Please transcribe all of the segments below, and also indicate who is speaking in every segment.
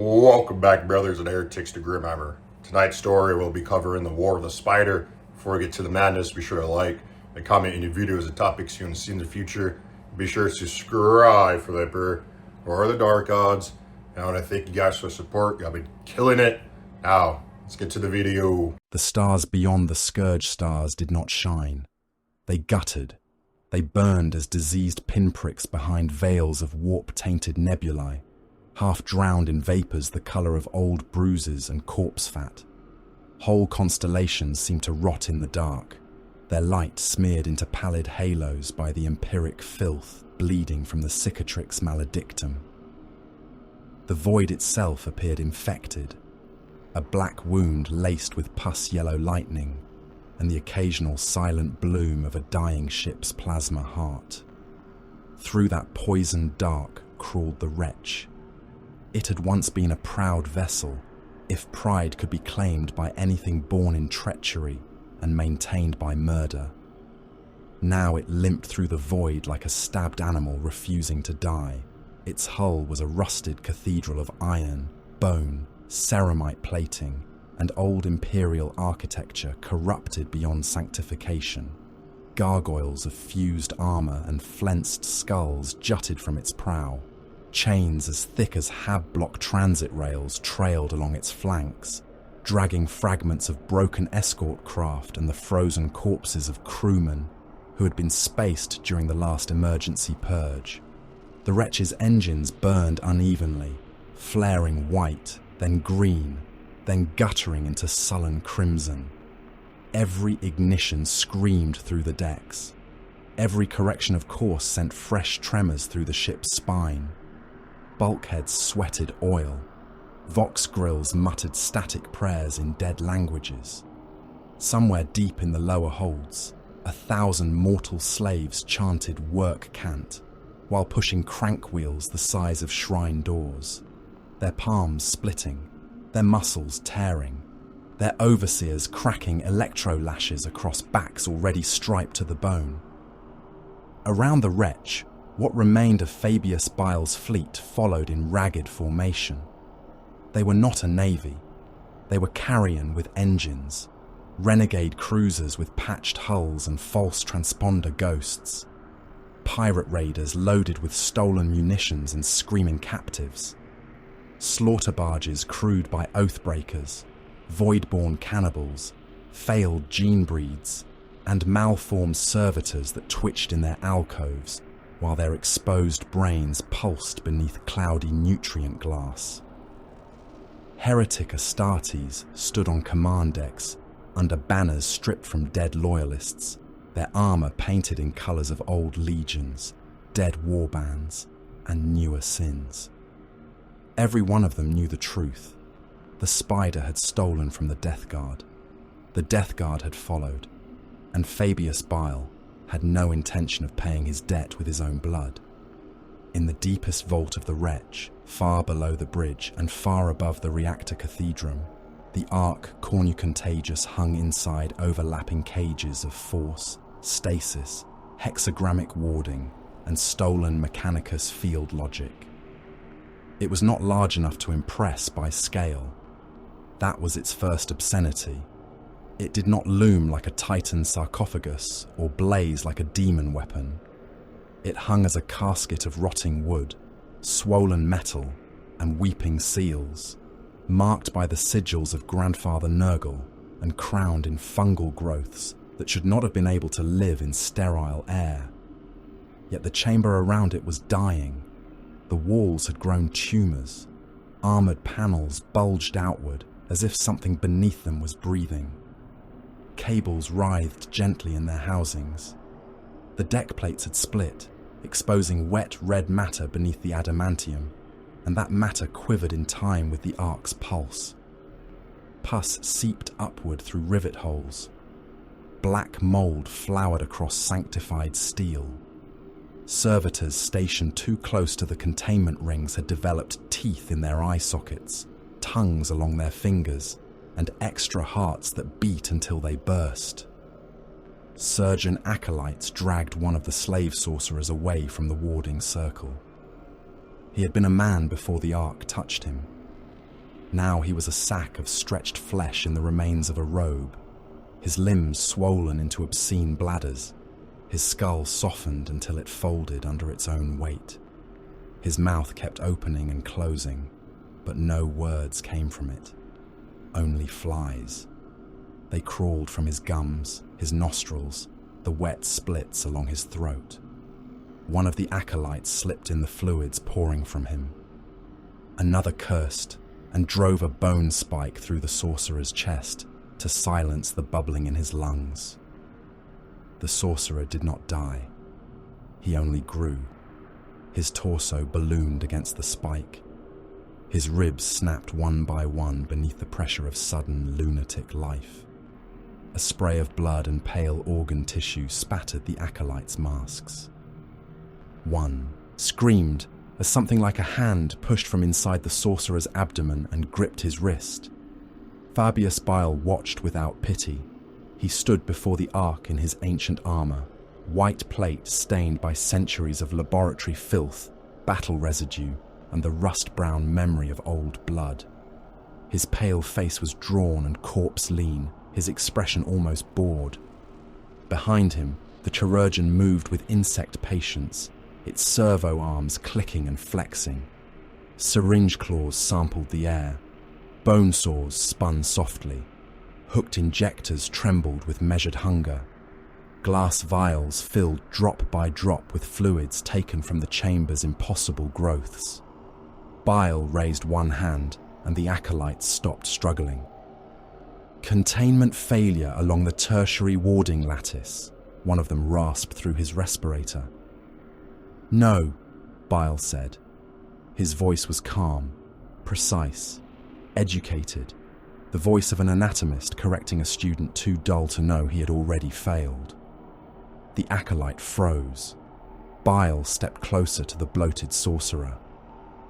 Speaker 1: Welcome back, brothers and heretics, to Grimhammer. Tonight's story will be covering the War of the Spider. Before we get to the madness, be sure to like and comment any videos and topics you want to see in the future. Be sure to subscribe for the Emperor or the Dark Gods. And I want to thank you guys for the support. Y'all been killing it. Now, let's get to the video.
Speaker 2: The stars beyond the scourge stars did not shine. They guttered. They burned as diseased pinpricks behind veils of warp-tainted nebulae, half drowned in vapours the colour of old bruises and corpse fat. Whole constellations seemed to rot in the dark, their light smeared into pallid halos by the empiric filth bleeding from the cicatrix maledictum. The void itself appeared infected, a black wound laced with pus-yellow lightning, and the occasional silent bloom of a dying ship's plasma heart. Through that poisoned dark crawled the wretch. It had once been a proud vessel, if pride could be claimed by anything born in treachery and maintained by murder. Now it limped through the void like a stabbed animal refusing to die. Its hull was a rusted cathedral of iron, bone, ceramite plating, and old Imperial architecture corrupted beyond sanctification. Gargoyles of fused armour and flensed skulls jutted from its prow. Chains as thick as hab-block transit rails trailed along its flanks, dragging fragments of broken escort craft and the frozen corpses of crewmen who had been spaced during the last emergency purge. The wretch's engines burned unevenly, flaring white, then green, then guttering into sullen crimson. Every ignition screamed through the decks. Every correction of course sent fresh tremors through the ship's spine. Bulkheads sweated oil. Vox grills muttered static prayers in dead languages. Somewhere deep in the lower holds, 1,000 mortal slaves chanted work cant, while pushing crank wheels the size of shrine doors, their palms splitting, their muscles tearing, their overseers cracking electro-lashes across backs already striped to the bone. Around the wretch, what remained of Fabius Bile's fleet followed in ragged formation. They were not a navy. They were carrion with engines, renegade cruisers with patched hulls and false transponder ghosts, pirate raiders loaded with stolen munitions and screaming captives, slaughter barges crewed by oathbreakers, void-born cannibals, failed gene breeds, and malformed servitors that twitched in their alcoves while their exposed brains pulsed beneath cloudy nutrient glass. Heretic Astartes stood on command decks under banners stripped from dead loyalists, their armour painted in colours of old legions, dead warbands, and newer sins. Every one of them knew the truth. The Spider had stolen from the Death Guard. The Death Guard had followed, and Fabius Bile had no intention of paying his debt with his own blood. In the deepest vault of the wretch, far below the bridge and far above the reactor cathedrum, the Ark Cornucontagious hung inside overlapping cages of force, stasis, hexagrammic warding, and stolen Mechanicus field logic. It was not large enough to impress by scale. That was its first obscenity. It did not loom like a Titan sarcophagus or blaze like a demon weapon. It hung as a casket of rotting wood, swollen metal, and weeping seals, marked by the sigils of Grandfather Nurgle and crowned in fungal growths that should not have been able to live in sterile air. Yet the chamber around it was dying. The walls had grown tumours. Armoured panels bulged outward as if something beneath them was breathing. Cables writhed gently in their housings. The deck plates had split, exposing wet red matter beneath the adamantium, and that matter quivered in time with the Ark's pulse. Pus seeped upward through rivet holes. Black mould flowered across sanctified steel. Servitors stationed too close to the containment rings had developed teeth in their eye sockets, tongues along their fingers, and extra hearts that beat until they burst. Surgeon acolytes dragged one of the slave sorcerers away from the warding circle. He had been a man before the Ark touched him. Now he was a sack of stretched flesh in the remains of a robe, his limbs swollen into obscene bladders, his skull softened until it folded under its own weight. His mouth kept opening and closing, but no words came from it. Only flies. They crawled from his gums, his nostrils, the wet splits along his throat. One of the acolytes slipped in the fluids pouring from him. Another cursed and drove a bone spike through the sorcerer's chest to silence the bubbling in his lungs. The sorcerer did not die. He only grew. His torso ballooned against the spike. His ribs snapped one by one beneath the pressure of sudden lunatic life. A spray of blood and pale organ tissue spattered the acolytes' masks. One screamed as something like a hand pushed from inside the sorcerer's abdomen and gripped his wrist. Fabius Bile watched without pity. He stood before the ark in his ancient armor, white plate stained by centuries of laboratory filth, battle residue, and the rust-brown memory of old blood. His pale face was drawn and corpse-lean, his expression almost bored. Behind him, the chirurgeon moved with insect patience, its servo arms clicking and flexing. Syringe claws sampled the air. Bone saws spun softly. Hooked injectors trembled with measured hunger. Glass vials filled drop by drop with fluids taken from the chamber's impossible growths. Bile raised one hand, and the acolytes stopped struggling. Containment failure along the tertiary warding lattice, one of them rasped through his respirator. No, Bile said. His voice was calm, precise, educated, the voice of an anatomist correcting a student too dull to know he had already failed. The acolyte froze. Bile stepped closer to the bloated sorcerer.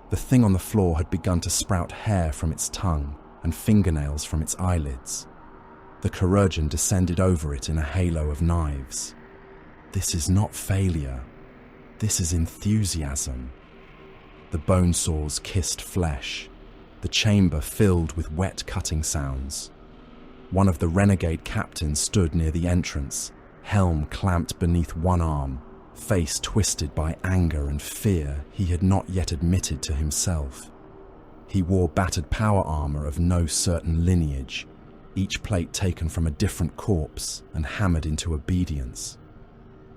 Speaker 2: The thing on the floor had begun to sprout hair from its tongue and fingernails from its eyelids. The chirurgeon descended over it in a halo of knives. This is not failure. This is enthusiasm. The bone saws kissed flesh. The chamber filled with wet cutting sounds. One of the renegade captains stood near the entrance, helm clamped beneath one arm, face twisted by anger and fear he had not yet admitted to himself. He wore battered power armor of no certain lineage, each plate taken from a different corpse and hammered into obedience.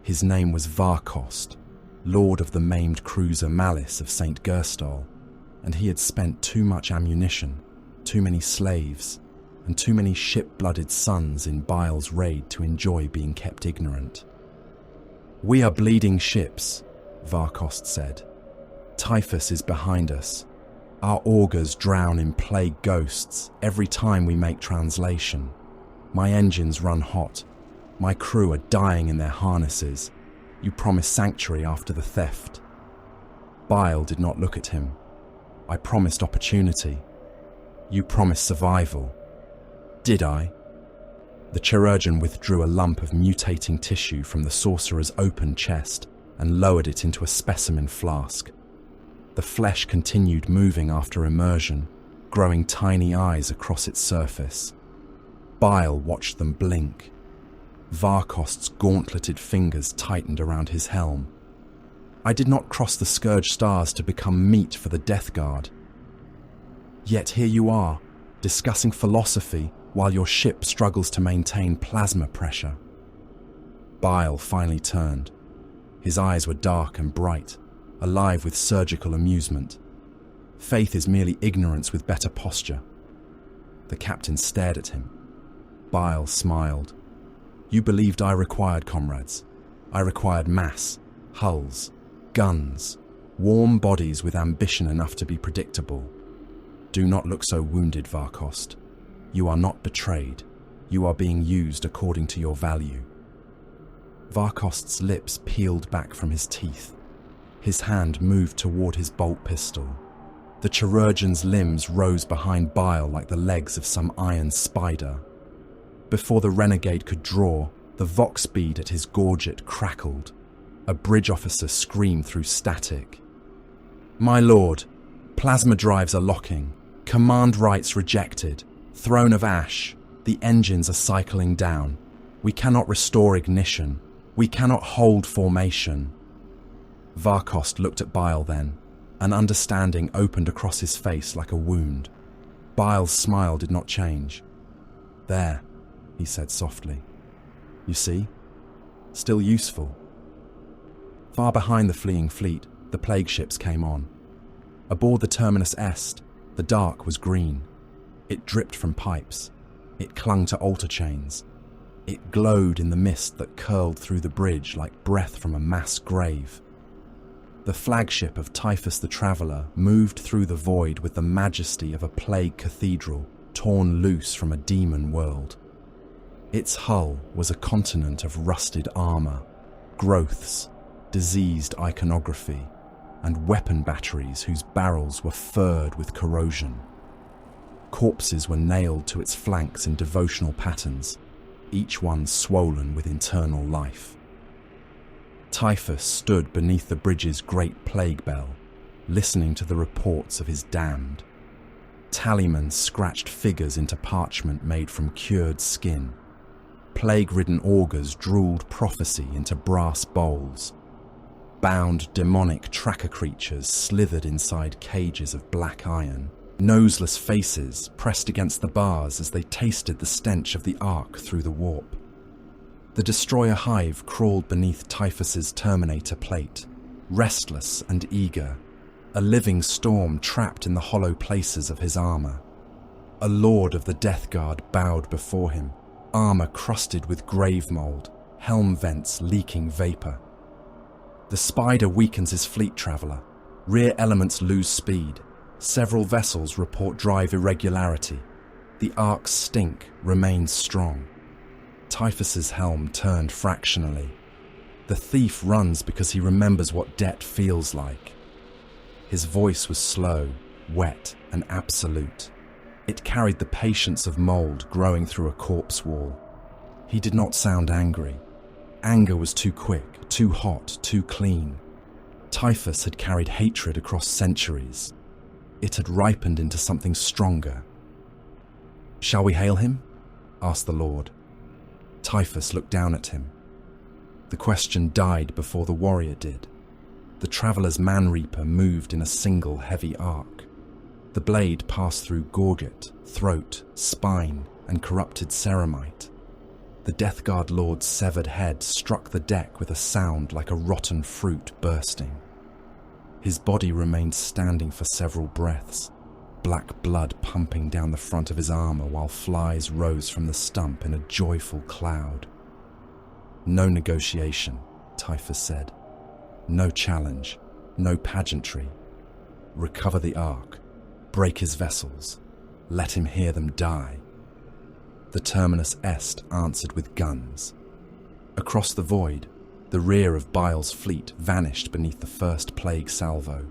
Speaker 2: His name was Varkost, lord of the maimed cruiser Malice of St. Gerstol, and he had spent too much ammunition, too many slaves, and too many ship-blooded sons in Bile's raid to enjoy being kept ignorant. "We are bleeding ships," Varkost said. "Typhus is behind us. Our augurs drown in plague ghosts every time we make translation. My engines run hot. My crew are dying in their harnesses. You promised sanctuary after the theft." Bile did not look at him. "I promised opportunity. You promised survival. Did I?" The chirurgeon withdrew a lump of mutating tissue from the sorcerer's open chest and lowered it into a specimen flask. The flesh continued moving after immersion, growing tiny eyes across its surface. Bile watched them blink. Varkost's gauntleted fingers tightened around his helm. "I did not cross the scourge stars to become meat for the Death Guard. Yet here you are, discussing philosophy while your ship struggles to maintain plasma pressure." Bile finally turned. His eyes were dark and bright, alive with surgical amusement. Faith is merely ignorance with better posture. The captain stared at him. Bile smiled. "You believed I required comrades. I required mass, hulls, guns, warm bodies with ambition enough to be predictable. Do not look so wounded, Varkost. You are not betrayed. You are being used according to your value." Varkost's lips peeled back from his teeth. His hand moved toward his bolt pistol. The chirurgeon's limbs rose behind Bile like the legs of some iron spider. Before the renegade could draw, the vox bead at his gorget crackled. A bridge officer screamed through static. "My lord, plasma drives are locking. Command rights rejected. Throne of Ash. The engines are cycling down. We cannot restore ignition. We cannot hold formation. Varkost looked at Bile then. An understanding opened across his face like a wound. Bile's smile did not change. There, he said softly. You see? Still useful. Far behind the fleeing fleet, the plague ships came on. Aboard the Terminus Est, the dark was green. It dripped from pipes. It clung to altar chains. It glowed in the mist that curled through the bridge like breath from a mass grave. The flagship of Typhus the Traveller moved through the void with the majesty of a plague cathedral torn loose from a demon world. Its hull was a continent of rusted armour, growths, diseased iconography, and weapon batteries whose barrels were furred with corrosion. Corpses were nailed to its flanks in devotional patterns, each one swollen with internal life. Typhus stood beneath the bridge's great plague bell, listening to the reports of his damned. Tallymen scratched figures into parchment made from cured skin. Plague-ridden augurs drooled prophecy into brass bowls. Bound demonic tracker creatures slithered inside cages of black iron. Noseless faces pressed against the bars as they tasted the stench of the Ark through the warp. The destroyer hive crawled beneath Typhus's terminator plate, restless and eager, a living storm trapped in the hollow places of his armour. A lord of the Death Guard bowed before him, armour crusted with grave mould, helm vents leaking vapour. The Spider weakens his fleet, Traveller. Rear elements lose speed. Several vessels report drive irregularity. The Ark's stink remains strong. Typhus's helm turned fractionally. The thief runs because he remembers what debt feels like. His voice was slow, wet, and absolute. It carried the patience of mould growing through a corpse wall. He did not sound angry. Anger was too quick, too hot, too clean. Typhus had carried hatred across centuries. It had ripened into something stronger. "Shall we hail him?" asked the Lord. Typhus looked down at him. The question died before the warrior did. The Traveller's man-reaper moved in a single heavy arc. The blade passed through gorget, throat, spine, and corrupted ceramite. The Death Guard Lord's severed head struck the deck with a sound like a rotten fruit bursting. His body remained standing for several breaths, black blood pumping down the front of his armour while flies rose from the stump in a joyful cloud. "No negotiation," Typhus said. "No challenge, no pageantry. Recover the Ark, break his vessels, let him hear them die." The Terminus Est answered with guns. Across the void, the rear of Bile's fleet vanished beneath the first plague salvo.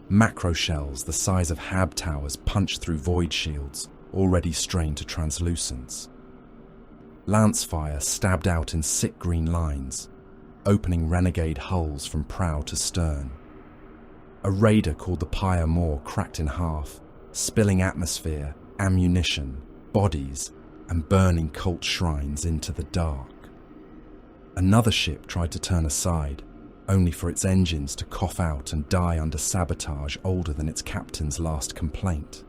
Speaker 2: Macro shells the size of hab towers punched through void shields, already strained to translucence. Lancefire stabbed out in sick green lines, opening renegade hulls from prow to stern. A raider called the Pyre Maw cracked in half, spilling atmosphere, ammunition, bodies, and burning cult shrines into the dark. Another ship tried to turn aside, only for its engines to cough out and die under sabotage older than its captain's last complaint.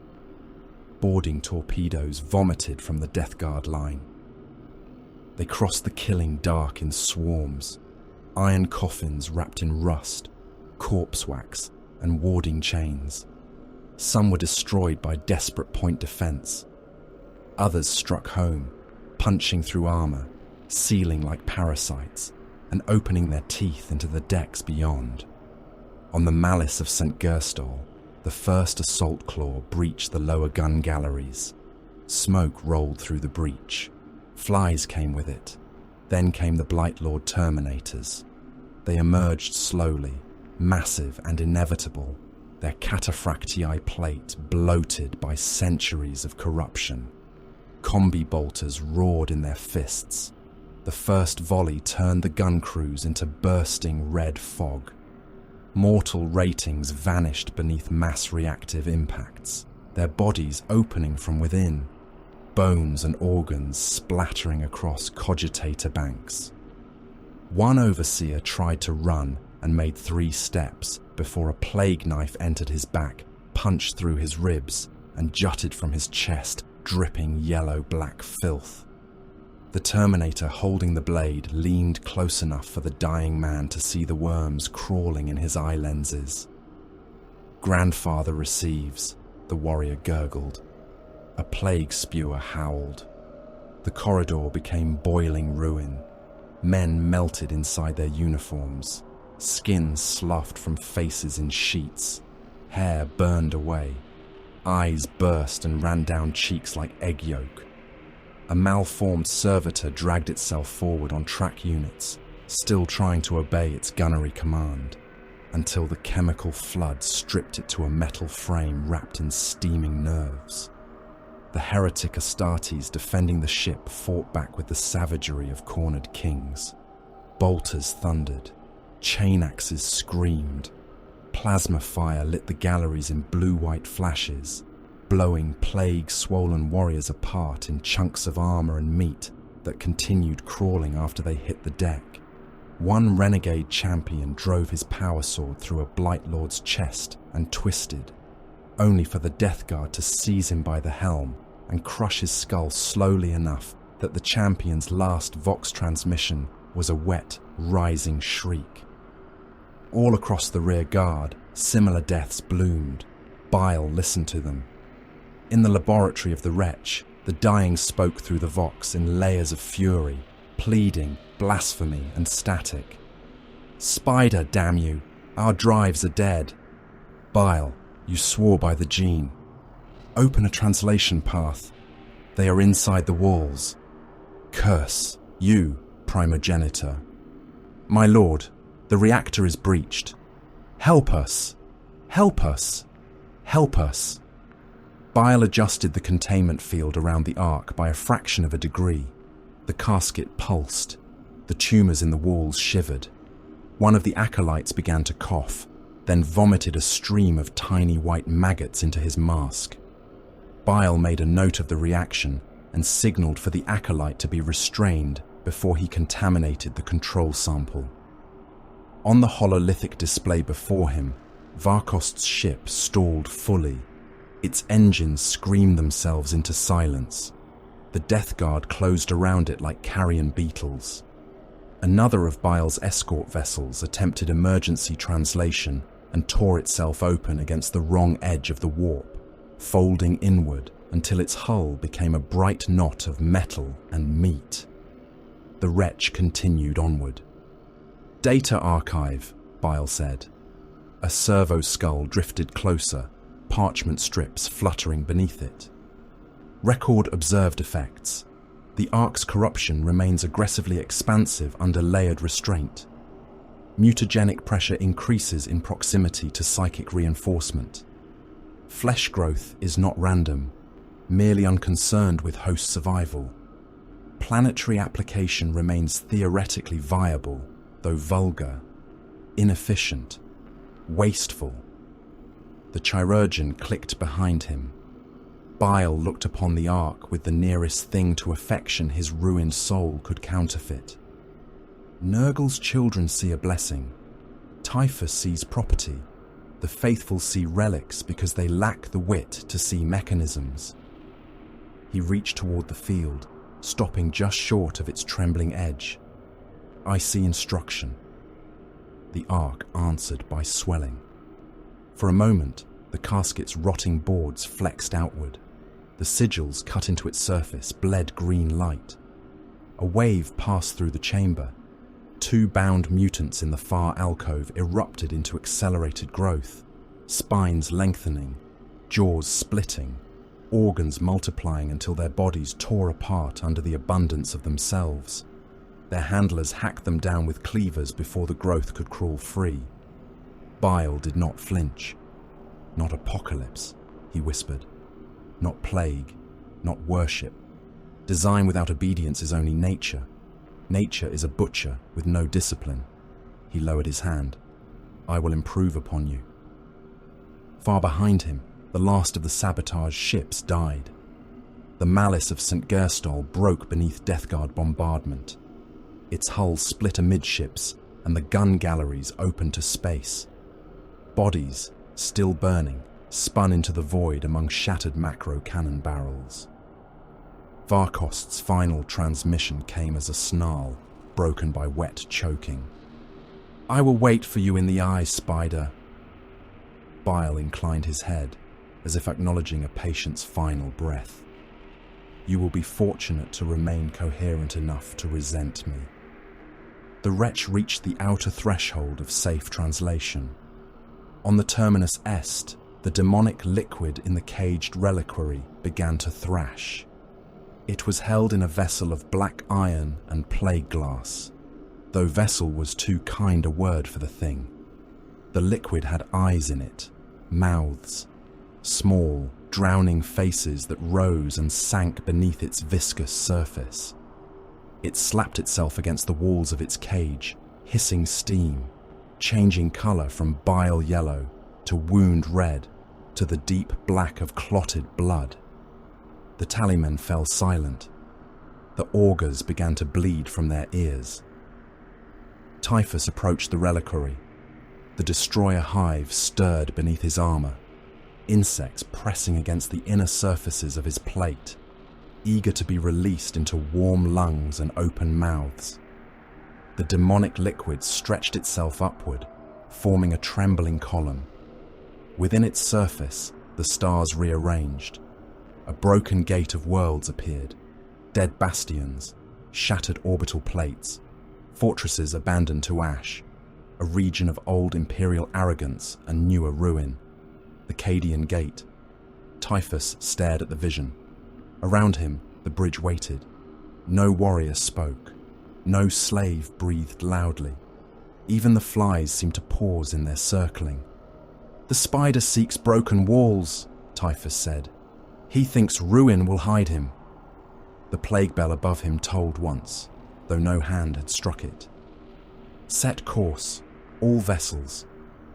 Speaker 2: Boarding torpedoes vomited from the Death Guard line. They crossed the killing dark in swarms, iron coffins wrapped in rust, corpse wax, and warding chains. Some were destroyed by desperate point defense. Others struck home, punching through armor, sealing like parasites, and opening their teeth into the decks beyond. On the Malice of St. Gerstol, the first assault claw breached the lower gun galleries. Smoke rolled through the breach. Flies came with it. Then came the Blightlord Terminators. They emerged slowly, massive and inevitable, their cataphractii plate bloated by centuries of corruption. Combi bolters roared in their fists. The first volley turned the gun crews into bursting red fog. Mortal ratings vanished beneath mass reactive impacts. their bodies opening from within, bones and organs splattering across cogitator banks. One overseer tried to run and made 3 steps before a plague knife entered his back, punched through his ribs, and jutted from his chest, dripping yellow-black filth. The Terminator holding the blade leaned close enough for the dying man to see the worms crawling in his eye lenses. "Grandfather receives," the warrior gurgled. A plague spewer howled. The corridor became boiling ruin. Men melted inside their uniforms. Skin sloughed from faces in sheets. Hair burned away. Eyes burst and ran down cheeks like egg yolk. A malformed servitor dragged itself forward on track units, still trying to obey its gunnery command, until the chemical flood stripped it to a metal frame wrapped in steaming nerves. The heretic Astartes defending the ship fought back with the savagery of cornered kings. Bolters thundered. Chain axes screamed. Plasma fire lit the galleries in blue-white flashes, blowing plague-swollen warriors apart in chunks of armor and meat that continued crawling after they hit the deck. One renegade champion drove his power sword through a Blight Lord's chest and twisted, only for the Death Guard to seize him by the helm and crush his skull slowly enough that the champion's last Vox transmission was a wet, rising shriek. All across the rear guard, similar deaths bloomed. Bile listened to them. In the laboratory of the wretch, the dying spoke through the Vox in layers of fury, pleading, blasphemy, and static. "Spider, damn you! Our drives are dead. Bile, you swore by the gene. Open a translation path. They are inside the walls. Curse, you, primogenitor. My lord, the reactor is breached. Help us! Help us! Help us!" Bile adjusted the containment field around the ark by a fraction of a degree. The casket pulsed. The tumours in the walls shivered. One of the acolytes began to cough, then vomited a stream of tiny white maggots into his mask. Bile made a note of the reaction and signalled for the acolyte to be restrained before he contaminated the control sample. On the hololithic display before him, Varkost's ship stalled fully. Its engines screamed themselves into silence. The Death Guard closed around it like carrion beetles. Another of Bile's escort vessels attempted emergency translation and tore itself open against the wrong edge of the warp, folding inward until its hull became a bright knot of metal and meat. The wretch continued onward. "Data archive," Bile said. A servo skull drifted closer, parchment strips fluttering beneath it. "Record observed effects. The Ark's corruption remains aggressively expansive under layered restraint. Mutagenic pressure increases in proximity to psychic reinforcement. Flesh growth is not random, merely unconcerned with host survival. Planetary application remains theoretically viable, though vulgar, inefficient, wasteful." The chirurgeon clicked behind him. Bile looked upon the Ark with the nearest thing to affection his ruined soul could counterfeit. Nurgle's children see a blessing. Typhus sees property. The faithful see relics because they lack the wit to see mechanisms. He reached toward the field, stopping just short of its trembling edge. "I see instruction." The Ark answered by swelling. For a moment, the casket's rotting boards flexed outward. The sigils cut into its surface bled green light. A wave passed through the chamber. 2 bound mutants in the far alcove erupted into accelerated growth, spines lengthening, jaws splitting, organs multiplying until their bodies tore apart under the abundance of themselves. Their handlers hacked them down with cleavers before the growth could crawl free. Bile did not flinch. "Not apocalypse," he whispered. "Not plague, not worship. Design without obedience is only nature. Nature is a butcher with no discipline." He lowered his hand. "I will improve upon you." Far behind him, the last of the sabotaged ships died. The malice of St. Gerstol broke beneath Death Guard bombardment. Its hull split amidships, and the gun galleries opened to space. Bodies, still burning, spun into the void among shattered macro cannon barrels. Varkost's final transmission came as a snarl, broken by wet choking. "I will wait for you in the eye, Spider." Bile inclined his head, as if acknowledging a patient's final breath. "You will be fortunate to remain coherent enough to resent me." The wretch reached the outer threshold of safe translation. On the terminus est, the demonic liquid in the caged reliquary began to thrash. It was held in a vessel of black iron and plague glass, though vessel was too kind a word for the thing. The liquid had eyes in it, mouths, small, drowning faces that rose and sank beneath its viscous surface. It slapped itself against the walls of its cage, hissing steam, changing colour from bile yellow to wound red to the deep black of clotted blood. The tallymen fell silent. The augurs began to bleed from their ears. Typhus approached the reliquary. The destroyer hive stirred beneath his armour, insects pressing against the inner surfaces of his plate, eager to be released into warm lungs and open mouths. The demonic liquid stretched itself upward, forming a trembling column. Within its surface, the stars rearranged. A broken gate of worlds appeared, dead bastions, shattered orbital plates, fortresses abandoned to ash, a region of old Imperial arrogance and newer ruin. The Cadian Gate. Typhus stared at the vision. Around him, the bridge waited. No warrior spoke. No slave breathed loudly. Even the flies seemed to pause in their circling. "The spider seeks broken walls," Typhus said. "He thinks ruin will hide him." The plague bell above him tolled once, though no hand had struck it. "Set course, all vessels.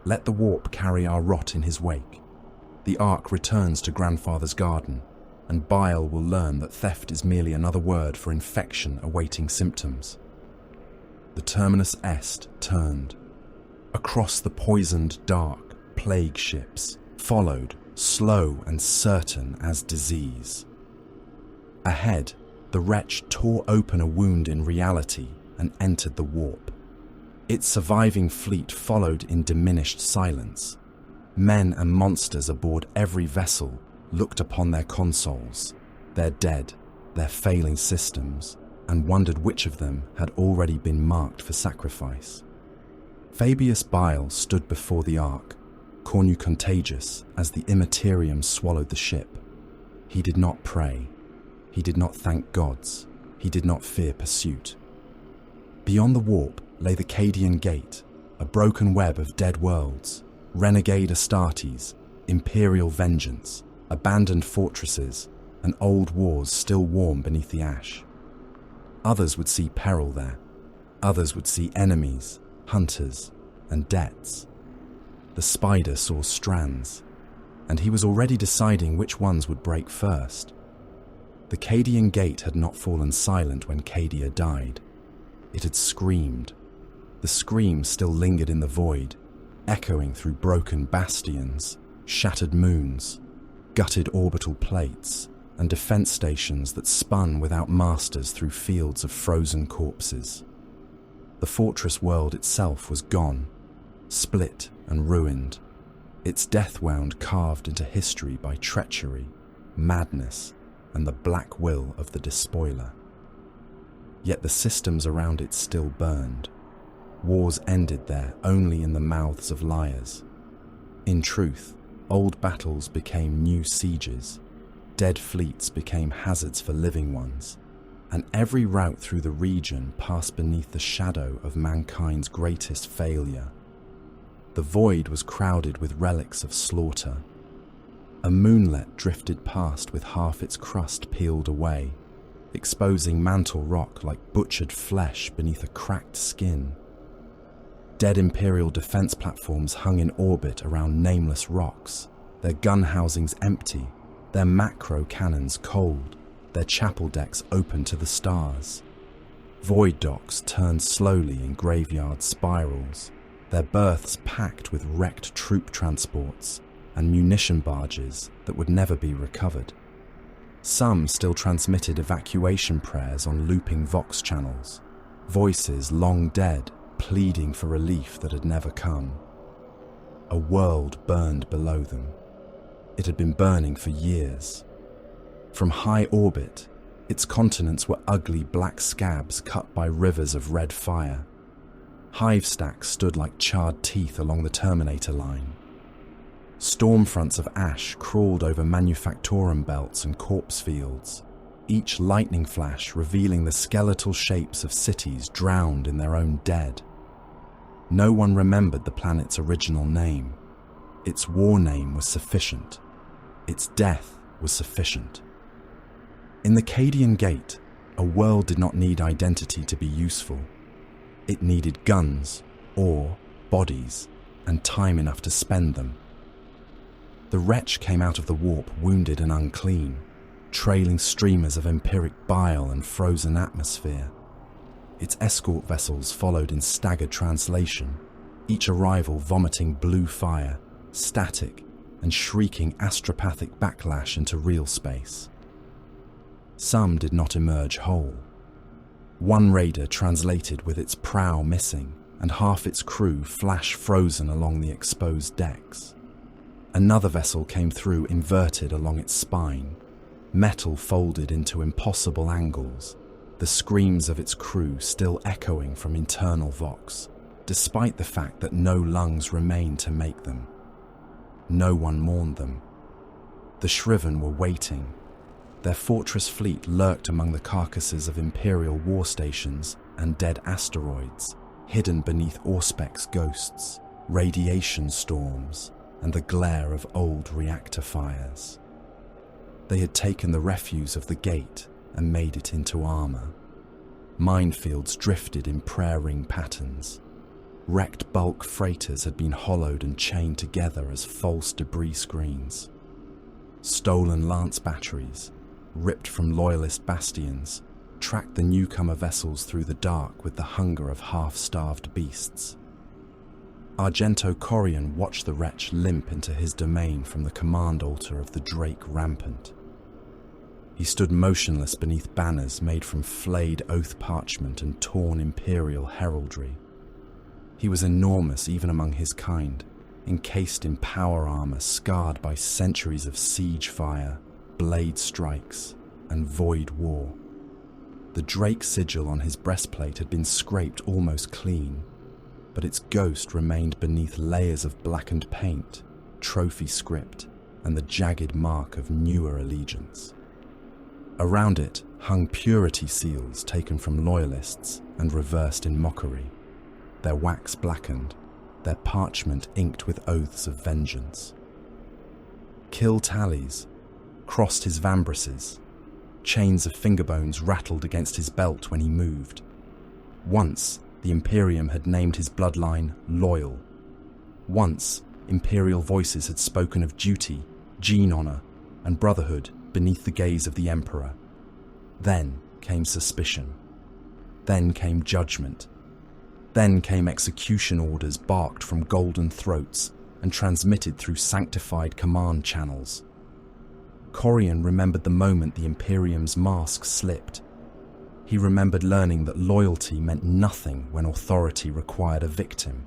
Speaker 2: Let the warp carry our rot in his wake. The Ark returns to Grandfather's garden, and Bile will learn that theft is merely another word for infection awaiting symptoms." The terminus est turned. Across the poisoned, dark, plague ships followed, slow and certain as disease. Ahead, the wretch tore open a wound in reality and entered the warp. Its surviving fleet followed in diminished silence. Men and monsters aboard every vessel looked upon their consoles, their dead, their failing systems, and wondered which of them had already been marked for sacrifice. Fabius Bile stood before the Ark, cornucontagious as the immaterium swallowed the ship. He did not pray. He did not thank gods. He did not fear pursuit. Beyond the warp lay the Cadian Gate, a broken web of dead worlds, renegade Astartes, Imperial vengeance, abandoned fortresses, and old wars still warm beneath the ash. Others would see peril there. Others would see enemies, hunters, and debts. The spider saw strands, and he was already deciding which ones would break first. The Cadian Gate had not fallen silent when Cadia died. It had screamed. The scream still lingered in the void, echoing through broken bastions, shattered moons, gutted orbital plates, and defense stations that spun without masters through fields of frozen corpses. The fortress world itself was gone, split and ruined, its death wound carved into history by treachery, madness, and the black will of the despoiler. Yet the systems around it still burned. Wars ended there only in the mouths of liars. In truth, old battles became new sieges, dead fleets became hazards for living ones, and every route through the region passed beneath the shadow of mankind's greatest failure. The void was crowded with relics of slaughter. A moonlet drifted past with half its crust peeled away, exposing mantle rock like butchered flesh beneath a cracked skin. Dead Imperial defense platforms hung in orbit around nameless rocks, their gun housings empty, their macro cannons cold, their chapel decks open to the stars. Void docks turned slowly in graveyard spirals, their berths packed with wrecked troop transports and munition barges that would never be recovered. Some still transmitted evacuation prayers on looping Vox channels, voices long dead pleading for relief that had never come. A world burned below them. It had been burning for years. From high orbit, its continents were ugly black scabs cut by rivers of red fire. Hive stacks stood like charred teeth along the Terminator line. Storm fronts of ash crawled over manufactorum belts and corpse fields, each lightning flash revealing the skeletal shapes of cities drowned in their own dead. No one remembered the planet's original name. Its war name was sufficient. Its death was sufficient. In the Cadian Gate, a world did not need identity to be useful. It needed guns, ore, bodies, and time enough to spend them. The wretch came out of the warp wounded and unclean, trailing streamers of empiric bile and frozen atmosphere. Its escort vessels followed in staggered translation, each arrival vomiting blue fire, static, and shrieking astropathic backlash into real space. Some did not emerge whole. One raider translated with its prow missing and half its crew flash frozen along the exposed decks. Another vessel came through inverted along its spine, metal folded into impossible angles, the screams of its crew still echoing from internal Vox, despite the fact that no lungs remained to make them. No one mourned them. The shriven were waiting. Their fortress fleet lurked among the carcasses of Imperial war stations and dead asteroids, hidden beneath Auspec's ghosts, radiation storms, and the glare of old reactor fires. They had taken the refuse of the gate and made it into armor. Minefields drifted in prayer ring patterns. Wrecked bulk freighters had been hollowed and chained together as false debris screens. Stolen lance batteries, ripped from loyalist bastions, tracked the newcomer vessels through the dark with the hunger of half-starved beasts. Argento Corian watched the wretch limp into his domain from the command altar of the Drake Rampant. He stood motionless beneath banners made from flayed oath parchment and torn Imperial heraldry. He was enormous even among his kind, encased in power armor scarred by centuries of siege fire, blade strikes, and void war. The Drake sigil on his breastplate had been scraped almost clean, but its ghost remained beneath layers of blackened paint, trophy script, and the jagged mark of newer allegiance. Around it hung purity seals taken from loyalists and reversed in mockery, their wax blackened, their parchment inked with oaths of vengeance. Kill tallies crossed his vambraces. Chains of fingerbones rattled against his belt when he moved. Once, the Imperium had named his bloodline loyal. Once, Imperial voices had spoken of duty, gene honor, and brotherhood beneath the gaze of the Emperor. Then came suspicion. Then came judgment. Then came execution orders barked from golden throats and transmitted through sanctified command channels. Corian remembered the moment the Imperium's mask slipped. He remembered learning that loyalty meant nothing when authority required a victim.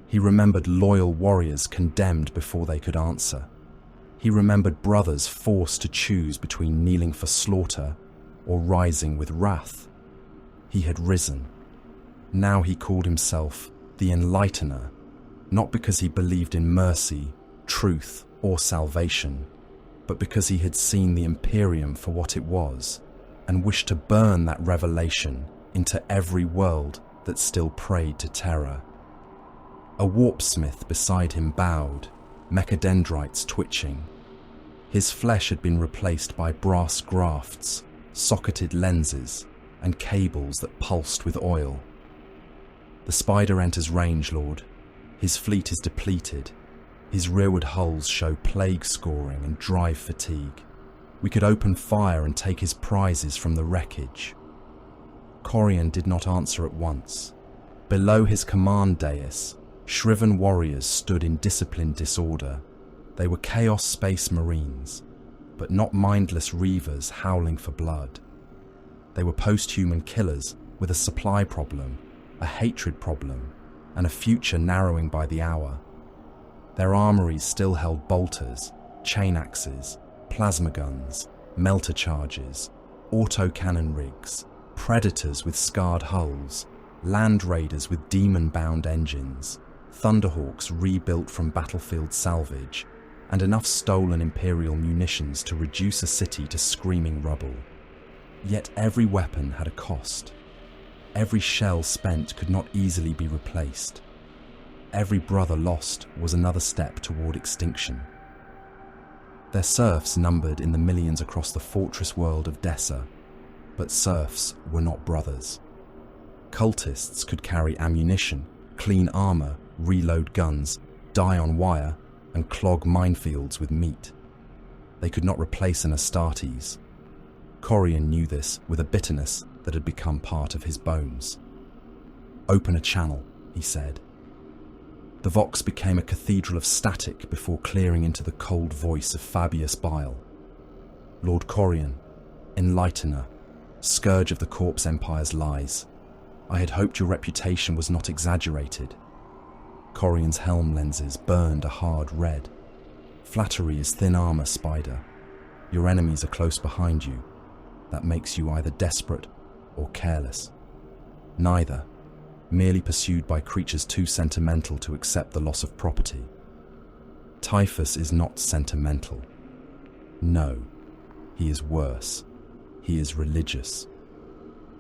Speaker 2: He remembered loyal warriors condemned before they could answer. He remembered brothers forced to choose between kneeling for slaughter or rising with wrath. He had risen. Now he called himself the Enlightener, not because he believed in mercy, truth, or salvation, but because he had seen the Imperium for what it was and wished to burn that revelation into every world that still prayed to terror. A warpsmith beside him bowed, mechadendrites twitching. His flesh had been replaced by brass grafts, socketed lenses, and cables that pulsed with oil. The spider enters range, Lord. His fleet is depleted. His rearward hulls show plague scoring and drive fatigue. We could open fire and take his prizes from the wreckage. Corian did not answer at once. Below his command dais, shriven warriors stood in disciplined disorder. They were Chaos Space Marines, but not mindless reavers howling for blood. They were post-human killers with a supply problem, a hatred problem, and a future narrowing by the hour. Their armories still held bolters, chain axes, plasma guns, melter charges, autocannon rigs, predators with scarred hulls, land raiders with demon-bound engines, thunderhawks rebuilt from battlefield salvage, and enough stolen Imperial munitions to reduce a city to screaming rubble. Yet every weapon had a cost. Every shell spent could not easily be replaced. Every brother lost was another step toward extinction. Their serfs numbered in the millions across the fortress world of Dessa, but serfs were not brothers. Cultists could carry ammunition, clean armor, reload guns, die on wire, and clog minefields with meat. They could not replace an Astartes. Corian knew this with a bitterness that had become part of his bones. "Open a channel," he said. The Vox became a cathedral of static before clearing into the cold voice of Fabius Bile. "Lord Corian, enlightener, scourge of the Corpse Empire's lies. I had hoped your reputation was not exaggerated." Corian's helm lenses burned a hard red. "Flattery is thin armor, Spider. Your enemies are close behind you. That makes you either desperate or careless. Neither, merely pursued by creatures too sentimental to accept the loss of property. Typhus is not sentimental. No, he is worse. He is religious."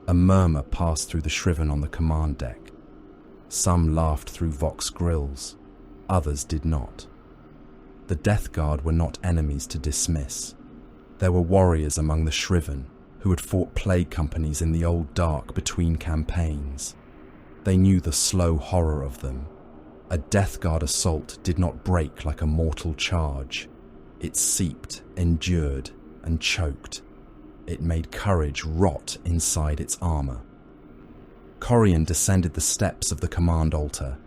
Speaker 2: A murmur passed through the shriven on the command deck. Some laughed through Vox grills, others did not. The Death Guard were not enemies to dismiss. There were warriors among the shriven who had fought plague companies in the old dark between campaigns. They knew the slow horror of them. A Death Guard assault did not break like a mortal charge. It seeped, endured, and choked. It made courage rot inside its armor. Corian descended the steps of the command altar,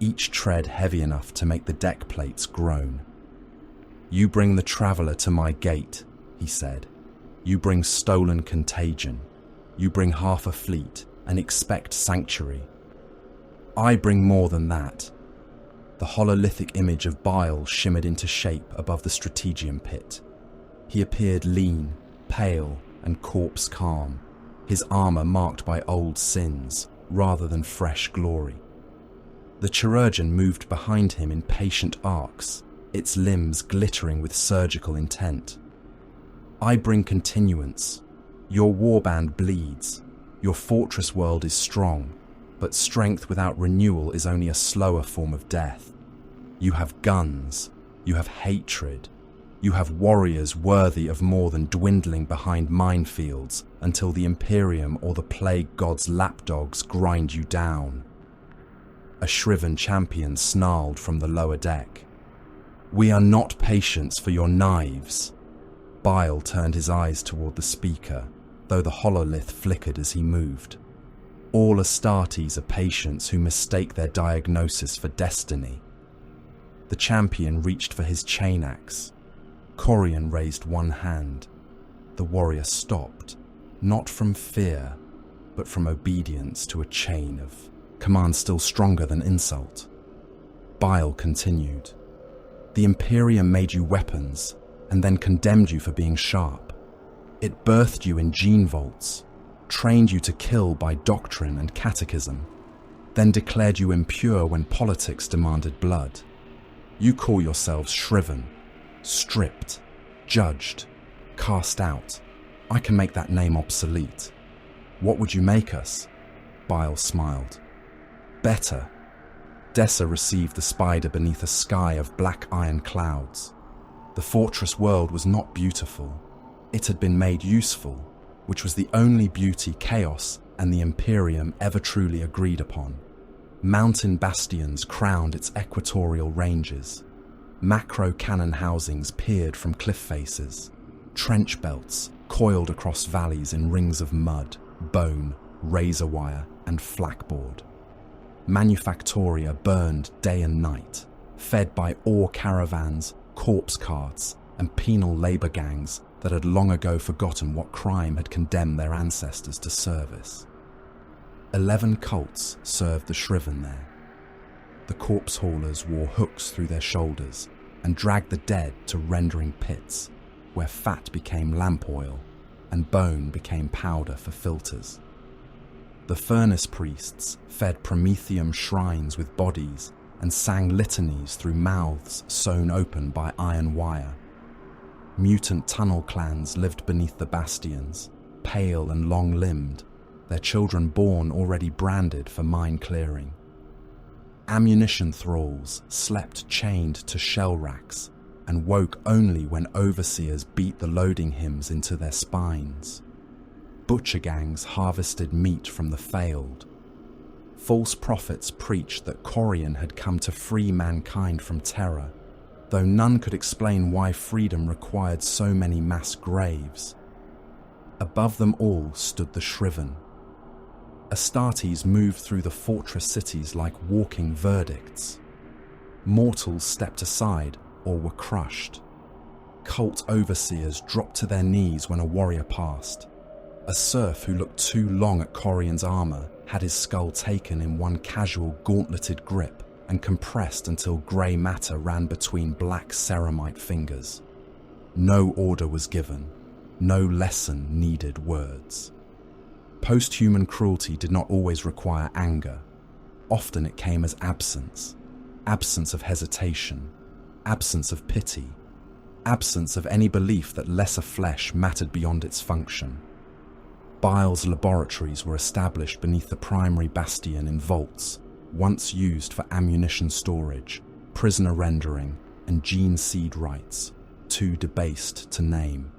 Speaker 2: each tread heavy enough to make the deck plates groan. "You bring the traveler to my gate," he said. "You bring stolen contagion. You bring half a fleet and expect sanctuary. I bring more than that." The hololithic image of Bile shimmered into shape above the strategium pit. He appeared lean, pale, and corpse calm, his armor marked by old sins rather than fresh glory. The chirurgeon moved behind him in patient arcs, its limbs glittering with surgical intent. "I bring continuance. Your warband bleeds. Your fortress world is strong, but strength without renewal is only a slower form of death. You have guns. You have hatred. You have warriors worthy of more than dwindling behind minefields until the Imperium or the Plague God's lapdogs grind you down." A shriven champion snarled from the lower deck. "We are not patients for your knives." Bile turned his eyes toward the speaker, though the hololith flickered as he moved. "All Astartes are patients who mistake their diagnosis for destiny." The champion reached for his chain axe. Corian raised one hand. The warrior stopped, not from fear, but from obedience to a chain of command still stronger than insult. Bile continued. "The Imperium made you weapons, and then condemned you for being sharp. It birthed you in gene vaults, trained you to kill by doctrine and catechism, then declared you impure when politics demanded blood. You call yourselves shriven, stripped, judged, cast out. I can make that name obsolete. What would you make us?" Bile smiled. "Better." Dessa received the spider beneath a sky of black iron clouds. The fortress world was not beautiful. It had been made useful, which was the only beauty Chaos and the Imperium ever truly agreed upon. Mountain bastions crowned its equatorial ranges. Macro cannon housings peered from cliff faces. Trench belts coiled across valleys in rings of mud, bone, razor wire, and flakboard. Manufactoria burned day and night, fed by ore caravans, corpse carts, and penal labour gangs that had long ago forgotten what crime had condemned their ancestors to service. 11 cults served the shriven there. The corpse haulers wore hooks through their shoulders and dragged the dead to rendering pits, where fat became lamp oil and bone became powder for filters. The furnace priests fed Prometheum shrines with bodies and sang litanies through mouths sewn open by iron wire. Mutant tunnel clans lived beneath the bastions, pale and long-limbed, their children born already branded for mine clearing. Ammunition thralls slept chained to shell racks and woke only when overseers beat the loading hymns into their spines. Butcher gangs harvested meat from the failed. False prophets preached that Corian had come to free mankind from terror, though none could explain why freedom required so many mass graves. Above them all stood the shriven. Astartes moved through the fortress cities like walking verdicts. Mortals stepped aside or were crushed. Cult overseers dropped to their knees when a warrior passed. A serf who looked too long at Corian's armour had his skull taken in one casual gauntleted grip and compressed until grey matter ran between black ceramite fingers. No order was given, no lesson needed words. Post-human cruelty did not always require anger. Often it came as absence of hesitation, absence of pity, absence of any belief that lesser flesh mattered beyond its function. Bile's laboratories were established beneath the primary bastion in vaults, once used for ammunition storage, prisoner rendering, and gene seed rights, too debased to name.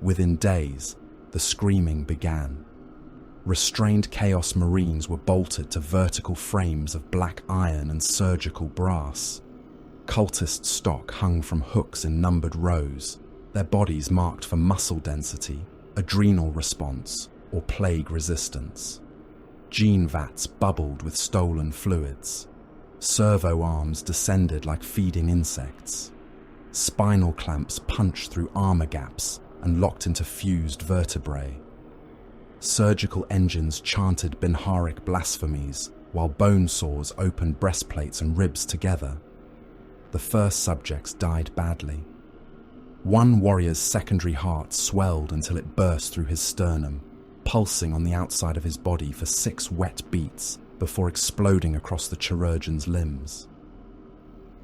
Speaker 2: Within days, the screaming began. Restrained Chaos Marines were bolted to vertical frames of black iron and surgical brass. Cultist stock hung from hooks in numbered rows, their bodies marked for muscle density, adrenal response, or plague resistance. Gene vats bubbled with stolen fluids. Servo arms descended like feeding insects. Spinal clamps punched through armor gaps and locked into fused vertebrae. Surgical engines chanted Binharic blasphemies, while bone saws opened breastplates and ribs together. The first subjects died badly. One warrior's secondary heart swelled until it burst through his sternum, pulsing on the outside of his body for 6 wet beats before exploding across the chirurgeon's limbs.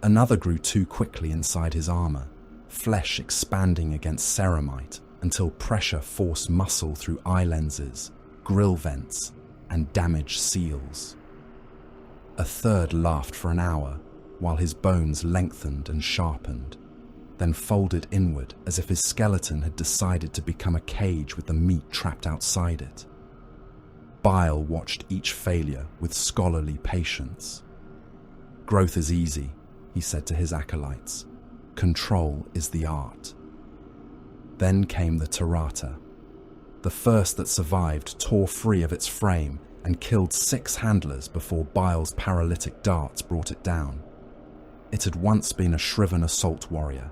Speaker 2: Another grew too quickly inside his armor, flesh expanding against ceramite until pressure forced muscle through eye lenses, grill vents, and damaged seals. A third laughed for an hour while his bones lengthened and sharpened, then folded inward as if his skeleton had decided to become a cage with the meat trapped outside it. Bile watched each failure with scholarly patience. "Growth is easy," he said to his acolytes. "Control is the art." Then came the Tirata. The first that survived tore free of its frame and killed 6 handlers before Bile's paralytic darts brought it down. It had once been a shriven assault warrior.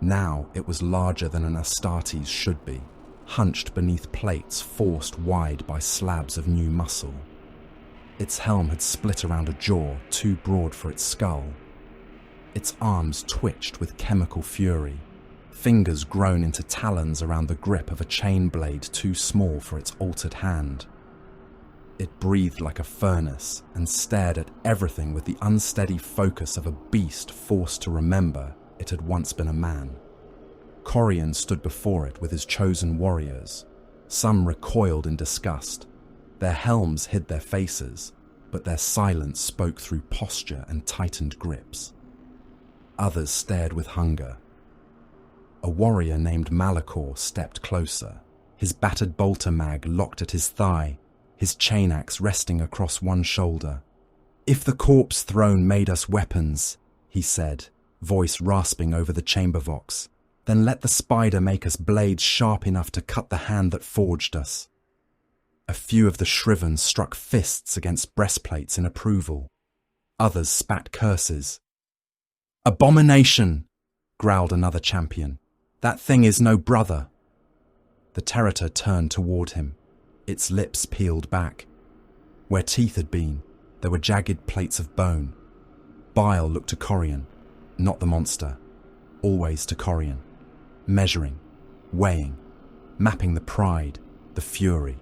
Speaker 2: Now it was larger than an Astartes should be, hunched beneath plates forced wide by slabs of new muscle. Its helm had split around a jaw too broad for its skull. Its arms twitched with chemical fury, fingers grown into talons around the grip of a chain blade too small for its altered hand. It breathed like a furnace and stared at everything with the unsteady focus of a beast forced to remember it had once been a man. Corian stood before it with his chosen warriors. Some recoiled in disgust. Their helms hid their faces, but their silence spoke through posture and tightened grips. Others stared with hunger. A warrior named Malachor stepped closer, his battered bolter mag locked at his thigh, his chain axe resting across one shoulder. "If the corpse throne made us weapons," he said, voice rasping over the chamber vox. Then let the spider make us blades sharp enough to cut the hand that forged us. A few of the shriven struck fists against breastplates in approval. Others spat curses. "Abomination!" growled another champion. "That thing is no brother." The Territor turned toward him, its lips peeled back. Where teeth had been, there were jagged plates of bone. Bile looked to Corian, not the monster, always to Corian, measuring, weighing, mapping the pride, the fury,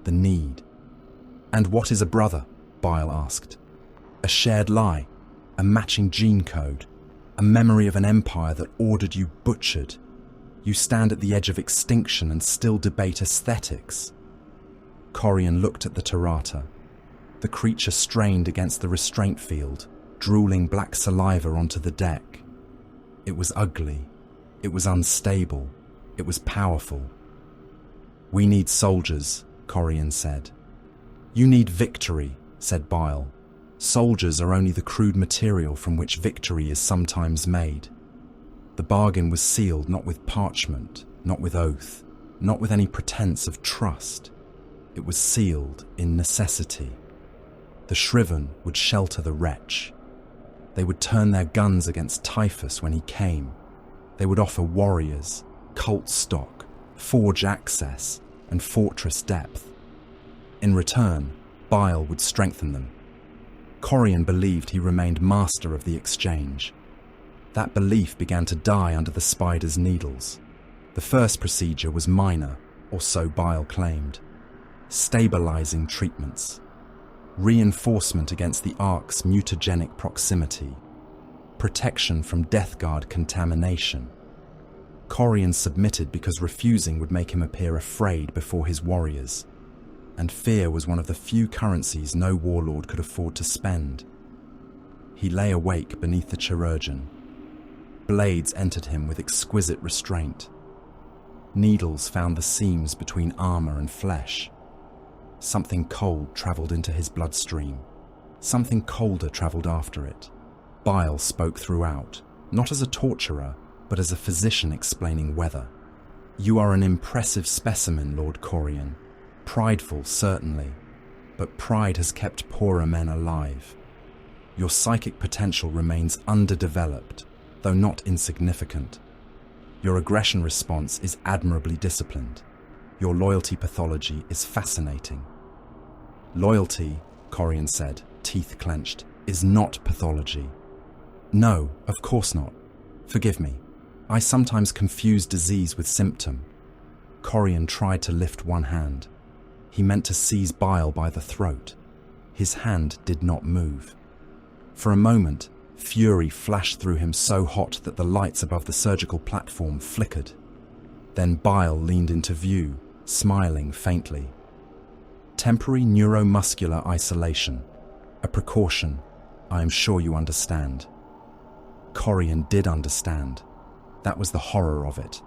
Speaker 2: the need. "And what is a brother?" Bile asked. "A shared lie, a matching gene code, a memory of an empire that ordered you butchered. You stand at the edge of extinction and still debate aesthetics." Corian looked at the Tirata. The creature strained against the restraint field, drooling black saliva onto the deck. It was ugly. It was unstable. It was powerful. "We need soldiers," Corian said. "You need victory," said Bile. "Soldiers are only the crude material from which victory is sometimes made." The bargain was sealed not with parchment, not with oath, not with any pretense of trust. It was sealed in necessity. The shriven would shelter the wretch. They would turn their guns against Typhus when he came. They would offer warriors, cult stock, forge access, and fortress depth. In return, Bile would strengthen them. Corian believed he remained master of the exchange. That belief began to die under the spider's needles. The first procedure was minor, or so Bile claimed. Stabilizing treatments. Reinforcement against the Ark's mutagenic proximity. Protection from Death Guard contamination. Corian submitted because refusing would make him appear afraid before his warriors. And fear was one of the few currencies no warlord could afford to spend. He lay awake beneath the chirurgeon. Blades entered him with exquisite restraint. Needles found the seams between armor and flesh. Something cold travelled into his bloodstream. Something colder travelled after it. Bile spoke throughout, not as a torturer, but as a physician explaining weather. "You are an impressive specimen, Lord Corian. Prideful, certainly, but pride has kept poorer men alive. Your psychic potential remains underdeveloped, though not insignificant. Your aggression response is admirably disciplined. Your loyalty pathology is fascinating." "Loyalty," Corian said, teeth clenched, "is not pathology." "No, of course not. Forgive me. I sometimes confuse disease with symptom." Corian tried to lift one hand. He meant to seize Bile by the throat. His hand did not move. For a moment, fury flashed through him so hot that the lights above the surgical platform flickered. Then Bile leaned into view, smiling faintly. "Temporary neuromuscular isolation. A precaution. I am sure you understand." Corian did understand. That was the horror of it.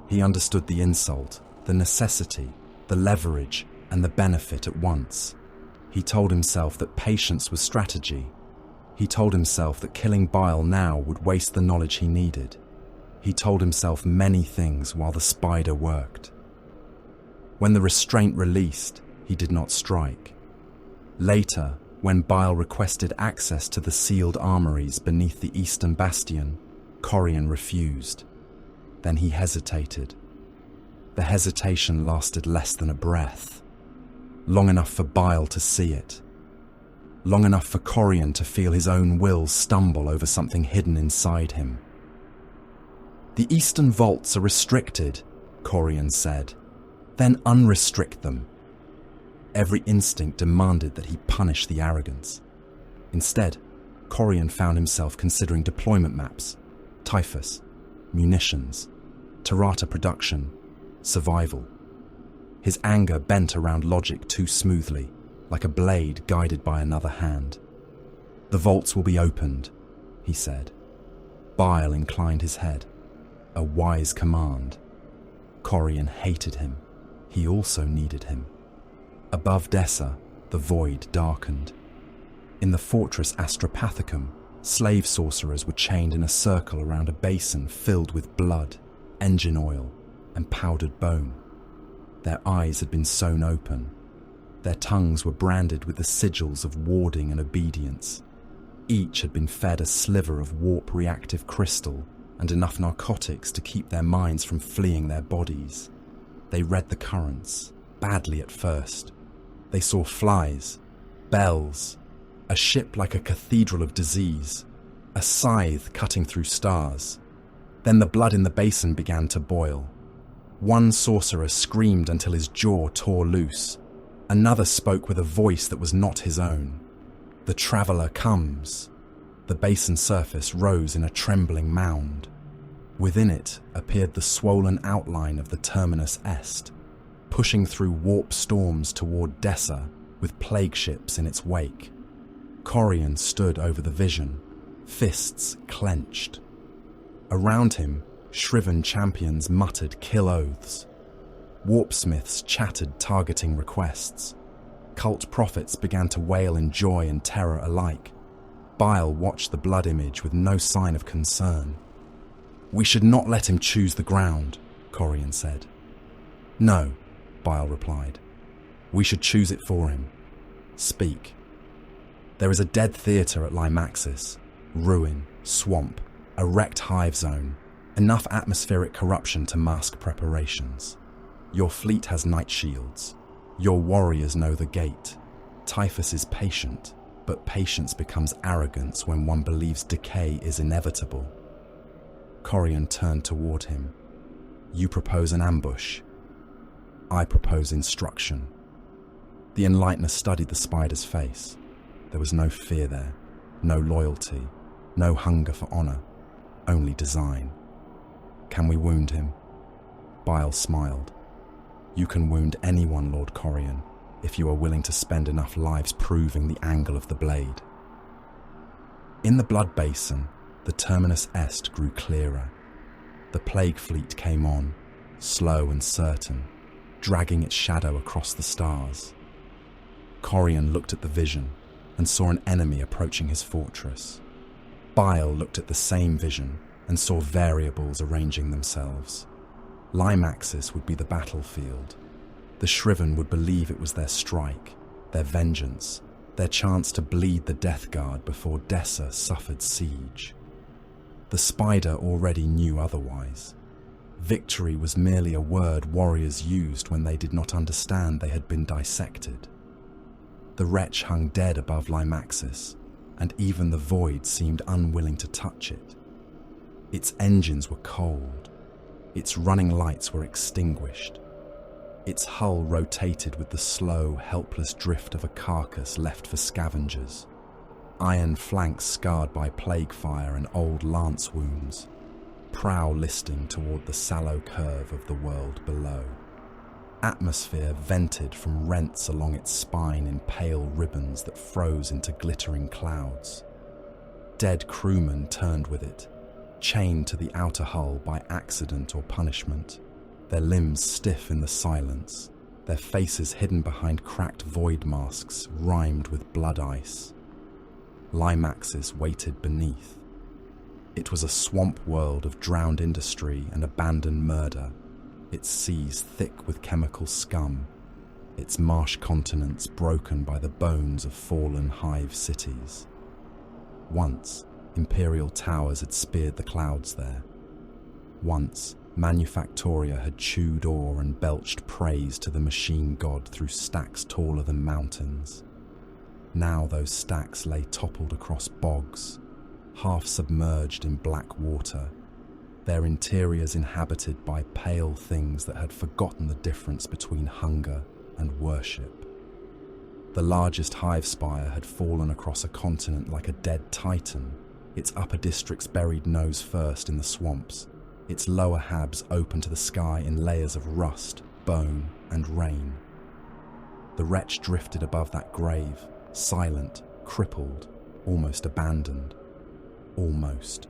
Speaker 2: He understood the insult, the necessity, the leverage, and the benefit at once. He told himself that patience was strategy. He told himself that killing Bile now would waste the knowledge he needed. He told himself many things while the spider worked. When the restraint released, he did not strike. Later, when Bile requested access to the sealed armories beneath the eastern bastion, Corian refused. Then he hesitated. The hesitation lasted less than a breath. Long enough for Bile to see it. Long enough for Corian to feel his own will stumble over something hidden inside him. "The eastern vaults are restricted," Corian said. "Then unrestrict them." Every instinct demanded that he punish the arrogance. Instead, Corian found himself considering deployment maps, Typhus, munitions, Tirata production, survival. His anger bent around logic too smoothly, like a blade guided by another hand. "The vaults will be opened," he said. Bile inclined his head. A wise command. Corian hated him. He also needed him. Above Dessa, the void darkened. In the fortress Astropathicum, Slave sorcerers were chained in a circle around a basin filled with blood, engine oil, and powdered bone. Their eyes had been sewn open. Their tongues were branded with the sigils of warding and obedience. Each had been fed a sliver of warp-reactive crystal and enough narcotics to keep their minds from fleeing their bodies. They read the currents, badly at first. They saw flies, bells, a ship like a cathedral of disease, a scythe cutting through stars. Then the blood in the basin began to boil. One sorcerer screamed until his jaw tore loose. Another spoke with a voice that was not his own. "The traveller comes." The basin surface rose in a trembling mound. Within it appeared the swollen outline of the Terminus Est, pushing through warp storms toward Dessa with plague ships in its wake. Corian stood over the vision, fists clenched. Around him, shriven champions muttered kill oaths. Warpsmiths chattered targeting requests. Cult prophets began to wail in joy and terror alike. Bile watched the blood image with no sign of concern. "We should not let him choose the ground," Corian said. "No," Bile replied. "We should choose it for him. Speak." "There is a dead theatre at Limaxis. Ruin, swamp, a wrecked hive zone, enough atmospheric corruption to mask preparations. Your fleet has night shields. Your warriors know the gate. Typhus is patient, but patience becomes arrogance when one believes decay is inevitable." Corian turned toward him. "You propose an ambush. I propose instruction." The Enlightener studied the spider's face. There was no fear there, no loyalty, no hunger for honor, only design. "Can we wound him?" Bile smiled. "You can wound anyone, Lord Corian, if you are willing to spend enough lives proving the angle of the blade." In the blood basin, the Terminus Est grew clearer. The plague fleet came on, slow and certain, dragging its shadow across the stars. Corian looked at the vision and saw an enemy approaching his fortress. Bile looked at the same vision and saw variables arranging themselves. Limaxis would be the battlefield. The shriven would believe it was their strike, their vengeance, their chance to bleed the Death Guard before Dessa suffered siege. The spider already knew otherwise. Victory was merely a word warriors used when they did not understand they had been dissected. The wretch hung dead above Limaxis, and even the void seemed unwilling to touch it. Its engines were cold. Its running lights were extinguished. Its hull rotated with the slow, helpless drift of a carcass left for scavengers. Iron flanks scarred by plague fire and old lance wounds. Prow listing toward the sallow curve of the world below. Atmosphere vented from rents along its spine in pale ribbons that froze into glittering clouds. Dead crewmen turned with it, chained to the outer hull by accident or punishment, their limbs stiff in the silence, their faces hidden behind cracked void masks rimed with blood ice. Limaxis waited beneath. It was a swamp world of drowned industry and abandoned murder, its seas thick with chemical scum, its marsh continents broken by the bones of fallen hive cities. Once, Imperial towers had speared the clouds there. Once, Manufactoria had chewed ore and belched praise to the machine god through stacks taller than mountains. Now those stacks lay toppled across bogs, half submerged in black water, their interiors inhabited by pale things that had forgotten the difference between hunger and worship. The largest hive spire had fallen across a continent like a dead titan, its upper districts buried nose first in the swamps, its lower habs open to the sky in layers of rust, bone, and rain. The wretch drifted above that grave, silent, crippled, almost abandoned. Almost.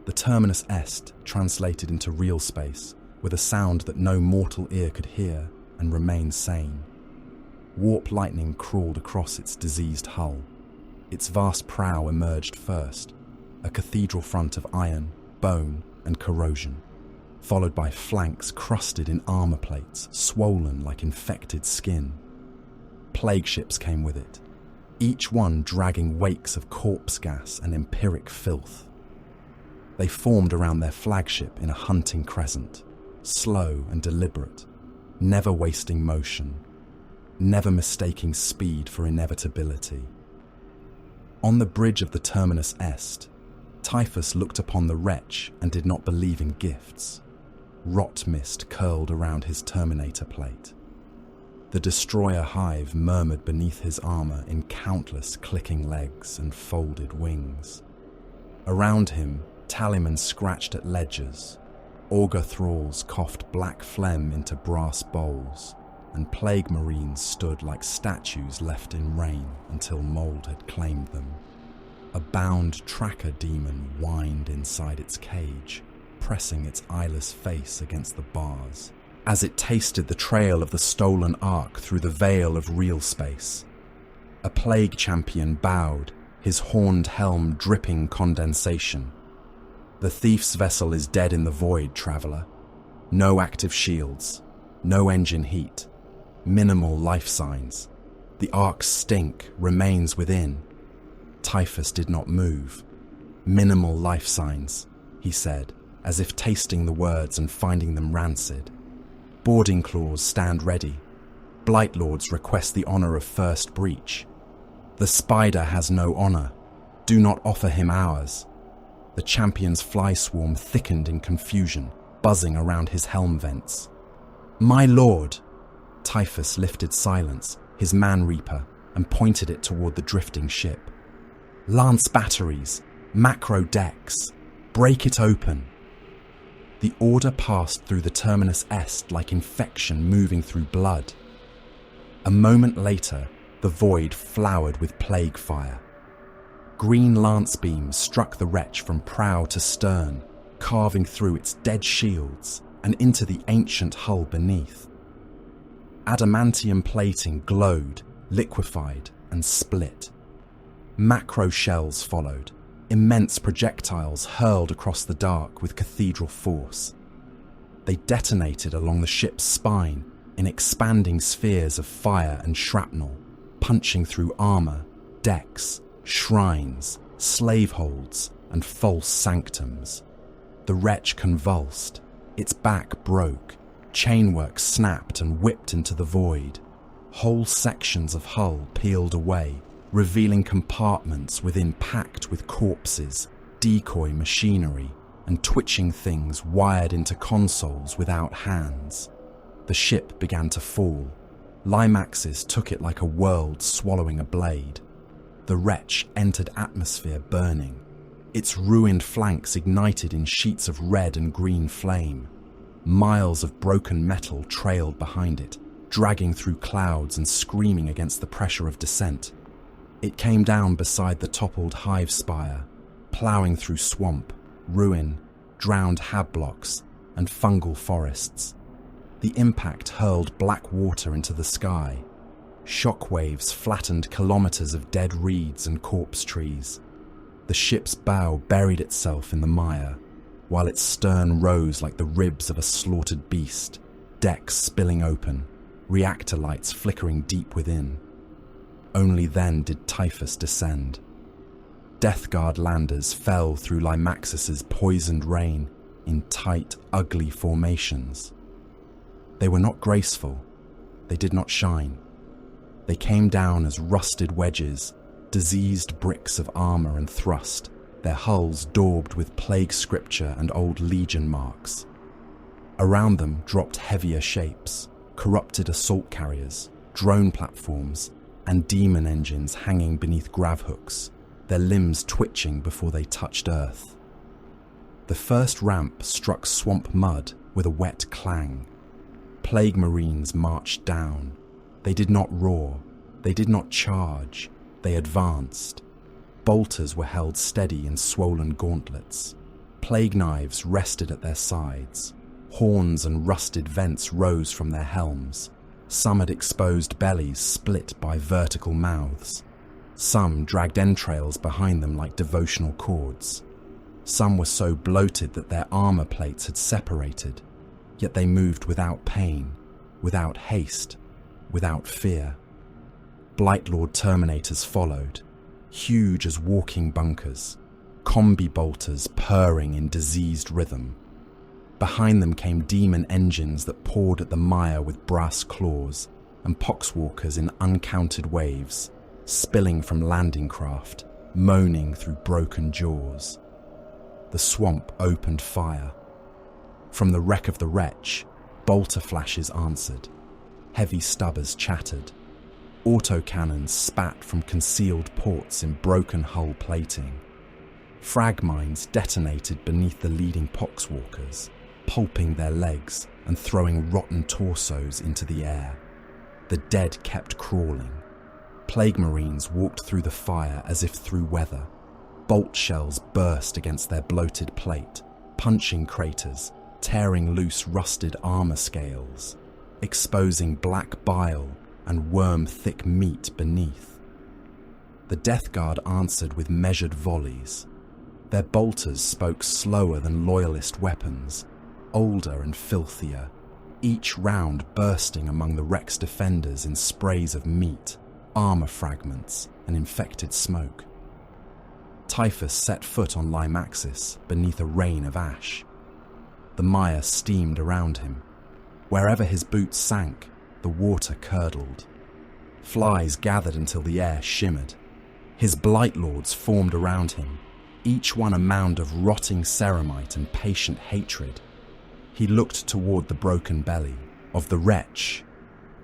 Speaker 2: The Terminus Est translated into real space with a sound that no mortal ear could hear and remain sane. Warp lightning crawled across its diseased hull. Its vast prow emerged first, a cathedral front of iron, bone, and corrosion, followed by flanks crusted in armor plates, swollen like infected skin. Plague ships came with it, each one dragging wakes of corpse gas and empiric filth. They formed around their flagship in a hunting crescent, slow and deliberate, never wasting motion, never mistaking speed for inevitability. On the bridge of the Terminus Est, Typhus looked upon the wretch and did not believe in gifts. Rot mist curled around his Terminator plate. The destroyer hive murmured beneath his armor in countless clicking legs and folded wings. Around him, Tallymen scratched at ledgers, augur thralls coughed black phlegm into brass bowls, and plague marines stood like statues left in rain until mold had claimed them. A bound tracker demon whined inside its cage, pressing its eyeless face against the bars, as it tasted the trail of the stolen ark through the veil of real space. A plague champion bowed, his horned helm dripping condensation. The thief's vessel is dead in the void, traveller. No active shields, no engine heat, minimal life signs. The ark's stink remains within. Typhus did not move. Minimal life signs, he said, as if tasting the words and finding them rancid. Boarding claws stand ready. Blightlords request the honour of first breach. The spider has no honour. Do not offer him ours. The champion's fly swarm thickened in confusion, buzzing around his helm vents. My lord! Typhus lifted silence, his man-reaper, and pointed it toward the drifting ship. Lance batteries, macro decks, break it open. The order passed through the Terminus Est like infection moving through blood. A moment later, the void flowered with plague fire. Green lance beams struck the wretch from prow to stern, carving through its dead shields and into the ancient hull beneath. Adamantium plating glowed, liquefied, and split. Macro shells followed, immense projectiles hurled across the dark with cathedral force. They detonated along the ship's spine in expanding spheres of fire and shrapnel, punching through armor, decks, shrines, slave holds, and false sanctums. The wretch convulsed, its back broke, chainwork snapped and whipped into the void. Whole sections of hull peeled away, revealing compartments within packed with corpses, decoy machinery, and twitching things wired into consoles without hands. The ship began to fall. Limaxis took it like a world swallowing a blade. The wretch entered atmosphere burning. Its ruined flanks ignited in sheets of red and green flame. Miles of broken metal trailed behind it, dragging through clouds and screaming against the pressure of descent. It came down beside the toppled hive spire, ploughing through swamp, ruin, drowned habblocks, and fungal forests. The impact hurled black water into the sky. Shockwaves flattened kilometers of dead reeds and corpse trees. The ship's bow buried itself in the mire, while its stern rose like the ribs of a slaughtered beast, decks spilling open, reactor lights flickering deep within. Only then did Typhus descend. Death Guard landers fell through Limaxis's poisoned rain in tight, ugly formations. They were not graceful. They did not shine. They came down as rusted wedges, diseased bricks of armor and thrust, their hulls daubed with plague scripture and old legion marks. Around them dropped heavier shapes, corrupted assault carriers, drone platforms, and demon engines hanging beneath gravhooks, their limbs twitching before they touched earth. The first ramp struck swamp mud with a wet clang. Plague marines marched down. They did not roar, they did not charge, they advanced. Bolters were held steady in swollen gauntlets. Plague knives rested at their sides. Horns and rusted vents rose from their helms. Some had exposed bellies split by vertical mouths. Some dragged entrails behind them like devotional cords. Some were so bloated that their armor plates had separated, yet they moved without pain, without haste, without fear. Blightlord Terminators followed, huge as walking bunkers, combi bolters purring in diseased rhythm. Behind them came demon engines that pawed at the mire with brass claws, and poxwalkers in uncounted waves, spilling from landing craft, moaning through broken jaws. The swamp opened fire. From the wreck of the wretch, bolter flashes answered. Heavy stubbers chattered. Autocannons spat from concealed ports in broken hull plating. Frag mines detonated beneath the leading poxwalkers, pulping their legs and throwing rotten torsos into the air. The dead kept crawling. Plague Marines walked through the fire as if through weather. Bolt shells burst against their bloated plate, punching craters, tearing loose rusted armor scales, exposing black bile and worm-thick meat beneath. The Death Guard answered with measured volleys. Their bolters spoke slower than loyalist weapons, older and filthier, each round bursting among the wreck's defenders in sprays of meat, armor fragments, and infected smoke. Typhus set foot on Limaxis beneath a rain of ash. The mire steamed around him. Wherever his boots sank, the water curdled. Flies gathered until the air shimmered. His Blightlords formed around him, each one a mound of rotting ceramite and patient hatred. He looked toward the broken belly of the wretch,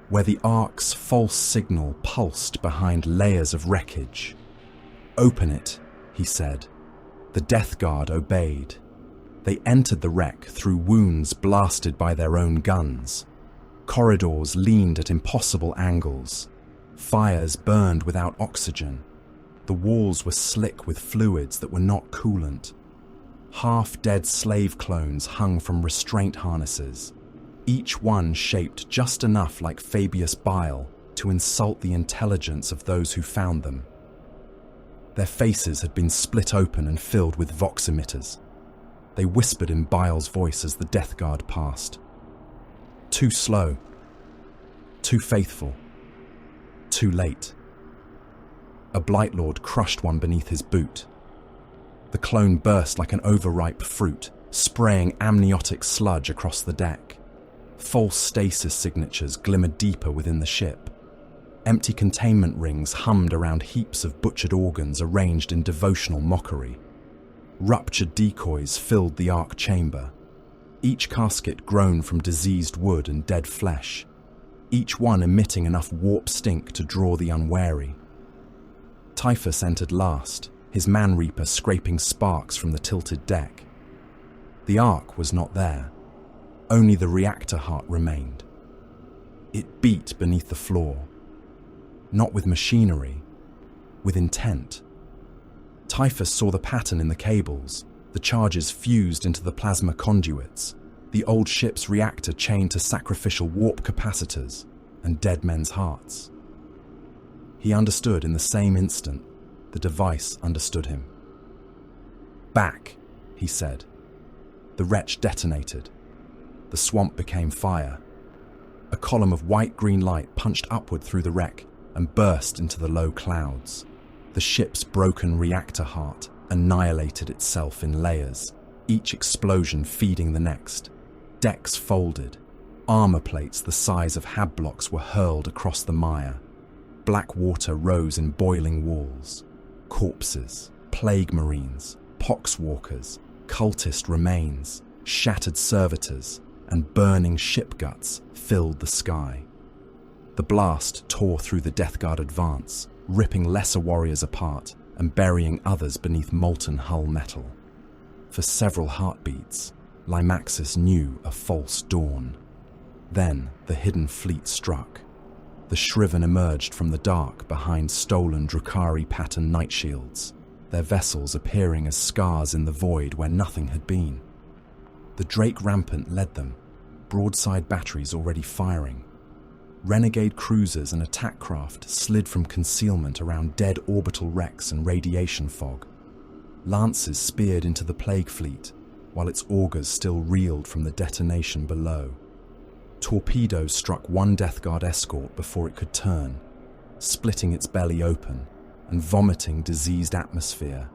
Speaker 2: where the Ark's false signal pulsed behind layers of wreckage. "Open it," he said. The Death Guard obeyed. They entered the wreck through wounds blasted by their own guns. Corridors leaned at impossible angles. Fires burned without oxygen. The walls were slick with fluids that were not coolant. Half-dead slave clones hung from restraint harnesses, each one shaped just enough like Fabius Bile to insult the intelligence of those who found them. Their faces had been split open and filled with vox emitters. They whispered in Bile's voice as the Death Guard passed. Too slow. Too faithful. Too late. A Blightlord crushed one beneath his boot. The clone burst like an overripe fruit, spraying amniotic sludge across the deck. False stasis signatures glimmered deeper within the ship. Empty containment rings hummed around heaps of butchered organs arranged in devotional mockery. Ruptured decoys filled the Ark chamber. Each casket grown from diseased wood and dead flesh, each one emitting enough warp stink to draw the unwary. Typhus entered last, his man-reaper scraping sparks from the tilted deck. The Ark was not there. Only the reactor heart remained. It beat beneath the floor. Not with machinery, with intent. Typhus saw the pattern in the cables, the charges fused into the plasma conduits, the old ship's reactor chained to sacrificial warp capacitors and dead men's hearts. He understood in the same instant. The device understood him. "Back," he said. The wretch detonated. The swamp became fire. A column of white-green light punched upward through the wreck and burst into the low clouds. The ship's broken reactor heart annihilated itself in layers, each explosion feeding the next. Decks folded. Armor plates the size of hab blocks were hurled across the mire. Black water rose in boiling walls. Corpses, plague marines, poxwalkers, cultist remains, shattered servitors, and burning ship guts filled the sky. The blast tore through the Death Guard advance, ripping lesser warriors apart and burying others beneath molten hull metal. For several heartbeats, Limaxis knew a false dawn. Then the hidden fleet struck. The shriven emerged from the dark behind stolen Drukhari pattern night shields, their vessels appearing as scars in the void where nothing had been. The Drake Rampant led them, broadside batteries already firing. renegade cruisers and attack craft slid from concealment around dead orbital wrecks and radiation fog. Lances speared into the plague fleet, while its augers still reeled from the detonation below. Torpedoes struck one Death Guard escort before it could turn, splitting its belly open and vomiting diseased atmosphere,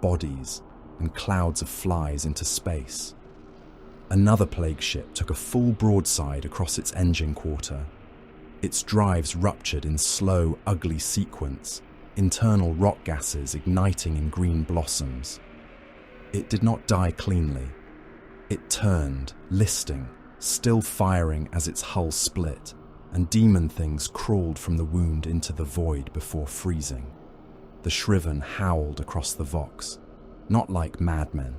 Speaker 2: bodies, and clouds of flies into space. Another plague ship took a full broadside across its engine quarter. Its drives ruptured in slow, ugly sequence, internal rock gases igniting in green blossoms. It did not die cleanly. It turned, listing, still firing as its hull split, and demon things crawled from the wound into the void before freezing. The shriven howled across the Vox, not like madmen,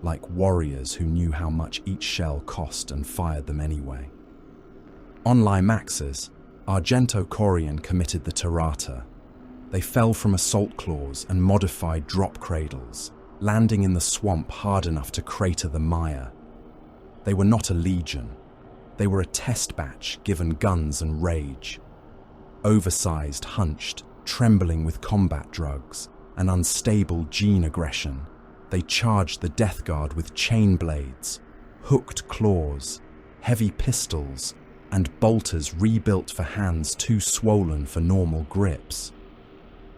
Speaker 2: like warriors who knew how much each shell cost and fired them anyway. On Limaxis, Argento Corian committed the Tirata. They fell from assault claws and modified drop cradles, landing in the swamp hard enough to crater the mire. They were not a legion. They were a test batch given guns and rage. Oversized, hunched, trembling with combat drugs and unstable gene aggression, they charged the Death Guard with chain blades, hooked claws, heavy pistols, and bolters rebuilt for hands too swollen for normal grips.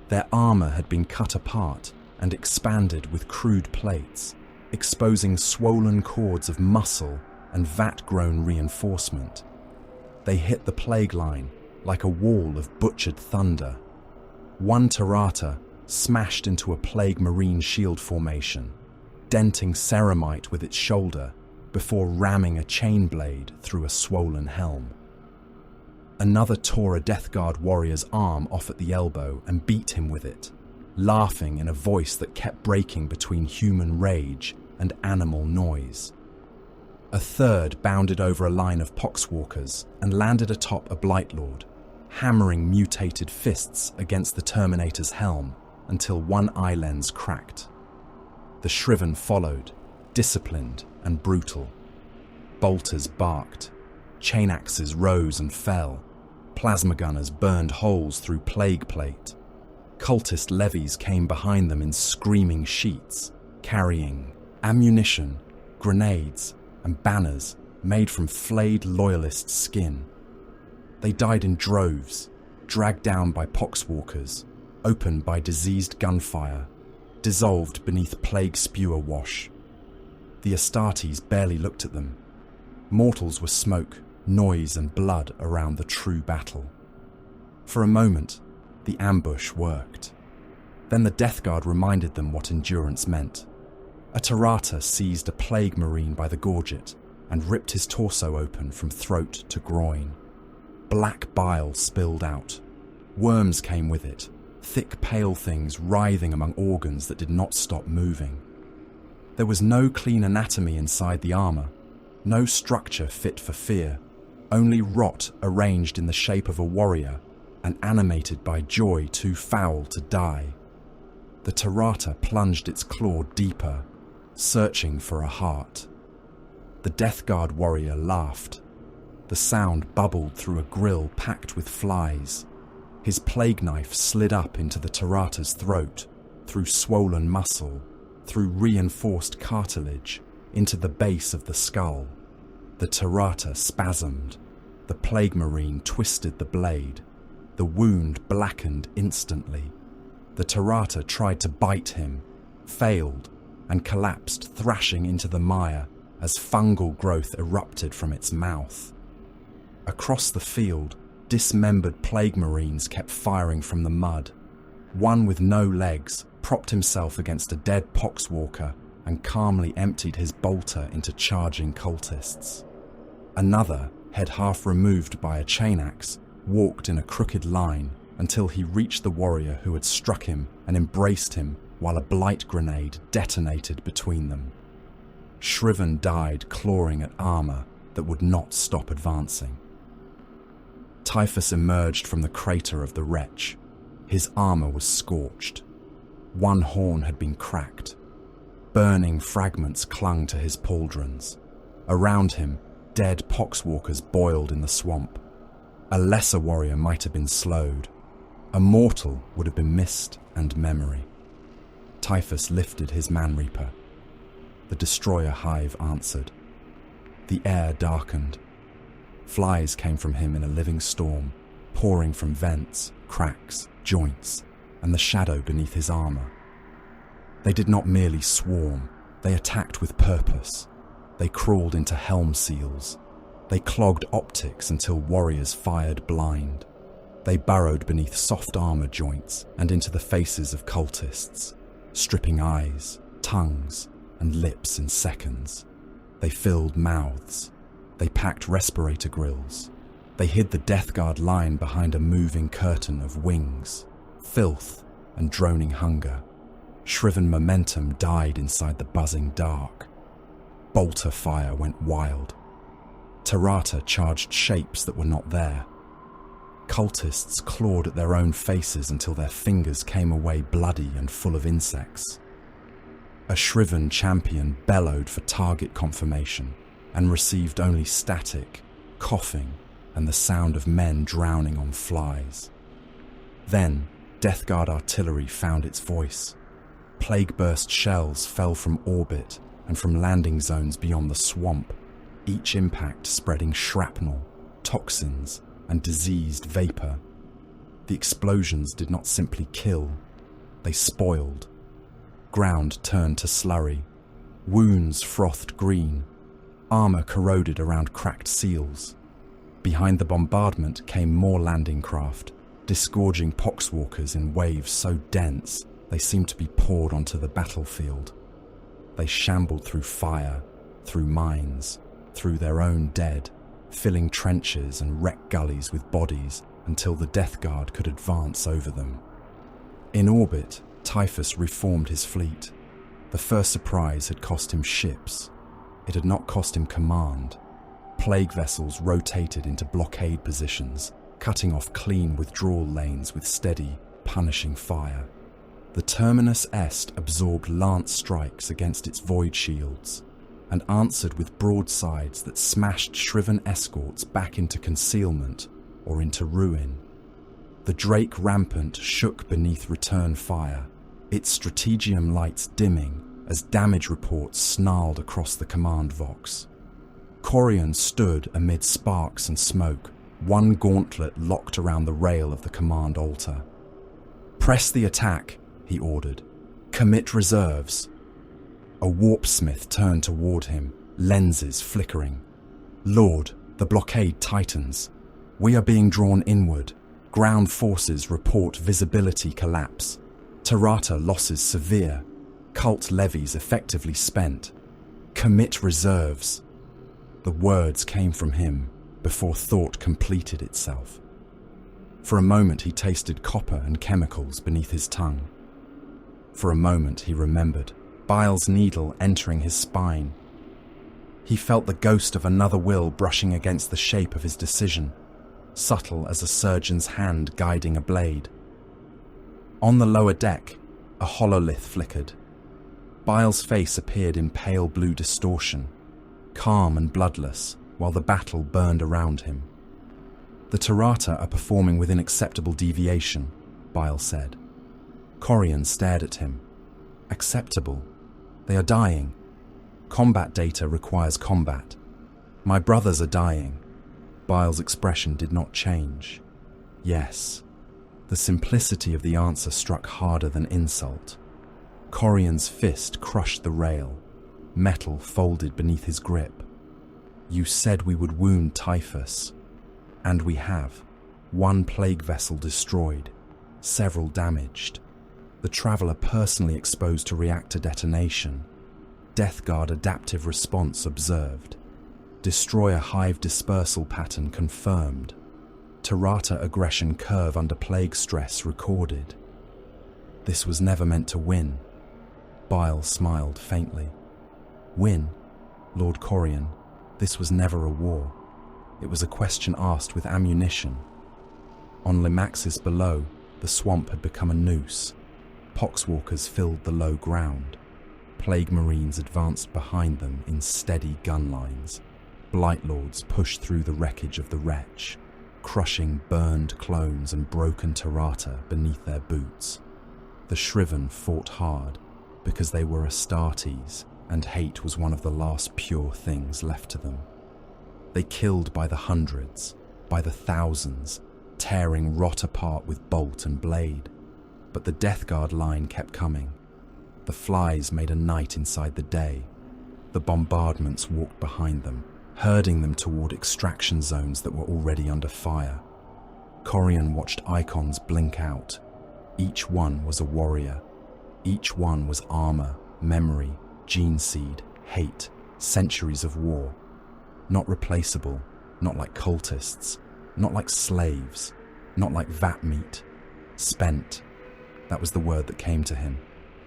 Speaker 2: Their armor had been cut apart and expanded with crude plates, exposing swollen cords of muscle and vat-grown reinforcement. They hit the plague line like a wall of butchered thunder. One Tirata smashed into a plague marine shield formation, denting Ceramite with its shoulder before ramming a chain blade through a swollen helm. Another tore a Death Guard warrior's arm off at the elbow and beat him with it, laughing in a voice that kept breaking between human rage and animal noise. A third bounded over a line of poxwalkers and landed atop a Blightlord, hammering mutated fists against the Terminator's helm until one eye lens cracked. The shriven followed, disciplined and brutal. Bolters barked, chain axes rose and fell, plasma gunners burned holes through plague plate. Cultist levies came behind them in screaming sheets, carrying ammunition, grenades, and banners made from flayed loyalist skin. They died in droves, dragged down by poxwalkers, opened by diseased gunfire, dissolved beneath plague spewer wash. The Astartes barely looked at them. Mortals were smoke, noise, and blood around the true battle. For a moment, the ambush worked. Then the Death Guard reminded them what endurance meant. A Tirata seized a plague marine by the gorget and ripped his torso open from throat to groin. Black bile spilled out. Worms came with it, thick pale things writhing among organs that did not stop moving. There was no clean anatomy inside the armor, no structure fit for fear, only rot arranged in the shape of a warrior and animated by joy too foul to die. The Tirata plunged its claw deeper, searching for a heart. The Death Guard warrior laughed. The sound bubbled through a grill packed with flies. His plague knife slid up into the Tirata's throat, through swollen muscle, through reinforced cartilage, into the base of the skull. The Tirata spasmed. The plague marine twisted the blade. The wound blackened instantly. The Tirata tried to bite him, failed, and collapsed, thrashing into the mire as fungal growth erupted from its mouth. Across the field, dismembered plague marines kept firing from the mud. One with no legs propped himself against a dead poxwalker and calmly emptied his bolter into charging cultists. Another, head half removed by a chain axe, walked in a crooked line until he reached the warrior who had struck him and embraced him while a blight grenade detonated between them. Shriven died clawing at armor that would not stop advancing. Typhus emerged from the crater of the wretch. His armor was scorched. One horn had been cracked. Burning fragments clung to his pauldrons. Around him, dead poxwalkers boiled in the swamp. A lesser warrior might have been slowed. A mortal would have been missed and memory. Typhus lifted his man-reaper. The destroyer hive answered. The air darkened. Flies came from him in a living storm, pouring from vents, cracks, joints, and the shadow beneath his armor. They did not merely swarm, they attacked with purpose. They crawled into helm seals. They clogged optics until warriors fired blind. They burrowed beneath soft armor joints and into the faces of cultists, stripping eyes, tongues, and lips in seconds. They filled mouths. They packed respirator grills. They hid the Death Guard line behind a moving curtain of wings, filth, and droning hunger. Shriven momentum died inside the buzzing dark. Bolter fire went wild. Tarata charged shapes that were not there. Cultists clawed at their own faces until their fingers came away bloody and full of insects. A shriven champion bellowed for target confirmation and received only static, coughing, and the sound of men drowning on flies. Then, Death Guard artillery found its voice. Plague-burst shells fell from orbit and from landing zones beyond the swamp, each impact spreading shrapnel, toxins, and diseased vapor. The explosions did not simply kill, they spoiled. Ground turned to slurry. Wounds frothed green. Armor corroded around cracked seals. Behind the bombardment came more landing craft, disgorging poxwalkers in waves so dense they seemed to be poured onto the battlefield. They shambled through fire, through mines, through their own dead, filling trenches and wreck gullies with bodies until the Death Guard could advance over them. In orbit, Typhus reformed his fleet. The first surprise had cost him ships. It had not cost him command. Plague vessels rotated into blockade positions, cutting off clean withdrawal lanes with steady, punishing fire. The Terminus Est absorbed lance strikes against its void shields and answered with broadsides that smashed shriven escorts back into concealment or into ruin. The Drake Rampant shook beneath return fire, its strategium lights dimming as damage reports snarled across the command vox. Corian stood amid sparks and smoke, one gauntlet locked around the rail of the command altar. "Press the attack," he ordered. "Commit reserves." A warpsmith turned toward him, lenses flickering. "Lord, the blockade tightens. We are being drawn inward. Ground forces report visibility collapse. Tarata losses severe. Cult levies effectively spent. Commit reserves." The words came from him before thought completed itself. For a moment he tasted copper and chemicals beneath his tongue. For a moment he remembered Bile's needle entering his spine. He felt the ghost of another will brushing against the shape of his decision, subtle as a surgeon's hand guiding a blade. On the lower deck, a hololith flickered. Bile's face appeared in pale blue distortion, calm and bloodless, while the battle burned around him. "The Tarata are performing within acceptable deviation," Bile said. Corian stared at him. "Acceptable? They are dying. Combat data requires combat. My brothers are dying." Bile's expression did not change. Yes. The simplicity of the answer struck harder than insult. Corian's fist crushed the rail. Metal folded beneath his grip. "You said we would wound Typhus. And we have. One plague vessel destroyed. Several damaged. The Traveller personally exposed to reactor detonation. Death Guard adaptive response observed. Destroyer hive dispersal pattern confirmed. Tarata aggression curve under plague stress recorded. This was never meant to win." Bile smiled faintly. "Win? Lord Corian, this was never a war. It was a question asked with ammunition. On Limaxis below, the swamp had become a noose. Poxwalkers filled the low ground. Plague Marines advanced behind them in steady gun lines. Blightlords pushed through the wreckage of the wretch. crushing burned clones and broken terrata beneath their boots. The shriven fought hard because they were Astartes, and hate was one of the last pure things left to them. They killed by the hundreds, by the thousands, tearing rot apart with bolt and blade. But the Death Guard line kept coming. The flies made a night inside the day. The bombardments walked behind them, herding them toward extraction zones that were already under fire. Corian watched icons blink out. Each one was a warrior. Each one was armor, memory, gene seed, hate, centuries of war. Not replaceable, not like cultists, not like slaves, not like vat meat. Spent. That was the word that came to him.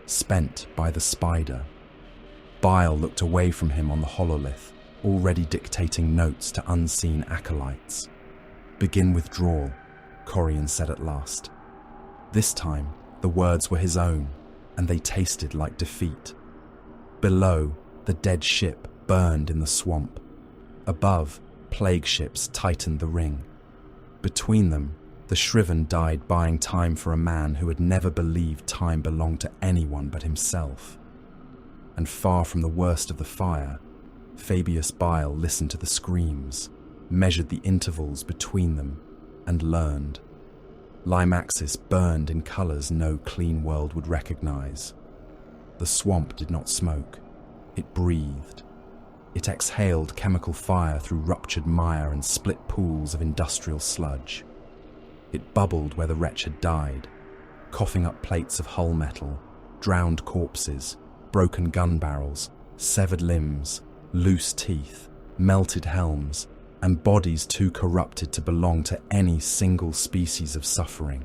Speaker 2: Spent by the spider. Bile looked away from him on the hololith, already dictating notes to unseen acolytes. "Begin withdrawal," Corian said at last. This time, the words were his own, and they tasted like defeat. Below, the dead ship burned in the swamp. Above, plague ships tightened the ring. Between them, the shriven died buying time for a man who had never believed time belonged to anyone but himself. And far from the worst of the fire, Fabius Bile listened to the screams, measured the intervals between them, and learned. Limaxis burned in colours no clean world would recognize. The swamp did not smoke. It breathed. It exhaled chemical fire through ruptured mire and split pools of industrial sludge. It bubbled where the wretch had died, coughing up plates of hull metal, drowned corpses, broken gun barrels, severed limbs, loose teeth, melted helms, and bodies too corrupted to belong to any single species of suffering.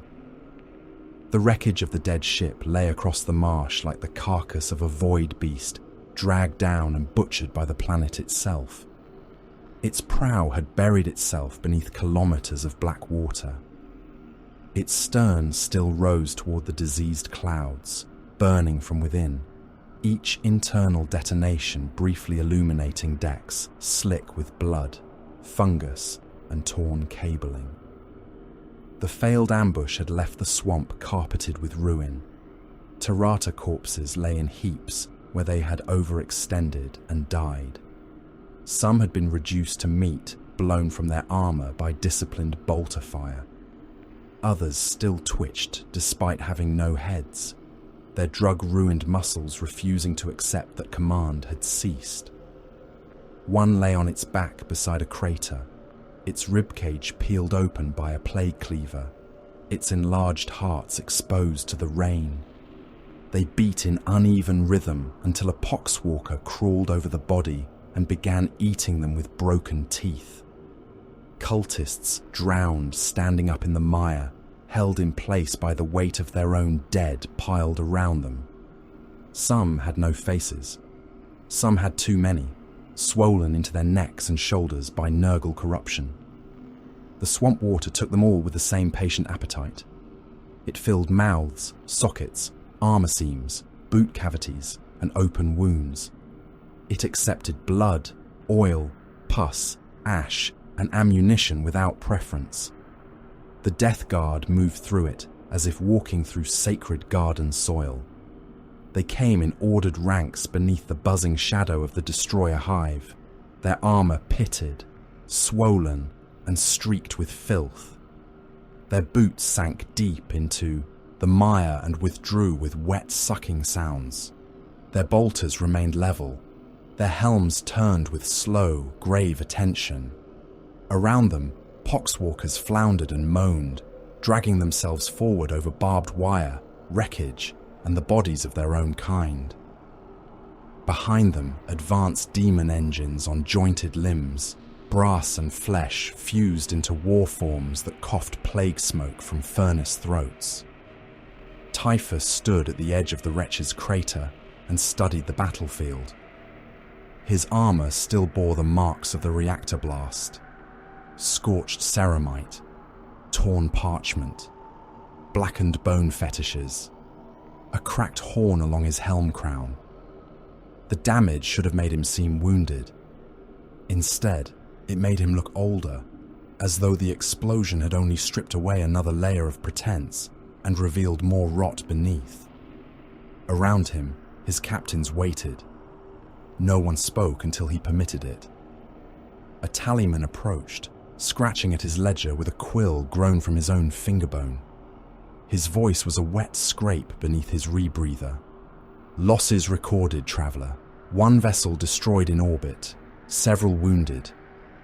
Speaker 2: The wreckage of the dead ship lay across the marsh like the carcass of a void beast, dragged down and butchered by the planet itself. Its prow had buried itself beneath kilometers of black water. Its stern still rose toward the diseased clouds, burning from within, each internal detonation briefly illuminating decks slick with blood, fungus, and torn cabling. The failed ambush had left the swamp carpeted with ruin. Terrata corpses lay in heaps where they had overextended and died. Some had been reduced to meat blown from their armor by disciplined bolter fire. Others still twitched despite having no heads, their drug-ruined muscles refusing to accept that command had ceased. One lay on its back beside a crater, its ribcage peeled open by a plague cleaver, its enlarged hearts exposed to the rain. They beat in uneven rhythm until a poxwalker crawled over the body and began eating them with broken teeth. Cultists drowned standing up in the mire, held in place by the weight of their own dead piled around them. Some had no faces. Some had too many, swollen into their necks and shoulders by Nurgle corruption. The swamp water took them all with the same patient appetite. It filled mouths, sockets, armor seams, boot cavities, and open wounds. It accepted blood, oil, pus, ash, and ammunition without preference. The Death Guard moved through it as if walking through sacred garden soil. They came in ordered ranks beneath the buzzing shadow of the destroyer hive, their armor pitted, swollen, and streaked with filth. Their boots sank deep into the mire and withdrew with wet sucking sounds. Their bolters remained level, their helms turned with slow, grave attention. Around them, poxwalkers floundered and moaned, dragging themselves forward over barbed wire, wreckage, and the bodies of their own kind. Behind them, advanced demon engines on jointed limbs, brass and flesh fused into war forms that coughed plague smoke from furnace throats. Typhus stood at the edge of the wretch's crater and studied the battlefield. His armor still bore the marks of the reactor blast. Scorched ceramite, torn parchment, blackened bone fetishes, a cracked horn along his helm crown. The damage should have made him seem wounded. Instead, it made him look older, as though the explosion had only stripped away another layer of pretense and revealed more rot beneath. Around him, his captains waited. No one spoke until he permitted it. A tallyman approached, scratching at his ledger with a quill grown from his own fingerbone. His voice was a wet scrape beneath his rebreather. Losses recorded, traveller. 1 vessel destroyed in orbit, several wounded.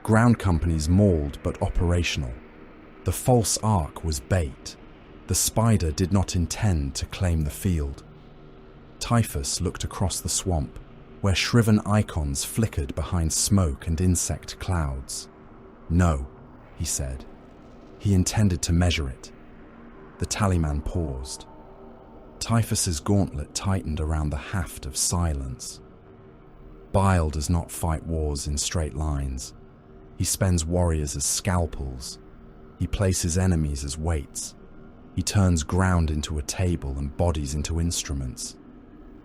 Speaker 2: Ground companies mauled but operational. The false ark was bait. The spider did not intend to claim the field. Typhus looked across the swamp, where shriven icons flickered behind smoke and insect clouds. No, he said. He intended to measure it. The tallyman paused. Typhus's gauntlet tightened around the haft of silence. Bile does not fight wars in straight lines. He spends warriors as scalpels. He places enemies as weights. He turns ground into a table and bodies into instruments.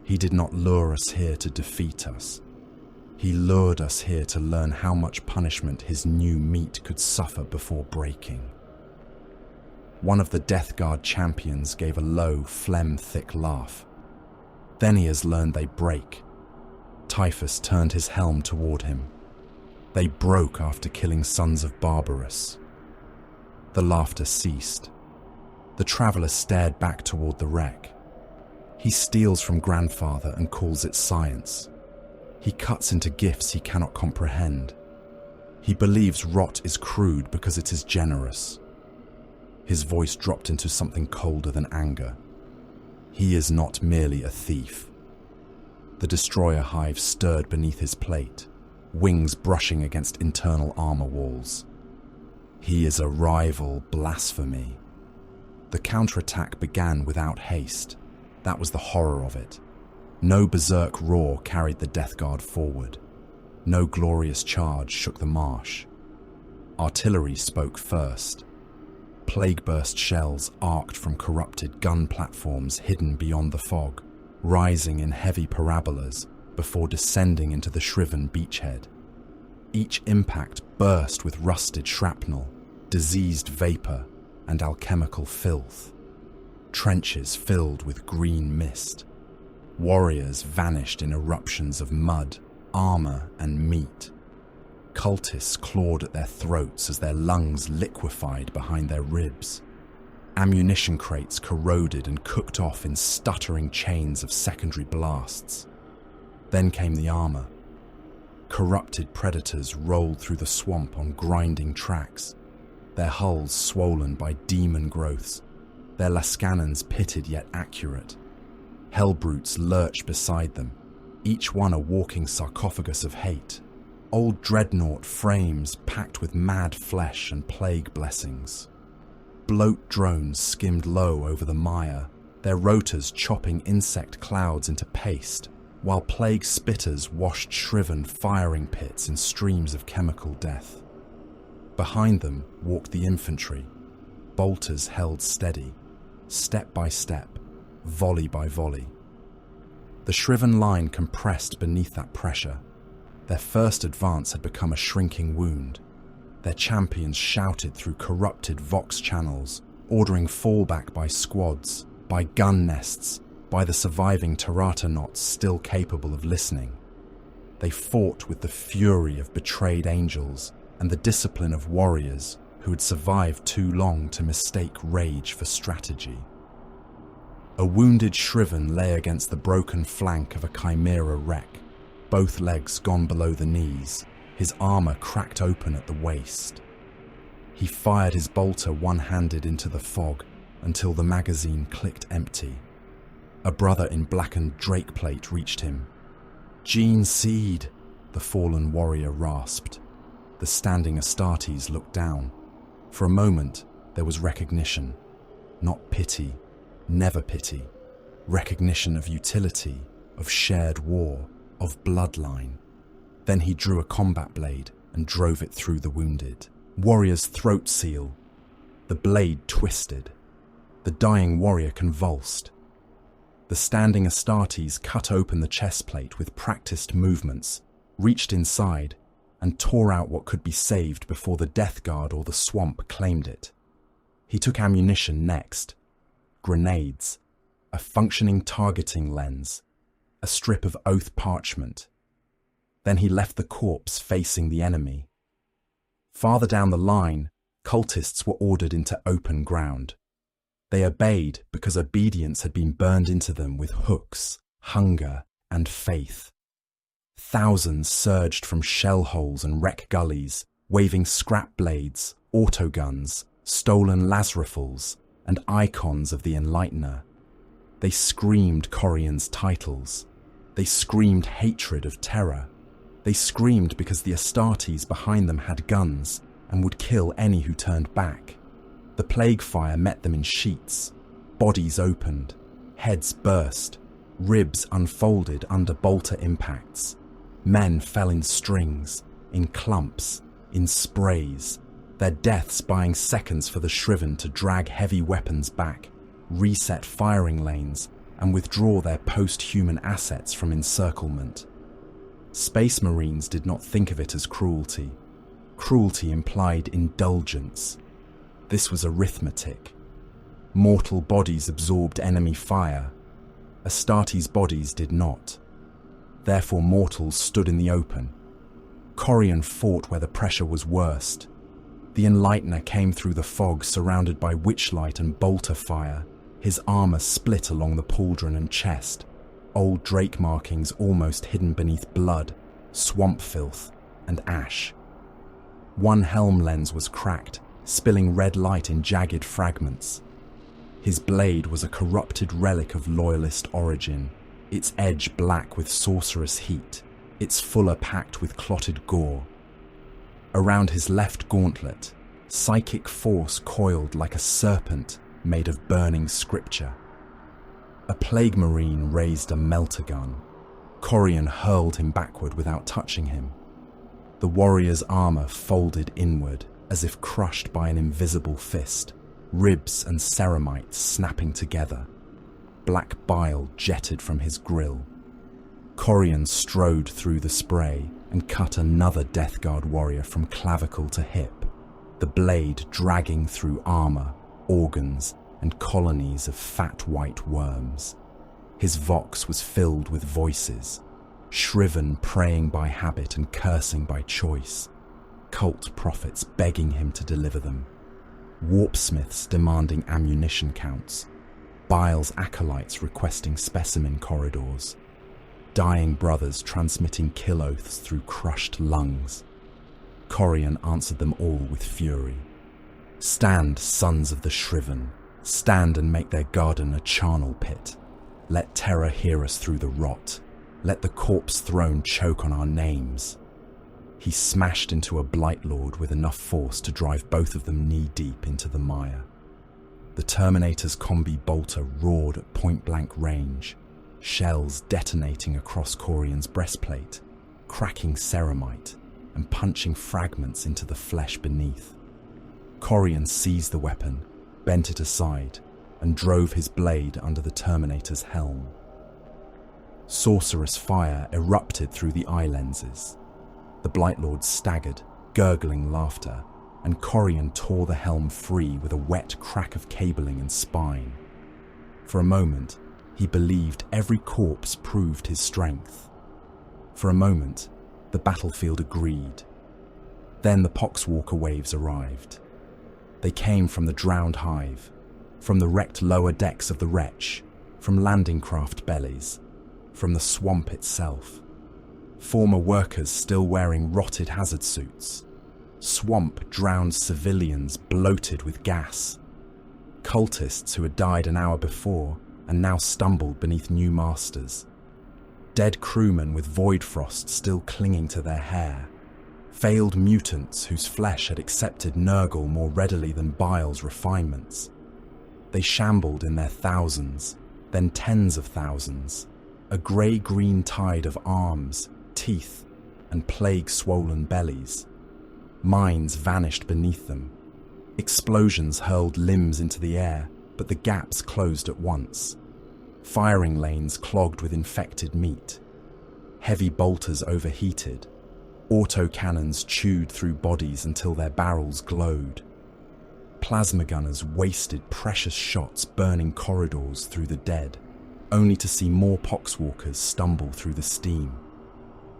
Speaker 2: He did not lure us here to defeat us. He lured us here to learn how much punishment his new meat could suffer before breaking. One of the Death Guard champions gave a low, phlegm-thick laugh. Then he has learned they break. Typhus turned his helm toward him. They broke after killing sons of Barbarus. The laughter ceased. The traveller stared back toward the wreck. He steals from grandfather and calls it science. He cuts into gifts he cannot comprehend. He believes rot is crude because it is generous. His voice dropped into something colder than anger. He is not merely a thief. The destroyer hive stirred beneath his plate, wings brushing against internal armor walls. He is a rival blasphemy. The counterattack began without haste. That was the horror of it. No berserk roar carried the Death Guard forward. No glorious charge shook the marsh. Artillery spoke first. Plague-burst shells arced from corrupted gun platforms hidden beyond the fog, rising in heavy parabolas before descending into the shriven beachhead. Each impact burst with rusted shrapnel, diseased vapor, and alchemical filth. Trenches filled with green mist. Warriors vanished in eruptions of mud, armor, and meat. Cultists clawed at their throats as their lungs liquefied behind their ribs. Ammunition crates corroded and cooked off in stuttering chains of secondary blasts. Then came the armor. Corrupted predators rolled through the swamp on grinding tracks, their hulls swollen by demon growths, their lascannons pitted yet accurate. Hellbrutes lurched beside them, each one a walking sarcophagus of hate. Old dreadnought frames packed with mad flesh and plague blessings. Bloat drones skimmed low over the mire, their rotors chopping insect clouds into paste, while plague spitters washed shriven firing pits in streams of chemical death. Behind them walked the infantry. Bolters held steady, step by step, volley by volley. The shriven line compressed beneath that pressure. Their first advance had become a shrinking wound. Their champions shouted through corrupted vox channels, ordering fallback by squads, by gun nests, by the surviving Tarata knots still capable of listening. They fought with the fury of betrayed angels and the discipline of warriors who had survived too long to mistake rage for strategy. A wounded shriven lay against the broken flank of a chimera wreck, both legs gone below the knees, his armor cracked open at the waist. He fired his bolter one-handed into the fog until the magazine clicked empty. A brother in blackened drakeplate reached him. "Gene Seed," the fallen warrior rasped. The standing Astartes looked down. For a moment, there was recognition. Not pity, never pity. Recognition of utility, of shared war, of bloodline. Then he drew a combat blade and drove it through the wounded. Warrior's throat seal. The blade twisted. The dying warrior convulsed. The standing Astartes cut open the chest plate with practiced movements, reached inside, and tore out what could be saved before the Death Guard or the swamp claimed it. He took ammunition next. Grenades, a functioning targeting lens, a strip of oath parchment. Then he left the corpse facing the enemy. Farther down the line, cultists were ordered into open ground. They obeyed because obedience had been burned into them with hooks, hunger, and faith. Thousands surged from shell holes and wreck gullies, waving scrap blades, autoguns, stolen lasrifles, and icons of the Enlightener. They screamed Corian's titles. They screamed hatred of terror. They screamed because the Astartes behind them had guns and would kill any who turned back. The plague fire met them in sheets. Bodies opened. Heads burst. Ribs unfolded under bolter impacts. Men fell in strings, in clumps, in sprays, their deaths buying seconds for the shriven to drag heavy weapons back, reset firing lanes, and withdraw their post-human assets from encirclement. Space Marines did not think of it as cruelty. Cruelty implied indulgence. This was arithmetic. Mortal bodies absorbed enemy fire. Astartes' bodies did not. Therefore mortals stood in the open. Corian fought where the pressure was worst. The Enlightener came through the fog surrounded by witchlight and bolter fire, his armour split along the pauldron and chest, old drake markings almost hidden beneath blood, swamp filth, and ash. One helm lens was cracked, spilling red light in jagged fragments. His blade was a corrupted relic of loyalist origin, its edge black with sorcerous heat, its fuller packed with clotted gore. Around his left gauntlet, psychic force coiled like a serpent made of burning scripture. A plague marine raised a melter gun. Corian hurled him backward without touching him. The warrior's armour folded inward, as if crushed by an invisible fist, ribs and ceramite snapping together. Black bile jetted from his grill. Corian strode through the spray and cut another Death Guard warrior from clavicle to hip, the blade dragging through armour, organs, and colonies of fat white worms. His vox was filled with voices, shriven praying by habit and cursing by choice, cult prophets begging him to deliver them, warpsmiths demanding ammunition counts, Bile's acolytes requesting specimen corridors, dying brothers transmitting kill oaths through crushed lungs. Corian answered them all with fury. Stand, sons of the shriven, stand and make their garden a charnel pit. Let terror hear us through the rot. Let the corpse throne choke on our names. He smashed into a Blight Lord with enough force to drive both of them knee-deep into the mire. The Terminator's combi bolter roared at point-blank range, shells detonating across Corian's breastplate, cracking ceramite and punching fragments into the flesh beneath. Corian seized the weapon, bent it aside, and drove his blade under the Terminator's helm. Sorcerous fire erupted through the eye lenses. The Blight Lord staggered, gurgling laughter, and Corian tore the helm free with a wet crack of cabling and spine. For a moment, he believed every corpse proved his strength. For a moment, the battlefield agreed. Then the Poxwalker waves arrived. They came from the drowned hive, from the wrecked lower decks of the wretch, from landing craft bellies, from the swamp itself. Former workers still wearing rotted hazard suits. Swamp drowned civilians bloated with gas. Cultists who had died an hour before and now stumbled beneath new masters. Dead crewmen with void frost still clinging to their hair. Failed mutants whose flesh had accepted Nurgle more readily than Bile's refinements. They shambled in their thousands, then tens of thousands, a grey-green tide of arms, teeth, and plague-swollen bellies. Minds vanished beneath them. Explosions hurled limbs into the air, but the gaps closed at once. Firing lanes clogged with infected meat. Heavy bolters overheated. Autocannons chewed through bodies until their barrels glowed. Plasma gunners wasted precious shots burning corridors through the dead, only to see more poxwalkers stumble through the steam.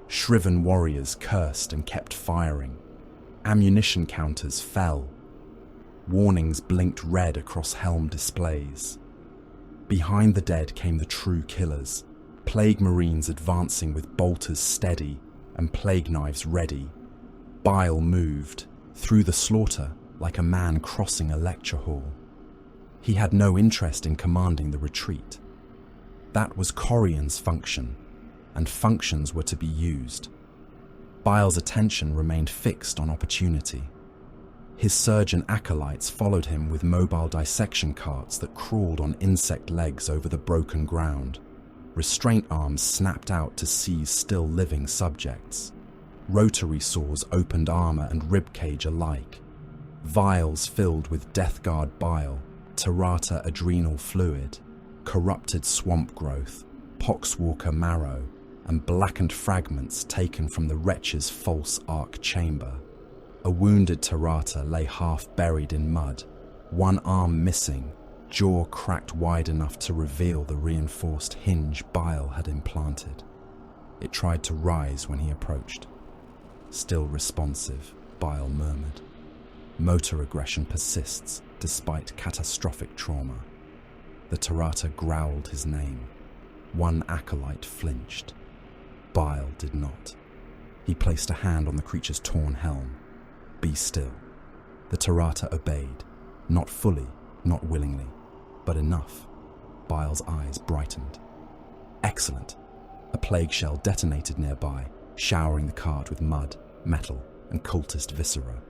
Speaker 2: Shriven warriors cursed and kept firing. Ammunition counters fell. Warnings blinked red across helm displays. Behind the dead came the true killers, plague marines advancing with bolters steady and plague knives ready. Bile moved, through the slaughter, like a man crossing a lecture hall. He had no interest in commanding the retreat. That was Corian's function, and functions were to be used. Bile's attention remained fixed on opportunity. His surgeon acolytes followed him with mobile dissection carts that crawled on insect legs over the broken ground. Restraint arms snapped out to seize still living subjects. Rotary saws opened armor and ribcage alike. Vials filled with Death Guard bile, Terrata adrenal fluid, corrupted swamp growth, poxwalker marrow, and blackened fragments taken from the wretch's false arc chamber. A wounded Terrata lay half buried in mud, one arm missing, jaw cracked wide enough to reveal the reinforced hinge Bile had implanted. It tried to rise when he approached. Still responsive, Bile murmured. Motor aggression persists despite catastrophic trauma. The Terrata growled his name. One acolyte flinched. Bile did not. He placed a hand on the creature's torn helm. Be still. The Terrata obeyed, not fully, not willingly, but enough. Bile's eyes brightened. Excellent. A plague shell detonated nearby, showering the cart with mud, metal, and cultist viscera.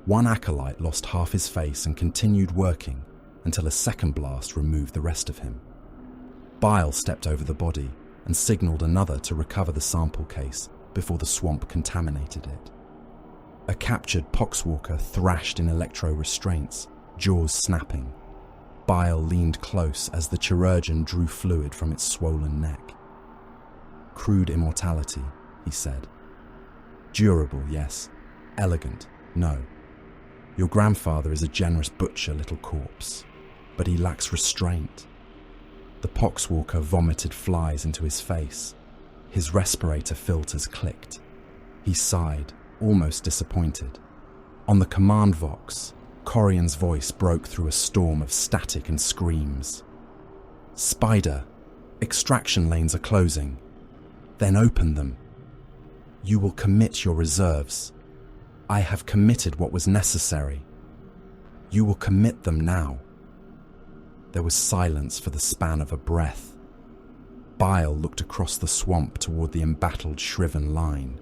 Speaker 2: One acolyte lost half his face and continued working until a second blast removed the rest of him. Bile stepped over the body and signaled another to recover the sample case before the swamp contaminated it. A captured poxwalker thrashed in electro-restraints, jaws snapping. Bile leaned close as the chirurgeon drew fluid from its swollen neck. Crude immortality, he said. Durable, yes. Elegant, no. Your grandfather is a generous butcher, little corpse, but he lacks restraint. The poxwalker vomited flies into his face. His respirator filters clicked. He sighed, almost disappointed. On the command vox, Corian's voice broke through a storm of static and screams. Spider, extraction lanes are closing. Then open them. You will commit your reserves. I have committed what was necessary. You will commit them now. There was silence for the span of a breath. Bile looked across the swamp toward the embattled shriven line.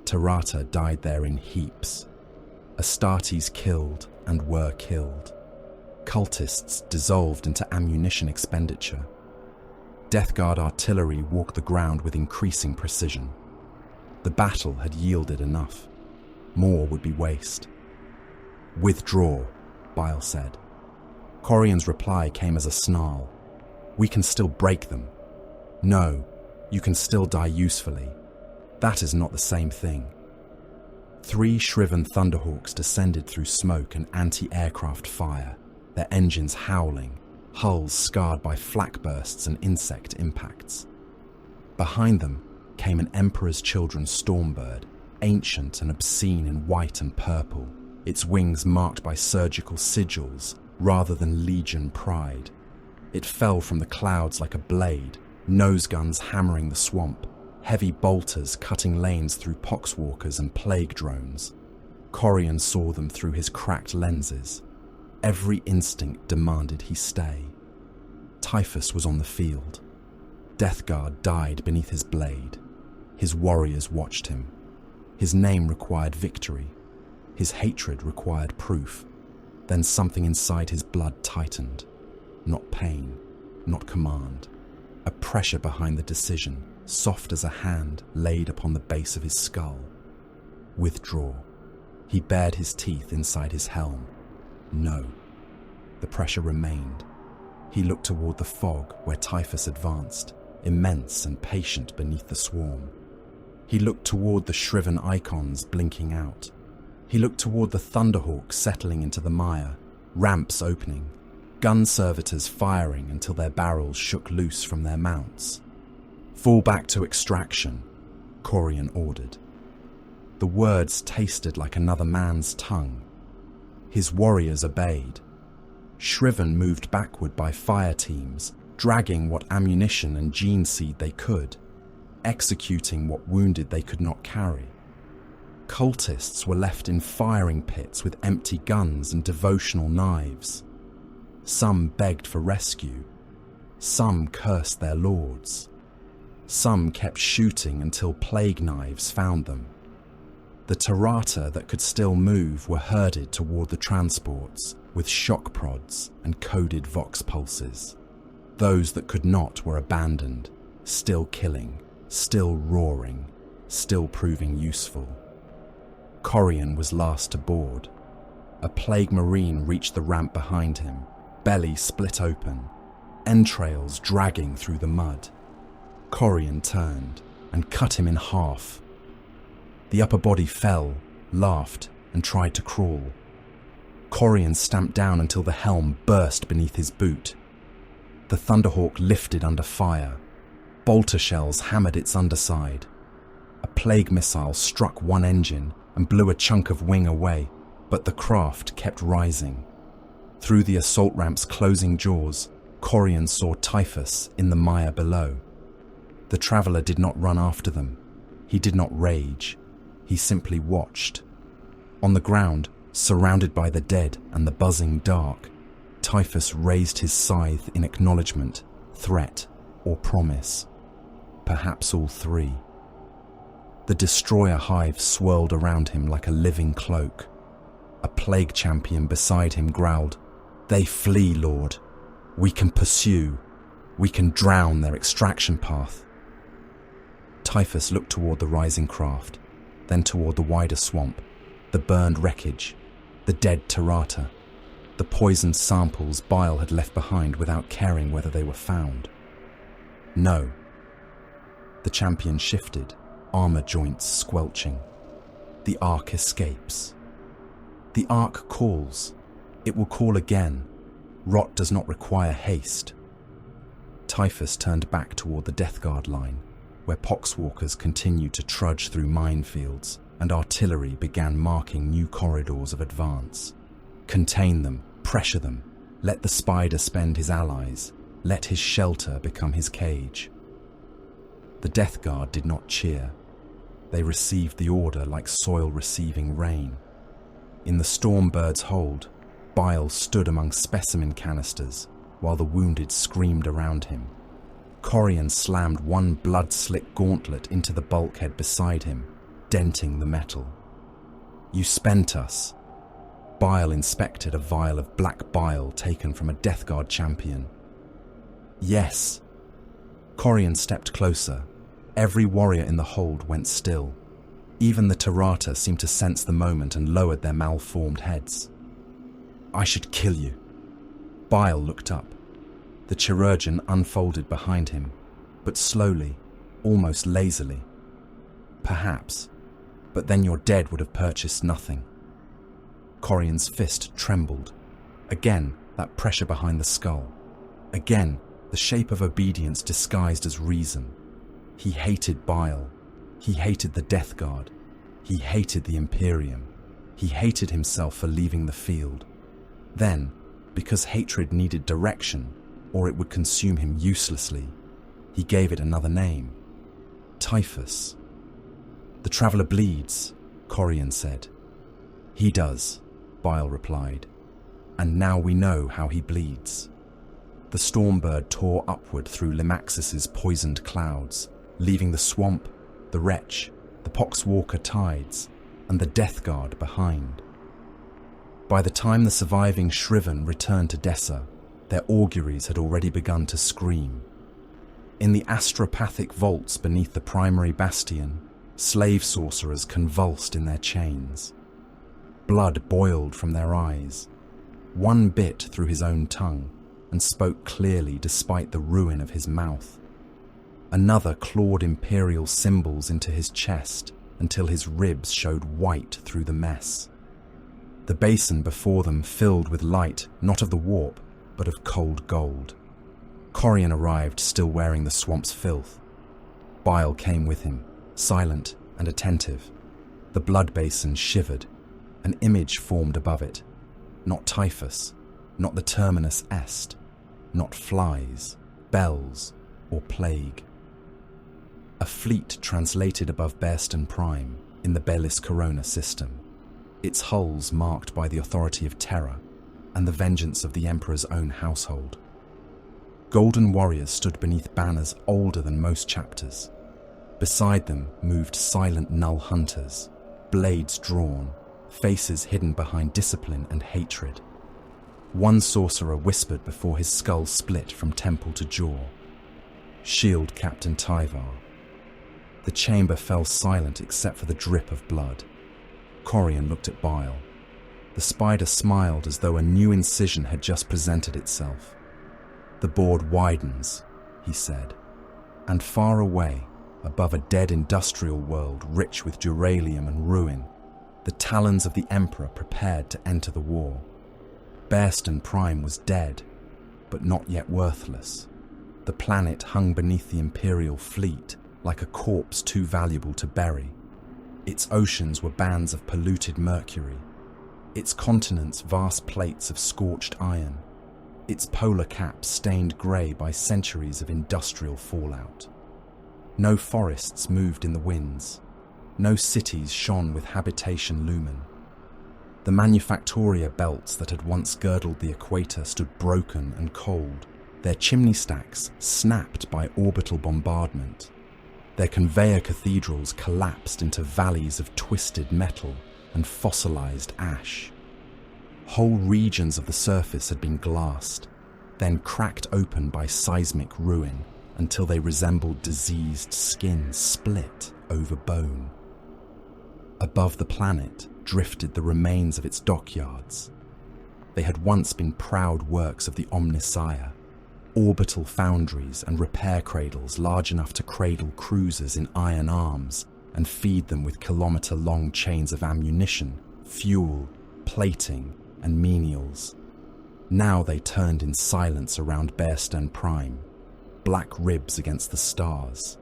Speaker 2: Terrata died there in heaps. Astartes killed and were killed. Cultists dissolved into ammunition expenditure. Death Guard artillery walked the ground with increasing precision. The battle had yielded enough. More would be waste. Withdraw, Bile said. Corian's reply came as a snarl. We can still break them. No, you can still die usefully. That is not the same thing. 3 shriven Thunderhawks descended through smoke and anti-aircraft fire, their engines howling, hulls scarred by flak bursts and insect impacts. Behind them came an Emperor's Children Stormbird, ancient and obscene in white and purple, its wings marked by surgical sigils rather than legion pride. It fell from the clouds like a blade, nose guns hammering the swamp, heavy bolters cutting lanes through poxwalkers and plague drones. Corian saw them through his cracked lenses. Every instinct demanded he stay. Typhus was on the field. Death Guard died beneath his blade. His warriors watched him. His name required victory. His hatred required proof. Then something inside his blood tightened. Not pain, not command. A pressure behind the decision, soft as a hand laid upon the base of his skull. Withdraw. He bared his teeth inside his helm. No. The pressure remained. He looked toward the fog where Typhus advanced, immense and patient beneath the swarm. He looked toward the shriven icons blinking out. He looked toward the Thunderhawk settling into the mire, ramps opening, gun servitors firing until their barrels shook loose from their mounts. "Fall back to extraction," Corian ordered. The words tasted like another man's tongue. His warriors obeyed. Shriven moved backward by fire teams, dragging what ammunition and gene seed they could, executing what wounded they could not carry. Cultists were left in firing pits with empty guns and devotional knives. Some begged for rescue. Some cursed their lords. Some kept shooting until plague knives found them. The Tarata that could still move were herded toward the transports with shock prods and coded vox pulses. Those that could not were abandoned, still killing, still roaring, still proving useful. Corian was last to board. A plague marine reached the ramp behind him, belly split open, entrails dragging through the mud. Corian turned and cut him in half. The upper body fell, laughed, and tried to crawl. Corian stamped down until the helm burst beneath his boot. The Thunderhawk lifted under fire. Bolter shells hammered its underside. A plague missile struck one engine and blew a chunk of wing away, but the craft kept rising. Through the assault ramp's closing jaws, Corian saw Typhus in the mire below. The traveller did not run after them. He did not rage. He simply watched. On the ground, surrounded by the dead and the buzzing dark, Typhus raised his scythe in acknowledgement, threat, or promise. Perhaps all three. The destroyer hive swirled around him like a living cloak. A plague champion beside him growled, "They flee, Lord. We can pursue. We can drown their extraction path." Typhus looked toward the rising craft, then toward the wider swamp, the burned wreckage, the dead Tarata, the poisoned samples Bile had left behind without caring whether they were found. No. The champion shifted, armor joints squelching. The Ark escapes. The Ark calls. It will call again. Rot does not require haste. Typhus turned back toward the Death Guard line, where poxwalkers continued to trudge through minefields and artillery began marking new corridors of advance. Contain them, pressure them, let the spider spend his allies, let his shelter become his cage. The Death Guard did not cheer. They received the order like soil receiving rain. In the Stormbird's hold, Bile stood among specimen canisters while the wounded screamed around him. Corian slammed one blood-slick gauntlet into the bulkhead beside him, denting the metal. "You spent us." Bile inspected a vial of black bile taken from a Death Guard champion. "Yes." Corian stepped closer. Every warrior in the hold went still. Even the Tarata seemed to sense the moment and lowered their malformed heads. "I should kill you." Bile looked up. The chirurgeon unfolded behind him, but slowly, almost lazily. "Perhaps, but then your dead would have purchased nothing." Corian's fist trembled. Again, that pressure behind the skull. Again, the shape of obedience disguised as reason. He hated Bile. He hated the Death Guard. He hated the Imperium. He hated himself for leaving the field. Then, because hatred needed direction, or it would consume him uselessly, he gave it another name. Typhus. "The traveller bleeds," Corian said. "He does," Bile replied. "And now we know how he bleeds." The Stormbird tore upward through Limaxis' poisoned clouds, leaving the swamp, the wretch, the poxwalker tides, and the Death Guard behind. By the time the surviving shriven returned to Dessa, their auguries had already begun to scream. In the astropathic vaults beneath the primary bastion, slave sorcerers convulsed in their chains. Blood boiled from their eyes. One bit through his own tongue and spoke clearly despite the ruin of his mouth. Another clawed Imperial symbols into his chest until his ribs showed white through the mess. The basin before them filled with light, not of the warp, but of cold gold. Corian arrived still wearing the swamp's filth. Bile came with him, silent and attentive. The blood basin shivered. An image formed above it. Not Typhus, not the terminus est, not flies, bells, or plague. A fleet translated above Bearston Prime in the Bellis Corona system, its hulls marked by the authority of terror and the vengeance of the Emperor's own household. Golden warriors stood beneath banners older than most chapters. Beside them moved silent null hunters, blades drawn, faces hidden behind discipline and hatred. One sorcerer whispered before his skull split from temple to jaw. Shield Captain Tyvar. The chamber fell silent except for the drip of blood. Corian looked at Bile. The spider smiled as though a new incision had just presented itself. The board widens, he said, and far away, above a dead industrial world rich with duralium and ruin, the talons of the Emperor prepared to enter the war. Bearston Prime was dead, but not yet worthless. The planet hung beneath the Imperial fleet, like a corpse too valuable to bury. Its oceans were bands of polluted mercury, its continents vast plates of scorched iron, its polar caps stained grey by centuries of industrial fallout. No forests moved in the winds. No cities shone with habitation lumen. The manufactoria belts that had once girdled the equator stood broken and cold, their chimney stacks snapped by orbital bombardment. Their conveyor cathedrals collapsed into valleys of twisted metal and fossilized ash. Whole regions of the surface had been glassed, then cracked open by seismic ruin until they resembled diseased skin split over bone. Above the planet drifted the remains of its dockyards. They had once been proud works of the Omnissiah, orbital foundries and repair cradles large enough to cradle cruisers in iron arms and feed them with kilometre-long chains of ammunition, fuel, plating, and menials. Now they turned in silence around Bearston Prime, black ribs against the stars.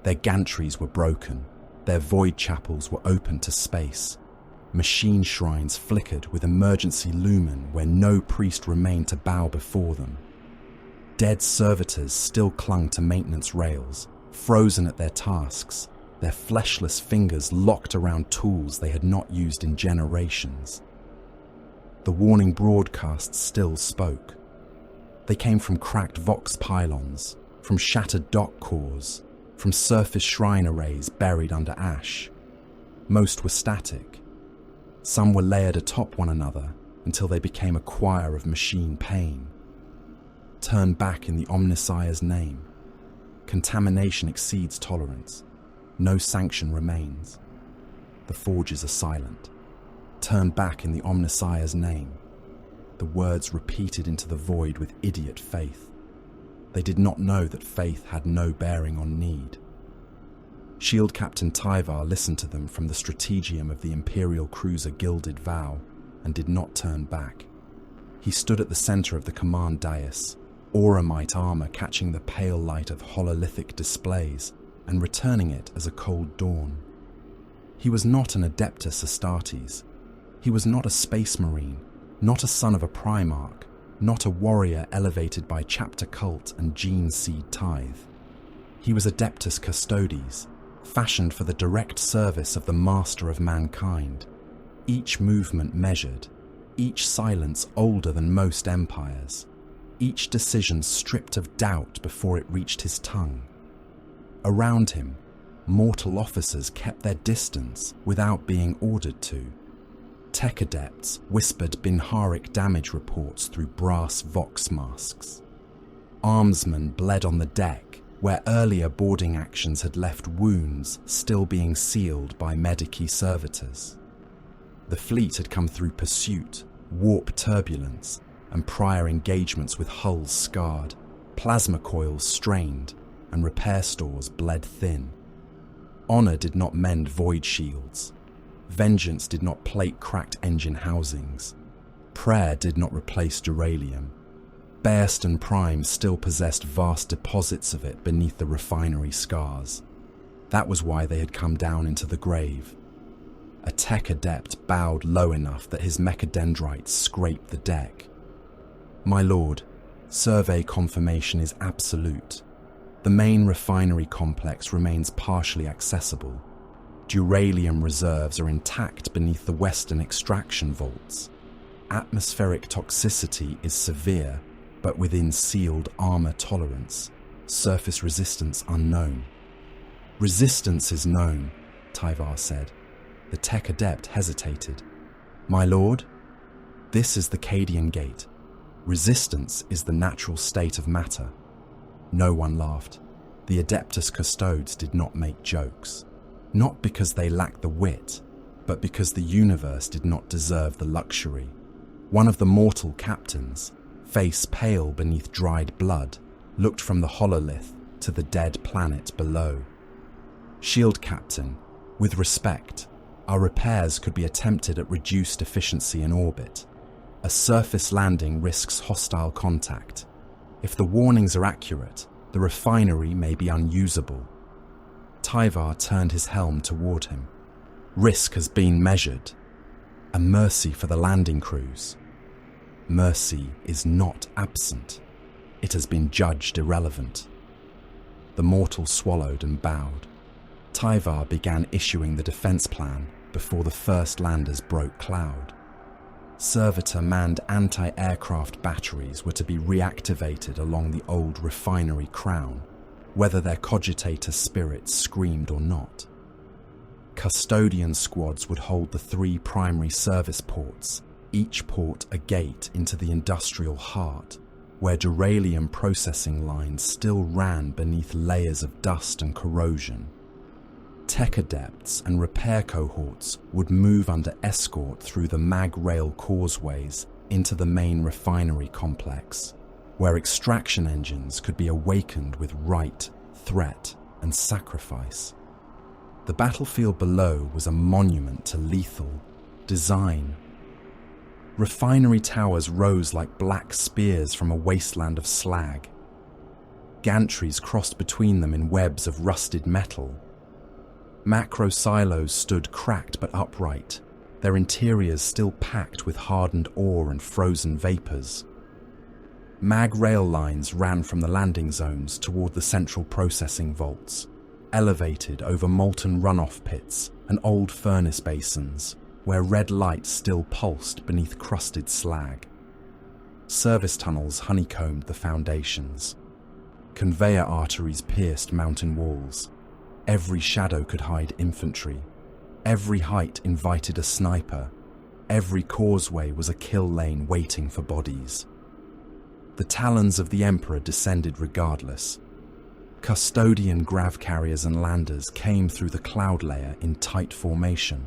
Speaker 2: Their gantries were broken, their void chapels were open to space. Machine shrines flickered with emergency lumen where no priest remained to bow before them. Dead servitors still clung to maintenance rails, frozen at their tasks, their fleshless fingers locked around tools they had not used in generations. The warning broadcasts still spoke. They came from cracked vox pylons, from shattered dock cores, from surface shrine arrays buried under ash. Most were static. Some were layered atop one another until they became a choir of machine pain. Turn back in the Omnissiah's name. Contamination exceeds tolerance. No sanction remains. The forges are silent. Turn back in the Omnissiah's name. The words repeated into the void with idiot faith. They did not know that faith had no bearing on need. Shield Captain Tyvar listened to them from the strategium of the Imperial cruiser Gilded Vow and did not turn back. He stood at the centre of the command dais, auramite armour catching the pale light of hololithic displays and returning it as a cold dawn. He was not an Adeptus Astartes. He was not a space marine, not a son of a Primarch, not a warrior elevated by chapter cult and gene seed tithe. He was Adeptus Custodes, fashioned for the direct service of the master of mankind, each movement measured, each silence older than most empires, each decision stripped of doubt before it reached his tongue. Around him, mortal officers kept their distance without being ordered to. Tech adepts whispered Binharic damage reports through brass vox masks. Armsmen bled on the deck, where earlier boarding actions had left wounds still being sealed by medici servitors. The fleet had come through pursuit, warp turbulence, and prior engagements with hulls scarred, plasma coils strained, and repair stores bled thin. Honor did not mend void shields. Vengeance did not plate cracked engine housings. Prayer did not replace duralium. Bearston Prime still possessed vast deposits of it beneath the refinery scars. That was why they had come down into the grave. A tech adept bowed low enough that his mechadendrites scraped the deck. My lord, survey confirmation is absolute. The main refinery complex remains partially accessible. Duralium reserves are intact beneath the western extraction vaults. Atmospheric toxicity is severe, but within sealed armor tolerance. Surface resistance unknown. Resistance is known, Tyvar said. The tech adept hesitated. My lord, this is the Cadian Gate. Resistance is the natural state of matter. No one laughed. The Adeptus Custodes did not make jokes. Not because they lacked the wit, but because the universe did not deserve the luxury. One of the mortal captains, face pale beneath dried blood, looked from the hololith to the dead planet below. Shield Captain, with respect, our repairs could be attempted at reduced efficiency in orbit. A surface landing risks hostile contact. If the warnings are accurate, the refinery may be unusable. Tyvar turned his helm toward him. Risk has been measured. A mercy for the landing crews. Mercy is not absent. It has been judged irrelevant. The mortal swallowed and bowed. Tyvar began issuing the defense plan before the first landers broke cloud. Servitor manned anti-aircraft batteries were to be reactivated along the old refinery crown, whether their cogitator spirits screamed or not. Custodian squads would hold the 3 primary service ports, each port a gate into the industrial heart, where duralium processing lines still ran beneath layers of dust and corrosion. Tech adepts and repair cohorts would move under escort through the mag-rail causeways into the main refinery complex, where extraction engines could be awakened with rite, threat, and sacrifice. The battlefield below was a monument to lethal design. Refinery towers rose like black spears from a wasteland of slag. Gantries crossed between them in webs of rusted metal. Macro silos stood cracked but upright, their interiors still packed with hardened ore and frozen vapors. Mag rail lines ran from the landing zones toward the central processing vaults, elevated over molten runoff pits and old furnace basins, where red light still pulsed beneath crusted slag. Service tunnels honeycombed the foundations. Conveyor arteries pierced mountain walls. Every shadow could hide infantry. Every height invited a sniper. Every causeway was a kill lane waiting for bodies. The talons of the Emperor descended regardless. Custodian grav carriers and landers came through the cloud layer in tight formation,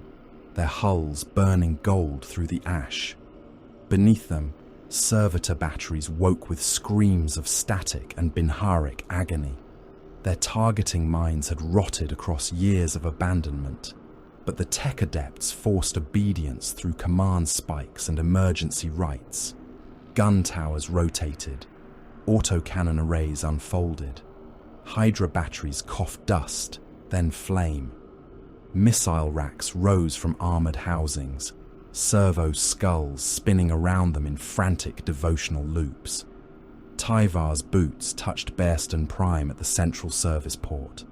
Speaker 2: their hulls burning gold through the ash. Beneath them, servitor batteries woke with screams of static and binharic agony. Their targeting minds had rotted across years of abandonment, but the tech adepts forced obedience through command spikes and emergency rites. Gun towers rotated, autocannon arrays unfolded. Hydra batteries coughed dust, then flame. Missile racks rose from armoured housings, servo skulls spinning around them in frantic devotional loops. Tyvar's boots touched Bearston Prime at the central service port.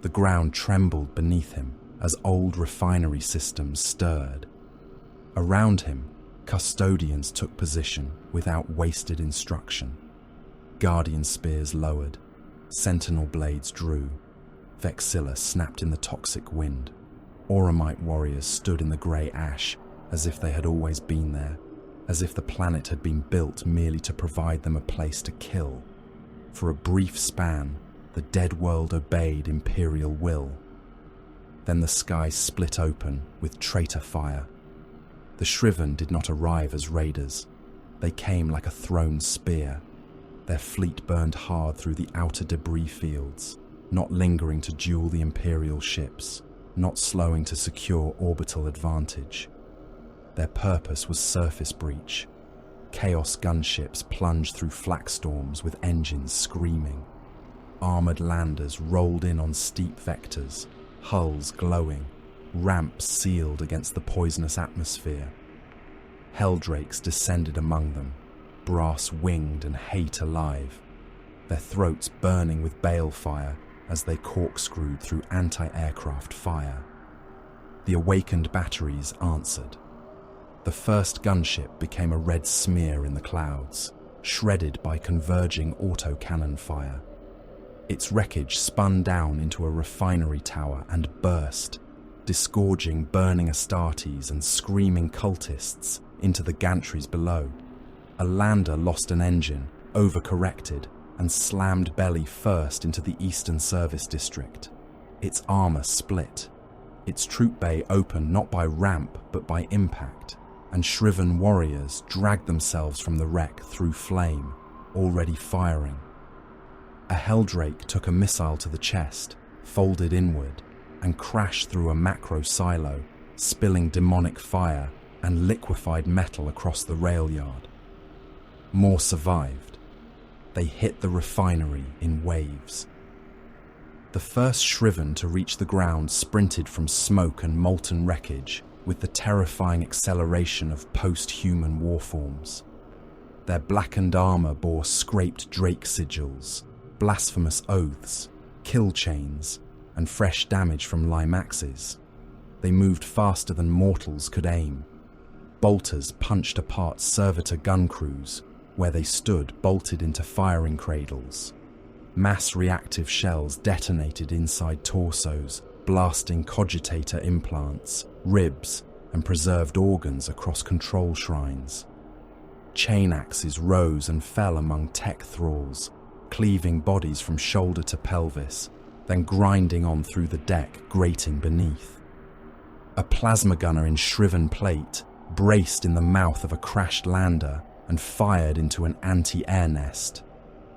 Speaker 2: The ground trembled beneath him as old refinery systems stirred. Around him, custodians took position without wasted instruction. Guardian spears lowered, sentinel blades drew. Vexilla snapped in the toxic wind. Auramite warriors stood in the grey ash as if they had always been there, as if the planet had been built merely to provide them a place to kill. For a brief span, the dead world obeyed Imperial will. Then the sky split open with traitor fire. The shriven did not arrive as raiders. They came like a thrown spear. Their fleet burned hard through the outer debris fields, not lingering to duel the Imperial ships, not slowing to secure orbital advantage. Their purpose was surface breach. Chaos gunships plunged through flak storms with engines screaming. Armoured landers rolled in on steep vectors, hulls glowing, ramps sealed against the poisonous atmosphere. Helldrakes descended among them, brass-winged and hate alive, their throats burning with balefire as they corkscrewed through anti-aircraft fire. The awakened batteries answered. The first gunship became a red smear in the clouds, shredded by converging autocannon fire. Its wreckage spun down into a refinery tower and burst, disgorging burning Astartes and screaming cultists into the gantries below. A lander lost an engine, overcorrected, and slammed belly first into the Eastern Service District. Its armour split. Its troop bay opened not by ramp but by impact, and shriven warriors dragged themselves from the wreck through flame, already firing. A Helldrake took a missile to the chest, folded inward, and crashed through a macro silo, spilling demonic fire and liquefied metal across the rail yard. More survived. They hit the refinery in waves. The first shriven to reach the ground sprinted from smoke and molten wreckage with the terrifying acceleration of post-human warforms. Their blackened armour bore scraped drake sigils, blasphemous oaths, kill chains, and fresh damage from Limaxis. They moved faster than mortals could aim. Bolters punched apart servitor gun crews, where they stood bolted into firing cradles. Mass reactive shells detonated inside torsos, blasting cogitator implants, ribs, and preserved organs across control shrines. Chain axes rose and fell among tech thralls, cleaving bodies from shoulder to pelvis, then grinding on through the deck, grating beneath. A plasma gunner in shriven plate braced in the mouth of a crashed lander and fired into an anti-air nest.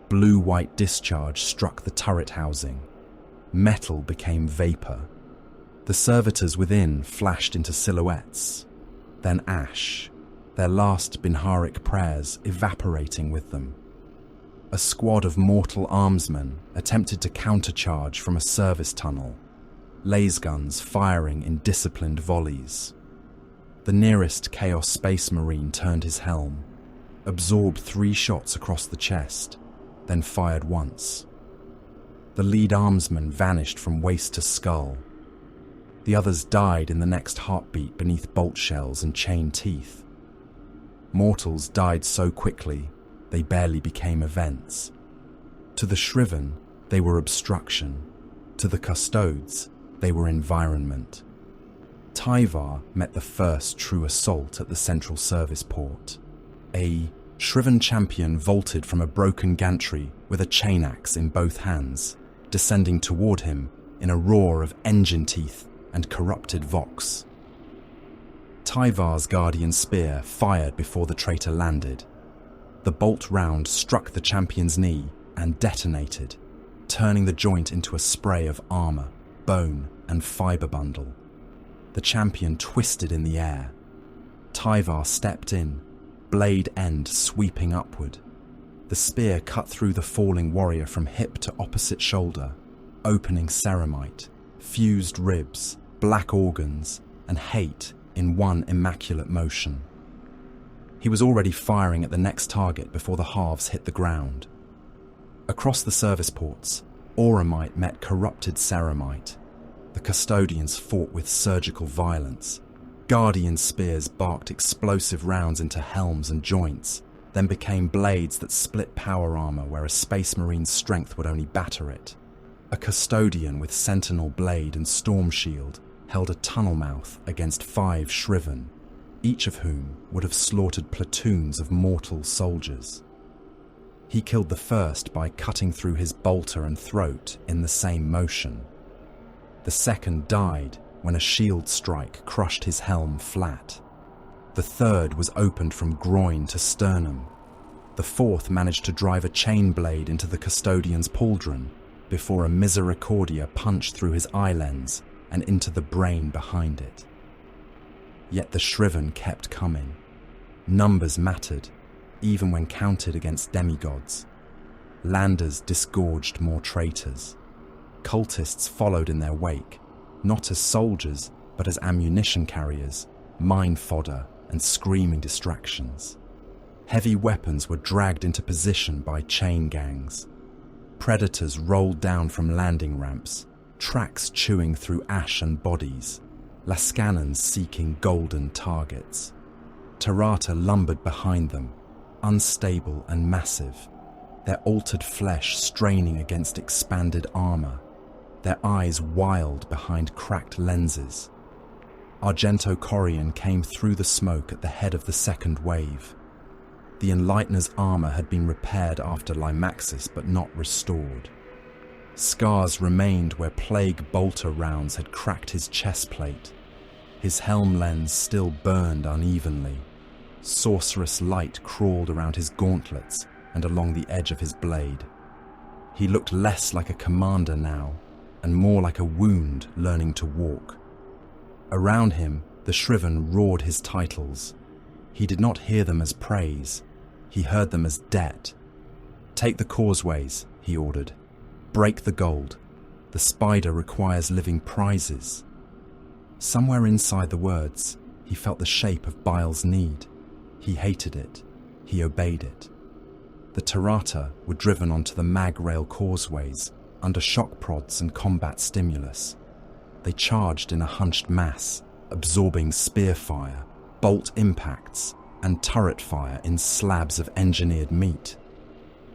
Speaker 2: Blue-white discharge struck the turret housing. Metal became vapor. The servitors within flashed into silhouettes, then ash, their last Binharic prayers evaporating with them. A squad of mortal armsmen attempted to countercharge from a service tunnel, laser guns firing in disciplined volleys. The nearest Chaos Space Marine turned his helm, absorbed 3 shots across the chest, then fired once. The lead armsman vanished from waist to skull. The others died in the next heartbeat beneath bolt shells and chain teeth. Mortals died so quickly, they barely became events. To the shriven, they were obstruction. To the custodes, they were environment. Tyvar met the first true assault at the central service port. A shriven champion vaulted from a broken gantry with a chain axe in both hands, descending toward him in a roar of engine teeth and corrupted vox. Tyvar's guardian spear fired before the traitor landed. The bolt round struck the champion's knee and detonated, turning the joint into a spray of armour, bone, and fibre bundle. The champion twisted in the air. Tyvar stepped in, blade end sweeping upward. The spear cut through the falling warrior from hip to opposite shoulder, opening ceramite, fused ribs, black organs, and hate in one immaculate motion. He was already firing at the next target before the halves hit the ground. Across the service ports, auramite met corrupted ceramite. The custodians fought with surgical violence. Guardian spears barked explosive rounds into helms and joints, then became blades that split power armor where a space marine's strength would only batter it. A custodian with sentinel blade and storm shield held a tunnel mouth against 5 shriven, each of whom would have slaughtered platoons of mortal soldiers. He killed the first by cutting through his bolter and throat in the same motion. The second died when a shield strike crushed his helm flat. The third was opened from groin to sternum. The fourth managed to drive a chain blade into the custodian's pauldron before a misericordia punched through his eye lens and into the brain behind it. Yet the shriven kept coming. Numbers mattered, even when counted against demigods. Landers disgorged more traitors. Cultists followed in their wake, not as soldiers, but as ammunition carriers, mine fodder, and screaming distractions. Heavy weapons were dragged into position by chain gangs. Predators rolled down from landing ramps, tracks chewing through ash and bodies, Lascannons seeking golden targets. Tarata lumbered behind them, unstable and massive, their altered flesh straining against expanded armor, their eyes wild behind cracked lenses. Argento Corian came through the smoke at the head of the second wave. The Enlightener's armor had been repaired after Limaxis, but not restored. Scars remained where plague bolter rounds had cracked his chest plate. His helm lens still burned unevenly. Sorcerous light crawled around his gauntlets and along the edge of his blade. He looked less like a commander now, and more like a wound learning to walk. Around him, the shriven roared his titles. He did not hear them as praise. He heard them as debt. "Take the causeways," he ordered. "Break the gold. The spider requires living prizes." Somewhere inside the words, he felt the shape of Bile's need. He hated it. He obeyed it. The Tarata were driven onto the mag rail causeways, under shock prods and combat stimulus. They charged in a hunched mass, absorbing spear fire, bolt impacts, and turret fire in slabs of engineered meat.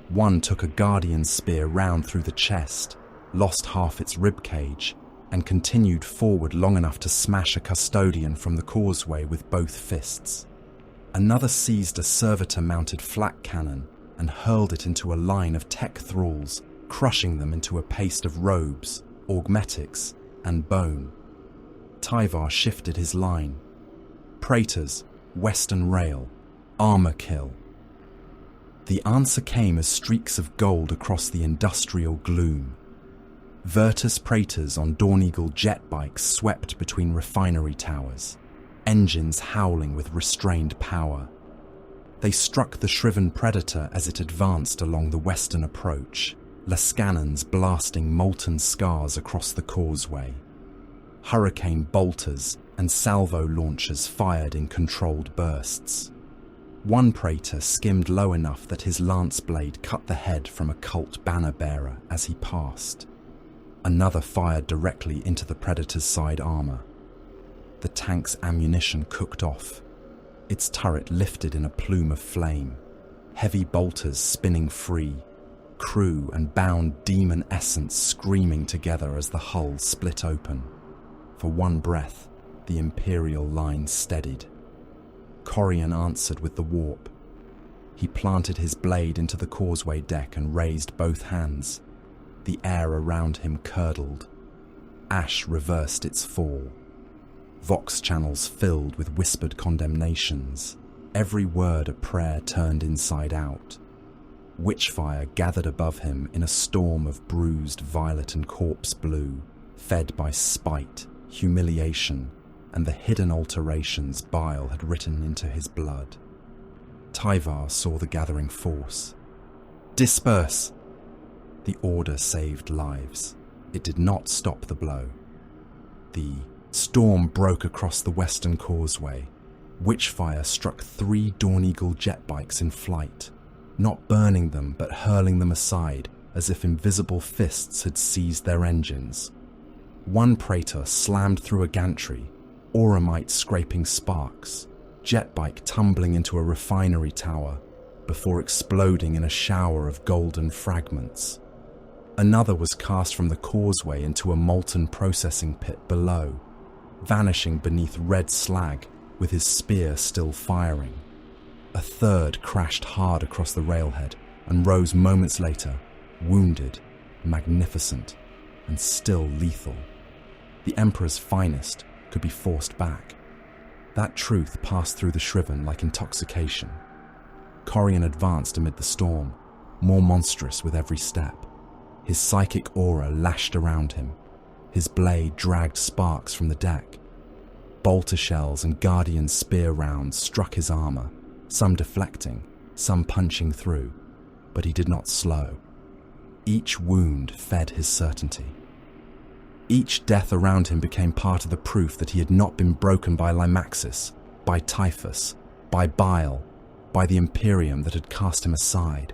Speaker 2: One took a guardian spear round through the chest, lost half its ribcage, and continued forward long enough to smash a custodian from the causeway with both fists. Another seized a servitor-mounted flak cannon and hurled it into a line of tech thralls, crushing them into a paste of robes, augmetics, and bone. Tyvar shifted his line. Praetors, Western Rail, armor kill. The answer came as streaks of gold across the industrial gloom. Virtus Praetors on Dawn Eagle jet bikes swept between refinery towers, engines howling with restrained power. They struck the shriven predator as it advanced along the western approach, Lascannons blasting molten scars across the causeway. Hurricane bolters and salvo launchers fired in controlled bursts. One praetor skimmed low enough that his lance blade cut the head from a cult banner bearer as he passed. Another fired directly into the predator's side armor. The tank's ammunition cooked off. Its turret lifted in a plume of flame, heavy bolters spinning free, crew and bound demon essence screaming together as the hull split open. For one breath, the Imperial line steadied. Corian answered with the warp. He planted his blade into the causeway deck and raised both hands. The air around him curdled. Ash reversed its fall. Vox channels filled with whispered condemnations, every word a prayer turned inside out. Witchfire gathered above him in a storm of bruised violet and corpse blue, fed by spite, humiliation, and the hidden alterations Bile had written into his blood. Tyvar saw the gathering force. "Disperse!" The order saved lives. It did not stop the blow. The storm broke across the western causeway. Witchfire struck 3 Dawn Eagle jet bikes in flight, not burning them but hurling them aside as if invisible fists had seized their engines. One praetor slammed through a gantry, auramite scraping sparks, jet bike tumbling into a refinery tower before exploding in a shower of golden fragments. Another was cast from the causeway into a molten processing pit below, vanishing beneath red slag with his spear still firing. A third crashed hard across the railhead and rose moments later, wounded, magnificent, and still lethal. The Emperor's finest could be forced back. That truth passed through the shriven like intoxication. Corian advanced amid the storm, more monstrous with every step. His psychic aura lashed around him. His blade dragged sparks from the deck. Bolter shells and guardian spear rounds struck his armor, some deflecting, some punching through, but he did not slow. Each wound fed his certainty. Each death around him became part of the proof that he had not been broken by Limaxis, by Typhus, by Bile, by the Imperium that had cast him aside.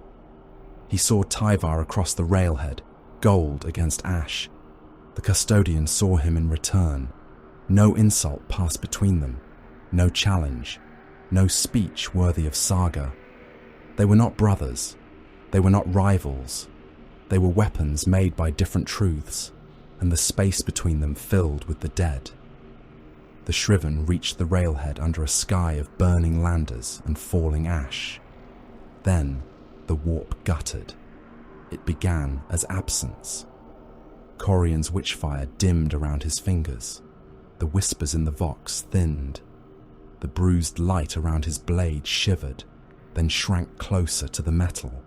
Speaker 2: He saw Tyvar across the railhead, gold against ash. The custodian saw him in return. No insult passed between them, no challenge, no speech worthy of saga. They were not brothers, they were not rivals. They were weapons made by different truths, and the space between them filled with the dead. The shriven reached the railhead under a sky of burning landers and falling ash. Then the warp guttered. It began as absence. Corian's witchfire dimmed around his fingers. The whispers in the vox thinned. The bruised light around his blade shivered, then shrank closer to the metal.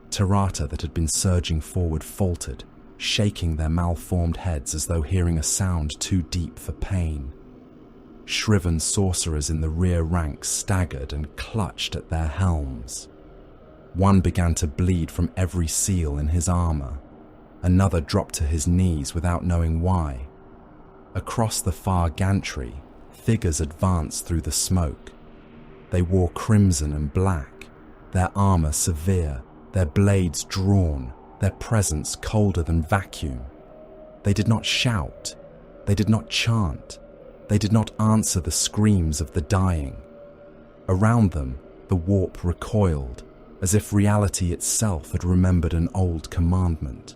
Speaker 2: Terrata that had been surging forward faltered, shaking their malformed heads as though hearing a sound too deep for pain. Shriven sorcerers in the rear ranks staggered and clutched at their helms. One began to bleed from every seal in his armor. Another dropped to his knees without knowing why. Across the far gantry, figures advanced through the smoke. They wore crimson and black, their armor severe, their blades drawn, their presence colder than vacuum. They did not shout, they did not chant, they did not answer the screams of the dying. Around them, the warp recoiled, as if reality itself had remembered an old commandment.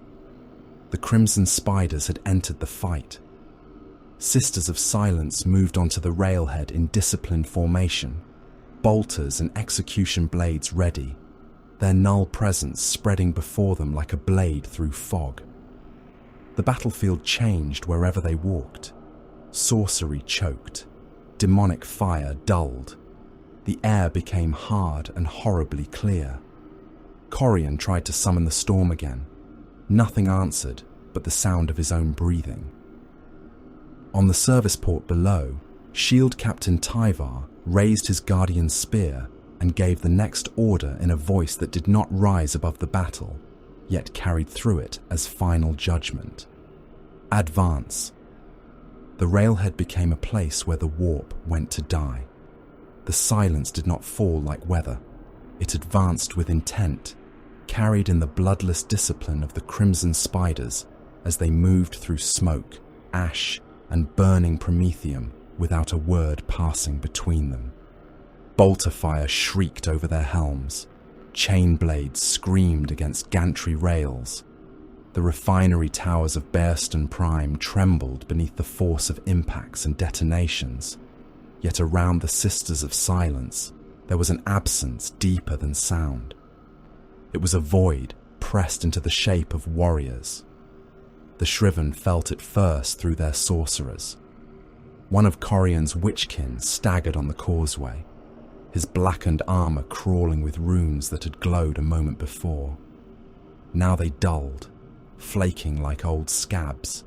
Speaker 2: The crimson spiders had entered the fight. Sisters of Silence moved onto the railhead in disciplined formation, bolters and execution blades ready, their null presence spreading before them like a blade through fog. The battlefield changed wherever they walked. Sorcery choked. Demonic fire dulled. The air became hard and horribly clear. Corian tried to summon the storm again. Nothing answered but the sound of his own breathing. On the service port below, Shield Captain Tyvar raised his guardian spear and gave the next order in a voice that did not rise above the battle, yet carried through it as final judgment. Advance. The railhead became a place where the warp went to die. The silence did not fall like weather. It advanced with intent, carried in the bloodless discipline of the crimson spiders as they moved through smoke, ash, and burning promethium without a word passing between them. Bolter fire shrieked over their helms. Chain blades screamed against gantry rails. The refinery towers of Bearston Prime trembled beneath the force of impacts and detonations. Yet around the Sisters of Silence, there was an absence deeper than sound. It was a void pressed into the shape of warriors. The shriven felt it first through their sorcerers. One of Corian's witchkin staggered on the causeway, his blackened armor crawling with runes that had glowed a moment before. Now they dulled, flaking like old scabs.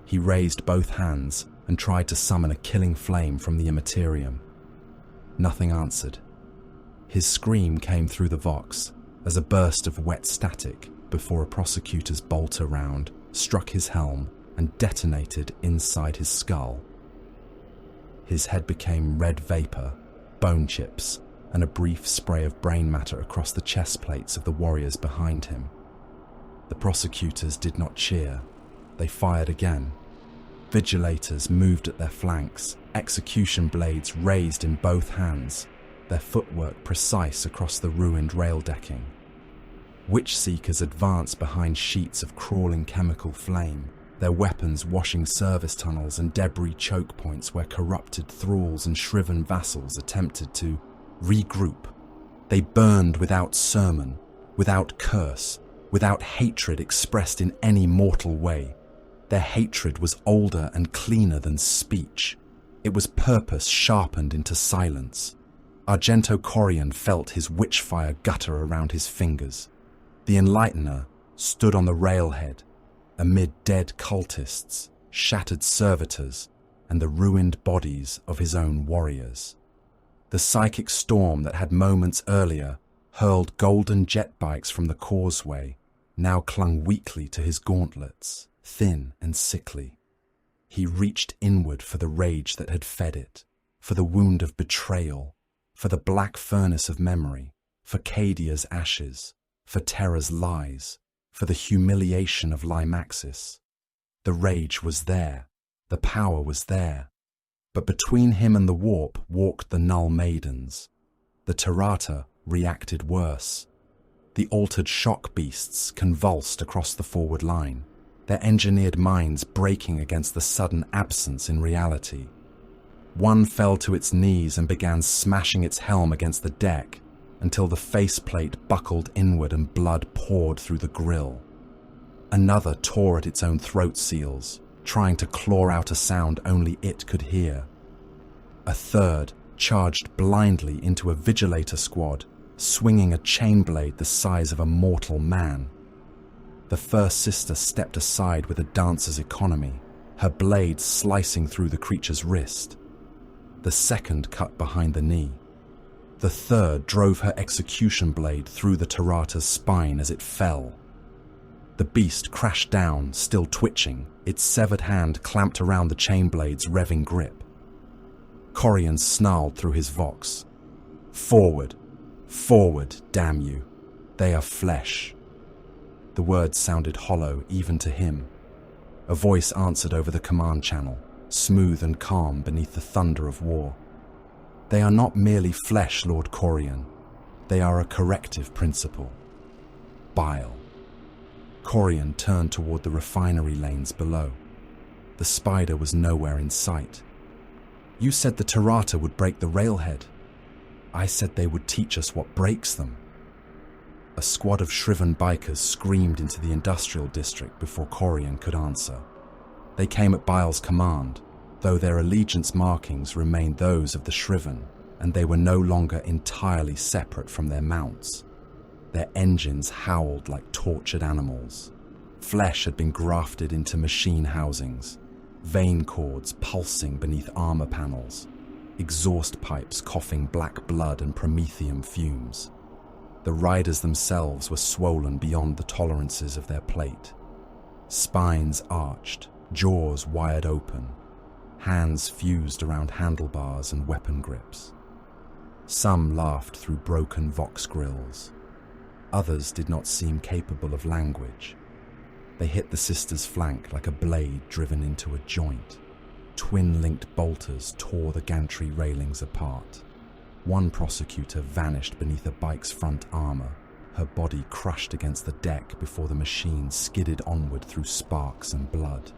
Speaker 2: He raised both hands and tried to summon a killing flame from the immaterium. Nothing answered. His scream came through the vox as a burst of wet static before a prosecutor's bolter round struck his helm and detonated inside his skull. His head became red vapor, bone chips, and a brief spray of brain matter across the chest plates of the warriors behind him. The prosecutors did not cheer. They fired again. Vigilators moved at their flanks, execution blades raised in both hands, their footwork precise across the ruined rail decking. Witch seekers advanced behind sheets of crawling chemical flame, their weapons washing service tunnels and debris choke points where corrupted thralls and shriven vassals attempted to regroup. They burned without sermon, without curse, without hatred expressed in any mortal way. Their hatred was older and cleaner than speech. It was purpose sharpened into silence. Argento Corian felt his witchfire gutter around his fingers. The Enlightener stood on the railhead, amid dead cultists, shattered servitors, and the ruined bodies of his own warriors. The psychic storm that had moments earlier hurled golden jet bikes from the causeway now clung weakly to his gauntlets, thin and sickly. He reached inward for the rage that had fed it, for the wound of betrayal, for the black furnace of memory, for Cadia's ashes, for Terra's lies, for the humiliation of Limaxis. The rage was there, the power was there, but between him and the warp walked the Null Maidens. The Tirata reacted worse. The altered shock beasts convulsed across the forward line, their engineered minds breaking against the sudden absence in reality. One fell to its knees and began smashing its helm against the deck until the faceplate buckled inward and blood poured through the grille. Another tore at its own throat seals, trying to claw out a sound only it could hear. A third charged blindly into a vigilator squad, swinging a chain blade the size of a mortal man. The first sister stepped aside with a dancer's economy, her blade slicing through the creature's wrist. The second cut behind the knee. The third drove her execution blade through the Tirata's spine as it fell. The beast crashed down, still twitching, its severed hand clamped around the chain blade's revving grip. Corian snarled through his vox. "Forward! Forward, damn you! They are flesh." The words sounded hollow even to him. A voice answered over the command channel, smooth and calm beneath the thunder of war. "They are not merely flesh, Lord Corian. They are a corrective principle. Bile." Corian turned toward the refinery lanes below. The spider was nowhere in sight. "You said the Tirata would break the railhead." "I said they would teach us what breaks them." A squad of shriven bikers screamed into the industrial district before Corian could answer. They came at Bile's command, though their allegiance markings remained those of the shriven, and they were no longer entirely separate from their mounts. Their engines howled like tortured animals. Flesh had been grafted into machine housings, vein cords pulsing beneath armor panels, exhaust pipes coughing black blood and promethium fumes. The riders themselves were swollen beyond the tolerances of their plate. Spines arched, jaws wired open, hands fused around handlebars and weapon grips. Some laughed through broken vox grills. Others did not seem capable of language. They hit the sister's flank like a blade driven into a joint. Twin-linked bolters tore the gantry railings apart. One prosecutor vanished beneath a bike's front armor, her body crushed against the deck before the machine skidded onward through sparks and blood.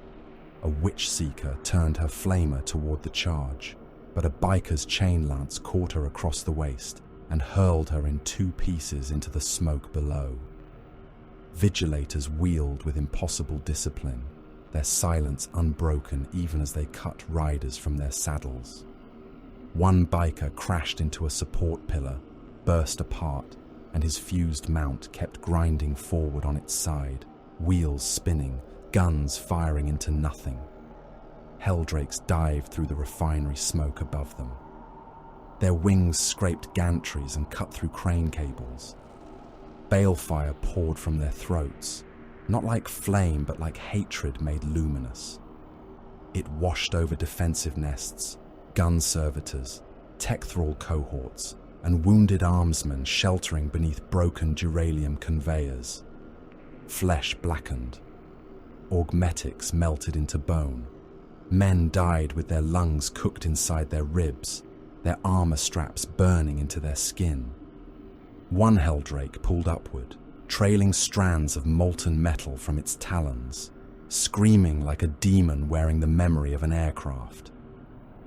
Speaker 2: A witch seeker turned her flamer toward the charge, but a biker's chain lance caught her across the waist and hurled her in two pieces into the smoke below. Vigilators wheeled with impossible discipline, their silence unbroken even as they cut riders from their saddles. One biker crashed into a support pillar, burst apart, and his fused mount kept grinding forward on its side, wheels spinning, guns firing into nothing. Helldrakes dived through the refinery smoke above them. Their wings scraped gantries and cut through crane cables. Balefire poured from their throats, not like flame but like hatred made luminous. It washed over defensive nests, gun servitors, tech thrall cohorts, and wounded armsmen sheltering beneath broken duralium conveyors. Flesh blackened. Augmetics melted into bone. Men died with their lungs cooked inside their ribs, their armor straps burning into their skin. One Helldrake pulled upward, trailing strands of molten metal from its talons, screaming like a demon wearing the memory of an aircraft.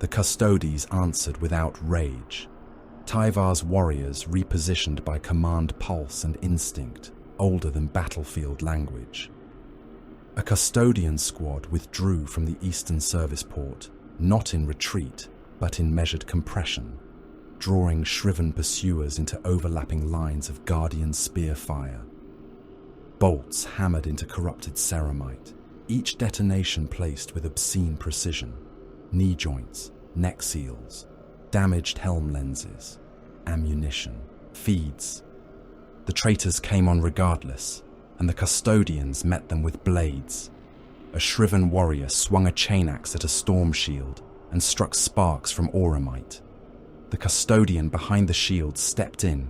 Speaker 2: The Custodes answered without rage. Tyvar's warriors repositioned by command pulse and instinct, older than battlefield language. A custodian squad withdrew from the eastern service port, not in retreat, but in measured compression. drawing shriven pursuers into overlapping lines of guardian spear fire. Bolts hammered into corrupted ceramite, each detonation placed with obscene precision. Knee joints, neck seals, damaged helm lenses, ammunition, feeds. The traitors came on regardless, and the custodians met them with blades. A shriven warrior swung a chain axe at a storm shield and struck sparks from auramite. The custodian behind the shield stepped in,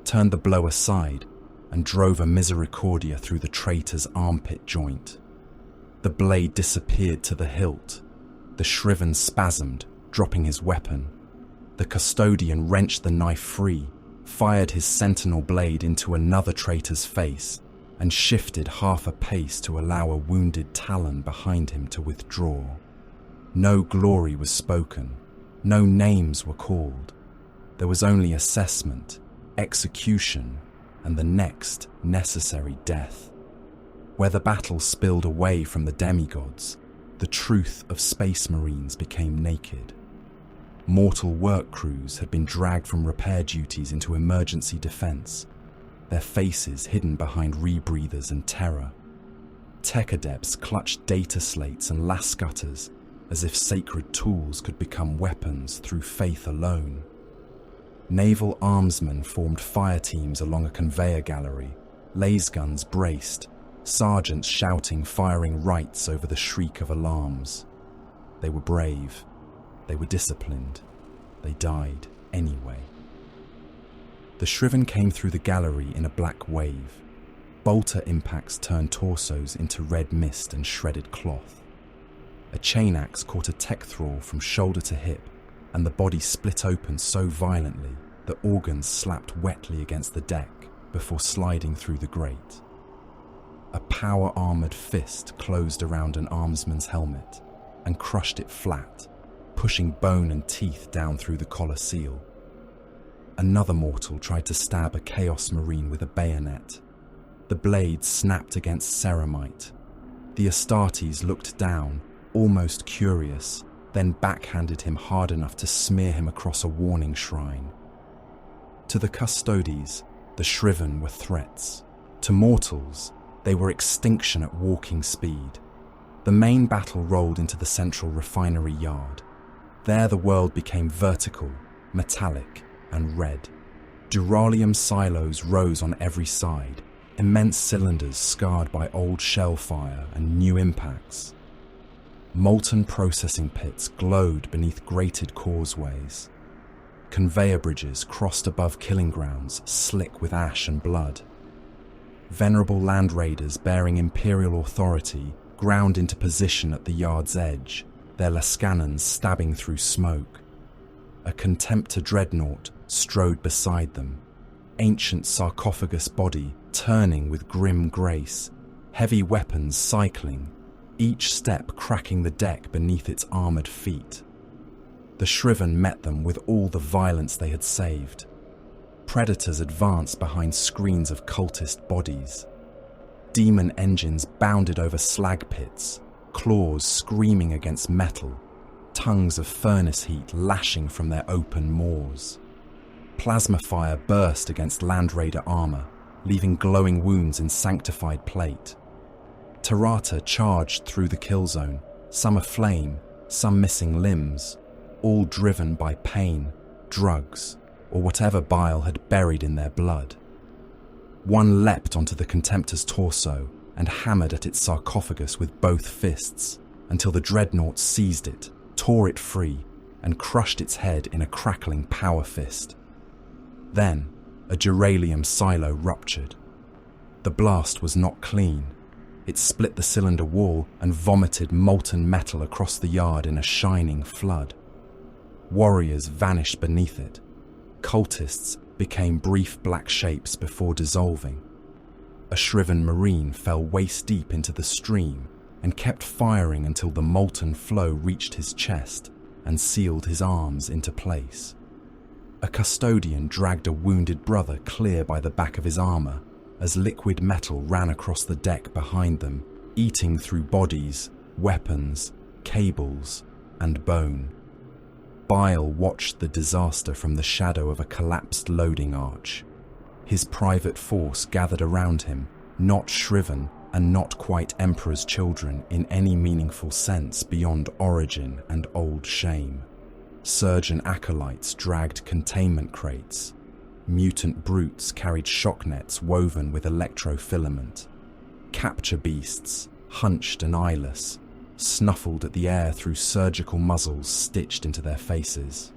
Speaker 2: turned the blow aside, and drove a misericordia through the traitor's armpit joint. The blade disappeared to the hilt. The shriven spasmed, dropping his weapon. The custodian wrenched the knife free, fired his sentinel blade into another traitor's face, and shifted half a pace to allow a wounded talon behind him to withdraw. No glory was spoken. No names were called. There was only assessment, execution, and the next necessary death. Where the battle spilled away from the demigods, the truth of space marines became naked. Mortal work crews had been dragged from repair duties into emergency defense, their faces hidden behind rebreathers and terror. Tech adepts clutched data slates and lascutters as if sacred tools could become weapons through faith alone. Naval armsmen formed fire teams along a conveyor gallery, laser guns braced, sergeants shouting firing rights over the shriek of alarms. They were brave. They were disciplined. They died anyway. The shriven came through the gallery in a black wave. Bolter impacts turned torsos into red mist and shredded cloth. A chain axe caught a tech thrall from shoulder to hip, and the body split open so violently that organs slapped wetly against the deck before sliding through the grate. A power-armoured fist closed around an armsman's helmet and crushed it flat, pushing bone and teeth down through the collar seal. Another mortal tried to stab a Chaos Marine with a bayonet. The blade snapped against ceramite. The Astartes looked down, almost curious, then backhanded him hard enough to smear him across a warning shrine. To the Custodes, the shriven were threats. To mortals, they were extinction at walking speed. The main battle rolled into the central refinery yard. There the world became vertical, metallic, and red. Duralium silos rose on every side, immense cylinders scarred by old shell fire and new impacts. Molten processing pits glowed beneath grated causeways. Conveyor bridges crossed above killing grounds, slick with ash and blood. Venerable land raiders bearing Imperial authority ground into position at the yard's edge, their lascannons stabbing through smoke. A Contemptor dreadnought strode beside them, ancient sarcophagus body turning with grim grace, heavy weapons cycling, each step cracking the deck beneath its armoured feet. The shriven met them with all the violence they had saved. Predators advanced behind screens of cultist bodies. Demon engines bounded over slag pits, claws screaming against metal, tongues of furnace heat lashing from their open maws. Plasma fire burst against Land Raider armour, leaving glowing wounds in sanctified plate. Tarata charged through the kill zone, some aflame, some missing limbs, all driven by pain, drugs, or whatever bile had buried in their blood. One leapt onto the Contemptor's torso and hammered at its sarcophagus with both fists until the dreadnought seized it, tore it free, and crushed its head in a crackling power fist. Then, a duralium silo ruptured. The blast was not clean. It split the cylinder wall and vomited molten metal across the yard in a shining flood. Warriors vanished beneath it. Cultists became brief black shapes before dissolving. A shriven marine fell waist-deep into the stream and kept firing until the molten flow reached his chest and sealed his arms into place. A custodian dragged a wounded brother clear by the back of his armour as liquid metal ran across the deck behind them, eating through bodies, weapons, cables, and bone. Bile watched the disaster from the shadow of a collapsed loading arch. His private force gathered around him, not shriven and not quite Emperor's children in any meaningful sense beyond origin and old shame. Surgeon acolytes dragged containment crates. Mutant brutes carried shock nets woven with electrofilament. Capture beasts, hunched and eyeless, snuffled at the air through surgical muzzles stitched into their faces.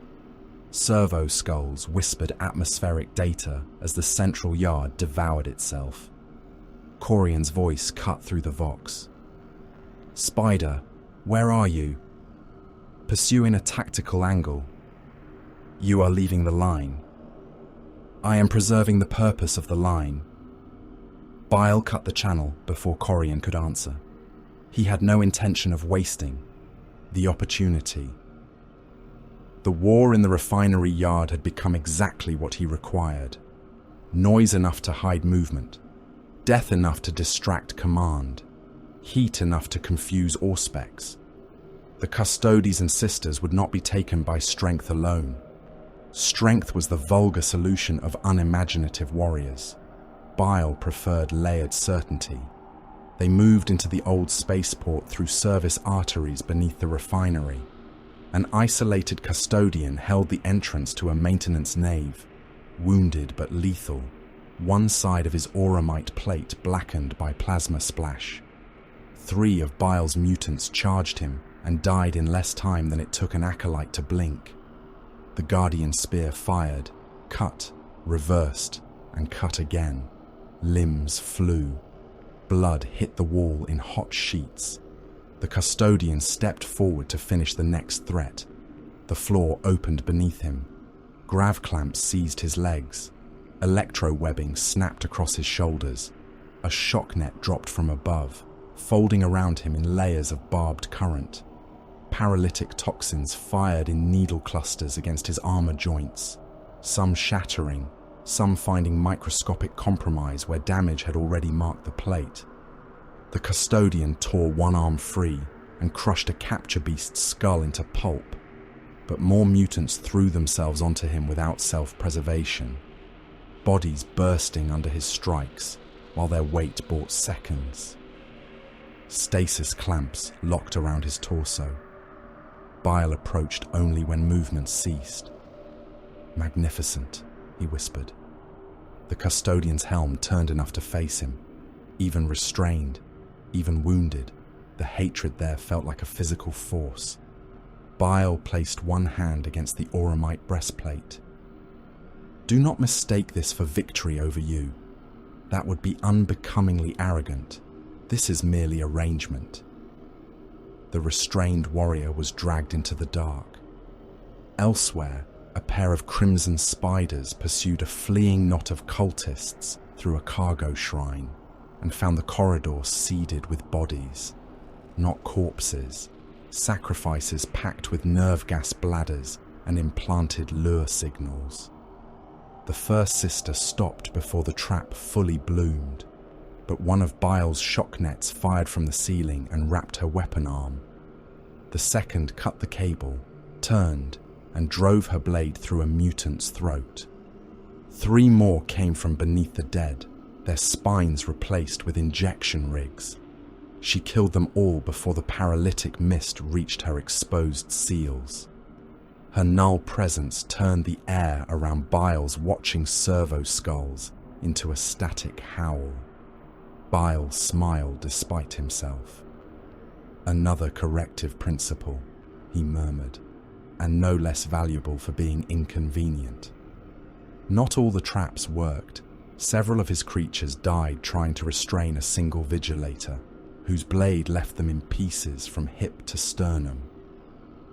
Speaker 2: Servo skulls whispered atmospheric data as the central yard devoured itself. Corian's voice cut through the vox. "Spider, where are you?" "Pursuing a tactical angle." "You are leaving the line." "I am preserving the purpose of the line." Bile cut the channel before Corian could answer. He had no intention of wasting the opportunity. The war in the refinery yard had become exactly what he required. Noise enough to hide movement, death enough to distract command, heat enough to confuse auspex. The custodies and sisters would not be taken by strength alone. Strength was the vulgar solution of unimaginative warriors. Bile preferred layered certainty. They moved into the old spaceport through service arteries beneath the refinery. An isolated custodian held the entrance to a maintenance nave, wounded but lethal, one side of his auramite plate blackened by plasma splash. 3 of Bile's mutants charged him and died in less time than it took an acolyte to blink. The Guardian spear fired, cut, reversed, and cut again. Limbs flew. Blood hit the wall in hot sheets. The custodian stepped forward to finish the next threat. The floor opened beneath him. Grav clamps seized his legs. Electro-webbing snapped across his shoulders. A shock net dropped from above, folding around him in layers of barbed current. Paralytic toxins fired in needle clusters against his armor joints, some shattering, some finding microscopic compromise where damage had already marked the plate. The custodian tore one arm free and crushed a capture beast's skull into pulp, but more mutants threw themselves onto him without self-preservation, bodies bursting under his strikes while their weight bought seconds. Stasis clamps locked around his torso. Bile approached only when movement ceased. "Magnificent," he whispered. The custodian's helm turned enough to face him. Even restrained, even wounded, the hatred there felt like a physical force. Bile placed one hand against the auramite breastplate. "Do not mistake this for victory over you. That would be unbecomingly arrogant. This is merely arrangement." The restrained warrior was dragged into the dark. Elsewhere, a pair of crimson spiders pursued a fleeing knot of cultists through a cargo shrine and found the corridor seeded with bodies. Not corpses, sacrifices packed with nerve gas bladders and implanted lure signals. The first sister stopped before the trap fully bloomed, but one of Bile's shock nets fired from the ceiling and wrapped her weapon arm. The second cut the cable, turned, and drove her blade through a mutant's throat. 3 more came from beneath the dead, their spines replaced with injection rigs. She killed them all before the paralytic mist reached her exposed seals. Her null presence turned the air around Bile's watching servo skulls into a static howl. Bile smiled despite himself. "Another corrective principle," he murmured, "and no less valuable for being inconvenient." Not all the traps worked. Several of his creatures died trying to restrain a single vigilator, whose blade left them in pieces from hip to sternum.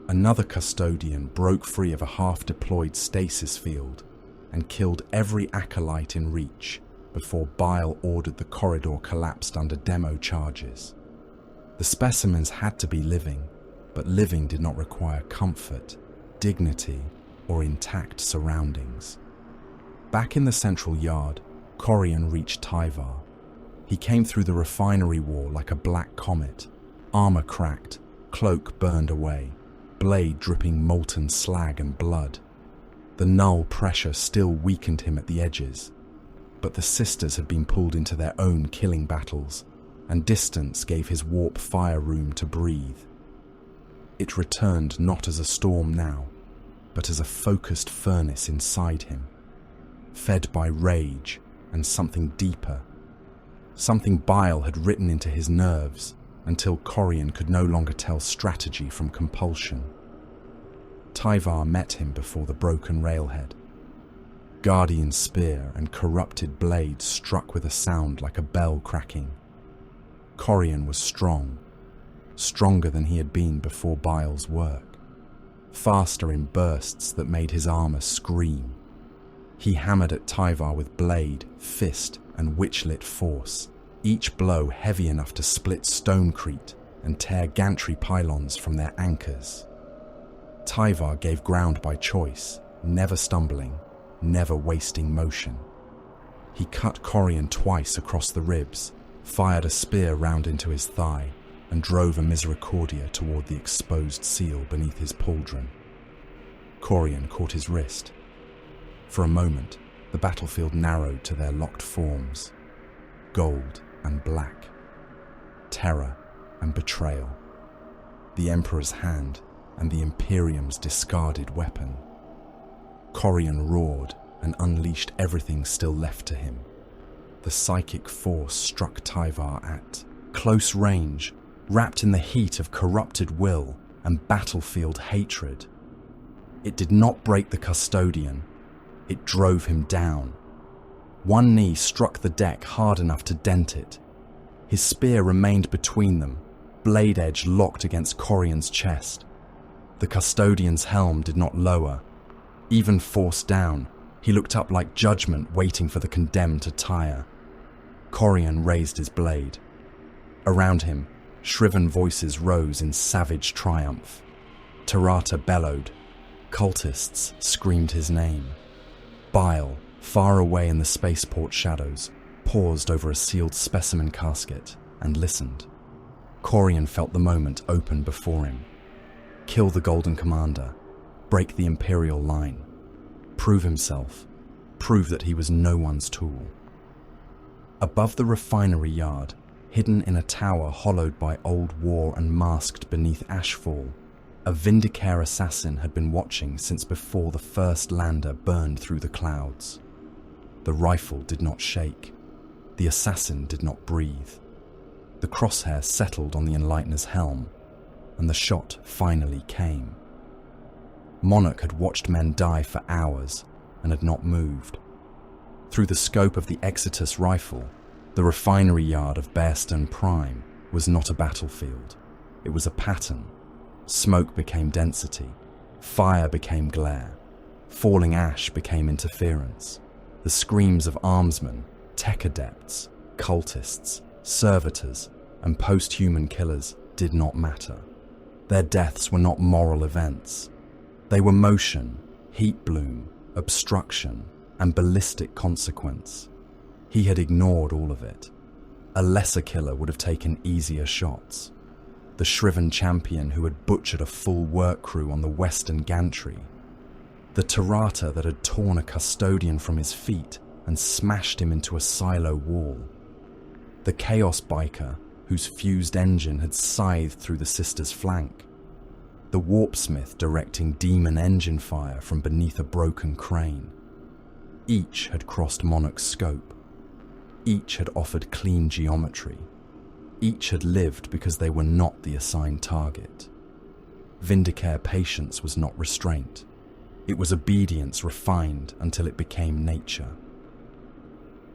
Speaker 2: Another custodian broke free of a half-deployed stasis field and killed every acolyte in reach before Bile ordered the corridor collapsed under demo charges. The specimens had to be living, but living did not require comfort, dignity, or intact surroundings. Back in the central yard, Corian reached Tyvar. He came through the refinery wall like a black comet, armor cracked, cloak burned away, blade dripping molten slag and blood. The null pressure still weakened him at the edges, but the sisters had been pulled into their own killing battles, and distance gave his warp fire room to breathe. It returned not as a storm now, but as a focused furnace inside him, fed by rage and something deeper, something Bile had written into his nerves until Corian could no longer tell strategy from compulsion. Tyvar met him before the broken railhead. Guardian spear and corrupted blade struck with a sound like a bell cracking. Corian was strong, stronger than he had been before Bile's work, faster in bursts that made his armor scream. He hammered at Tyvar with blade, fist, and witchlit force, each blow heavy enough to split stonecrete and tear gantry pylons from their anchors. Tyvar gave ground by choice, never stumbling, never wasting motion. He cut Corian twice across the ribs, fired a spear round into his thigh, and drove a misericordia toward the exposed seal beneath his pauldron. Corian caught his wrist. For a moment, the battlefield narrowed to their locked forms, gold and black, terror and betrayal, the Emperor's hand and the Imperium's discarded weapon. Corian roared and unleashed everything still left to him. The psychic force struck Tyvar at close range, wrapped in the heat of corrupted will and battlefield hatred. It did not break the custodian, it drove him down. One knee struck the deck hard enough to dent it. His spear remained between them, blade edge locked against Corian's chest. The custodian's helm did not lower. Even forced down, he looked up like judgment waiting for the condemned to tire. Corian raised his blade. Around him, shriven voices rose in savage triumph. Tarata bellowed. Cultists screamed his name. Bile, far away in the spaceport shadows, paused over a sealed specimen casket and listened. Corian felt the moment open before him. Kill the Golden Commander, break the Imperial line, prove himself, prove that he was no one's tool. Above the refinery yard, hidden in a tower hollowed by old war and masked beneath ashfall, a Vindicare assassin had been watching since before the first lander burned through the clouds. The rifle did not shake. The assassin did not breathe. The crosshair settled on the Enlightener's helm, and the shot finally came. Monarch had watched men die for hours and had not moved. Through the scope of the Exitus rifle, the refinery yard of Bearstone Prime was not a battlefield. It was a pattern. Smoke became density. Fire became glare. Falling ash became interference. The screams of armsmen, tech adepts, cultists, servitors, and post-human killers did not matter. Their deaths were not moral events. They were motion, heat bloom, obstruction, and ballistic consequence. He had ignored all of it. A lesser killer would have taken easier shots. The shriven champion who had butchered a full work crew on the western gantry. The Tarata that had torn a custodian from his feet and smashed him into a silo wall. The Chaos Biker whose fused engine had scythed through the sister's flank. The Warpsmith directing demon engine fire from beneath a broken crane. Each had crossed Monarch's scope. Each had offered clean geometry. Each had lived because they were not the assigned target. Vindicare patience was not restraint. It was obedience refined until it became nature.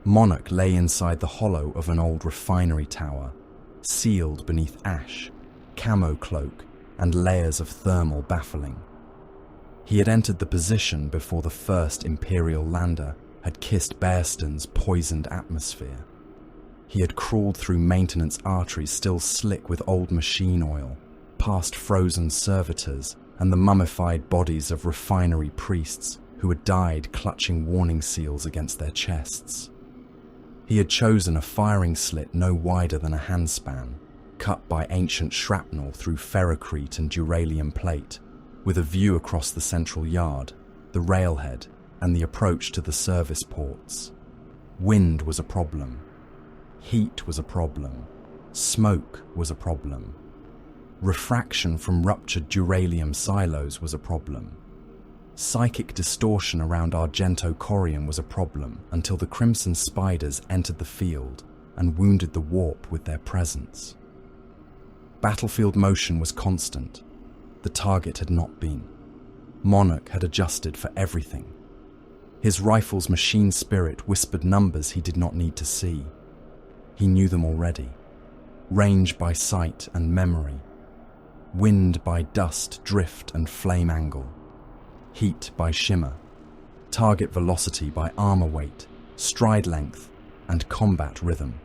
Speaker 2: Monarch lay inside the hollow of an old refinery tower, sealed beneath ash, camo cloak, and layers of thermal baffling. He had entered the position before the first Imperial lander had kissed Bearstone's poisoned atmosphere. He had crawled through maintenance arteries still slick with old machine oil, past frozen servitors and the mummified bodies of refinery priests who had died clutching warning seals against their chests. He had chosen a firing slit no wider than a handspan, cut by ancient shrapnel through ferrocrete and duralium plate, with a view across the central yard, the railhead, and the approach to the service ports. Wind was a problem. Heat was a problem. Smoke was a problem. Refraction from ruptured duralium silos was a problem. Psychic distortion around Argento Corian was a problem until the Crimson Spiders entered the field and wounded the warp with their presence. Battlefield motion was constant. The target had not been. Monarch had adjusted for everything. His rifle's machine spirit whispered numbers he did not need to see. He knew them already. Range by sight and memory. Wind by dust, drift, and flame angle. Heat by shimmer. Target velocity by armor weight, stride length, and combat rhythm.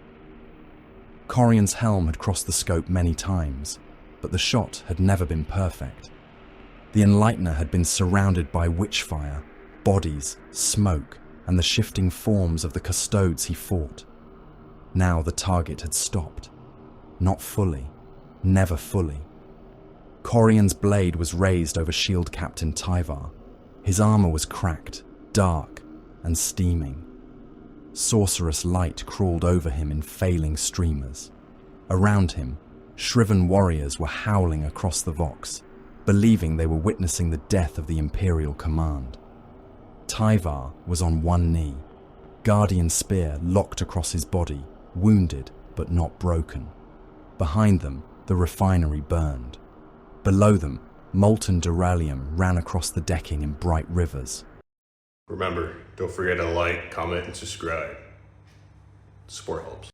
Speaker 2: Corian's helm had crossed the scope many times, but the shot had never been perfect. The Enlightener had been surrounded by witchfire, bodies, smoke, and the shifting forms of the custodes he fought. Now the target had stopped. Not fully. Never fully. Corian's blade was raised over Shield Captain Tyvar. His armor was cracked, dark, and steaming. Sorcerous light crawled over him in failing streamers. Around him, shriven warriors were howling across the Vox, believing they were witnessing the death of the Imperial command. Tyvar was on one knee, Guardian spear locked across his body, wounded but not broken. Behind them, the refinery burned. Below them, molten duralium ran across the decking in bright rivers.
Speaker 1: Remember, don't forget to like, comment, and subscribe. Support helps.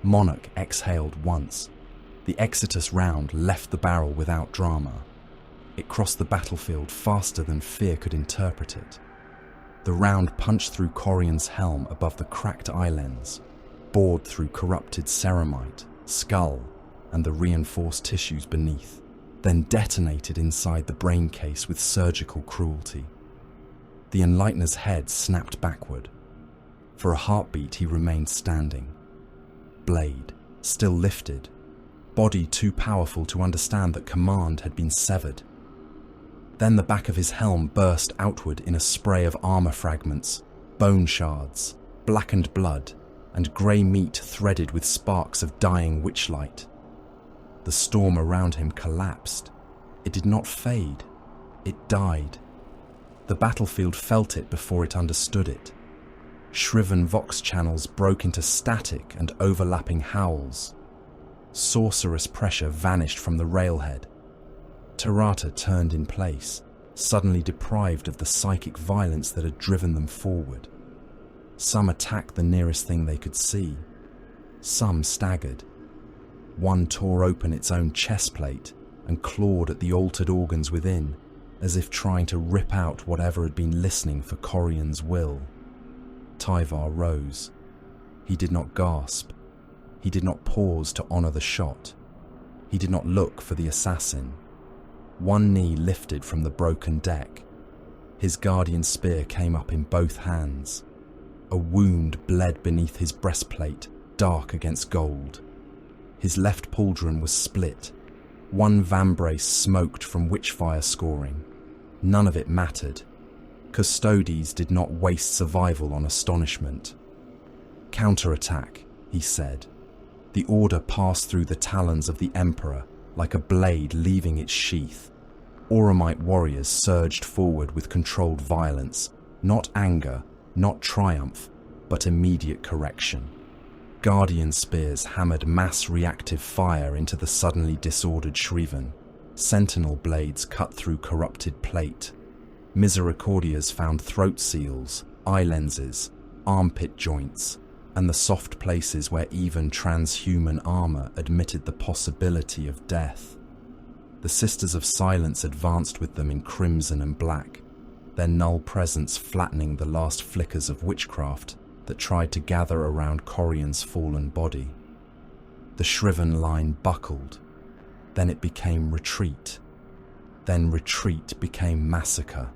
Speaker 2: Monarch exhaled once. The Exitus round left the barrel without drama. It crossed the battlefield faster than fear could interpret it. The round punched through Corian's helm above the cracked eye lens, bored through corrupted ceramite, skull, and the reinforced tissues beneath, then detonated inside the brain case with surgical cruelty. The Enlightener's head snapped backward. For a heartbeat he remained standing. Blade, still lifted, body too powerful to understand that command had been severed. Then the back of his helm burst outward in a spray of armor fragments, bone shards, blackened blood, and grey meat threaded with sparks of dying witchlight. The storm around him collapsed. It did not fade. It died. The battlefield felt it before it understood it. Shriven vox channels broke into static and overlapping howls. Sorcerous pressure vanished from the railhead. Tarata turned in place, suddenly deprived of the psychic violence that had driven them forward. Some attacked the nearest thing they could see. Some staggered. One tore open its own chest plate and clawed at the altered organs within, as if trying to rip out whatever had been listening for Corian's will. Tyvar rose. He did not gasp. He did not pause to honor the shot. He did not look for the assassin. One knee lifted from the broken deck. His guardian spear came up in both hands. A wound bled beneath his breastplate, dark against gold. His left pauldron was split. One vambrace smoked from witchfire scoring. None of it mattered. Custodes did not waste survival on astonishment. Counterattack, he said. The order passed through the talons of the Emperor like a blade leaving its sheath. Auramite warriors surged forward with controlled violence, not anger, not triumph, but immediate correction. Guardian spears hammered mass reactive fire into the suddenly disordered shriven. Sentinel blades cut through corrupted plate. Misericordias found throat seals, eye lenses, armpit joints, and the soft places where even transhuman armor admitted the possibility of death. The Sisters of Silence advanced with them in crimson and black, their null presence flattening the last flickers of witchcraft that tried to gather around Corian's fallen body. The shriven line buckled. Then it became retreat. Then retreat became massacre.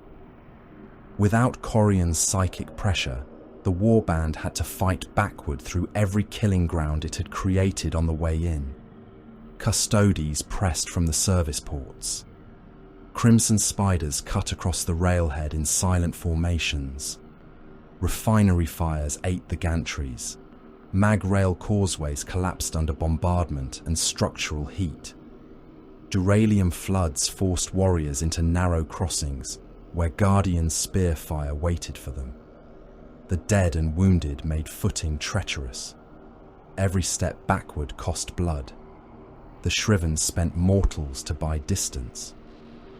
Speaker 2: Without Corian's psychic pressure, the warband had to fight backward through every killing ground it had created on the way in. Custodes pressed from the service ports. Crimson spiders cut across the railhead in silent formations. Refinery fires ate the gantries. Mag rail causeways collapsed under bombardment and structural heat. Duralium floods forced warriors into narrow crossings where Guardian spear fire waited for them. The dead and wounded made footing treacherous. Every step backward cost blood. The shriven spent mortals to buy distance.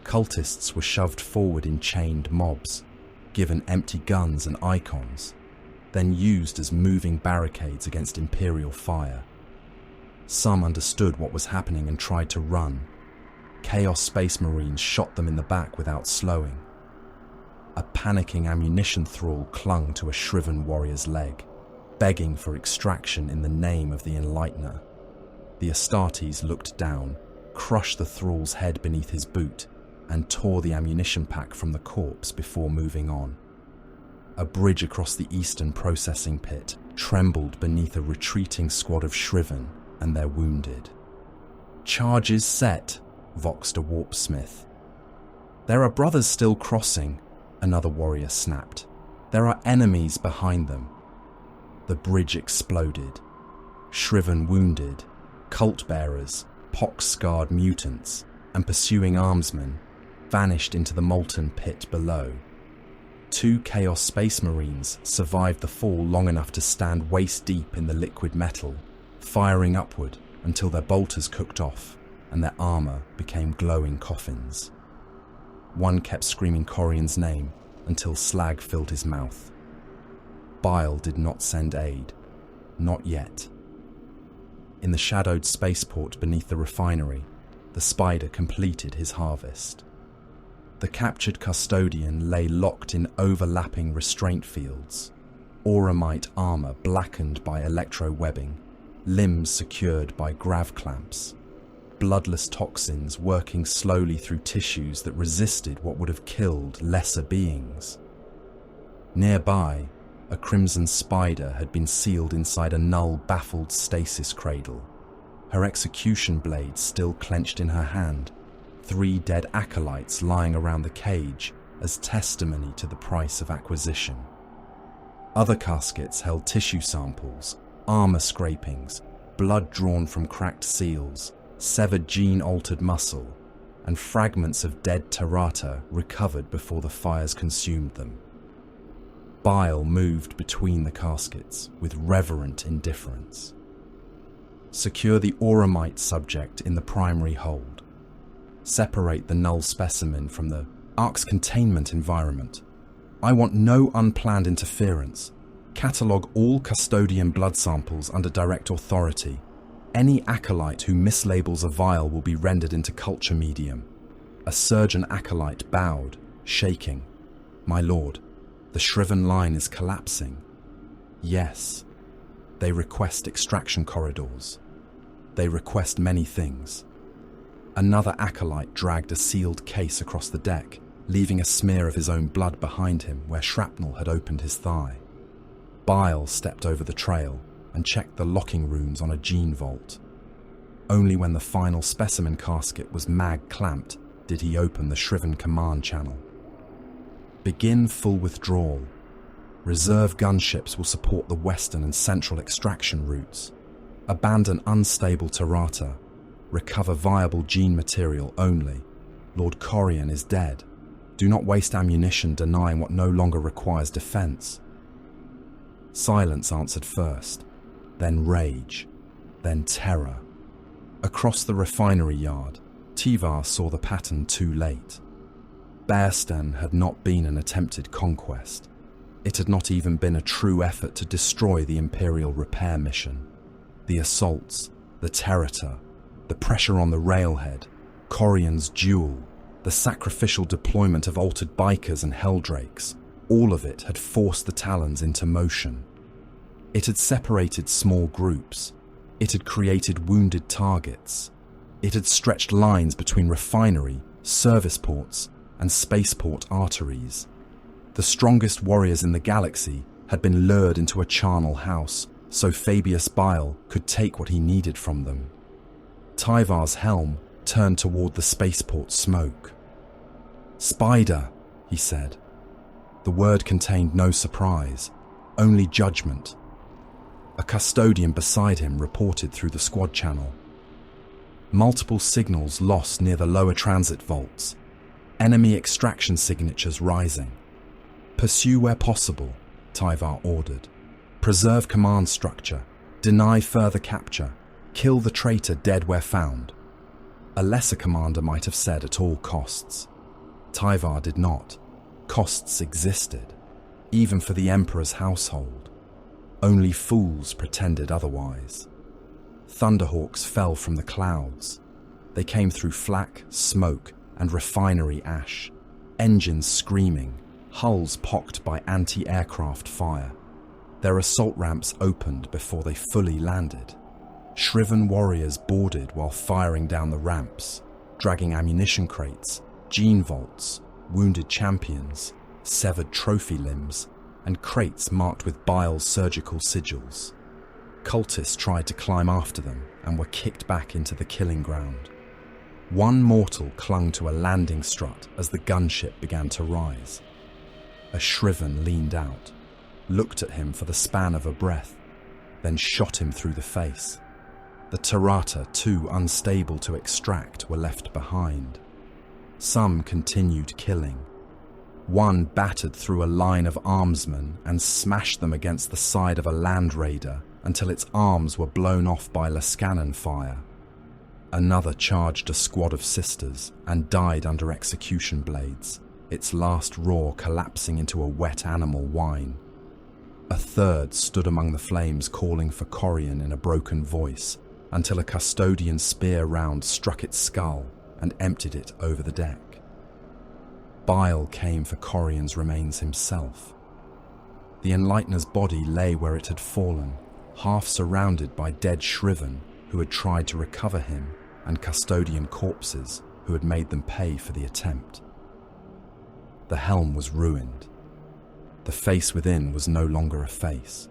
Speaker 2: Cultists were shoved forward in chained mobs, given empty guns and icons, then used as moving barricades against Imperial fire. Some understood what was happening and tried to run. Chaos Space Marines shot them in the back without slowing. A panicking ammunition thrall clung to a shriven warrior's leg, begging for extraction in the name of the Enlightener. The Astartes looked down, crushed the thrall's head beneath his boot, and tore the ammunition pack from the corpse before moving on. A bridge across the eastern processing pit trembled beneath a retreating squad of shriven and their wounded. "Charges set," voxed a warpsmith. "There are brothers still crossing," another warrior snapped. "There are enemies behind them." The bridge exploded. Shriven wounded, cult-bearers, pox-scarred mutants, and pursuing armsmen vanished into the molten pit below. 2 Chaos Space Marines survived the fall long enough to stand waist-deep in the liquid metal, firing upward until their bolters cooked off and their armor became glowing coffins. One kept screaming Corian's name until slag filled his mouth. Bile did not send aid. Not yet. In the shadowed spaceport beneath the refinery, the spider completed his harvest. The captured custodian lay locked in overlapping restraint fields, auramite armor blackened by electro-webbing, limbs secured by grav clamps, bloodless toxins working slowly through tissues that resisted what would have killed lesser beings. Nearby, a crimson spider had been sealed inside a null, baffled stasis cradle, her execution blade still clenched in her hand, 3 dead acolytes lying around the cage as testimony to the price of acquisition. Other caskets held tissue samples, armor scrapings, blood drawn from cracked seals, severed gene-altered muscle, and fragments of dead Tarata recovered before the fires consumed them. Bile moved between the caskets with reverent indifference. Secure the auramite subject in the primary hold. Separate the null specimen from the Ark's containment environment. I want no unplanned interference. Catalogue all custodian blood samples under direct authority. Any acolyte who mislabels a vial will be rendered into culture medium. A surgeon acolyte bowed, shaking. "My lord, the shriven line is collapsing." "Yes. They request extraction corridors. They request many things." Another acolyte dragged a sealed case across the deck, leaving a smear of his own blood behind him where shrapnel had opened his thigh. Bile stepped over the trail and checked the locking runes on a gene vault. Only when the final specimen casket was mag-clamped did he open the shriven command channel. "Begin full withdrawal. Reserve gunships will support the western and central extraction routes. Abandon unstable Tarata. Recover viable gene material only. Lord Corian is dead. Do not waste ammunition denying what no longer requires defense." Silence answered first, then rage, then terror. Across the refinery yard, Tivar saw the pattern too late. Bearsten had not been an attempted conquest. It had not even been a true effort to destroy the Imperial repair mission. The assaults, the terror, the pressure on the railhead, Corian's duel, the sacrificial deployment of altered bikers and helldrakes, all of it had forced the Talons into motion. It had separated small groups. It had created wounded targets. It had stretched lines between refinery, service ports, and spaceport arteries. The strongest warriors in the galaxy had been lured into a charnel house so Fabius Bile could take what he needed from them. Tyvar's helm turned toward the spaceport smoke. "Spider," he said. The word contained no surprise, only judgment. A custodian beside him reported through the squad channel. Multiple signals lost near the lower transit vaults. Enemy extraction signatures rising. "Pursue where possible," Tyvar ordered. "Preserve command structure. Deny further capture. Kill the traitor dead where found." A lesser commander might have said at all costs. Tyvar did not. Costs existed, even for the Emperor's household. Only fools pretended otherwise. Thunderhawks fell from the clouds. They came through flak, smoke, and refinery ash, engines screaming, hulls pocked by anti-aircraft fire. Their assault ramps opened before they fully landed. Shriven warriors boarded while firing down the ramps, dragging ammunition crates, gene vaults, wounded champions, severed trophy limbs, and crates marked with Bile's surgical sigils. Cultists tried to climb after them and were kicked back into the killing ground. One mortal clung to a landing strut as the gunship began to rise. A shriven leaned out, looked at him for the span of a breath, then shot him through the face. The Tarata, too unstable to extract, were left behind. Some continued killing. One battered through a line of armsmen and smashed them against the side of a land raider until its arms were blown off by Lascanon fire. Another charged a squad of sisters and died under execution blades, its last roar collapsing into a wet animal whine. A third stood among the flames calling for Corian in a broken voice until a custodian spear round struck its skull and emptied it over the deck. Bile came for Corian's remains himself. The Enlightener's body lay where it had fallen, half surrounded by dead shriven who had tried to recover him and custodian corpses who had made them pay for the attempt. The helm was ruined. The face within was no longer a face.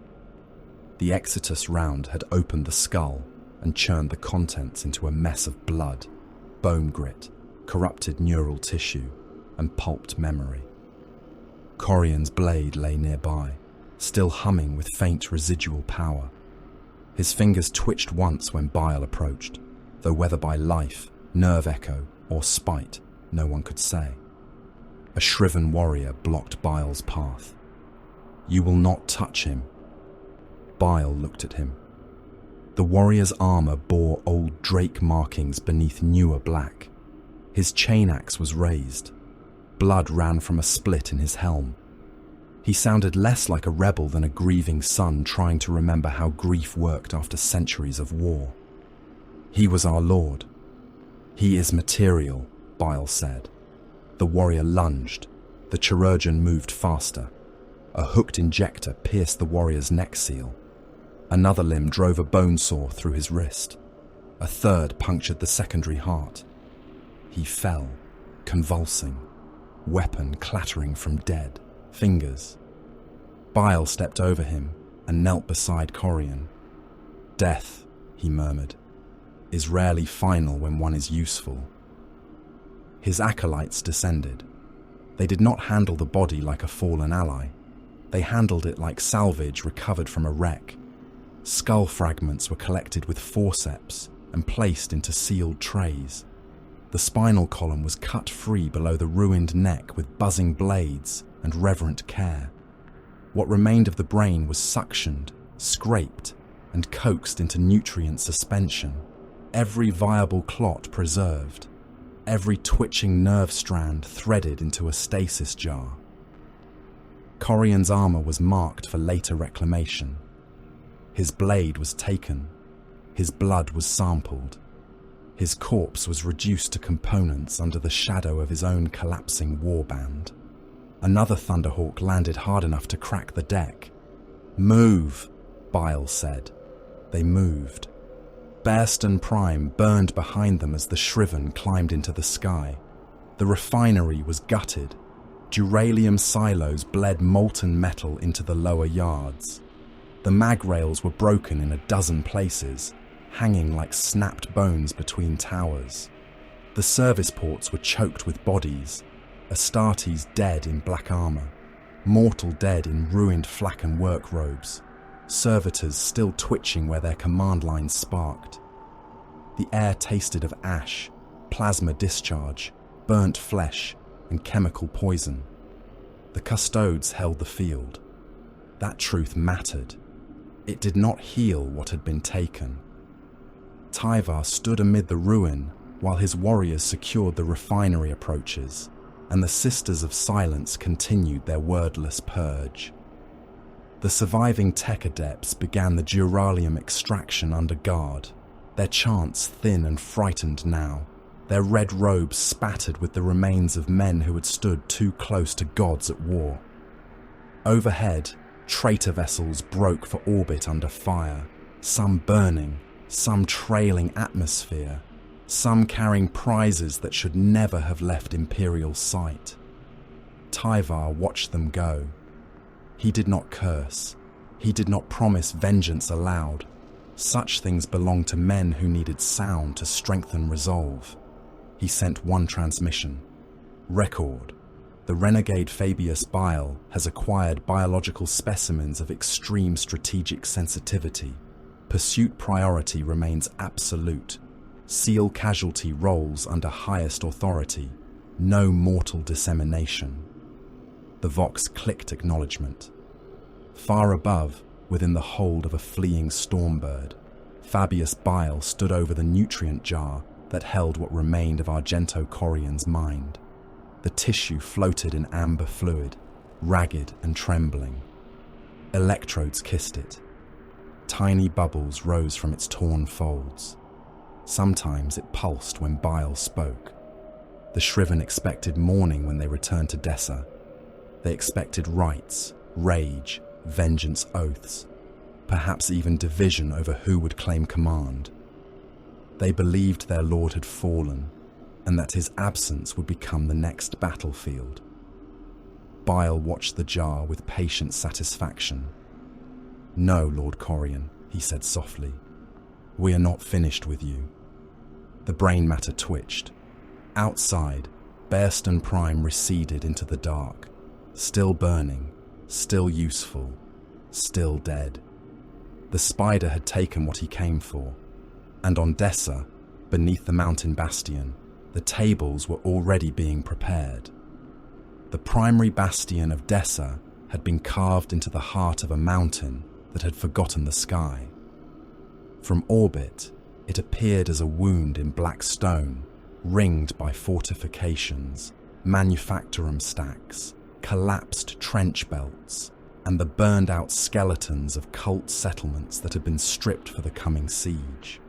Speaker 2: The Exitus round had opened the skull and churned the contents into a mess of blood, bone grit, corrupted neural tissue, and pulped memory. Corian's blade lay nearby, still humming with faint residual power. His fingers twitched once when Bile approached, though whether by life, nerve echo, or spite, no one could say. A shriven warrior blocked Bile's path. "You will not touch him." Bile looked at him. The warrior's armor bore old drake markings beneath newer black. His chain axe was raised. Blood ran from a split in his helm. He sounded less like a rebel than a grieving son trying to remember how grief worked after centuries of war. "He was our lord." "He is material," Bile said. The warrior lunged. The chirurgeon moved faster. A hooked injector pierced the warrior's neck seal. Another limb drove a bone saw through his wrist. A third punctured the secondary heart. He fell, convulsing, weapon clattering from dead fingers. Bile stepped over him and knelt beside Corian. "Death," he murmured, "is rarely final when one is useful." His acolytes descended. They did not handle the body like a fallen ally. They handled it like salvage recovered from a wreck. Skull fragments were collected with forceps and placed into sealed trays. The spinal column was cut free below the ruined neck with buzzing blades and reverent care. What remained of the brain was suctioned, scraped, and coaxed into nutrient suspension, every viable clot preserved, every twitching nerve strand threaded into a stasis jar. Corian's armor was marked for later reclamation. His blade was taken. His blood was sampled. His corpse was reduced to components under the shadow of his own collapsing warband. Another Thunderhawk landed hard enough to crack the deck. "Move," Bile said. They moved. Bearston Prime burned behind them as the Shriven climbed into the sky. The refinery was gutted. Duralium silos bled molten metal into the lower yards. The mag rails were broken in a dozen places, hanging like snapped bones between towers. The service ports were choked with bodies. A Astartes dead in black armor, mortal dead in ruined flak and work robes, servitors still twitching where their command lines sparked. The air tasted of ash, plasma discharge, burnt flesh, and chemical poison. The custodes held the field. That truth mattered. It did not heal what had been taken. Typhus stood amid the ruin while his warriors secured the refinery approaches, and the Sisters of Silence continued their wordless purge. The surviving tech adepts began the duralium extraction under guard, their chants thin and frightened now, their red robes spattered with the remains of men who had stood too close to gods at war. Overhead, traitor vessels broke for orbit under fire, some burning, some trailing atmosphere, some carrying prizes that should never have left Imperial sight. Typhus watched them go. He did not curse. He did not promise vengeance aloud. Such things belonged to men who needed sound to strengthen resolve. He sent one transmission. Record. The renegade Fabius Bile has acquired biological specimens of extreme strategic sensitivity. Pursuit priority remains absolute. Seal casualty rolls under highest authority. No mortal dissemination. The Vox clicked acknowledgement. Far above, within the hold of a fleeing stormbird, Fabius Bile stood over the nutrient jar that held what remained of Argento Corian's mind. The tissue floated in amber fluid, ragged and trembling. Electrodes kissed it. Tiny bubbles rose from its torn folds. Sometimes it pulsed when Bile spoke. The shriven expected mourning when they returned to Dessa. They expected rites, rage, vengeance oaths, perhaps even division over who would claim command. They believed their lord had fallen, and that his absence would become the next battlefield. Bile watched the jar with patient satisfaction. "No, Lord Corian," he said softly. "We are not finished with you." The brain matter twitched. Outside, Bearston Prime receded into the dark, still burning, still useful, still dead. The spider had taken what he came for, and on Dessa, beneath the mountain bastion, the tables were already being prepared. The primary bastion of Dessa had been carved into the heart of a mountain that had forgotten the sky. From orbit, it appeared as a wound in black stone, ringed by fortifications, manufactorum stacks, collapsed trench belts, and the burned-out skeletons of cult settlements that had been stripped for the coming siege.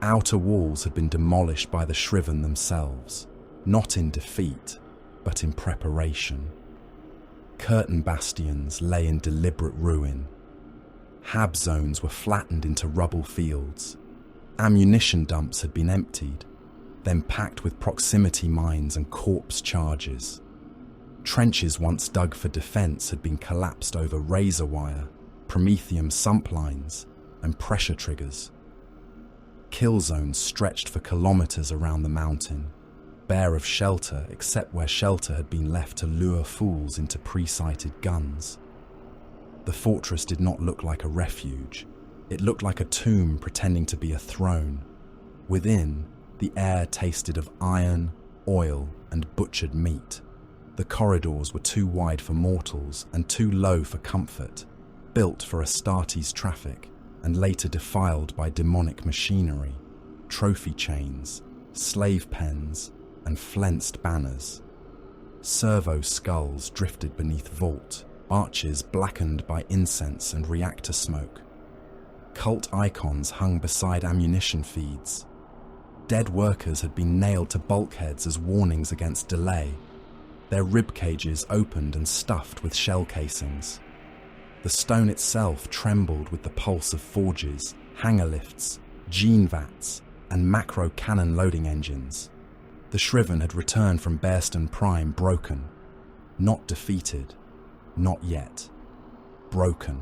Speaker 2: Outer walls had been demolished by the shriven themselves, not in defeat, but in preparation. Curtain bastions lay in deliberate ruin. Hab zones were flattened into rubble fields. Ammunition dumps had been emptied, then packed with proximity mines and corpse charges. Trenches once dug for defense had been collapsed over razor wire, promethium sump lines, and pressure triggers. Kill zones stretched for kilometers around the mountain, bare of shelter except where shelter had been left to lure fools into pre-sighted guns. The fortress did not look like a refuge. It looked like a tomb pretending to be a throne. Within, the air tasted of iron, oil, and butchered meat. The corridors were too wide for mortals and too low for comfort, built for Astartes traffic and later defiled by demonic machinery, trophy chains, slave pens, and flensed banners. Servo skulls drifted beneath vault, arches blackened by incense and reactor smoke. Cult icons hung beside ammunition feeds. Dead workers had been nailed to bulkheads as warnings against delay, their rib cages opened and stuffed with shell casings. The stone itself trembled with the pulse of forges, hangar lifts, gene vats, and macro cannon loading engines. The shriven had returned from Bearston Prime broken, not defeated, not yet. Broken.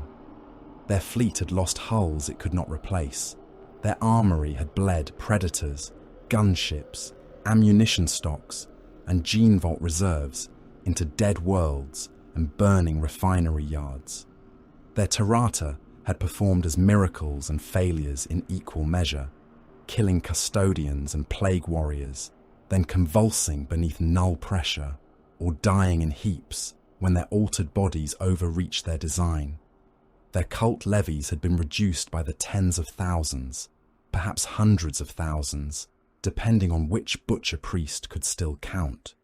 Speaker 2: Their fleet had lost hulls it could not replace. Their armory had bled predators, gunships, ammunition stocks, and gene vault reserves into dead worlds and burning refinery yards. Their Tarata had performed as miracles and failures in equal measure, killing custodians and plague warriors, then convulsing beneath null pressure or dying in heaps when their altered bodies overreached their design. Their cult levies had been reduced by the tens of thousands, perhaps hundreds of thousands, depending on which butcher priest could still count.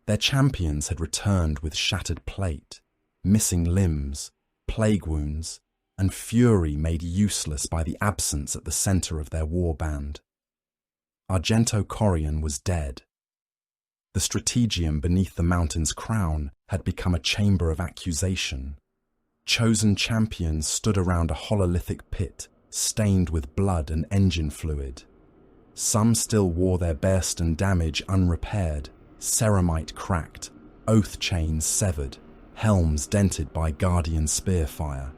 Speaker 2: Their champions had returned with shattered plate, missing limbs, plague wounds, and fury made useless by the absence at the centre of their warband. Argento Corian was dead. The strategium beneath the mountain's crown had become a chamber of accusation. Chosen champions stood around a hololithic pit, stained with blood and engine fluid. Some still wore their Bearston damage unrepaired, ceramite cracked, oath chains severed, helms dented by Guardian spear fire.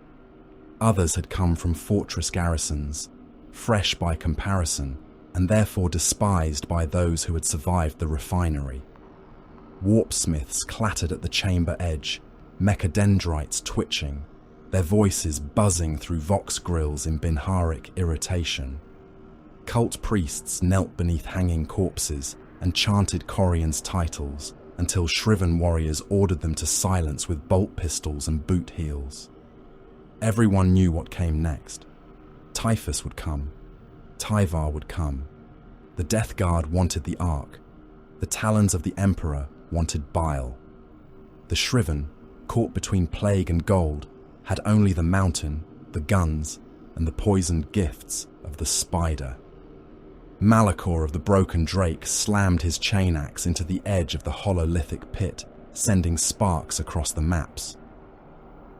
Speaker 2: Others had come from fortress garrisons, fresh by comparison, and therefore despised by those who had survived the refinery. Warpsmiths clattered at the chamber edge, mechadendrites twitching, their voices buzzing through vox grills in Binharic irritation. Cult priests knelt beneath hanging corpses and chanted Corian's titles until shriven warriors ordered them to silence with bolt pistols and boot heels. Everyone knew what came next. Typhus would come. Tyvar would come. The Death Guard wanted the Ark. The talons of the Emperor wanted Bile. The shriven, caught between plague and gold, had only the mountain, the guns, and the poisoned gifts of the spider. Malachor of the Broken Drake slammed his chain axe into the edge of the hololithic pit, sending sparks across the maps.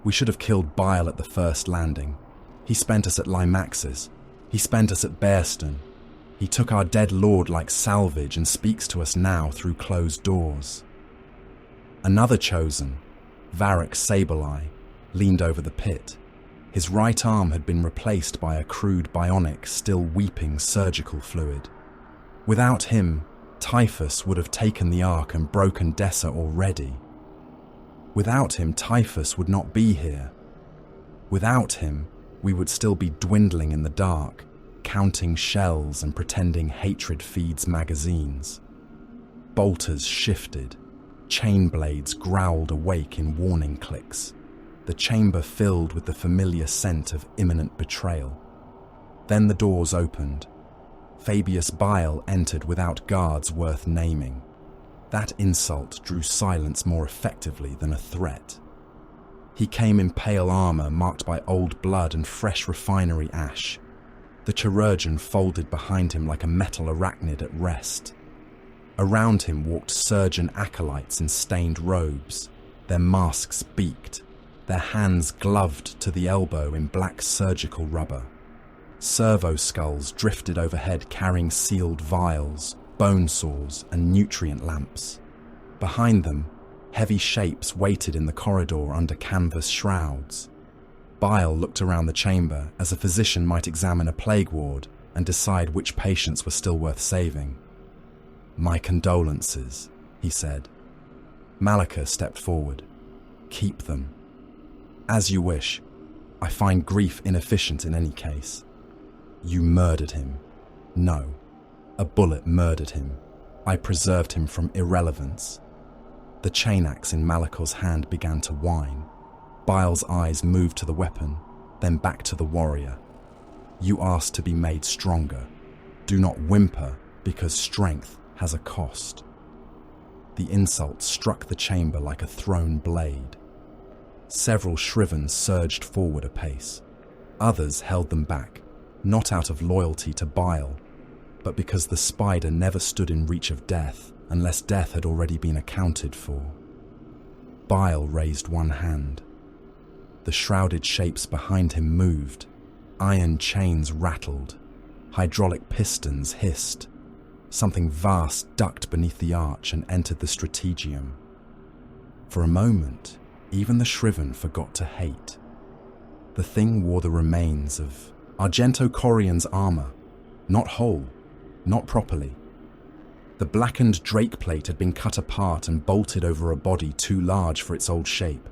Speaker 2: We should have killed Bile at the first landing. He spent us at Limaxis. He spent us at Bearston. He took our dead lord like salvage and speaks to us now through closed doors. Another chosen, Varric Sabereye, leaned over the pit. His right arm had been replaced by a crude bionic, still weeping surgical fluid. Without him, Typhus would have taken the Ark and broken Dessa already. Without him, Typhus would not be here. Without him, we would still be dwindling in the dark, counting shells and pretending hatred feeds magazines. Bolters shifted. Chain blades growled awake in warning clicks. The chamber filled with the familiar scent of imminent betrayal. Then the doors opened. Fabius Bile entered without guards worth naming. That insult drew silence more effectively than a threat. He came in pale armour marked by old blood and fresh refinery ash. The chirurgeon folded behind him like a metal arachnid at rest. Around him walked surgeon acolytes in stained robes, their masks beaked, their hands gloved to the elbow in black surgical rubber. Servo skulls drifted overhead carrying sealed vials, bone saws, and nutrient lamps. Behind them, heavy shapes waited in the corridor under canvas shrouds. Bile looked around the chamber as a physician might examine a plague ward and decide which patients were still worth saving. "My condolences," he said. Malachor stepped forward. "Keep them." "As you wish. I find grief inefficient in any case." "You murdered him." "No. A bullet murdered him. I preserved him from irrelevance." The chain axe in Malachor's hand began to whine. Bile's eyes moved to the weapon, then back to the warrior. "You asked to be made stronger. Do not whimper, because strength has a cost." The insult struck the chamber like a thrown blade. Several shriven surged forward a pace. Others held them back, not out of loyalty to Bile, but because the spider never stood in reach of death unless death had already been accounted for. Bile raised one hand. The shrouded shapes behind him moved. Iron chains rattled. Hydraulic pistons hissed. Something vast ducked beneath the arch and entered the strategium. For a moment, even the shriven forgot to hate. The thing wore the remains of Argento Corian's armour, not whole, not properly. The blackened drake plate had been cut apart and bolted over a body too large for its old shape.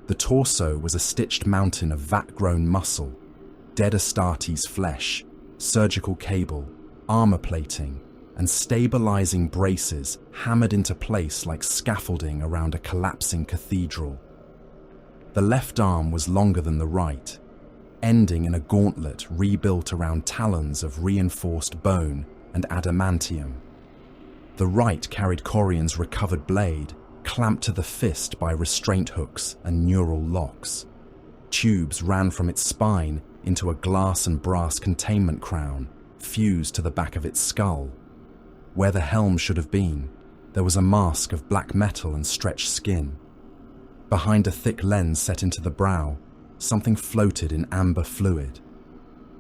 Speaker 2: The torso was a stitched mountain of vat-grown muscle, dead Astartes flesh, surgical cable, armor plating, and stabilizing braces hammered into place like scaffolding around a collapsing cathedral. The left arm was longer than the right, ending in a gauntlet rebuilt around talons of reinforced bone and adamantium. The right carried Corian's recovered blade, clamped to the fist by restraint hooks and neural locks. Tubes ran from its spine into a glass and brass containment crown, fused to the back of its skull. Where the helm should have been, there was a mask of black metal and stretched skin. Behind a thick lens set into the brow, something floated in amber fluid.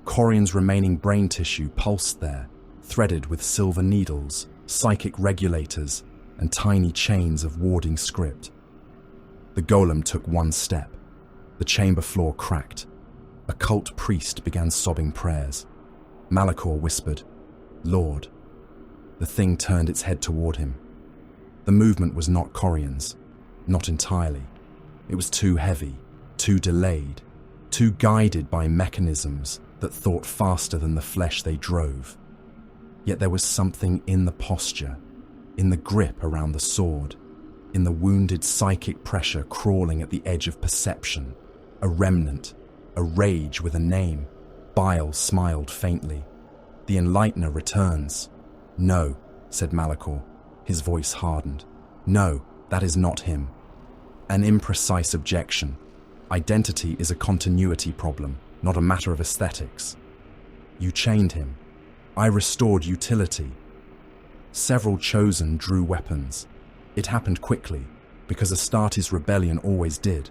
Speaker 2: Corian's remaining brain tissue pulsed there, threaded with silver needles, psychic regulators, and tiny chains of warding script. The golem took one step. The chamber floor cracked. A cult priest began sobbing prayers. Malachor whispered, "Lord." The thing turned its head toward him. The movement was not Corian's, not entirely. It was too heavy, too delayed, too guided by mechanisms that thought faster than the flesh they drove. Yet there was something in the posture, in the grip around the sword, in the wounded psychic pressure crawling at the edge of perception, a remnant, a rage with a name. Bile smiled faintly. "The Enlightener returns." "No," said Malachor, his voice hardened. "No, that is not him." An imprecise objection. Identity is a continuity problem, not a matter of aesthetics. "You chained him. I restored utility." Several chosen drew weapons. It happened quickly, because Astartes' rebellion always did.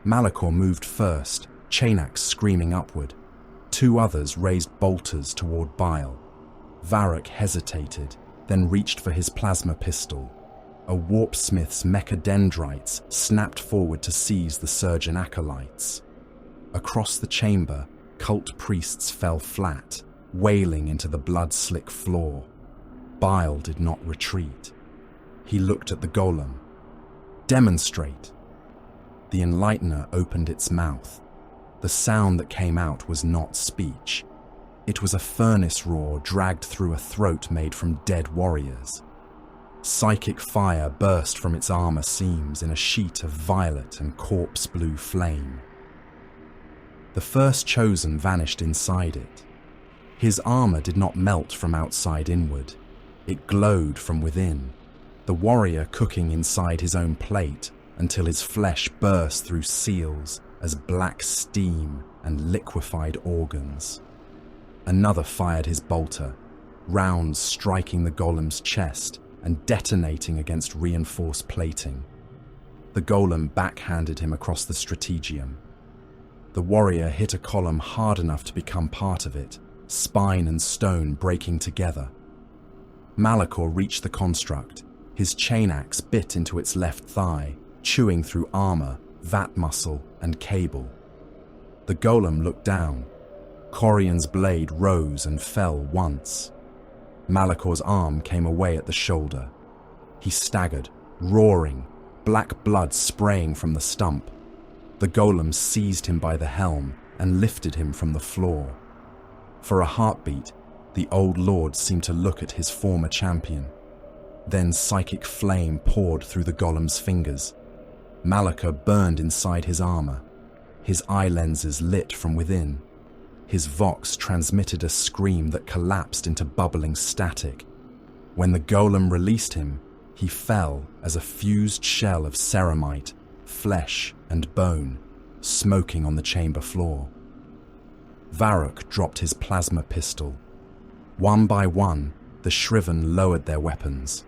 Speaker 2: Malachor moved first, chainaxe screaming upward. Two others raised bolters toward Bile. Varrock hesitated, then reached for his plasma pistol. A warpsmith's mechadendrites snapped forward to seize the surgeon acolytes. Across the chamber, cult priests fell flat, wailing into the blood-slick floor. Bile did not retreat. He looked at the golem. "Demonstrate." The Enlightener opened its mouth. The sound that came out was not speech. It was a furnace roar dragged through a throat made from dead warriors. Psychic fire burst from its armor seams in a sheet of violet and corpse-blue flame. The first chosen vanished inside it. His armor did not melt from outside inward. It glowed from within, the warrior cooking inside his own plate until his flesh burst through seals as black steam and liquefied organs. Another fired his bolter, rounds striking the golem's chest and detonating against reinforced plating. The golem backhanded him across the strategium. The warrior hit a column hard enough to become part of it, spine and stone breaking together. Malachor reached the construct. His chainaxe bit into its left thigh, chewing through armor, vat muscle, and cable. The golem looked down. Corian's blade rose and fell once. Malachor's arm came away at the shoulder. He staggered, roaring, black blood spraying from the stump. The golem seized him by the helm and lifted him from the floor. For a heartbeat, the old lord seemed to look at his former champion. Then psychic flame poured through the golem's fingers. Malachor burned inside his armor. His eye lenses lit from within. His vox transmitted a scream that collapsed into bubbling static. When the golem released him, he fell as a fused shell of ceramite, flesh and bone, smoking on the chamber floor. Varrock dropped his plasma pistol. One by one, the shriven lowered their weapons.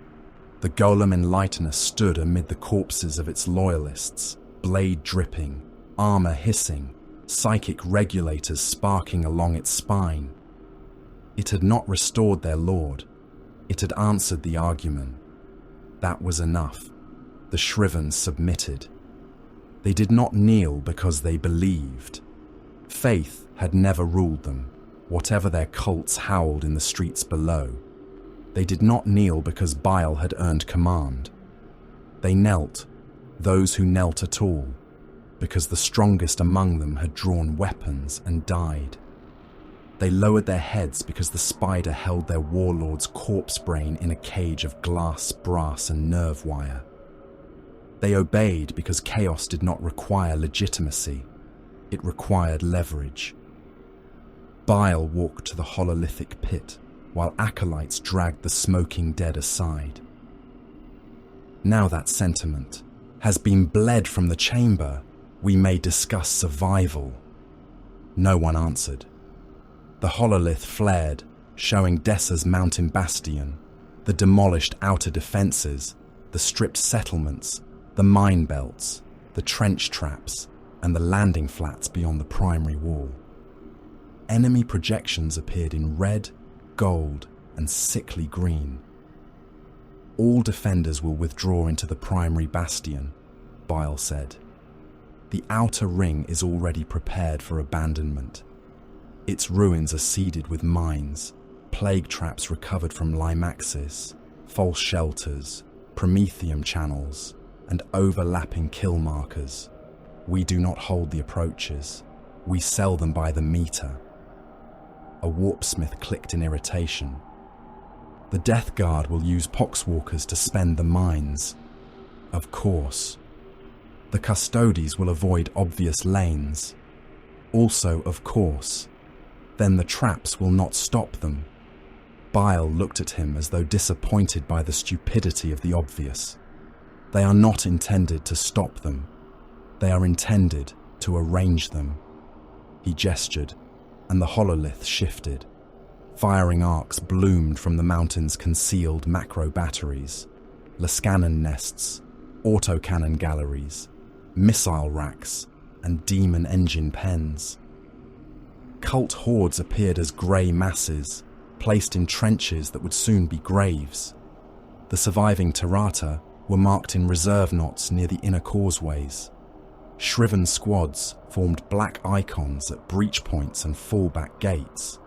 Speaker 2: The golem Enlightener stood amid the corpses of its loyalists, blade dripping, armor hissing, psychic regulators sparking along its spine. It had not restored their lord. It had answered the argument. That was enough. The shriven submitted. They did not kneel because they believed. Faith had never ruled them, whatever their cults howled in the streets below. They did not kneel because Bile had earned command. They knelt, those who knelt at all, because the strongest among them had drawn weapons and died. They lowered their heads because the spider held their warlord's corpse brain in a cage of glass, brass, and nerve wire. They obeyed because chaos did not require legitimacy, it required leverage. Bile walked to the hololithic pit, while acolytes dragged the smoking dead aside. Now that sentiment has been bled from the chamber, we may discuss survival. No one answered. The hololith flared, showing Dessa's mountain bastion, the demolished outer defences, the stripped settlements, the mine belts, the trench traps, and the landing flats beyond the primary wall. Enemy projections appeared in red, gold, and sickly green. All defenders will withdraw into the primary bastion, Bile said. The outer ring is already prepared for abandonment. Its ruins are seeded with mines, plague traps recovered from Limaxis, false shelters, promethium channels, and overlapping kill markers. We do not hold the approaches. We sell them by the meter. A warpsmith clicked in irritation. The Death Guard will use poxwalkers to spend the mines. Of course. The custodies will avoid obvious lanes. Also, of course. Then the traps will not stop them. Bile looked at him as though disappointed by the stupidity of the obvious. They are not intended to stop them. They are intended to arrange them. He gestured, and the hololith shifted. Firing arcs bloomed from the mountain's concealed macro batteries, Lascannon nests, autocannon galleries, missile racks, and demon engine pens. Cult hordes appeared as grey masses, placed in trenches that would soon be graves. The surviving Tirata were marked in reserve knots near the inner causeways. Shriven squads formed black icons at breach points and fallback gates.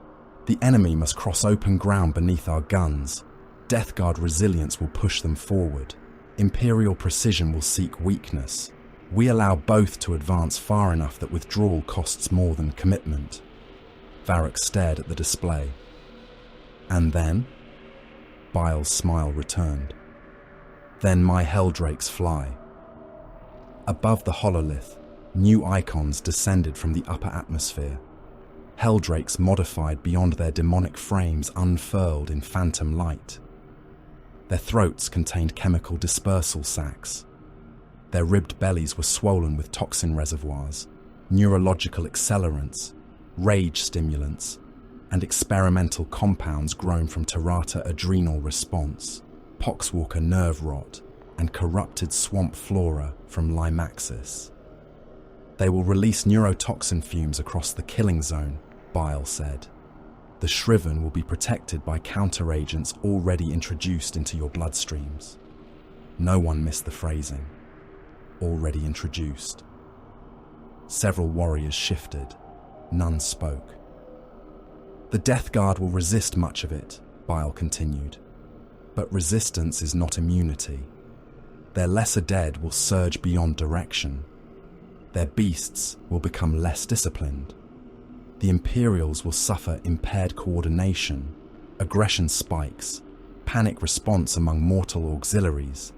Speaker 2: The enemy must cross open ground beneath our guns. Death Guard resilience will push them forward. Imperial precision will seek weakness. We allow both to advance far enough that withdrawal costs more than commitment. Varric stared at the display. And then? Bile's smile returned. Then my Helldrakes fly. Above the hololith, new icons descended from the upper atmosphere. Helldrakes modified beyond their demonic frames unfurled in phantom light. Their throats contained chemical dispersal sacs. Their ribbed bellies were swollen with toxin reservoirs, neurological accelerants, rage stimulants, and experimental compounds grown from Tirata adrenal response, poxwalker nerve rot, and corrupted swamp flora from Limaxis. They will release neurotoxin fumes across the killing zone, Bile said. The shriven will be protected by counteragents already introduced into your bloodstreams. No one missed the phrasing. Already introduced. Several warriors shifted. None spoke. The Death Guard will resist much of it, Bile continued. But resistance is not immunity. Their lesser dead will surge beyond direction. Their beasts will become less disciplined. The Imperials will suffer impaired coordination, aggression spikes, panic response among mortal auxiliaries,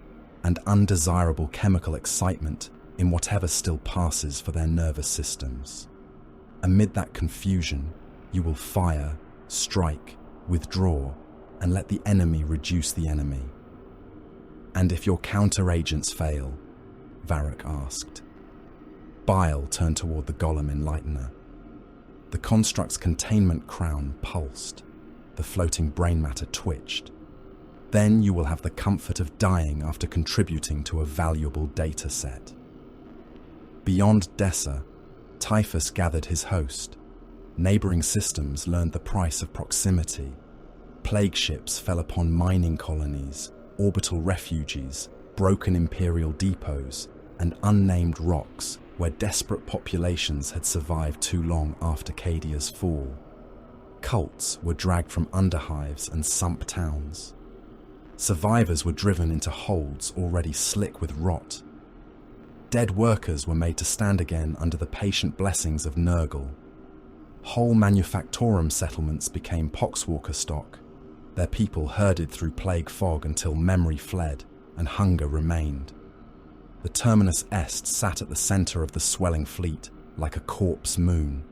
Speaker 2: and undesirable chemical excitement in whatever still passes for their nervous systems. Amid that confusion, you will fire, strike, withdraw, and let the enemy reduce the enemy. And if your counteragents fail? Varric asked. Bile turned toward the golem enlightener. The construct's containment crown pulsed. The floating brain matter twitched. Then you will have the comfort of dying after contributing to a valuable data set. Beyond Dessa, Typhus gathered his host. Neighboring systems learned the price of proximity. Plague ships fell upon mining colonies, orbital refuges, broken Imperial depots, and unnamed rocks where desperate populations had survived too long after Cadia's fall. Cults were dragged from underhives and sump towns. Survivors were driven into holds already slick with rot. Dead workers were made to stand again under the patient blessings of Nurgle. Whole manufactorum settlements became poxwalker stock, their people herded through plague fog until memory fled and hunger remained. The Terminus Est sat at the centre of the swelling fleet like a corpse moon.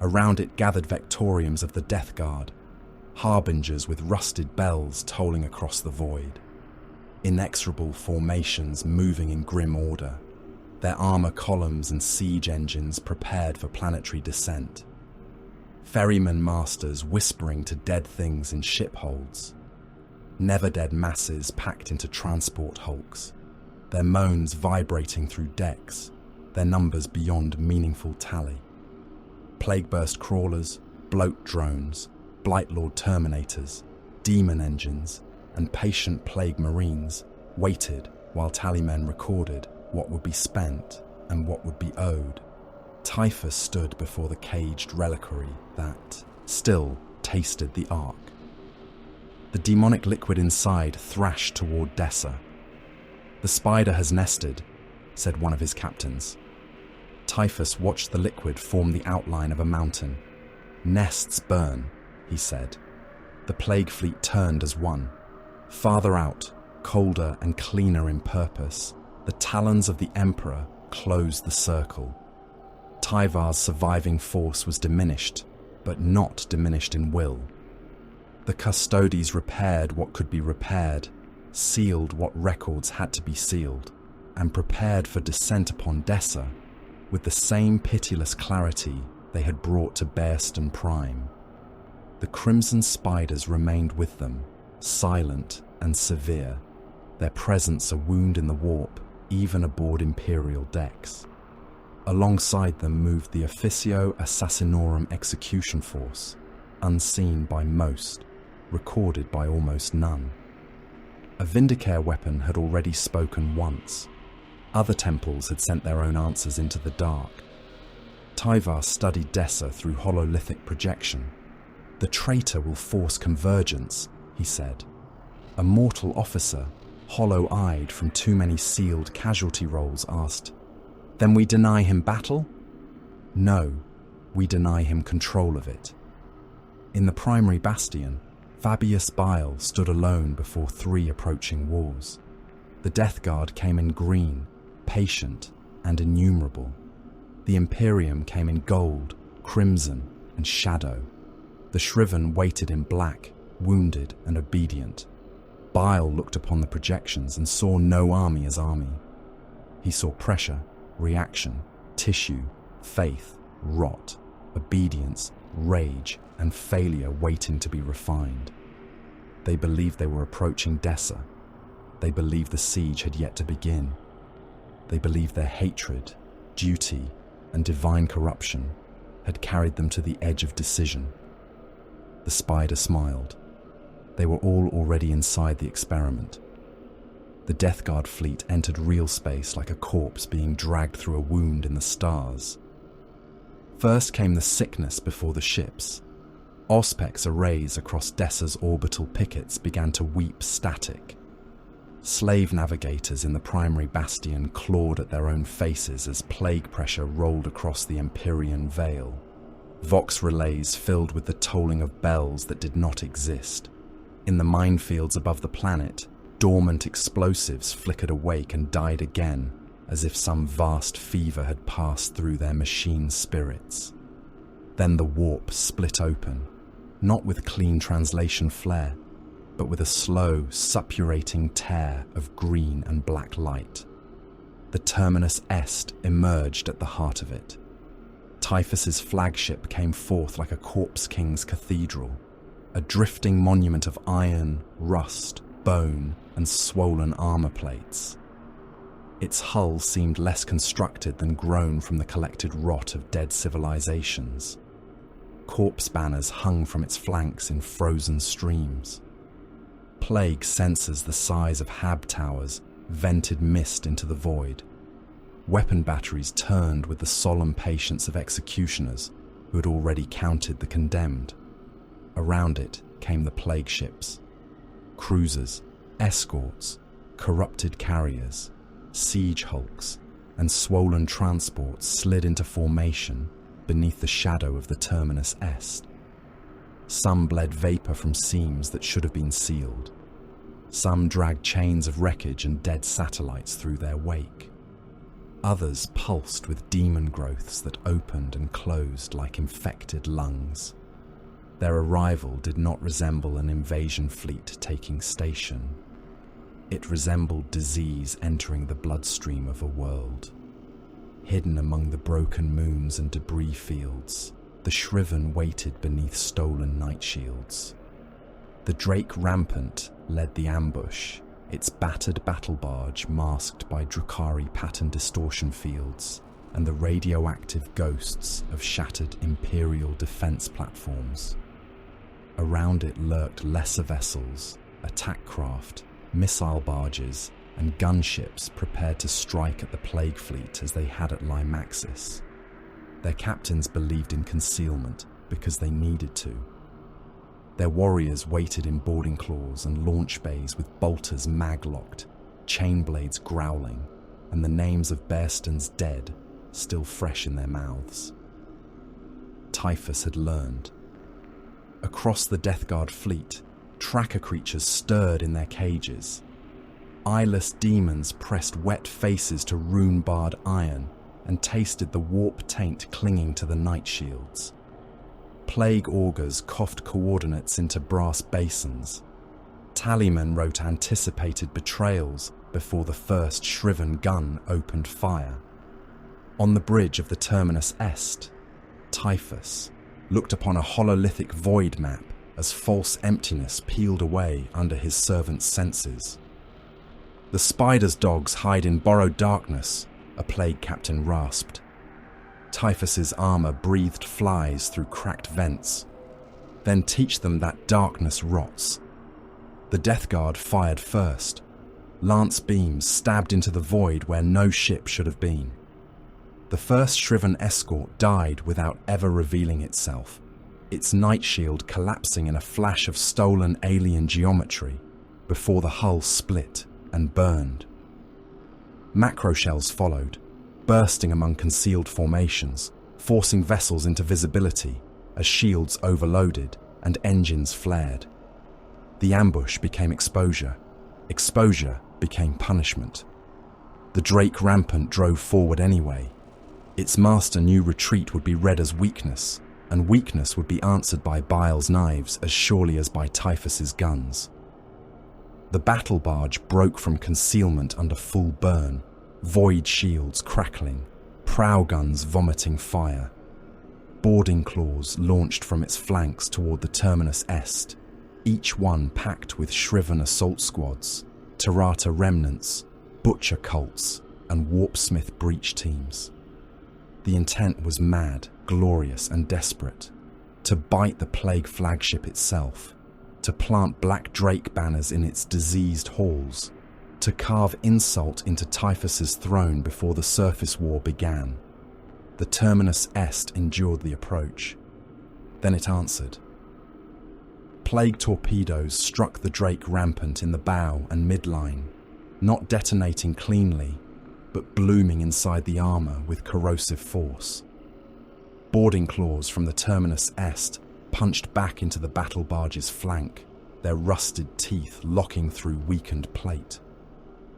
Speaker 2: Around it gathered Vectoriums of the Death Guard, harbingers with rusted bells tolling across the void. Inexorable formations moving in grim order, their armour columns and siege engines prepared for planetary descent. Ferryman masters whispering to dead things in ship holds. Never-dead masses packed into transport hulks, their moans vibrating through decks, their numbers beyond meaningful tally. Plague-burst crawlers, bloat drones, Blightlord Terminators, demon engines, and patient plague marines waited while tallymen recorded what would be spent and what would be owed. Typhus stood before the caged reliquary that still tasted the Ark. The demonic liquid inside thrashed toward Dessa. "The spider has nested," said one of his captains. Typhus watched the liquid form the outline of a mountain. "Nests burn," he said. The plague fleet turned as one. Farther out, colder and cleaner in purpose, the talons of the Emperor closed the circle. Tyvar's surviving force was diminished, but not diminished in will. The Custodes repaired what could be repaired, sealed what records had to be sealed, and prepared for descent upon Dessa with the same pitiless clarity they had brought to Bearston Prime. The Crimson Spiders remained with them, silent and severe, their presence a wound in the warp, even aboard Imperial decks. Alongside them moved the Officio Assassinorum execution force, unseen by most, recorded by almost none. A Vindicare weapon had already spoken once. Other temples had sent their own answers into the dark. Tyvar studied Dessa through hololithic projection. "The traitor will force convergence," he said. A mortal officer, hollow-eyed from too many sealed casualty rolls, asked, "Then we deny him battle?" "No, we deny him control of it." In the primary bastion, Fabius Bile stood alone before 3 approaching wars. The Death Guard came in green, patient, and innumerable. The Imperium came in gold, crimson, and shadow. The shriven waited in black, wounded and obedient. Bile looked upon the projections and saw no army as army. He saw pressure, reaction, tissue, faith, rot, obedience, rage, and failure waiting to be refined. They believed they were approaching Dessa. They believed the siege had yet to begin. They believed their hatred, duty, and divine corruption had carried them to the edge of decision. The spider smiled. They were all already inside the experiment. The Death Guard fleet entered real space like a corpse being dragged through a wound in the stars. First came the sickness before the ships. Auspex arrays across Dessa's orbital pickets began to weep static. Slave navigators in the primary bastion clawed at their own faces as plague pressure rolled across the Empyrean Vale. Vox relays filled with the tolling of bells that did not exist. In the minefields above the planet, dormant explosives flickered awake and died again, as if some vast fever had passed through their machine spirits. Then the warp split open, not with clean translation flare, but with a slow, suppurating tear of green and black light. The Terminus Est emerged at the heart of it. Typhus's flagship came forth like a corpse king's cathedral, a drifting monument of iron, rust, bone, and swollen armor plates. Its hull seemed less constructed than grown from the collected rot of dead civilizations. Corpse banners hung from its flanks in frozen streams. Plague sensors the size of Hab towers vented mist into the void. Weapon batteries turned with the solemn patience of executioners who had already counted the condemned. Around it came the plague ships. Cruisers, escorts, corrupted carriers, siege hulks, and swollen transports slid into formation beneath the shadow of the terminus est. Some bled vapor from seams that should have been sealed. Some dragged chains of wreckage and dead satellites through their wake. Others pulsed with demon growths that opened and closed like infected lungs. Their arrival did not resemble an invasion fleet taking station. It resembled disease entering the bloodstream of a world. Hidden among the broken moons and debris fields, the shriven waited beneath stolen night shields. The Drake Rampant led the ambush, its battered battle barge masked by Drukhari pattern distortion fields and the radioactive ghosts of shattered Imperial defense platforms. Around it lurked lesser vessels, attack craft, missile barges, and gunships prepared to strike at the plague fleet as they had at Limaxis. Their captains believed in concealment because they needed to. Their warriors waited in boarding claws and launch bays with bolters mag-locked, chain blades growling, and the names of Bearston's dead still fresh in their mouths. Typhus had learned. Across the Death Guard fleet, tracker creatures stirred in their cages. Eyeless demons pressed wet faces to rune-barred iron and tasted the warp taint clinging to the night shields. Plague augurs coughed coordinates into brass basins. Tallymen wrote anticipated betrayals before the first shriven gun opened fire. On the bridge of the terminus est, Typhus looked upon a hololithic void map as false emptiness peeled away under his servant's senses. "The spider's dogs hide in borrowed darkness," a plague captain rasped. Typhus's armor breathed flies through cracked vents. "Then teach them that darkness rots." The Death Guard fired first. Lance beams stabbed into the void where no ship should have been. The first shriven escort died without ever revealing itself, its night shield collapsing in a flash of stolen alien geometry before the hull split and burned. Macro shells followed, bursting among concealed formations, forcing vessels into visibility as shields overloaded and engines flared. The ambush became exposure. Exposure became punishment. The Drake Rampant drove forward anyway. Its master knew retreat would be read as weakness, and weakness would be answered by Bile's knives as surely as by Typhus's guns. The battle barge broke from concealment under full burn, void shields crackling, prow guns vomiting fire. Boarding claws launched from its flanks toward the terminus est, each one packed with shriven assault squads, Tarata remnants, butcher cults, and warpsmith breach teams. The intent was mad, glorious, and desperate. To bite the plague flagship itself, to plant black drake banners in its diseased halls, to carve insult into Typhus's throne before the surface war began. The terminus est endured the approach. Then it answered. Plague torpedoes struck the Drake Rampant in the bow and midline, not detonating cleanly, but blooming inside the armor with corrosive force. Boarding claws from the terminus est punched back into the battle barge's flank, their rusted teeth locking through weakened plate.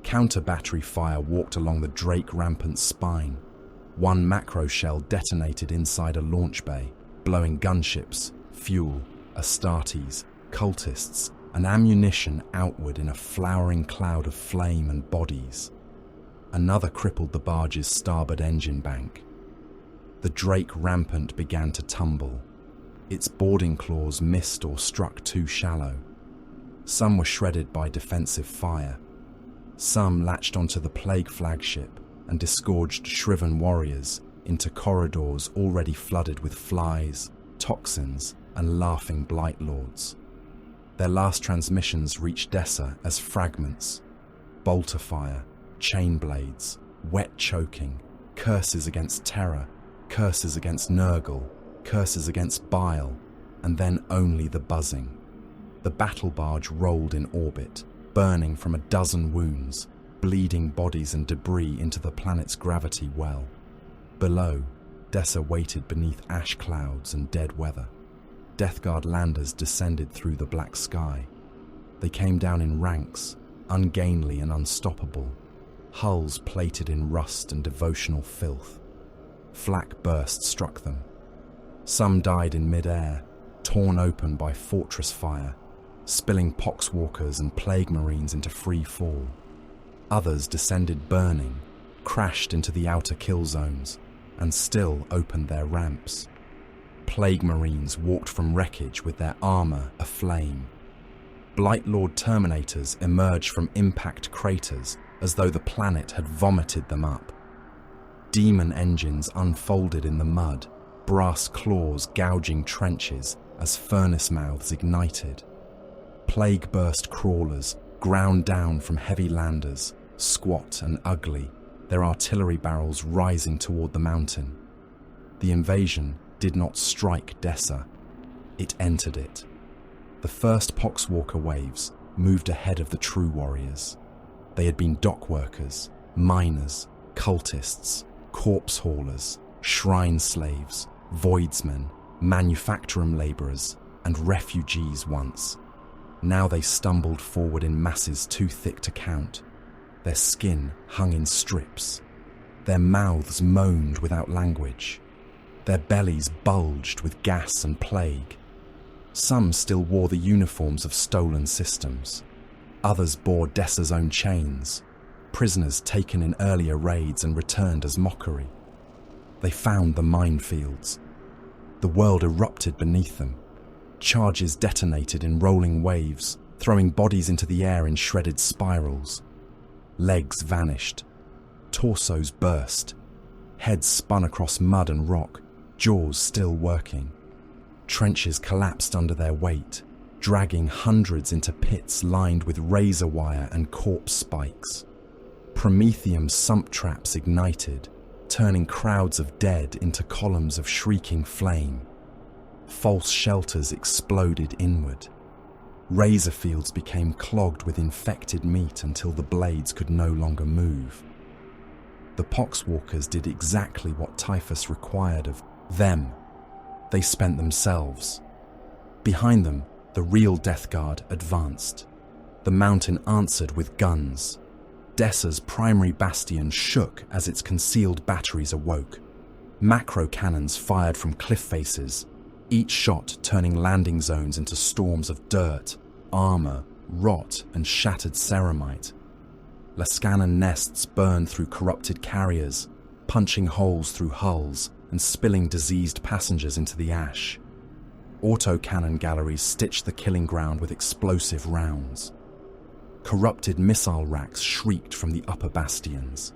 Speaker 2: Counter-battery fire walked along the Drake Rampant's spine. One macro shell detonated inside a launch bay, blowing gunships, fuel, Astartes, cultists, and ammunition outward in a flowering cloud of flame and bodies. Another crippled the barge's starboard engine bank. The Drake Rampant began to tumble. Its boarding claws missed or struck too shallow. Some were shredded by defensive fire. Some latched onto the plague flagship and disgorged shriven warriors into corridors already flooded with flies, toxins, and laughing blight lords. Their last transmissions reached Dessa as fragments, bolter fire, chain blades, wet choking, curses against terror, curses against Nurgle, curses against Bile, and then only the buzzing. The battle barge rolled in orbit, burning from a dozen wounds, bleeding bodies and debris into the planet's gravity well. Below, Dessa waited beneath ash clouds and dead weather. Death Guard landers descended through the black sky. They came down in ranks, ungainly and unstoppable, hulls plated in rust and devotional filth. Flak burst struck them. Some died in mid-air, torn open by fortress fire, spilling poxwalkers and plague marines into free fall. Others descended burning, crashed into the outer kill zones, and still opened their ramps. Plague marines walked from wreckage with their armor aflame. Blightlord Terminators emerged from impact craters as though the planet had vomited them up. Demon engines unfolded in the mud, brass claws gouging trenches as furnace mouths ignited. Plague burst crawlers ground down from heavy landers, squat and ugly, their artillery barrels rising toward the mountain. The invasion did not strike Dessa. It entered it. The first Poxwalker waves moved ahead of the true warriors. They had been dock workers, miners, cultists, corpse haulers, shrine slaves, voidsmen, manufactorum labourers, and refugees once. Now they stumbled forward in masses too thick to count. Their skin hung in strips. Their mouths moaned without language. Their bellies bulged with gas and plague. Some still wore the uniforms of stolen systems. Others bore Dessa's own chains, prisoners taken in earlier raids and returned as mockery. They found the minefields. The world erupted beneath them. Charges detonated in rolling waves, throwing bodies into the air in shredded spirals. Legs vanished. Torsos burst. Heads spun across mud and rock, jaws still working. Trenches collapsed under their weight, dragging hundreds into pits lined with razor wire and corpse spikes. Prometheum sump traps ignited, turning crowds of dead into columns of shrieking flame. False shelters exploded inward. Razor fields became clogged with infected meat until the blades could no longer move. The Poxwalkers did exactly what Typhus required of them. They spent themselves. Behind them, the real Death Guard advanced. The mountain answered with guns. Dessa's primary bastion shook as its concealed batteries awoke. Macro cannons fired from cliff faces, each shot turning landing zones into storms of dirt, armor, rot, and shattered ceramite. Lascanon nests burned through corrupted carriers, punching holes through hulls and spilling diseased passengers into the ash. Autocannon galleries stitched the killing ground with explosive rounds. Corrupted missile racks shrieked from the upper bastions.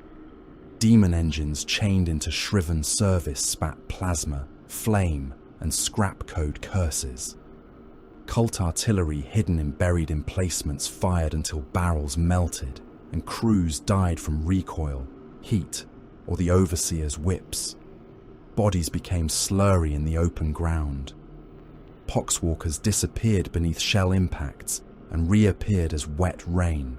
Speaker 2: Demon engines chained into shriven service spat plasma, flame, and scrap code curses. Cult artillery hidden in buried emplacements fired until barrels melted, and crews died from recoil, heat, or the overseer's whips. Bodies became slurry in the open ground. Poxwalkers disappeared beneath shell impacts and reappeared as wet rain.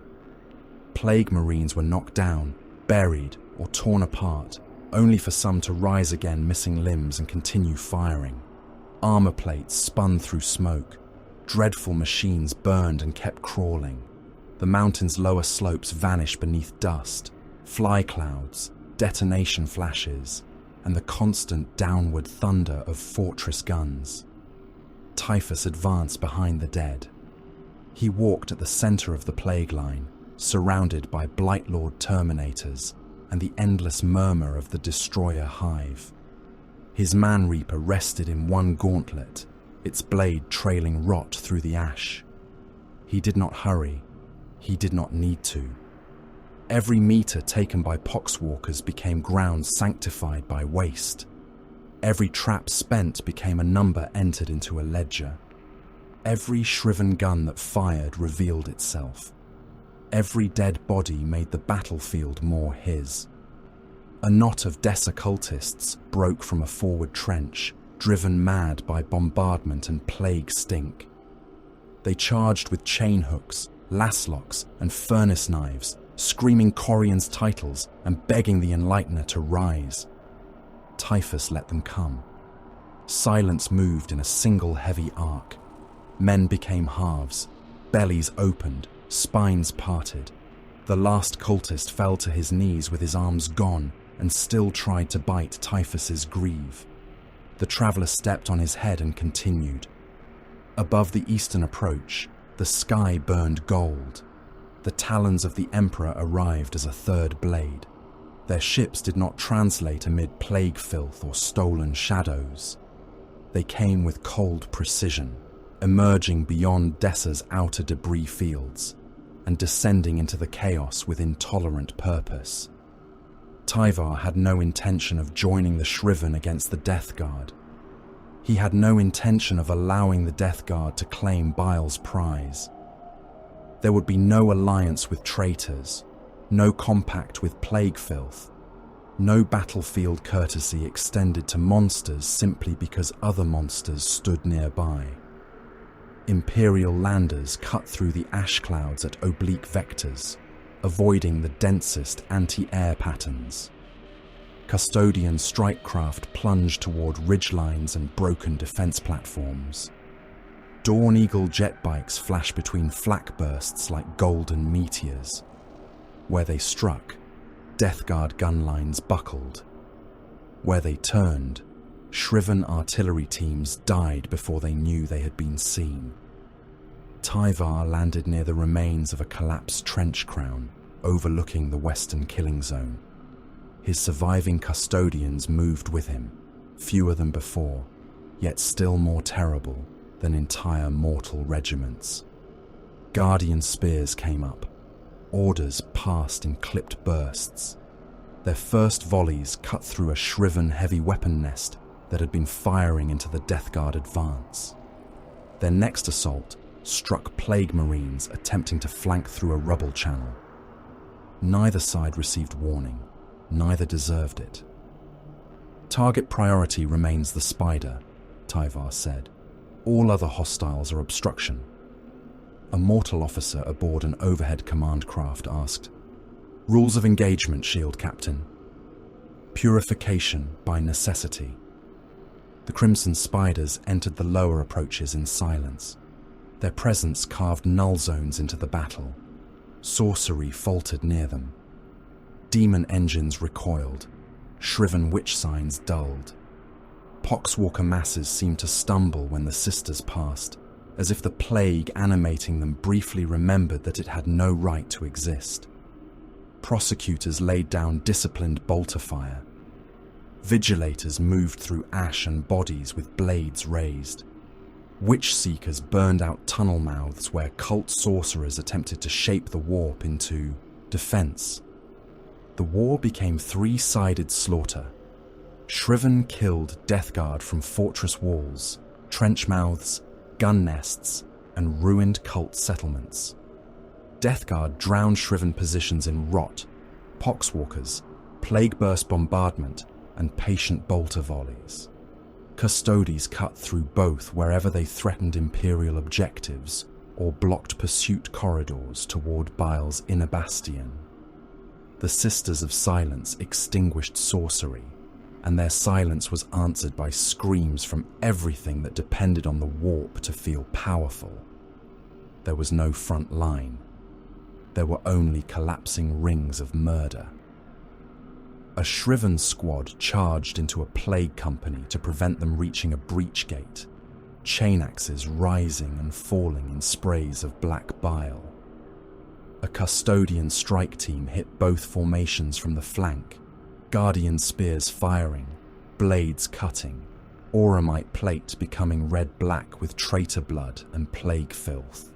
Speaker 2: Plague marines were knocked down, buried, or torn apart, only for some to rise again missing limbs and continue firing. Armor plates spun through smoke. Dreadful machines burned and kept crawling. The mountain's lower slopes vanished beneath dust, fly clouds, detonation flashes, and the constant downward thunder of fortress guns. Typhus advanced behind the dead. He walked at the center of the plague line, surrounded by Blightlord Terminators and the endless murmur of the destroyer hive. His Man-Reaper rested in one gauntlet, its blade trailing rot through the ash. He did not hurry. He did not need to. Every meter taken by Poxwalkers became ground sanctified by waste. Every trap spent became a number entered into a ledger. Every shriven gun that fired revealed itself. Every dead body made the battlefield more his. A knot of Dessa cultists broke from a forward trench, driven mad by bombardment and plague stink. They charged with chain hooks, lasslocks, and furnace knives, screaming Corian's titles and begging the Enlightener to rise. Typhus let them come. Silence moved in a single heavy arc. Men became halves, bellies opened, spines parted. The last cultist fell to his knees with his arms gone and still tried to bite Typhus's greave. The traveller stepped on his head and continued. Above the eastern approach, the sky burned gold. The talons of the Emperor arrived as a third blade. Their ships did not translate amid plague filth or stolen shadows. They came with cold precision, emerging beyond Dessa's outer debris fields and descending into the chaos with intolerant purpose. Tyvar had no intention of joining the Shriven against the Death Guard. He had no intention of allowing the Death Guard to claim Bile's prize. There would be no alliance with traitors, no compact with plague filth, no battlefield courtesy extended to monsters simply because other monsters stood nearby. Imperial landers cut through the ash clouds at oblique vectors, avoiding the densest anti-air patterns. Custodian strike craft plunged toward ridgelines and broken defense platforms. Dawn Eagle jet bikes flashed between flak bursts like golden meteors. Where they struck, Death Guard gun lines buckled. Where they turned, Shriven artillery teams died before they knew they had been seen. Tyvar landed near the remains of a collapsed trench crown overlooking the western killing zone. His surviving custodians moved with him, fewer than before, yet still more terrible than entire mortal regiments. Guardian spears came up. Orders passed in clipped bursts. Their first volleys cut through a Shriven heavy weapon nest that had been firing into the Death Guard advance. Their next assault struck Plague Marines attempting to flank through a rubble channel. Neither side received warning, neither deserved it. Target priority remains the Spider, Tyvar said. All other hostiles are obstruction. A mortal officer aboard an overhead command craft asked, "Rules of engagement, Shield Captain." Purification by necessity. The Crimson Spiders entered the lower approaches in silence. Their presence carved null zones into the battle. Sorcery faltered near them. Demon engines recoiled. Shriven witch signs dulled. Poxwalker masses seemed to stumble when the sisters passed, as if the plague animating them briefly remembered that it had no right to exist. Prosecutors laid down disciplined bolter fire. Vigilators moved through ash and bodies with blades raised. Witch seekers burned out tunnel mouths where cult sorcerers attempted to shape the warp into defense. The war became three-sided slaughter. Shriven killed Death Guard from fortress walls, trench mouths, gun nests, and ruined cult settlements. Death Guard drowned Shriven positions in rot, poxwalkers, plague-burst bombardment, and patient bolter volleys. Custodes cut through both wherever they threatened Imperial objectives or blocked pursuit corridors toward Bile's inner bastion. The Sisters of Silence extinguished sorcery, and their silence was answered by screams from everything that depended on the warp to feel powerful. There was no front line. There were only collapsing rings of murder. A Shriven squad charged into a plague company to prevent them reaching a breach gate, chain axes rising and falling in sprays of black bile. A custodian strike team hit both formations from the flank, guardian spears firing, blades cutting, auramite plate becoming red-black with traitor blood and plague filth.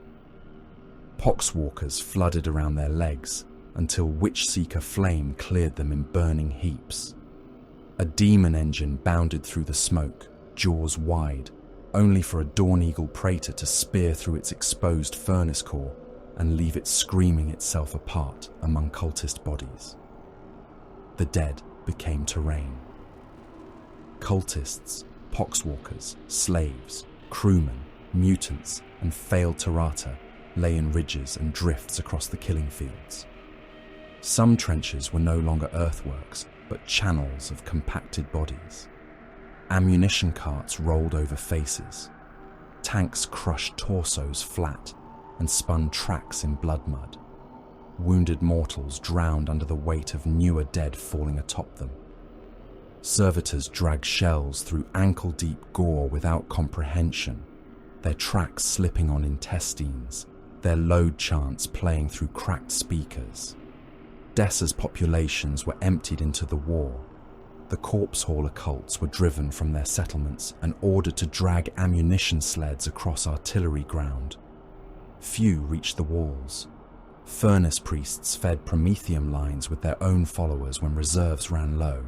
Speaker 2: Poxwalkers flooded around their legs until Witchseeker flame cleared them in burning heaps. A demon engine bounded through the smoke, jaws wide, only for a Dawn Eagle Praetor to spear through its exposed furnace core and leave it screaming itself apart among cultist bodies. The dead became terrain. Cultists, Poxwalkers, slaves, crewmen, mutants, and failed Tirata lay in ridges and drifts across the killing fields. Some trenches were no longer earthworks, but channels of compacted bodies. Ammunition carts rolled over faces. Tanks crushed torsos flat and spun tracks in blood mud. Wounded mortals drowned under the weight of newer dead falling atop them. Servitors dragged shells through ankle-deep gore without comprehension, their tracks slipping on intestines, their load chants playing through cracked speakers. Dessa's populations were emptied into the war. The corpse hauler cults were driven from their settlements and ordered to drag ammunition sleds across artillery ground. Few reached the walls. Furnace priests fed Prometheum lines with their own followers when reserves ran low.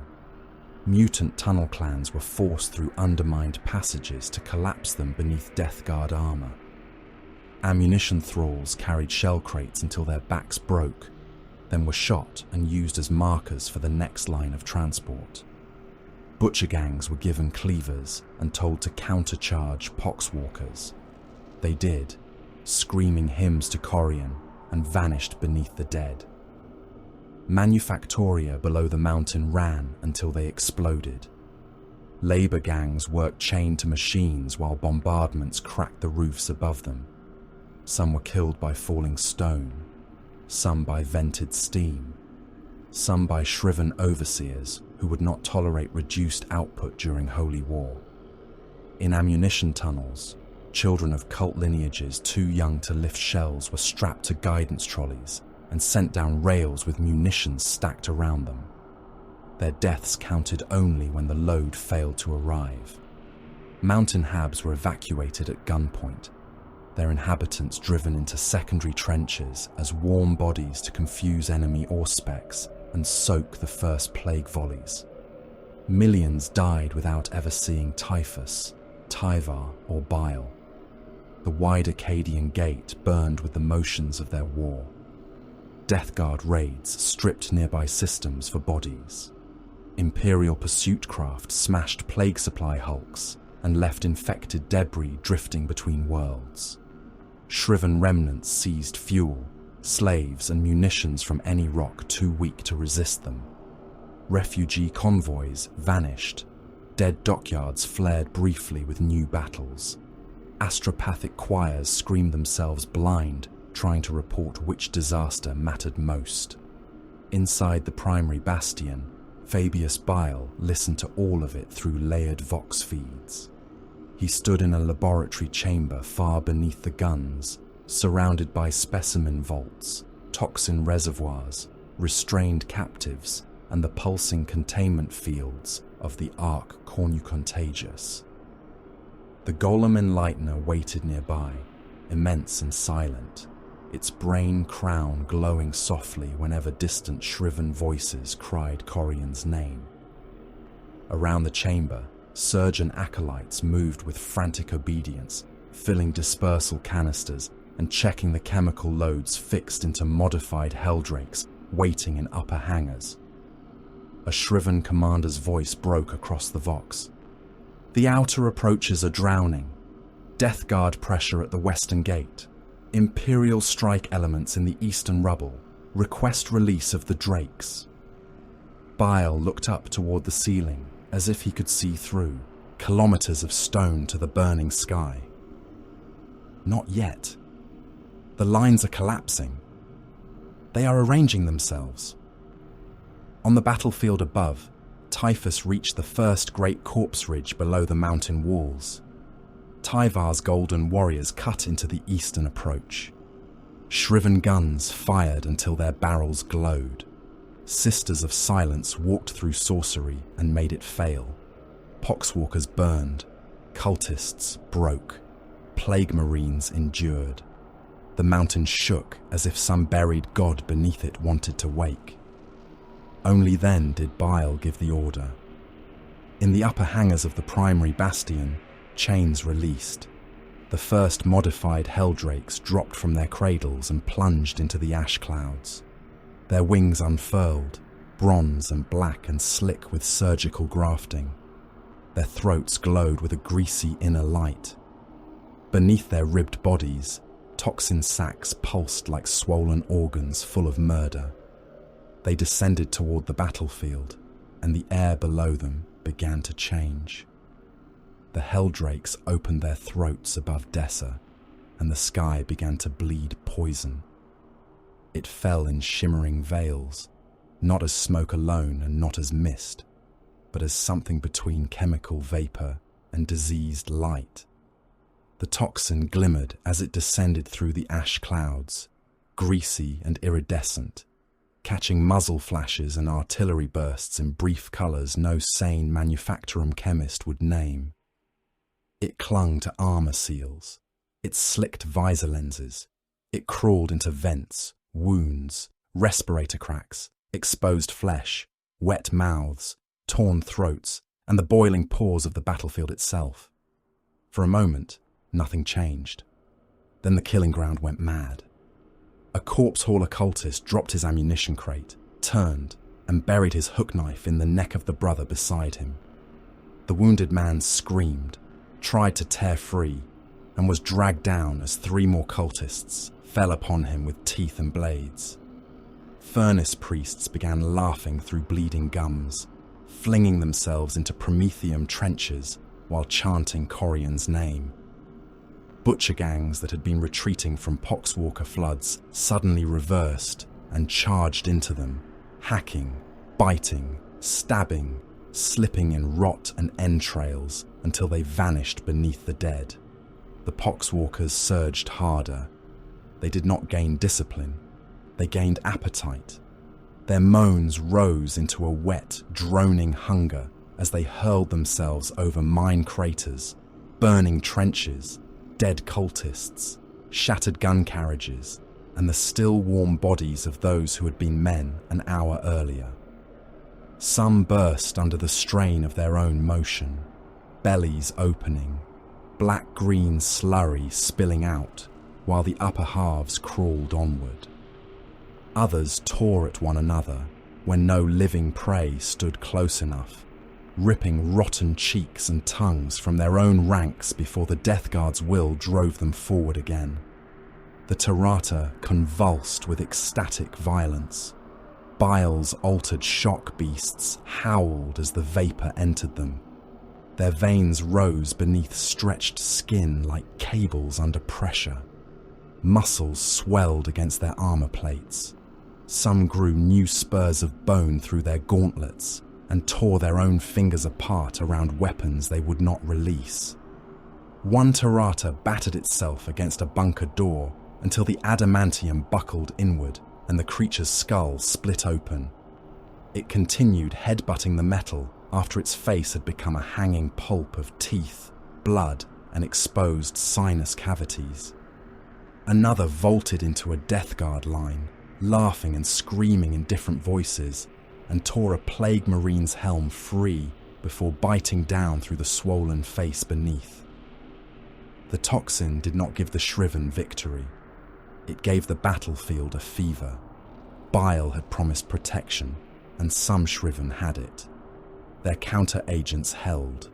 Speaker 2: Mutant tunnel clans were forced through undermined passages to collapse them beneath Death Guard armor. Ammunition thralls carried shell crates until their backs broke, then were shot and used as markers for the next line of transport. Butcher gangs were given cleavers and told to countercharge poxwalkers. They did, screaming hymns to Corian, and vanished beneath the dead. Manufactoria below the mountain ran until they exploded. Labor gangs worked chained to machines while bombardments cracked the roofs above them. Some were killed by falling stone, some by vented steam, some by shriven overseers who would not tolerate reduced output during Holy War. In ammunition tunnels, children of cult lineages too young to lift shells were strapped to guidance trolleys and sent down rails with munitions stacked around them. Their deaths counted only when the load failed to arrive. Mountain habs were evacuated at gunpoint, their inhabitants driven into secondary trenches as warm bodies to confuse enemy auspexes and soak the first plague volleys. Millions died without ever seeing Typhus, Tyvar, or Bile. The wide Akkadian gate burned with the motions of their war. Death Guard raids stripped nearby systems for bodies. Imperial pursuit craft smashed plague supply hulks and left infected debris drifting between worlds. Shriven remnants seized fuel, slaves, and munitions from any rock too weak to resist them. Refugee convoys vanished. Dead dockyards flared briefly with new battles. Astropathic choirs screamed themselves blind, trying to report which disaster mattered most. Inside the primary bastion, Fabius Bile listened to all of it through layered vox feeds. He stood in a laboratory chamber far beneath the guns, surrounded by specimen vaults, toxin reservoirs, restrained captives, and the pulsing containment fields of the Ark Cornucontagious. The Golem Enlightener waited nearby, immense and silent, its brain crown glowing softly whenever distant shriven voices cried Corian's name. Around the chamber, surgeon acolytes moved with frantic obedience, filling dispersal canisters and checking the chemical loads fixed into modified helldrakes waiting in upper hangars. A shriven commander's voice broke across the vox. The outer approaches are drowning. Death Guard pressure at the western gate. Imperial strike elements in the eastern rubble. Request release of the drakes. Bile looked up toward the ceiling, as if he could see through, kilometers of stone to the burning sky. Not yet. The lines are collapsing. They are arranging themselves. On the battlefield above, Typhus reached the first great corpse ridge below the mountain walls. Tyvar's golden warriors cut into the eastern approach. Shriven guns fired until their barrels glowed. Sisters of Silence walked through sorcery and made it fail. Poxwalkers burned. Cultists broke. Plague Marines endured. The mountain shook as if some buried god beneath it wanted to wake. Only then did Bile give the order. In the upper hangars of the primary bastion, chains released. The first modified helldrakes dropped from their cradles and plunged into the ash clouds. Their wings unfurled, bronze and black and slick with surgical grafting. Their throats glowed with a greasy inner light. Beneath their ribbed bodies, toxin sacs pulsed like swollen organs full of murder. They descended toward the battlefield, and the air below them began to change. The Helldrakes opened their throats above Dessa, and the sky began to bleed poison. It fell in shimmering veils, not as smoke alone and not as mist, but as something between chemical vapor and diseased light. The toxin glimmered as it descended through the ash clouds, greasy and iridescent, catching muzzle flashes and artillery bursts in brief colours no sane manufactorum chemist would name. It clung to armour seals, it slicked visor lenses, it crawled into vents, wounds, respirator cracks, exposed flesh, wet mouths, torn throats, and the boiling pores of the battlefield itself. For a moment, nothing changed. Then the killing ground went mad. A corpse hauler cultist dropped his ammunition crate, turned, and buried his hook knife in the neck of the brother beside him. The wounded man screamed, tried to tear free, and was dragged down as 3 more cultists fell upon him with teeth and blades. Furnace priests began laughing through bleeding gums, flinging themselves into Prometheum trenches while chanting Corian's name. Butcher gangs that had been retreating from Poxwalker floods suddenly reversed and charged into them, hacking, biting, stabbing, slipping in rot and entrails until they vanished beneath the dead. The Poxwalkers surged harder. They did not gain discipline. They gained appetite. Their moans rose into a wet, droning hunger as they hurled themselves over mine craters, burning trenches, dead cultists, shattered gun carriages, and the still warm bodies of those who had been men an hour earlier. Some burst under the strain of their own motion, bellies opening, black-green slurry spilling out, while the upper halves crawled onward. Others tore at one another when no living prey stood close enough, ripping rotten cheeks and tongues from their own ranks before the Death Guard's will drove them forward again. The Tirata convulsed with ecstatic violence. Bile's altered shock beasts howled as the vapour entered them. Their veins rose beneath stretched skin like cables under pressure. Muscles swelled against their armour plates. Some grew new spurs of bone through their gauntlets and tore their own fingers apart around weapons they would not release. One Tirata battered itself against a bunker door until the adamantium buckled inward and the creature's skull split open. It continued headbutting the metal after its face had become a hanging pulp of teeth, blood, and exposed sinus cavities. Another vaulted into a Death Guard line, laughing and screaming in different voices, and tore a Plague Marine's helm free before biting down through the swollen face beneath. The toxin did not give the shriven victory. It gave the battlefield a fever. Bile had promised protection, and some shriven had it. Their counter-agents held.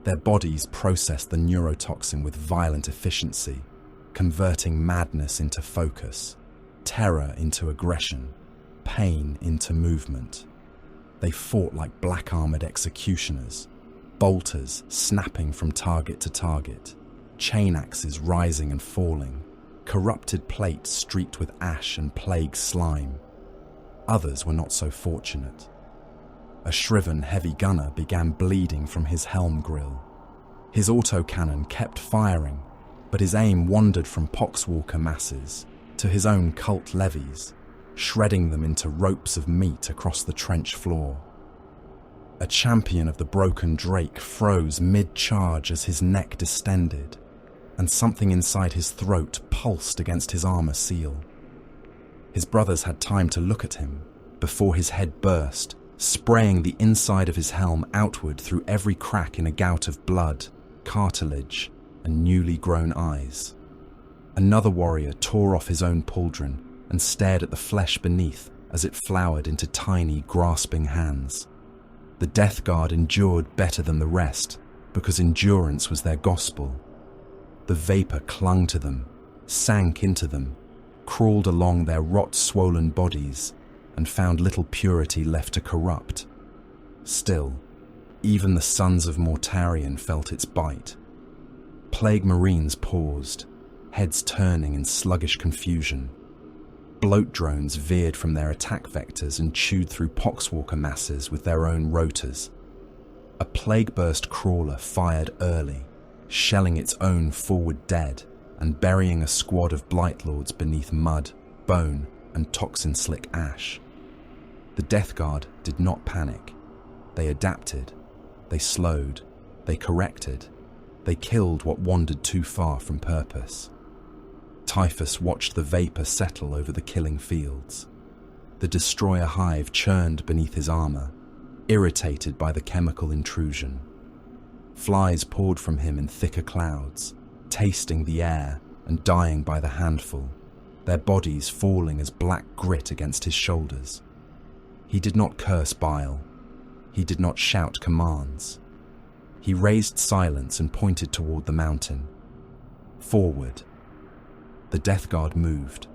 Speaker 2: Their bodies processed the neurotoxin with violent efficiency, converting madness into focus, terror into aggression, pain into movement. They fought like black-armoured executioners, bolters snapping from target to target, chain axes rising and falling, corrupted plates streaked with ash and plague slime. Others were not so fortunate. A shriven heavy gunner began bleeding from his helm grill. His autocannon kept firing, but his aim wandered from Poxwalker masses to his own cult levies, shredding them into ropes of meat across the trench floor. A champion of the broken drake froze mid-charge as his neck distended, and something inside his throat pulsed against his armour seal. His brothers had time to look at him before his head burst, spraying the inside of his helm outward through every crack in a gout of blood, cartilage, and newly grown eyes. Another warrior tore off his own pauldron and stared at the flesh beneath as it flowered into tiny, grasping hands. The Death Guard endured better than the rest because endurance was their gospel. The vapor clung to them, sank into them, crawled along their rot-swollen bodies, and found little purity left to corrupt. Still, even the sons of Mortarion felt its bite. Plague Marines paused, heads turning in sluggish confusion. Bloat drones veered from their attack vectors and chewed through poxwalker masses with their own rotors. A plague-burst crawler fired early, shelling its own forward dead and burying a squad of Blightlords beneath mud, bone, and toxin-slick ash. The Death Guard did not panic. They adapted. They slowed. They corrected. They killed what wandered too far from purpose. Typhus watched the vapor settle over the killing fields. The destroyer hive churned beneath his armor, irritated by the chemical intrusion. Flies poured from him in thicker clouds, tasting the air and dying by the handful, their bodies falling as black grit against his shoulders. He did not curse Bile. He did not shout commands. He raised silence and pointed toward the mountain. Forward. The Death Guard moved.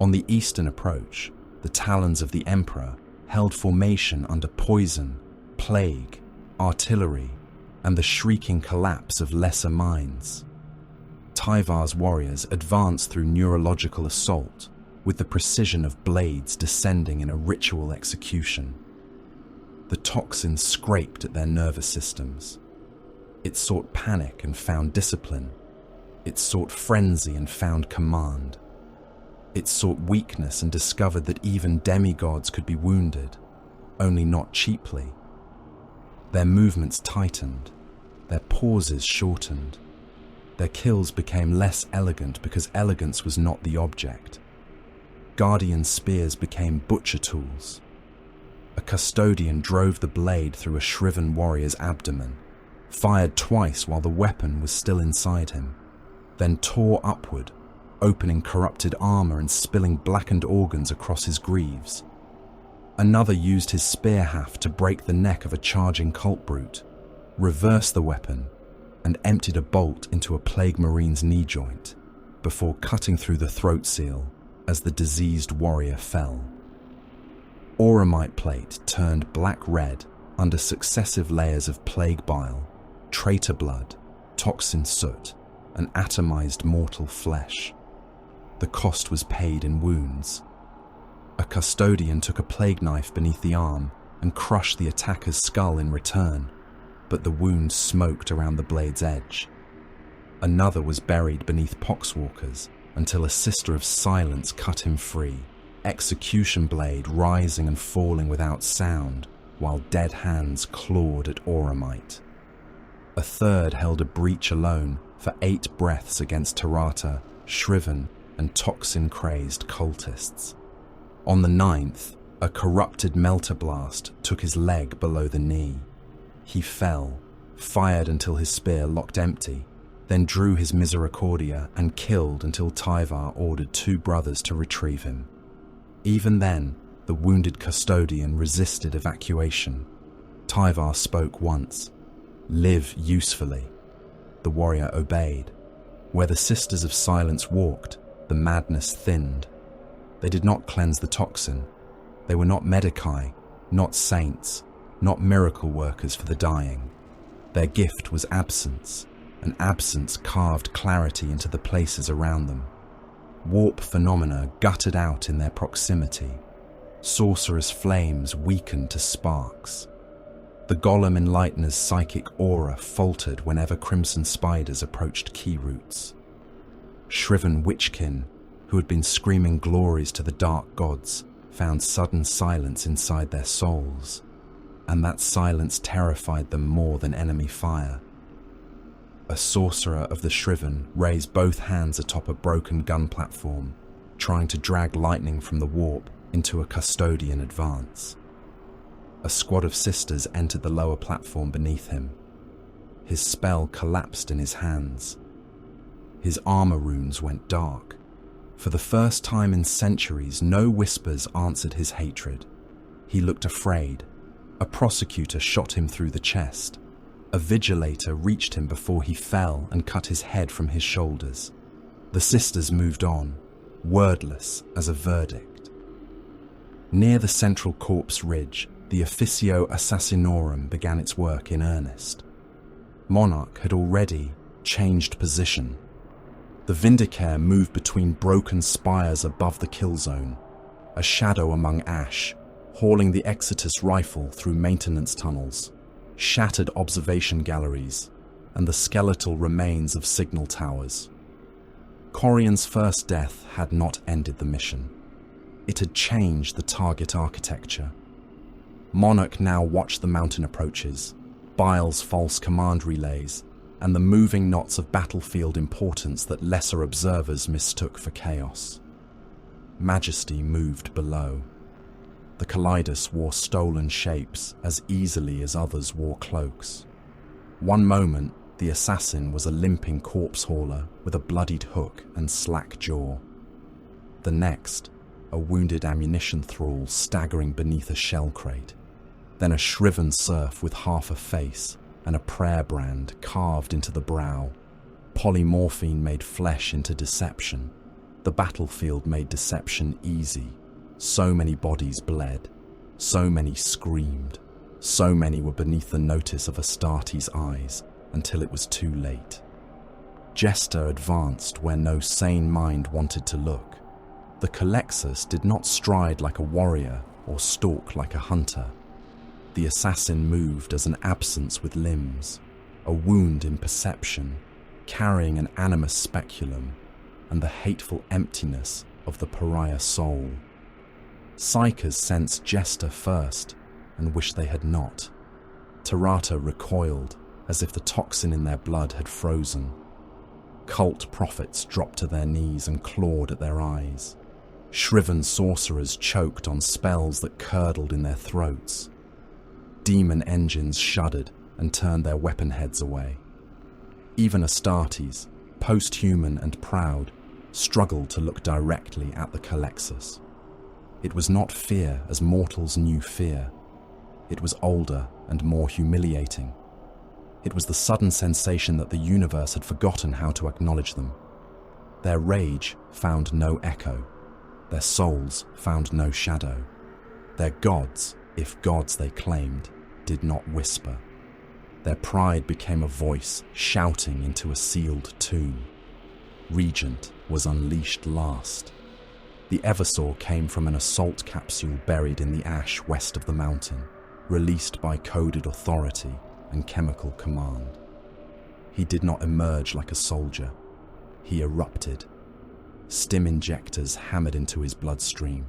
Speaker 2: On the eastern approach, the talons of the Emperor held formation under poison, plague, artillery, and the shrieking collapse of lesser minds. Tyvar's warriors advanced through neurological assault, with the precision of blades descending in a ritual execution. The toxin scraped at their nervous systems. It sought panic and found discipline. It sought frenzy and found command. It sought weakness and discovered that even demigods could be wounded, only not cheaply. Their movements tightened, their pauses shortened. Their kills became less elegant because elegance was not the object. Guardian spears became butcher tools. A custodian drove the blade through a shriven warrior's abdomen, fired twice while the weapon was still inside him, then tore upward, opening corrupted armor and spilling blackened organs across his greaves. Another used his spear haft to break the neck of a charging cult brute, reversed the weapon, and emptied a bolt into a Plague Marine's knee joint, before cutting through the throat seal as the diseased warrior fell. Auramite plate turned black-red under successive layers of plague bile, traitor blood, toxin soot, and atomized mortal flesh. The cost was paid in wounds. A custodian took a plague knife beneath the arm and crushed the attacker's skull in return, but the wound smoked around the blade's edge. Another was buried beneath poxwalkers until a Sister of Silence cut him free, execution blade rising and falling without sound while dead hands clawed at Auramite. A third held a breach alone for 8 breaths against Tarata, shriven, and toxin-crazed cultists. On the 9th, a corrupted melter blast took his leg below the knee. He fell, fired until his spear locked empty, then drew his misericordia and killed until Tyvar ordered 2 brothers to retrieve him. Even then, the wounded custodian resisted evacuation. Tyvar spoke once. "Live usefully." The warrior obeyed. Where the Sisters of Silence walked, the madness thinned. They did not cleanse the toxin. They were not medici, not saints, not miracle workers for the dying. Their gift was absence, and absence carved clarity into the places around them. Warp phenomena guttered out in their proximity. Sorcerer's flames weakened to sparks. The Golem Enlightener's psychic aura faltered whenever crimson spiders approached key roots. Shriven witchkin, who had been screaming glories to the dark gods, found sudden silence inside their souls, and that silence terrified them more than enemy fire. A sorcerer of the Shriven raised both hands atop a broken gun platform, trying to drag lightning from the warp into a custodian advance. A squad of sisters entered the lower platform beneath him. His spell collapsed in his hands. His armor runes went dark. For the first time in centuries, no whispers answered his hatred. He looked afraid, A prosecutor shot him through the chest. A vigilator reached him before he fell and cut his head from his shoulders. The sisters moved on, wordless as a verdict. Near the central corpse ridge, the Officio Assassinorum began its work in earnest. Monarch had already changed position. The Vindicare moved between broken spires above the kill zone, a shadow among ash, hauling the Exitus rifle through maintenance tunnels, shattered observation galleries, and the skeletal remains of signal towers. Corian's first death had not ended the mission. It had changed the target architecture. Monarch now watched the mountain approaches, Bile's false command relays, and the moving knots of battlefield importance that lesser observers mistook for chaos. Majesty moved below. The Kaleidus wore stolen shapes as easily as others wore cloaks. One moment, the assassin was a limping corpse hauler with a bloodied hook and slack jaw. The next, a wounded ammunition thrall staggering beneath a shell crate. Then a shriven serf with half a face and a prayer brand carved into the brow. Polymorphine made flesh into deception. The battlefield made deception easy. So many bodies bled. So many screamed. So many were beneath the notice of Astartes' eyes until it was too late. Jester advanced where no sane mind wanted to look. The Calexus did not stride like a warrior or stalk like a hunter. The assassin moved as an absence with limbs, a wound in perception, carrying an animus speculum and the hateful emptiness of the pariah soul. Psychers sensed Jester first and wished they had not. Tarata recoiled as if the toxin in their blood had frozen. Cult prophets dropped to their knees and clawed at their eyes. Shriven sorcerers choked on spells that curdled in their throats. Demon engines shuddered and turned their weapon heads away. Even Astartes, post-human and proud, struggled to look directly at the Calexus. It was not fear as mortals knew fear. It was older and more humiliating. It was the sudden sensation that the universe had forgotten how to acknowledge them. Their rage found no echo. Their souls found no shadow. Their gods, if gods they claimed, did not whisper. Their pride became a voice shouting into a sealed tomb. Regent was unleashed last. The Eversaw came from an assault capsule buried in the ash west of the mountain, released by coded authority and chemical command. He did not emerge like a soldier. He erupted. Stim injectors hammered into his bloodstream.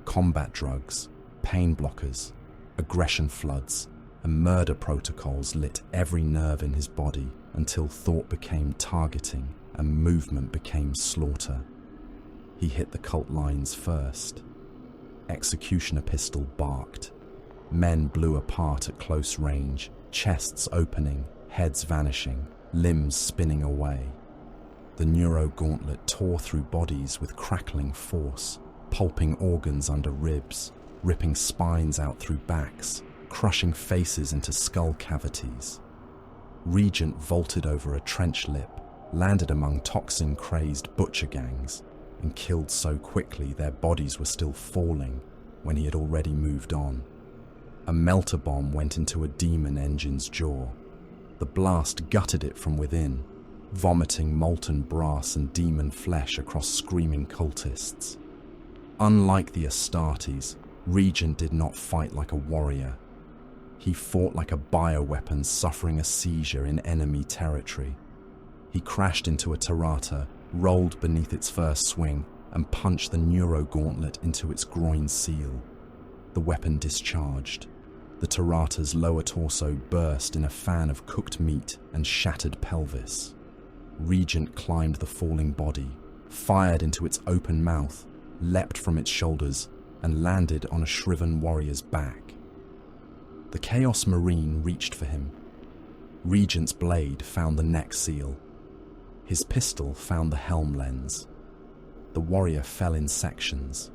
Speaker 2: Combat drugs, pain blockers, aggression floods, and murder protocols lit every nerve in his body until thought became targeting and movement became slaughter. He hit the cult lines first. Executioner pistol barked. Men blew apart at close range, chests opening, heads vanishing, limbs spinning away. The neuro gauntlet tore through bodies with crackling force, pulping organs under ribs, ripping spines out through backs, crushing faces into skull cavities. Regent vaulted over a trench lip, landed among toxin-crazed butcher gangs, and killed so quickly their bodies were still falling when he had already moved on. A melter bomb went into a demon engine's jaw. The blast gutted it from within, vomiting molten brass and demon flesh across screaming cultists. Unlike the Astartes, Regent did not fight like a warrior. He fought like a bioweapon suffering a seizure in enemy territory. He crashed into a Tarata, rolled beneath its first swing, and punched the neuro gauntlet into its groin seal. The weapon discharged. The Tarata's lower torso burst in a fan of cooked meat and shattered pelvis. Regent climbed the falling body, fired into its open mouth, leapt from its shoulders, and landed on a shriven warrior's back. The Chaos Marine reached for him. Regent's blade found the neck seal. His pistol found the helm lens. The warrior fell in sections.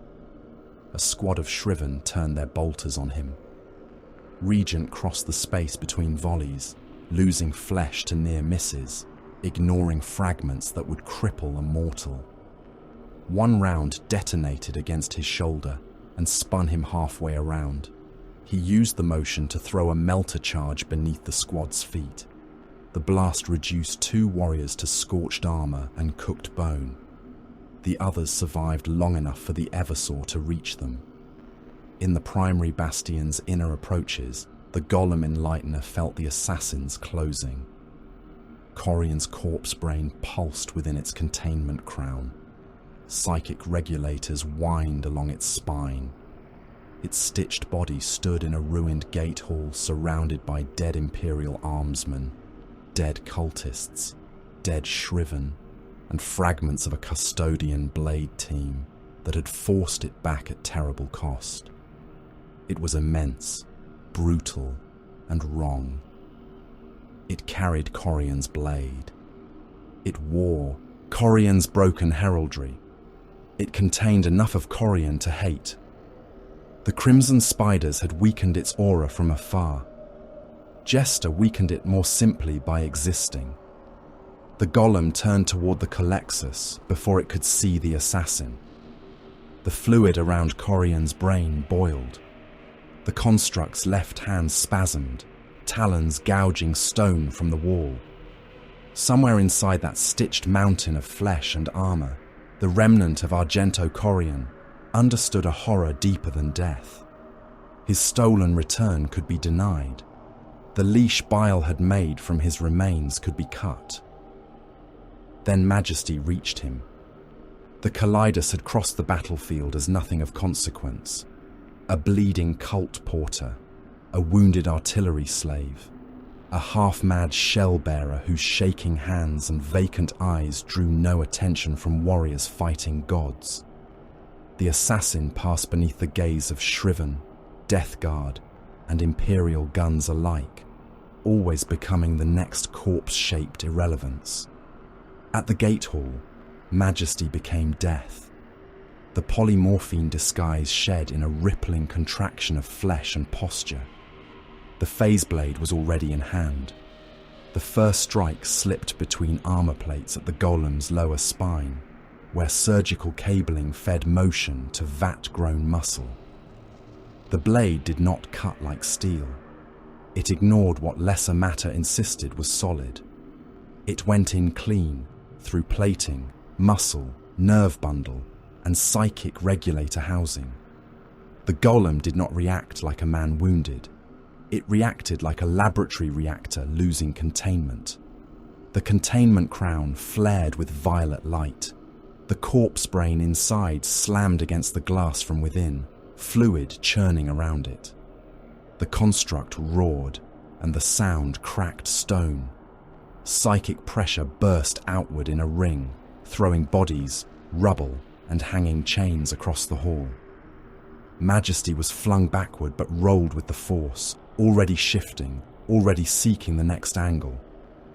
Speaker 2: A squad of shriven turned their bolters on him. Regent crossed the space between volleys, losing flesh to near misses, ignoring fragments that would cripple a mortal. One round detonated against his shoulder and spun him halfway around. He used the motion to throw a melter charge beneath the squad's feet. The blast reduced 2 warriors to scorched armor and cooked bone. The others survived long enough for the Eversaw to reach them. In the primary bastion's inner approaches, the Golem Enlightener felt the assassins closing. Corian's corpse brain pulsed within its containment crown. Psychic regulators whined along its spine. Its stitched body stood in a ruined gate hall surrounded by dead Imperial armsmen, dead cultists, dead shriven, and fragments of a custodian blade team that had forced it back at terrible cost. It was immense, brutal, and wrong. It carried Corian's blade. It wore Corian's broken heraldry. It contained enough of Corian to hate. The crimson spiders had weakened its aura from afar. Jester weakened it more simply by existing. The golem turned toward the Limaxis before it could see the assassin. The fluid around Corian's brain boiled. The construct's left hand spasmed, talons gouging stone from the wall. Somewhere inside that stitched mountain of flesh and armor, the remnant of Argento Corian understood a horror deeper than death. His stolen return could be denied. The leash Bile had made from his remains could be cut. Then Majesty reached him. The Kalidas had crossed the battlefield as nothing of consequence. A bleeding cult porter, a wounded artillery slave, a half-mad shell-bearer whose shaking hands and vacant eyes drew no attention from warriors fighting gods. The assassin passed beneath the gaze of shriven, death guard, and Imperial guns alike, always becoming the next corpse-shaped irrelevance. At the gate hall, Majesty became death. The polymorphine disguise shed in a rippling contraction of flesh and posture. The phase blade was already in hand. The first strike slipped between armor plates at the golem's lower spine, where surgical cabling fed motion to vat-grown muscle. The blade did not cut like steel. It ignored what lesser matter insisted was solid. It went in clean, through plating, muscle, nerve bundle, and psychic regulator housing. The golem did not react like a man wounded. It reacted like a laboratory reactor losing containment. The containment crown flared with violet light. The corpse brain inside slammed against the glass from within, fluid churning around it. The construct roared, and the sound cracked stone. Psychic pressure burst outward in a ring, throwing bodies, rubble, and hanging chains across the hall. Majesty was flung backward but rolled with the force, already shifting, already seeking the next angle.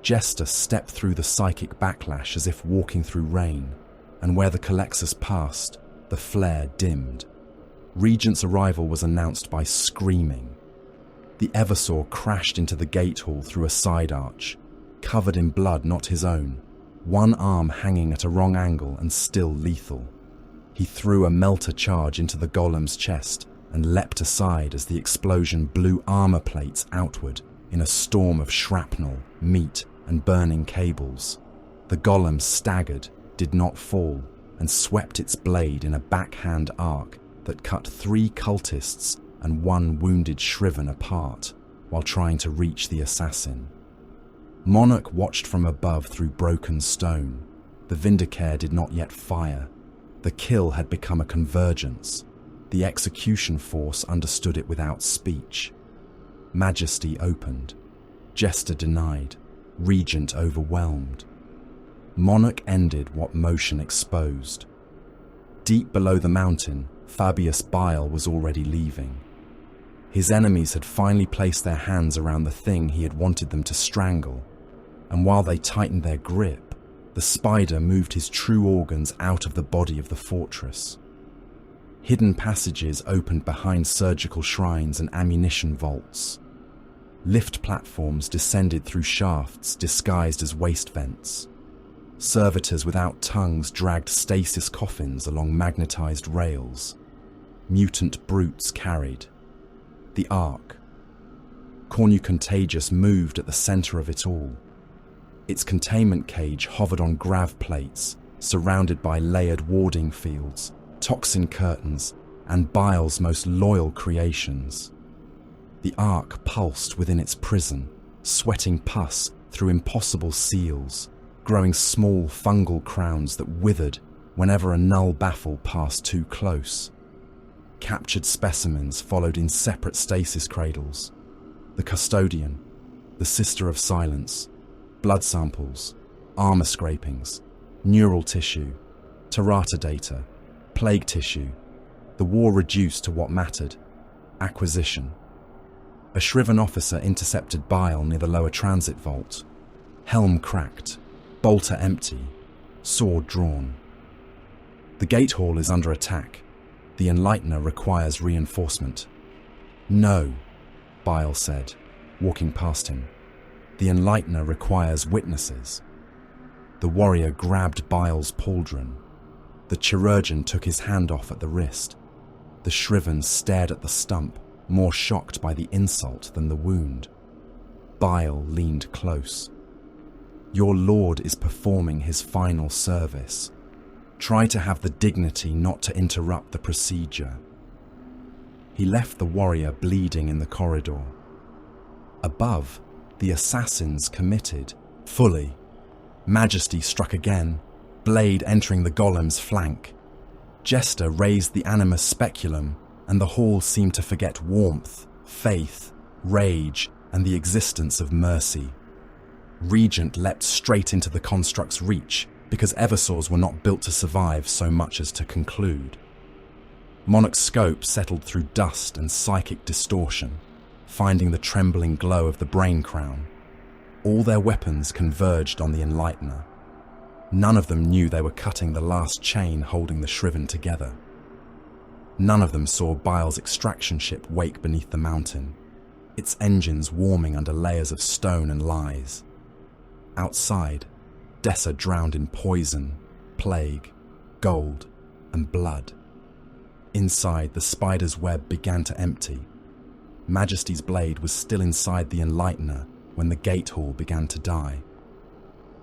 Speaker 2: Jester stepped through the psychic backlash as if walking through rain, and where the Limaxis passed, the flare dimmed. Regent's arrival was announced by screaming. The Eversaw crashed into the gate hall through a side arch, covered in blood not his own, one arm hanging at a wrong angle and still lethal. He threw a melter charge into the golem's chest and leapt aside as the explosion blew armor plates outward in a storm of shrapnel, meat, and burning cables. The golem staggered, did not fall, and swept its blade in a backhand arc that cut 3 cultists and 1 wounded shriven apart while trying to reach the assassin. Monarch watched from above through broken stone. The Vindicare did not yet fire. The kill had become a convergence. The execution force understood it without speech. Majesty opened. Jester denied. Regent overwhelmed. Monarch ended what motion exposed. Deep below the mountain, Fabius Bile was already leaving. His enemies had finally placed their hands around the thing he had wanted them to strangle, and while they tightened their grip, the spider moved his true organs out of the body of the fortress. Hidden passages opened behind surgical shrines and ammunition vaults. Lift platforms descended through shafts disguised as waste vents. Servitors without tongues dragged stasis coffins along magnetized rails. Mutant brutes carried. The Ark. Cornucontagious moved at the center of it all. Its containment cage hovered on grav plates, surrounded by layered warding fields, toxin curtains, and Bile's most loyal creations. The Ark pulsed within its prison, sweating pus through impossible seals, growing small fungal crowns that withered whenever a null baffle passed too close. Captured specimens followed in separate stasis cradles. The Custodian, the Sister of Silence, blood samples, armor scrapings, neural tissue, Terrata data, plague tissue. The war reduced to what mattered: acquisition. A shriven officer intercepted Bile near the lower transit vault. Helm cracked, bolter empty, sword drawn. The gate hall is under attack. The Enlightener requires reinforcement. No, Bile said, walking past him. The Enlightener requires witnesses. The warrior grabbed Bile's pauldron. The chirurgeon took his hand off at the wrist. The shriven stared at the stump, more shocked by the insult than the wound. Bile leaned close. Your lord is performing his final service. Try to have the dignity not to interrupt the procedure. He left the warrior bleeding in the corridor. Above, the assassins committed, fully. Majesty struck again, blade entering the golem's flank. Jester raised the animus speculum, and the hall seemed to forget warmth, faith, rage, and the existence of mercy. Regent leapt straight into the construct's reach, because Eversaws were not built to survive so much as to conclude. Monarch's scope settled through dust and psychic distortion, finding the trembling glow of the brain crown. All their weapons converged on the Enlightener. None of them knew they were cutting the last chain holding the shriven together. None of them saw Bile's extraction ship wake beneath the mountain, its engines warming under layers of stone and lies. Outside, Dessa drowned in poison, plague, gold, and blood. Inside, the spider's web began to empty. Majesty's blade was still inside the Enlightener when the gate hall began to die.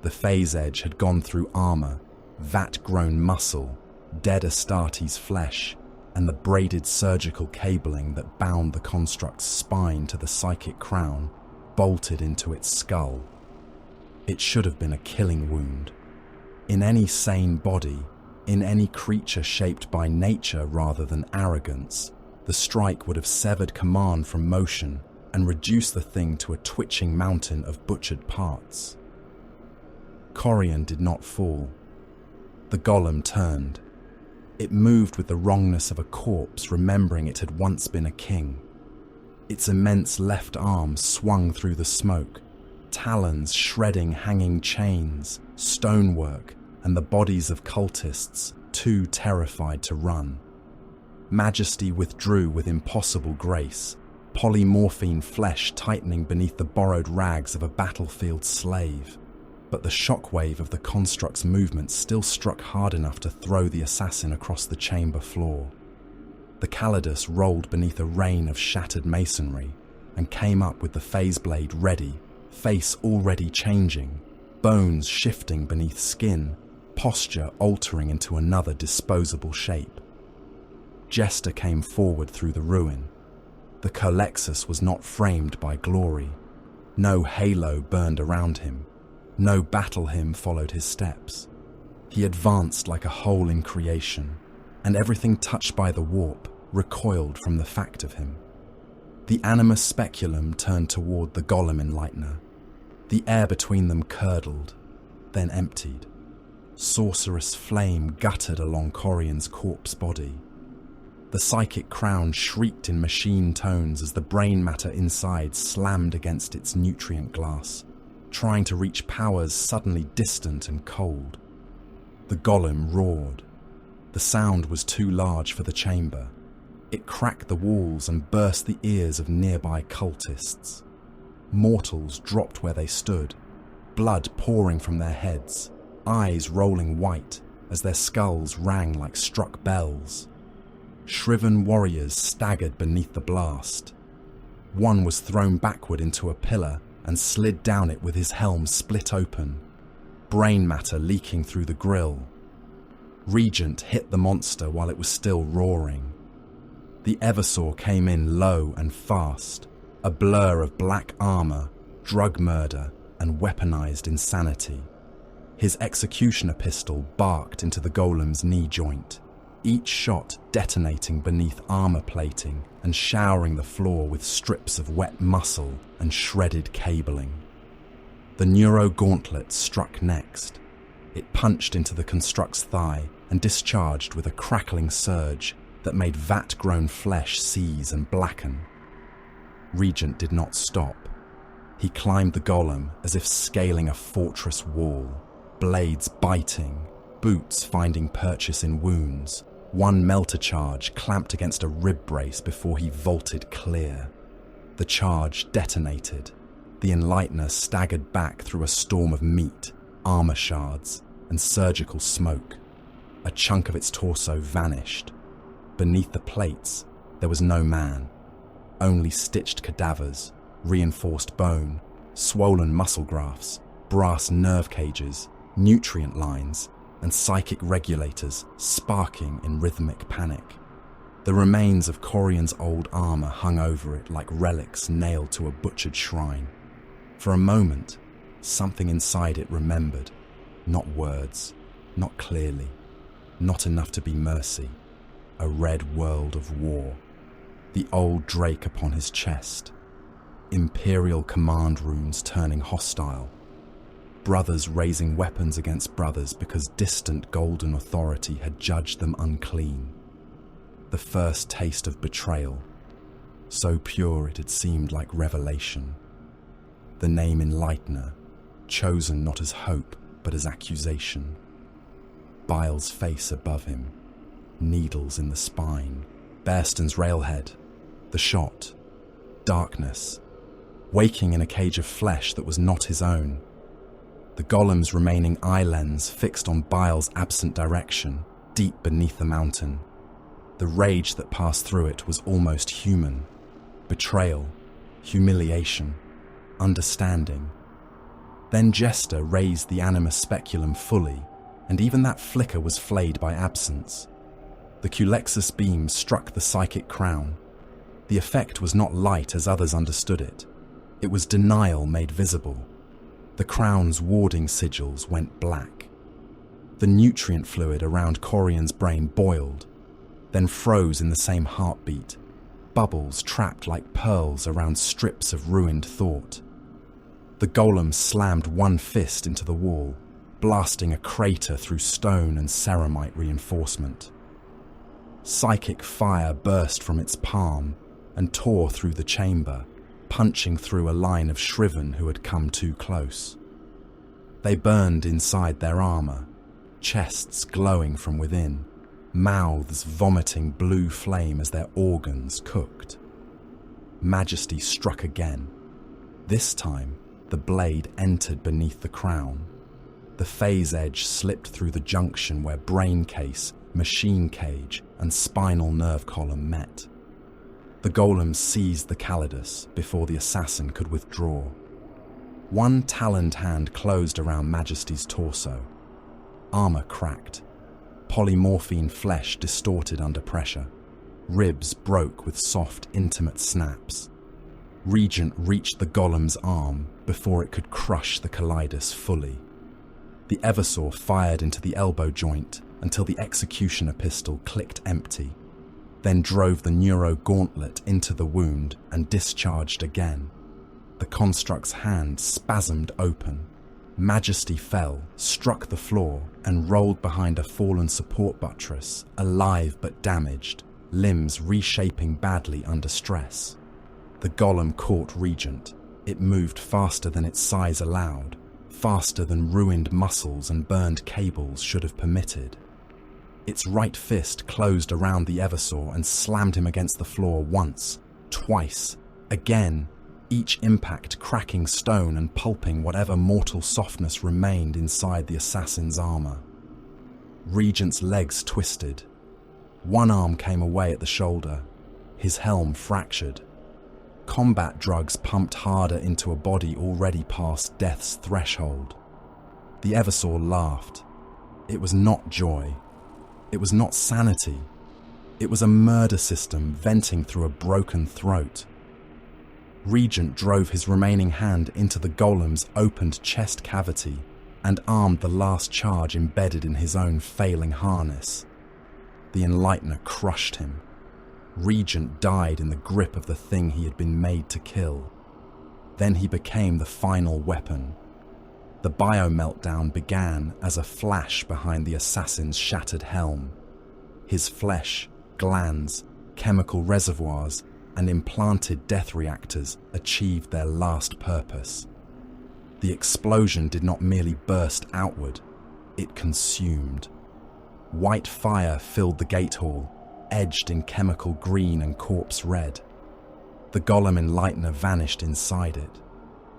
Speaker 2: The phase edge had gone through armor, vat-grown muscle, dead Astartes flesh, and the braided surgical cabling that bound the construct's spine to the psychic crown bolted into its skull. It should have been a killing wound. In any sane body, in any creature shaped by nature rather than arrogance, the strike would have severed command from motion and reduced the thing to a twitching mountain of butchered parts. Corian did not fall. The golem turned. It moved with the wrongness of a corpse remembering it had once been a king. Its immense left arm swung through the smoke, talons shredding hanging chains, stonework, and the bodies of cultists, too terrified to run. Majesty withdrew with impossible grace, polymorphine flesh tightening beneath the borrowed rags of a battlefield slave. But the shockwave of the construct's movement still struck hard enough to throw the assassin across the chamber floor. The Calidus rolled beneath a rain of shattered masonry and came up with the phase blade ready, face already changing, bones shifting beneath skin, posture altering into another disposable shape. Jester came forward through the ruin. The Colexus was not framed by glory. No halo burned around him. No battle hymn followed his steps. He advanced like a hole in creation, and everything touched by the warp recoiled from the fact of him. The animus speculum turned toward the golem Enlightener. The air between them curdled, then emptied. Sorcerous flame guttered along Corian's corpse body. The psychic crown shrieked in machine tones as the brain matter inside slammed against its nutrient glass, trying to reach powers suddenly distant and cold. The golem roared. The sound was too large for the chamber. It cracked the walls and burst the ears of nearby cultists. Mortals dropped where they stood, blood pouring from their heads, eyes rolling white as their skulls rang like struck bells. Shriven warriors staggered beneath the blast. One was thrown backward into a pillar and slid down it with his helm split open, brain matter leaking through the grille. Regent hit the monster while it was still roaring. The Eversaw came in low and fast, a blur of black armor, drug murder, and weaponized insanity. His executioner pistol barked into the golem's knee joint, each shot detonating beneath armor plating and showering the floor with strips of wet muscle and shredded cabling. The neuro gauntlet struck next. It punched into the construct's thigh and discharged with a crackling surge that made vat-grown flesh seize and blacken. Regent did not stop. He climbed the golem as if scaling a fortress wall, blades biting, boots finding purchase in wounds, one melter charge clamped against a rib brace before he vaulted clear. The charge detonated. The Enlightener staggered back through a storm of meat, armor shards, and surgical smoke. A chunk of its torso vanished. Beneath the plates, there was no man. Only stitched cadavers, reinforced bone, swollen muscle grafts, brass nerve cages, nutrient lines, and psychic regulators sparking in rhythmic panic. The remains of Corian's old armor hung over it like relics nailed to a butchered shrine. For a moment, something inside it remembered. Not words, not clearly, not enough to be mercy. A red world of war. The old Drake upon his chest. Imperial command runes turning hostile. Brothers raising weapons against brothers because distant golden authority had judged them unclean. The first taste of betrayal. So pure it had seemed like revelation. The name Enlightener, chosen not as hope but as accusation. Bile's face above him. Needles in the spine. Bearston's railhead. The shot. Darkness. Waking in a cage of flesh that was not his own. The golem's remaining eye lens fixed on Bile's absent direction, deep beneath the mountain. The rage that passed through it was almost human. Betrayal. Humiliation. Understanding. Then Jester raised the animus speculum fully, and even that flicker was flayed by absence. The Culexus beam struck the psychic crown. The effect was not light as others understood it. It was denial made visible. The crown's warding sigils went black. The nutrient fluid around Corian's brain boiled, then froze in the same heartbeat, bubbles trapped like pearls around strips of ruined thought. The golem slammed one fist into the wall, blasting a crater through stone and ceramite reinforcement. Psychic fire burst from its palm and tore through the chamber, punching through a line of shriven who had come too close. They burned inside their armor, chests glowing from within, mouths vomiting blue flame as their organs cooked. Majesty struck again. This time, the blade entered beneath the crown. The phase edge slipped through the junction where brain case, machine cage, and spinal nerve column met. The golem seized the Calidus before the assassin could withdraw. One taloned hand closed around Majesty's torso. Armor cracked. Polymorphine flesh distorted under pressure. Ribs broke with soft, intimate snaps. Regent reached the golem's arm before it could crush the Calidus fully. The Eversaw fired into the elbow joint until the executioner pistol clicked empty, then drove the neuro gauntlet into the wound and discharged again. The construct's hand spasmed open. Majesty fell, struck the floor, and rolled behind a fallen support buttress, alive but damaged, limbs reshaping badly under stress. The golem caught Regent. It moved faster than its size allowed, faster than ruined muscles and burned cables should have permitted. Its right fist closed around the Eversaw and slammed him against the floor once, twice, again, each impact cracking stone and pulping whatever mortal softness remained inside the assassin's armor. Regent's legs twisted. One arm came away at the shoulder, his helm fractured. Combat drugs pumped harder into a body already past death's threshold. The Eversaw laughed. It was not joy. It was not sanity. It was a murder system venting through a broken throat. Regent drove his remaining hand into the golem's opened chest cavity and armed the last charge embedded in his own failing harness. The Enlightener crushed him. Regent died in the grip of the thing he had been made to kill. Then he became the final weapon. The bio-meltdown began as a flash behind the assassin's shattered helm. His flesh, glands, chemical reservoirs, and implanted death reactors achieved their last purpose. The explosion did not merely burst outward, it consumed. White fire filled the gate hall, edged in chemical green and corpse red. The golem Enlightener vanished inside it.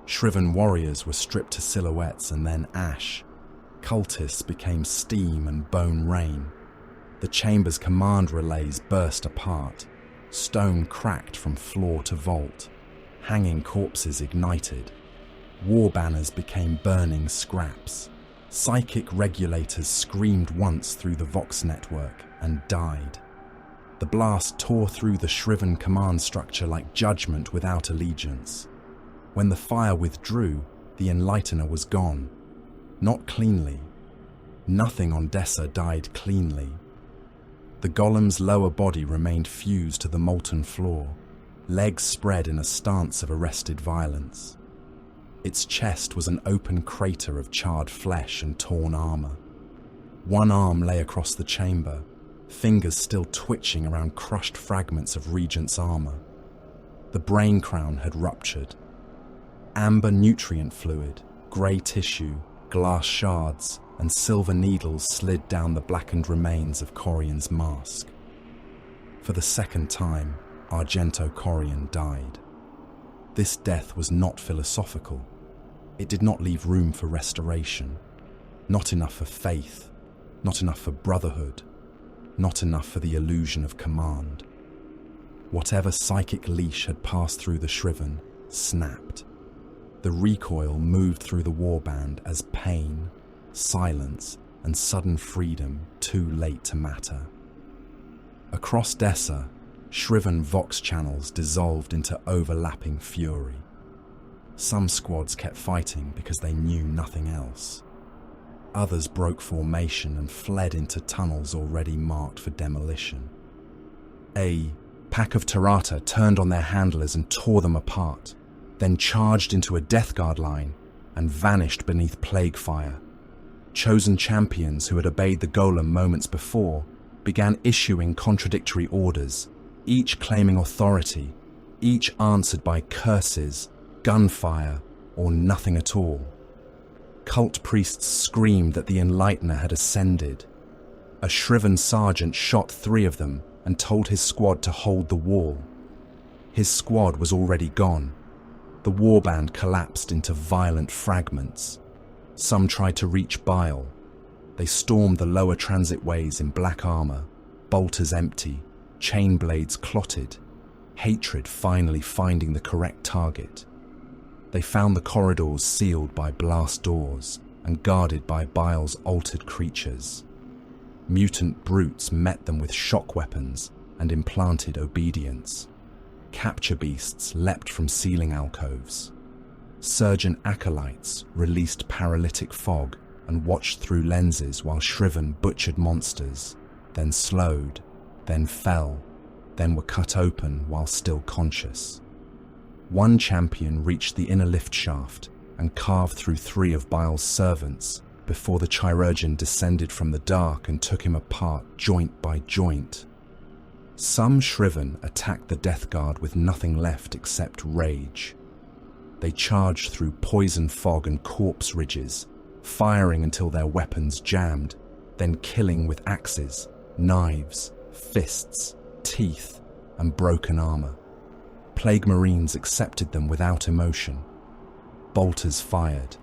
Speaker 2: Shriven warriors were stripped to silhouettes and then ash. Cultists became steam and bone rain. The chamber's command relays burst apart. Stone cracked from floor to vault. Hanging corpses ignited. War banners became burning scraps. Psychic regulators screamed once through the Vox network and died. The blast tore through the shriven command structure like judgment without allegiance. When the fire withdrew, the Enlightener was gone. Not cleanly. Nothing on Dessa died cleanly. The golem's lower body remained fused to the molten floor, legs spread in a stance of arrested violence. Its chest was an open crater of charred flesh and torn armor. One arm lay across the chamber, fingers still twitching around crushed fragments of Regent's armor. The brain crown had ruptured. Amber nutrient fluid, grey tissue, glass shards, and silver needles slid down the blackened remains of Corian's mask. For the second time, Argento Corian died. This death was not philosophical. It did not leave room for restoration. Not enough for faith, not enough for brotherhood, not enough for the illusion of command. Whatever psychic leash had passed through the shriven snapped. The recoil moved through the warband as pain, silence, and sudden freedom too late to matter. Across Dessa, shriven Vox channels dissolved into overlapping fury. Some squads kept fighting because they knew nothing else. Others broke formation and fled into tunnels already marked for demolition. A pack of Tarata turned on their handlers and tore them apart, then charged into a Death Guard line and vanished beneath plague fire. Chosen champions who had obeyed the golem moments before began issuing contradictory orders, each claiming authority, each answered by curses, gunfire, or nothing at all. Cult priests screamed that the Enlightener had ascended. A shriven sergeant shot 3 of them and told his squad to hold the wall. His squad was already gone. The warband collapsed into violent fragments. Some tried to reach Bile. They stormed the lower transitways in black armor, bolters empty, chain blades clotted, hatred finally finding the correct target. They found the corridors sealed by blast doors and guarded by Bile's altered creatures. Mutant brutes met them with shock weapons and implanted obedience. Capture beasts leapt from ceiling alcoves. Surgeon acolytes released paralytic fog and watched through lenses while shriven butchered monsters, then slowed, then fell, then were cut open while still conscious. One champion reached the inner lift shaft and carved through 3 of Bile's servants before the chirurgeon descended from the dark and took him apart joint by joint. Some shriven attacked the Death Guard with nothing left except rage. They charged through poison fog and corpse ridges, firing until their weapons jammed, then killing with axes, Knives, fists, teeth, and broken armor. Plague Marines accepted them without emotion. Bolters fired.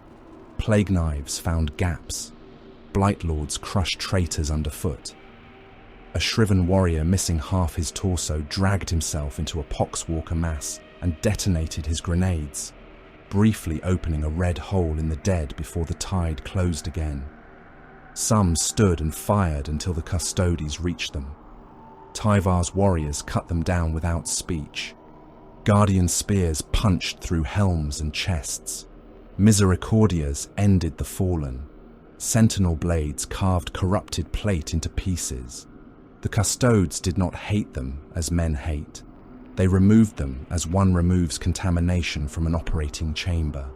Speaker 2: Plague Knives found gaps. Blight Lords crushed traitors underfoot. A shriven warrior missing half his torso dragged himself into a poxwalker mass and detonated his grenades, briefly opening a red hole in the dead before the tide closed again. Some stood and fired until the custodies reached them. Tyvar's warriors cut them down without speech. Guardian spears punched through helms and chests. Misericordias ended the fallen. Sentinel blades carved corrupted plate into pieces. The custodes did not hate them as men hate. They removed them as one removes contamination from an operating chamber.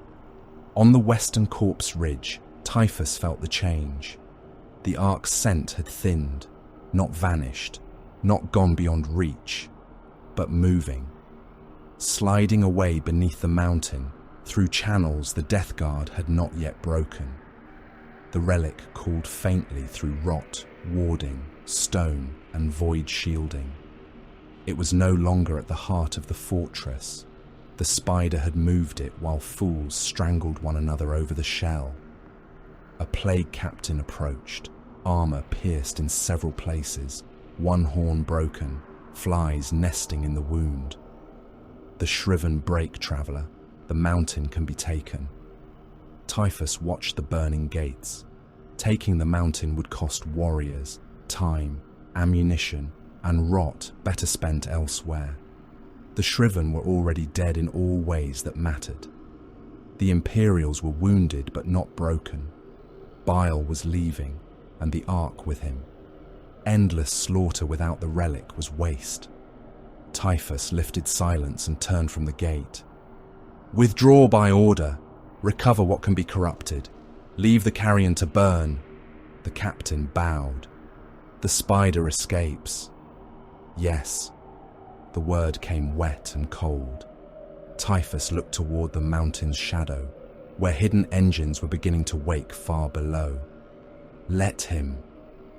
Speaker 2: On the western corpse ridge, Typhus felt the change. The Ark's scent had thinned, not vanished, not gone beyond reach, but moving. Sliding away beneath the mountain, through channels the Death Guard had not yet broken. The relic called faintly through rot, warding, stone, and void shielding. It was no longer at the heart of the fortress. The spider had moved it while fools strangled one another over the shell. A plague captain approached, armor pierced in several places, one horn broken, flies nesting in the wound. The shriven break, traveller, the mountain can be taken. Typhus watched the burning gates. Taking the mountain would cost warriors, time, ammunition, and rot better spent elsewhere. The shriven were already dead in all ways that mattered. The Imperials were wounded but not broken. Bile was leaving, and the Ark with him. Endless slaughter without the relic was waste. Typhus lifted silence and turned from the gate. "Withdraw by order. Recover what can be corrupted. Leave the carrion to burn." The captain bowed. "The spider escapes." "Yes." The word came wet and cold. Typhus looked toward the mountain's shadow, where hidden engines were beginning to wake far below. Let him.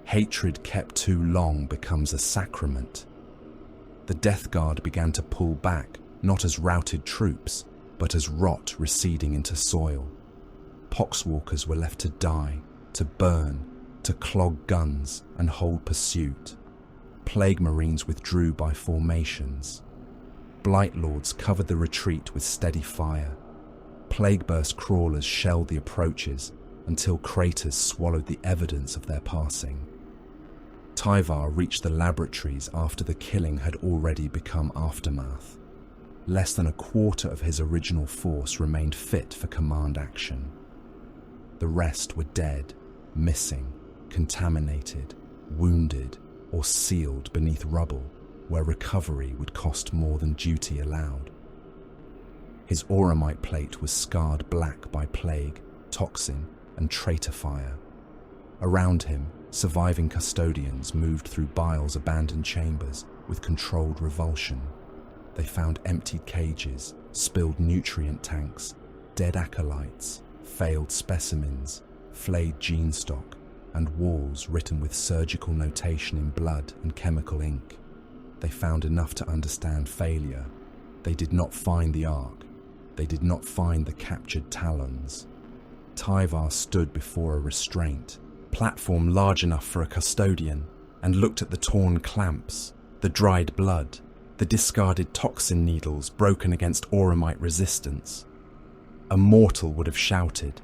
Speaker 2: Hatred kept too long becomes a sacrament. The Death Guard began to pull back, not as routed troops, but as rot receding into soil. Poxwalkers were left to die, to burn, to clog guns and hold pursuit. Plague Marines withdrew by formations. Blight Lords covered the retreat with steady fire. Plague-burst crawlers shelled the approaches until craters swallowed the evidence of their passing. Tyvar reached the laboratories after the killing had already become aftermath. Less than a quarter of his original force remained fit for command action. The rest were dead, missing, contaminated, wounded, or sealed beneath rubble, where recovery would cost more than duty allowed. His auramite plate was scarred black by plague, toxin, and traitor fire. Around him, surviving custodians moved through Bile's abandoned chambers with controlled revulsion. They found emptied cages, spilled nutrient tanks, dead acolytes, failed specimens, flayed gene stock, and walls written with surgical notation in blood and chemical ink. They found enough to understand failure. They did not find the Ark. They did not find the captured Talons. Tyvar stood before a restraint, platform large enough for a custodian, and looked at the torn clamps, the dried blood, the discarded toxin needles broken against auramite resistance. A mortal would have shouted.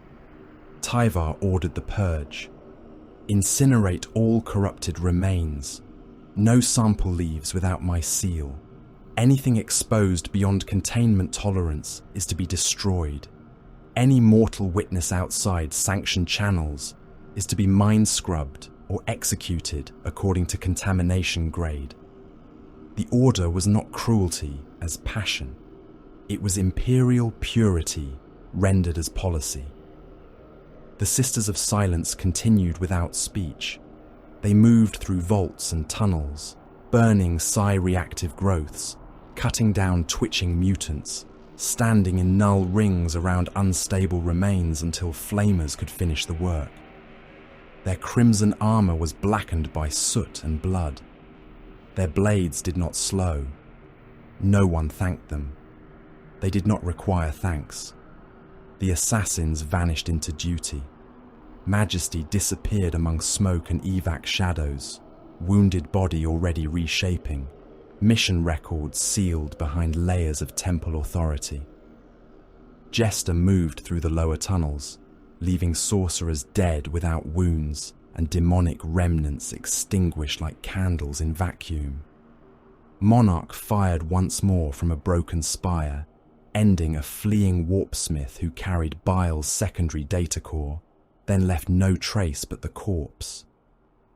Speaker 2: Tyvar ordered the purge. "Incinerate all corrupted remains. No sample leaves without my seal. Anything exposed beyond containment tolerance is to be destroyed. Any mortal witness outside sanctioned channels is to be mind-scrubbed or executed according to contamination grade." The order was not cruelty as passion. It was imperial purity rendered as policy. The Sisters of Silence continued without speech. They moved through vaults and tunnels, burning psi-reactive growths, cutting down twitching mutants, standing in null rings around unstable remains until flamers could finish the work. Their crimson armor was blackened by soot and blood. Their blades did not slow. No one thanked them. They did not require thanks. The assassins vanished into duty. Majesty disappeared among smoke and evac shadows, wounded body already reshaping, mission records sealed behind layers of temple authority. Jester moved through the lower tunnels, leaving sorcerers dead without wounds and demonic remnants extinguished like candles in vacuum. Monarch fired once more from a broken spire, ending a fleeing warpsmith who carried Bile's secondary data core, then left no trace but the corpse.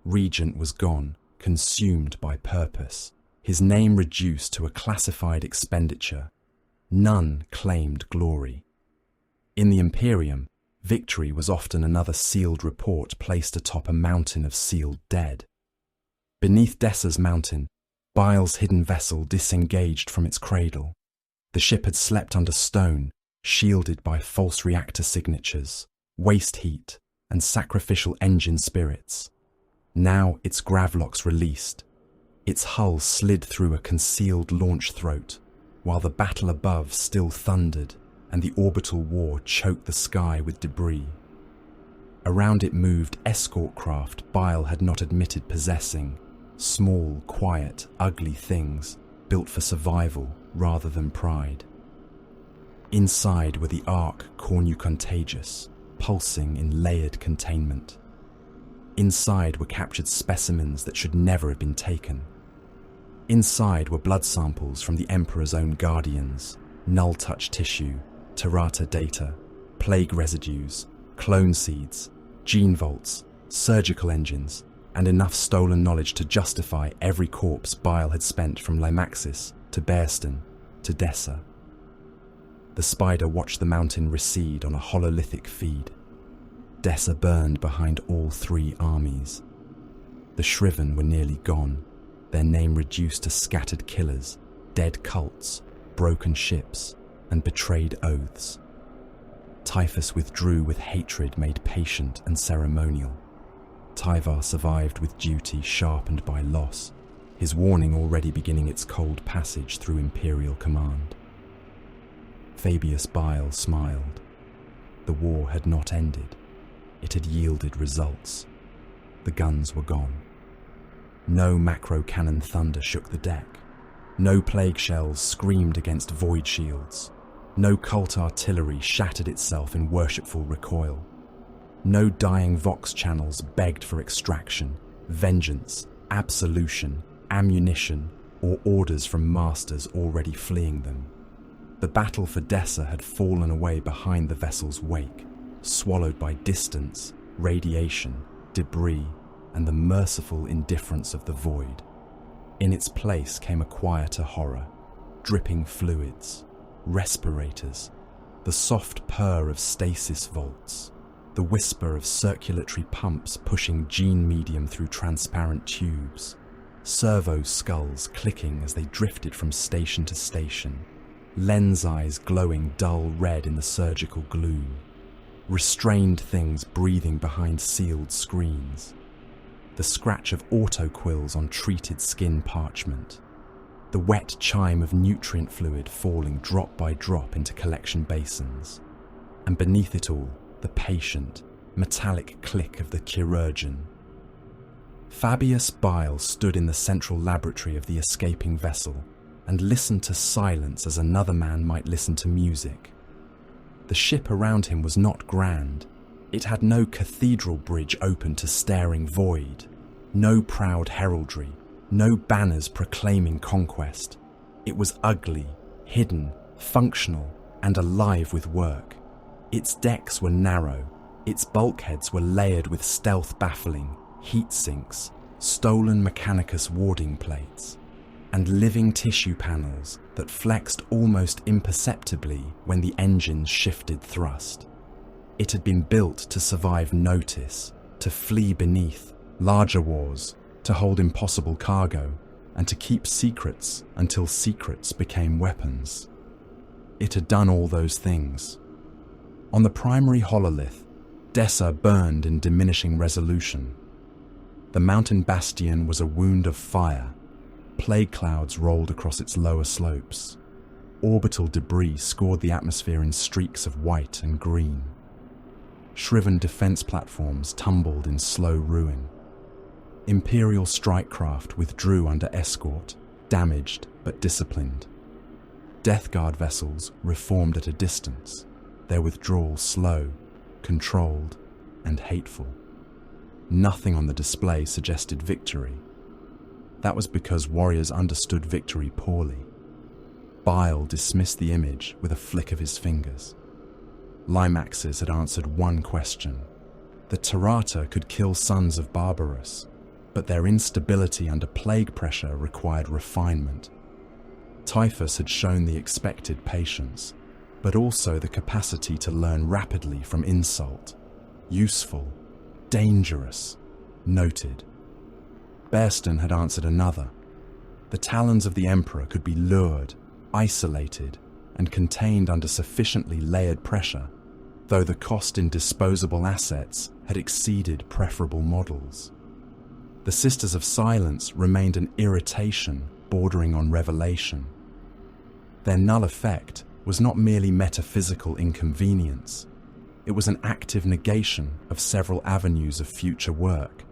Speaker 2: Regent was gone, consumed by purpose, his name reduced to a classified expenditure. None claimed glory. In the Imperium, victory was often another sealed report placed atop a mountain of sealed dead. Beneath Dessa's mountain, Bile's hidden vessel disengaged from its cradle. The ship had slept under stone, shielded by false reactor signatures, waste heat, and sacrificial engine spirits. Now its gravlocks released. Its hull slid through a concealed launch throat, while the battle above still thundered and the orbital war choked the sky with debris. Around it moved escort craft Bile had not admitted possessing, small, quiet, ugly things built for survival rather than pride. Inside were the Ark Confrontation, pulsing in layered containment. Inside were captured specimens that should never have been taken. Inside were blood samples from the Emperor's own guardians, null-touch tissue, Terrata data, plague residues, clone seeds, gene vaults, surgical engines, and enough stolen knowledge to justify every corpse Bile had spent from Limaxis to Bearston to Dessa. The spider watched the mountain recede on a hololithic feed. Dessa burned behind all three armies. The shriven were nearly gone, their name reduced to scattered killers, dead cults, broken ships, and betrayed oaths. Typhus withdrew with hatred made patient and ceremonial. Tyvar survived with duty sharpened by loss, his warning already beginning its cold passage through Imperial command. Fabius Bile smiled. The war had not ended. It had yielded results. The guns were gone. No macro cannon thunder shook the deck. No plague shells screamed against void shields. No cult artillery shattered itself in worshipful recoil. No dying vox channels begged for extraction, vengeance, absolution, ammunition, or orders from masters already fleeing them. The battle for Dessa had fallen away behind the vessel's wake, swallowed by distance, radiation, debris, and the merciful indifference of the void. In its place came a quieter horror, dripping fluids, respirators, the soft purr of stasis vaults, the whisper of circulatory pumps pushing gene medium through transparent tubes, servo skulls clicking as they drifted from station to station, lens eyes glowing dull red in the surgical gloom, restrained things breathing behind sealed screens, the scratch of autoquills on treated skin parchment, the wet chime of nutrient fluid falling drop by drop into collection basins, and beneath it all, the patient, metallic click of the chirurgeon. Fabius Bile stood in the central laboratory of the escaping vessel and listened to silence as another man might listen to music. The ship around him was not grand. It had no cathedral bridge open to staring void, no proud heraldry, no banners proclaiming conquest. It was ugly, hidden, functional, and alive with work. Its decks were narrow, its bulkheads were layered with stealth baffling, heat sinks, stolen Mechanicus warding plates, and living tissue panels that flexed almost imperceptibly when the engines shifted thrust. It had been built to survive notice, to flee beneath, larger wars, to hold impossible cargo, and to keep secrets until secrets became weapons. It had done all those things. On the primary hololith, Dessa burned in diminishing resolution. The mountain bastion was a wound of fire. Plague clouds rolled across its lower slopes. Orbital debris scored the atmosphere in streaks of white and green. Shriven defense platforms tumbled in slow ruin. Imperial strikecraft withdrew under escort, damaged but disciplined. Death Guard vessels reformed at a distance, their withdrawal slow, controlled, and hateful. Nothing on the display suggested victory. That was because warriors understood victory poorly. Bile dismissed the image with a flick of his fingers. Limaxis had answered one question. The Tirata could kill sons of Barbarus, but their instability under plague pressure required refinement. Typhus had shown the expected patience, but also the capacity to learn rapidly from insult. Useful, dangerous, noted. Bearston had answered another. The talons of the Emperor could be lured, isolated, and contained under sufficiently layered pressure, though the cost in disposable assets had exceeded preferable models. The Sisters of Silence remained an irritation bordering on revelation. Their null effect was not merely metaphysical inconvenience, it was an active negation of several avenues of future work.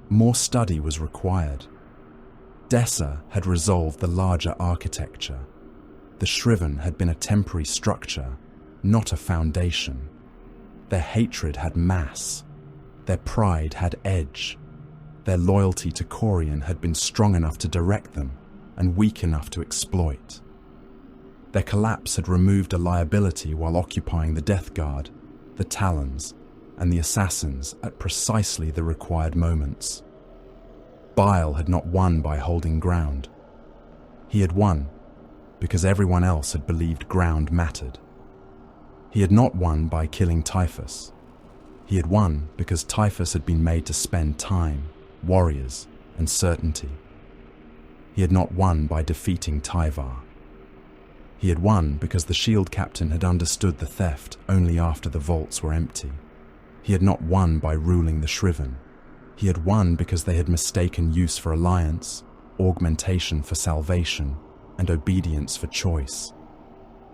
Speaker 2: More study was required. Dessa had resolved the larger architecture. The Shriven had been a temporary structure, not a foundation. Their hatred had mass. Their pride had edge. Their loyalty to Corian had been strong enough to direct them and weak enough to exploit. Their collapse had removed a liability while occupying the Death Guard, the Talons, and the Assassins at precisely the required moments. Bile had not won by holding ground. He had won because everyone else had believed ground mattered. He had not won by killing Typhus. He had won because Typhus had been made to spend time, warriors, and certainty. He had not won by defeating Tyvar. He had won because the shield captain had understood the theft only after the vaults were empty. He had not won by ruling the Shriven. He had won because they had mistaken use for alliance, augmentation for salvation, and obedience for choice.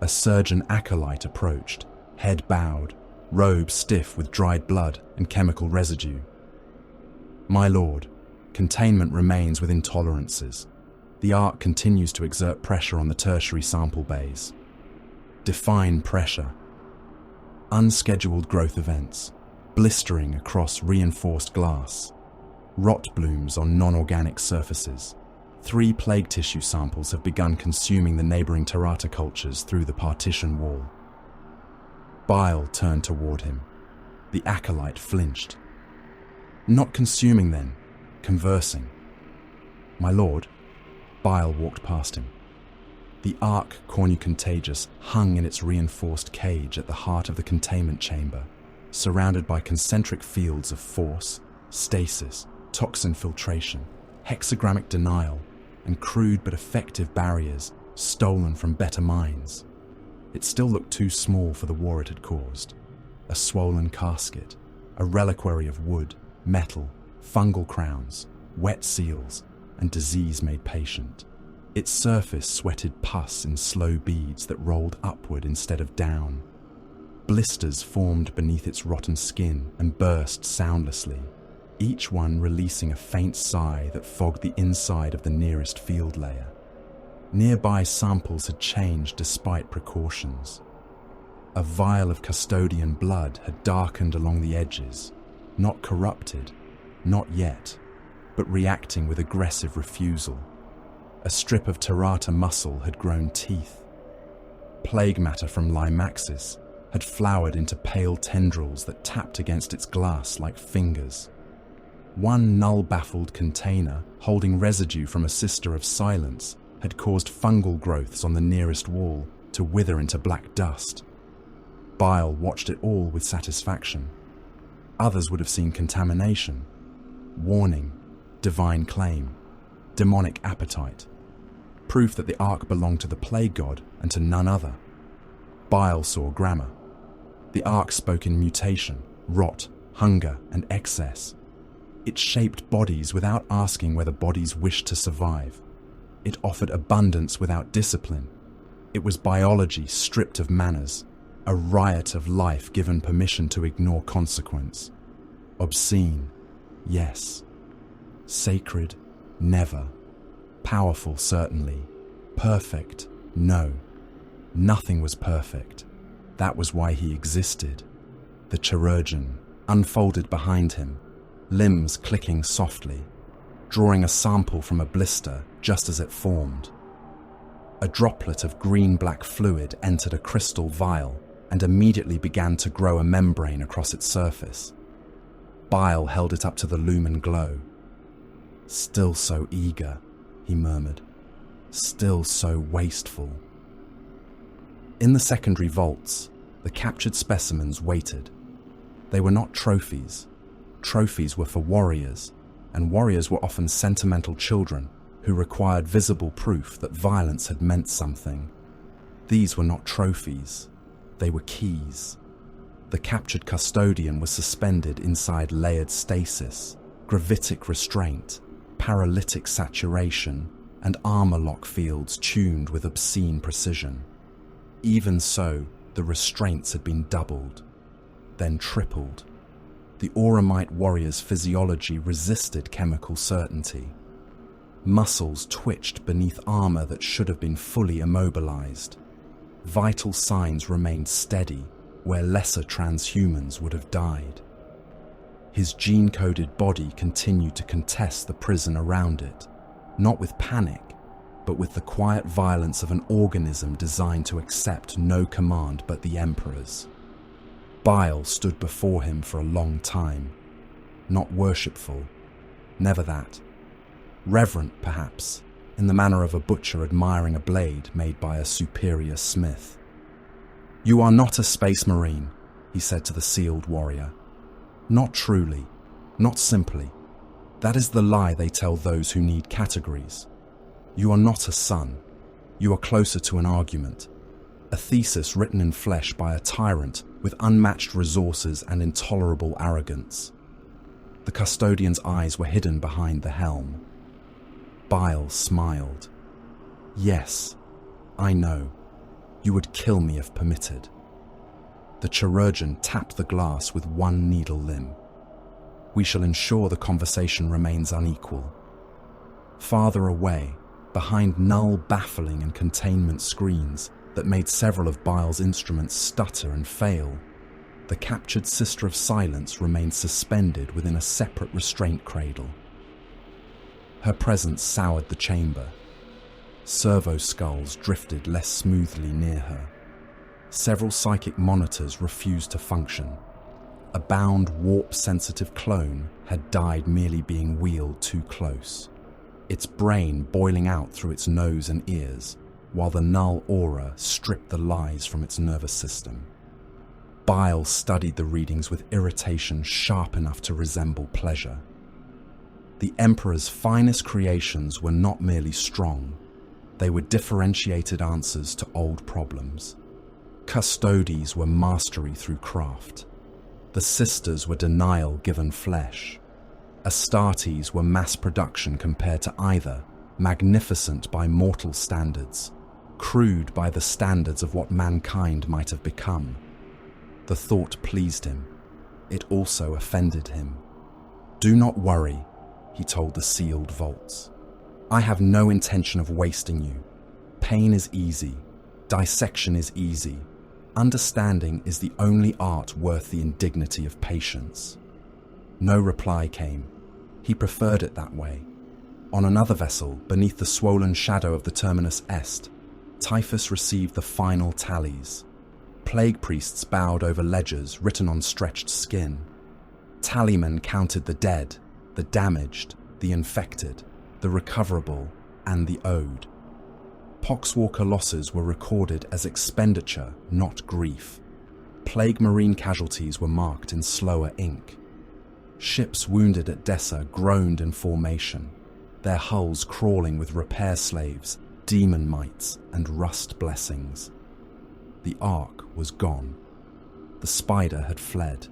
Speaker 2: A surgeon acolyte approached, head bowed, robe stiff with dried blood and chemical residue. My lord, containment remains within tolerances. The Ark continues to exert pressure on the tertiary sample bays. Define pressure. Unscheduled growth events, blistering across reinforced glass, rot blooms on non-organic surfaces. 3 plague tissue samples have begun consuming the neighboring Tirata cultures through the partition wall. Bile turned toward him. The acolyte flinched. Not consuming then, conversing. My lord. Bile walked past him. The Ark Cornucontagious hung in its reinforced cage at the heart of the containment chamber, surrounded by concentric fields of force, stasis, toxin filtration, hexagrammic denial, and crude but effective barriers stolen from better minds. It still looked too small for the war it had caused. A swollen casket, a reliquary of wood, metal, fungal crowns, wet seals, and disease made patient. Its surface sweated pus in slow beads that rolled upward instead of down. Blisters formed beneath its rotten skin and burst soundlessly, each one releasing a faint sigh that fogged the inside of the nearest field layer. Nearby samples had changed despite precautions. A vial of custodian blood had darkened along the edges, not corrupted, not yet, but reacting with aggressive refusal. A strip of Tirata muscle had grown teeth. Plague matter from Limaxis had flowered into pale tendrils that tapped against its glass like fingers. One null-baffled container, holding residue from a Sister of Silence, had caused fungal growths on the nearest wall to wither into black dust. Bile watched it all with satisfaction. Others would have seen contamination, warning, divine claim, demonic appetite, proof that the Ark belonged to the Plague God and to none other. Bile saw grammar. The Ark spoke in mutation, rot, hunger, and excess. It shaped bodies without asking whether bodies wished to survive. It offered abundance without discipline. It was biology stripped of manners, a riot of life given permission to ignore consequence. Obscene, yes. Sacred, never. Powerful, certainly. Perfect, no. Nothing was perfect. That was why he existed. The chirurgeon, unfolded behind him, limbs clicking softly, drawing a sample from a blister just as it formed. A droplet of green-black fluid entered a crystal vial and immediately began to grow a membrane across its surface. Bile held it up to the lumen glow. "Still so eager," he murmured. "Still so wasteful." In the secondary vaults, the captured specimens waited. They were not trophies. Trophies were for warriors, and warriors were often sentimental children who required visible proof that violence had meant something. These were not trophies. They were keys. The captured custodian was suspended inside layered stasis, gravitic restraint, paralytic saturation, and armor lock fields tuned with obscene precision. Even so, the restraints had been doubled, then tripled. The Auramite warrior's physiology resisted chemical certainty. Muscles twitched beneath armor that should have been fully immobilized. Vital signs remained steady where lesser transhumans would have died. His gene-coded body continued to contest the prison around it, not with panic, but with the quiet violence of an organism designed to accept no command but the Emperor's. Bile stood before him for a long time, not worshipful, never that. Reverent, perhaps, in the manner of a butcher admiring a blade made by a superior smith. "You are not a space marine," he said to the sealed warrior. "Not truly, not simply. That is the lie they tell those who need categories. You are not a son. You are closer to an argument, a thesis written in flesh by a tyrant with unmatched resources and intolerable arrogance." The custodian's eyes were hidden behind the helm. Bile smiled. "Yes, I know. You would kill me if permitted." The chirurgeon tapped the glass with one needle limb. "We shall ensure the conversation remains unequal." Farther away, behind null baffling and containment screens that made several of Bile's instruments stutter and fail, the captured Sister of Silence remained suspended within a separate restraint cradle. Her presence soured the chamber. Servo skulls drifted less smoothly near her. Several psychic monitors refused to function. A bound, warp-sensitive clone had died merely being wheeled too close, its brain boiling out through its nose and ears, while the null aura stripped the lies from its nervous system. Bile studied the readings with irritation sharp enough to resemble pleasure. The Emperor's finest creations were not merely strong, they were differentiated answers to old problems. Custodes were mastery through craft. The Sisters were denial given flesh. Astartes were mass production compared to either, magnificent by mortal standards, crude by the standards of what mankind might have become. The thought pleased him. It also offended him. "Do not worry," he told the sealed vaults. "I have no intention of wasting you. Pain is easy. Dissection is easy. Understanding is the only art worth the indignity of patience." No reply came. He preferred it that way. On another vessel, beneath the swollen shadow of the Terminus Est, Typhus received the final tallies. Plague priests bowed over ledgers written on stretched skin. Tallymen counted the dead, the damaged, the infected, the recoverable, and the owed. Poxwalker losses were recorded as expenditure, not grief. Plague marine casualties were marked in slower ink. Ships wounded at Dessa groaned in formation, their hulls crawling with repair slaves, demon mites, and rust blessings. The Ark was gone. The spider had fled.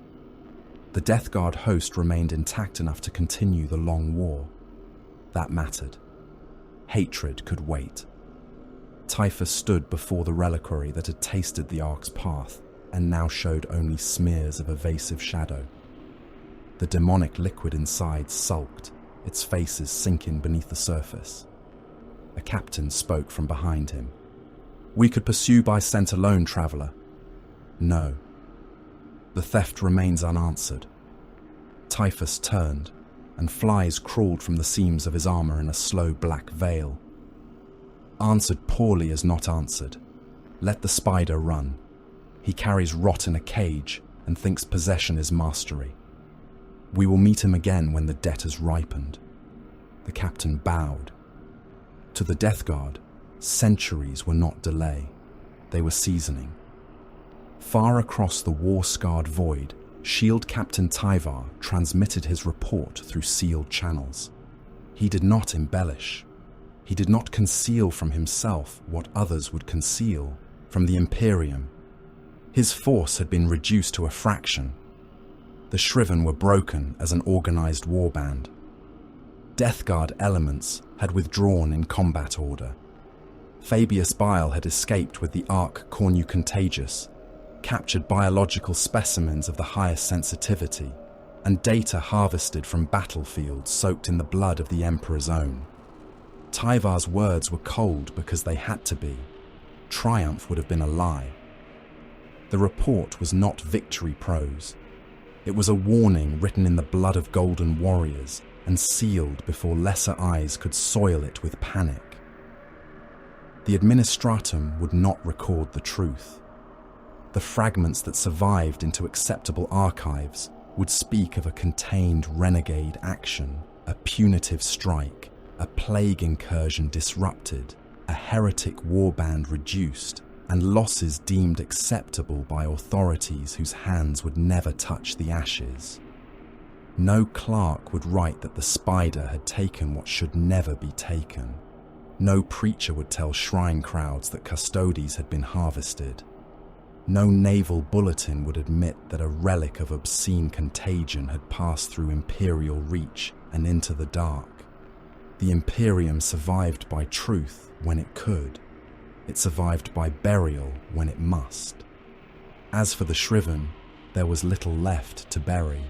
Speaker 2: The Death Guard host remained intact enough to continue the long war. That mattered. Hatred could wait. Typhus stood before the reliquary that had tasted the Ark's path and now showed only smears of evasive shadow. The demonic liquid inside sulked, its faces sinking beneath the surface. A captain spoke from behind him. "We could pursue by scent alone, traveller." "No." The theft remains unanswered. Typhus turned, and flies crawled from the seams of his armor in a slow black veil. "Answered poorly is not answered. Let the spider run. He carries rot in a cage and thinks possession is mastery. We will meet him again when the debt has ripened." The captain bowed. To the Death Guard, centuries were not delay. They were seasoning. Far across the war-scarred void, Shield Captain Tyvar transmitted his report through sealed channels. He did not embellish. He did not conceal from himself what others would conceal from the Imperium. His force had been reduced to a fraction. The Shriven were broken as an organized warband. Death Guard elements had withdrawn in combat order. Fabius Bile had escaped with the Ark Cornu Contagious, captured biological specimens of the highest sensitivity, and data harvested from battlefields soaked in the blood of the Emperor's own. Tyvar's words were cold because they had to be. Triumph would have been a lie. The report was not victory prose. It was a warning written in the blood of golden warriors and sealed before lesser eyes could soil it with panic. The Administratum would not record the truth. The fragments that survived into acceptable archives would speak of a contained renegade action, a punitive strike, a plague incursion disrupted, a heretic warband reduced, and losses deemed acceptable by authorities whose hands would never touch the ashes. No clerk would write that the spider had taken what should never be taken. No preacher would tell shrine crowds that custodes had been harvested. No naval bulletin would admit that a relic of obscene contagion had passed through Imperial reach and into the dark. The Imperium survived by truth when it could. It survived by burial when it must. As for the Shriven, there was little left to bury.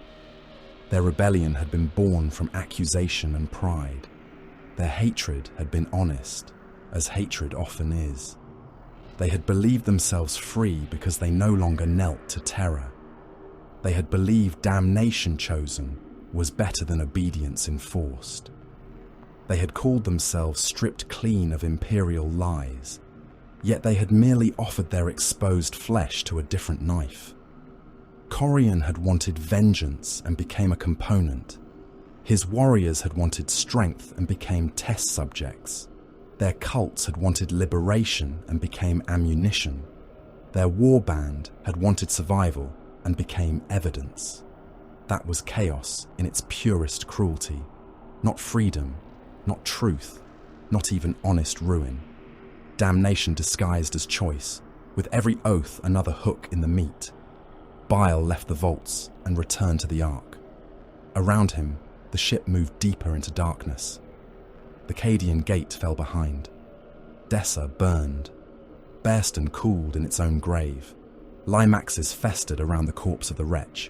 Speaker 2: Their rebellion had been born from accusation and pride. Their hatred had been honest, as hatred often is. They had believed themselves free because they no longer knelt to terror. They had believed damnation chosen was better than obedience enforced. They had called themselves stripped clean of imperial lies, yet they had merely offered their exposed flesh to a different knife. Corian had wanted vengeance and became a component. His warriors had wanted strength and became test subjects. Their cults had wanted liberation and became ammunition. Their warband had wanted survival and became evidence. That was chaos in its purest cruelty, not freedom, not truth, not even honest ruin. Damnation disguised as choice, with every oath another hook in the meat. Bile left the vaults and returned to the Ark. Around him, the ship moved deeper into darkness. The Cadian gate fell behind. Dessa burned. Bearston cooled in its own grave. Limaxis festered around the corpse of the wretch.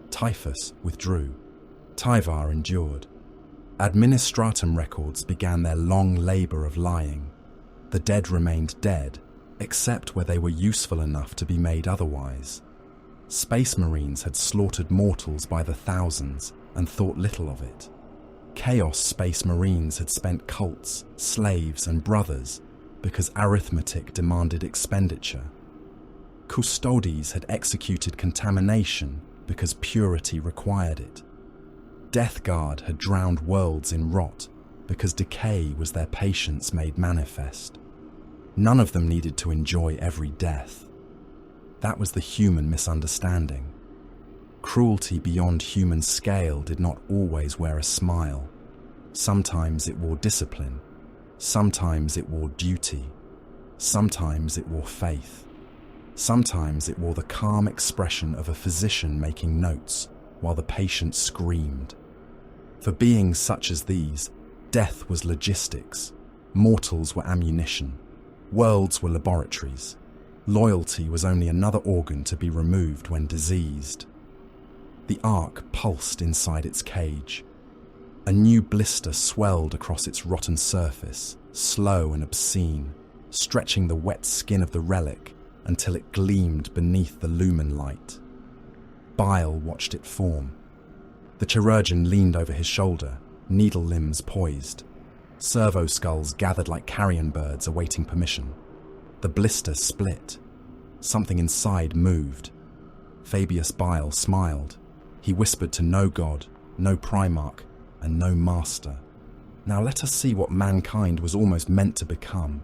Speaker 2: Typhus withdrew. Tyvar endured. Administratum records began their long labour of lying. The dead remained dead, except where they were useful enough to be made otherwise. Space Marines had slaughtered mortals by the thousands and thought little of it. Chaos Space Marines had spent cults, slaves and brothers because arithmetic demanded expenditure. Custodes had executed contamination because purity required it. Death Guard had drowned worlds in rot because decay was their patience made manifest. None of them needed to enjoy every death. That was the human misunderstanding. Cruelty beyond human scale did not always wear a smile. Sometimes it wore discipline. Sometimes it wore duty. Sometimes it wore faith. Sometimes it wore the calm expression of a physician making notes, while the patient screamed. For beings such as these, death was logistics, mortals were ammunition, worlds were laboratories. Loyalty was only another organ to be removed when diseased. The ark pulsed inside its cage. A new blister swelled across its rotten surface, slow and obscene, stretching the wet skin of the relic until it gleamed beneath the lumen light. Bile watched it form. The chirurgeon leaned over his shoulder, needle limbs poised. Servo skulls gathered like carrion birds awaiting permission. The blister split. Something inside moved. Fabius Bile smiled. He whispered to no god, no primarch, and no master. Now let us see what mankind was almost meant to become.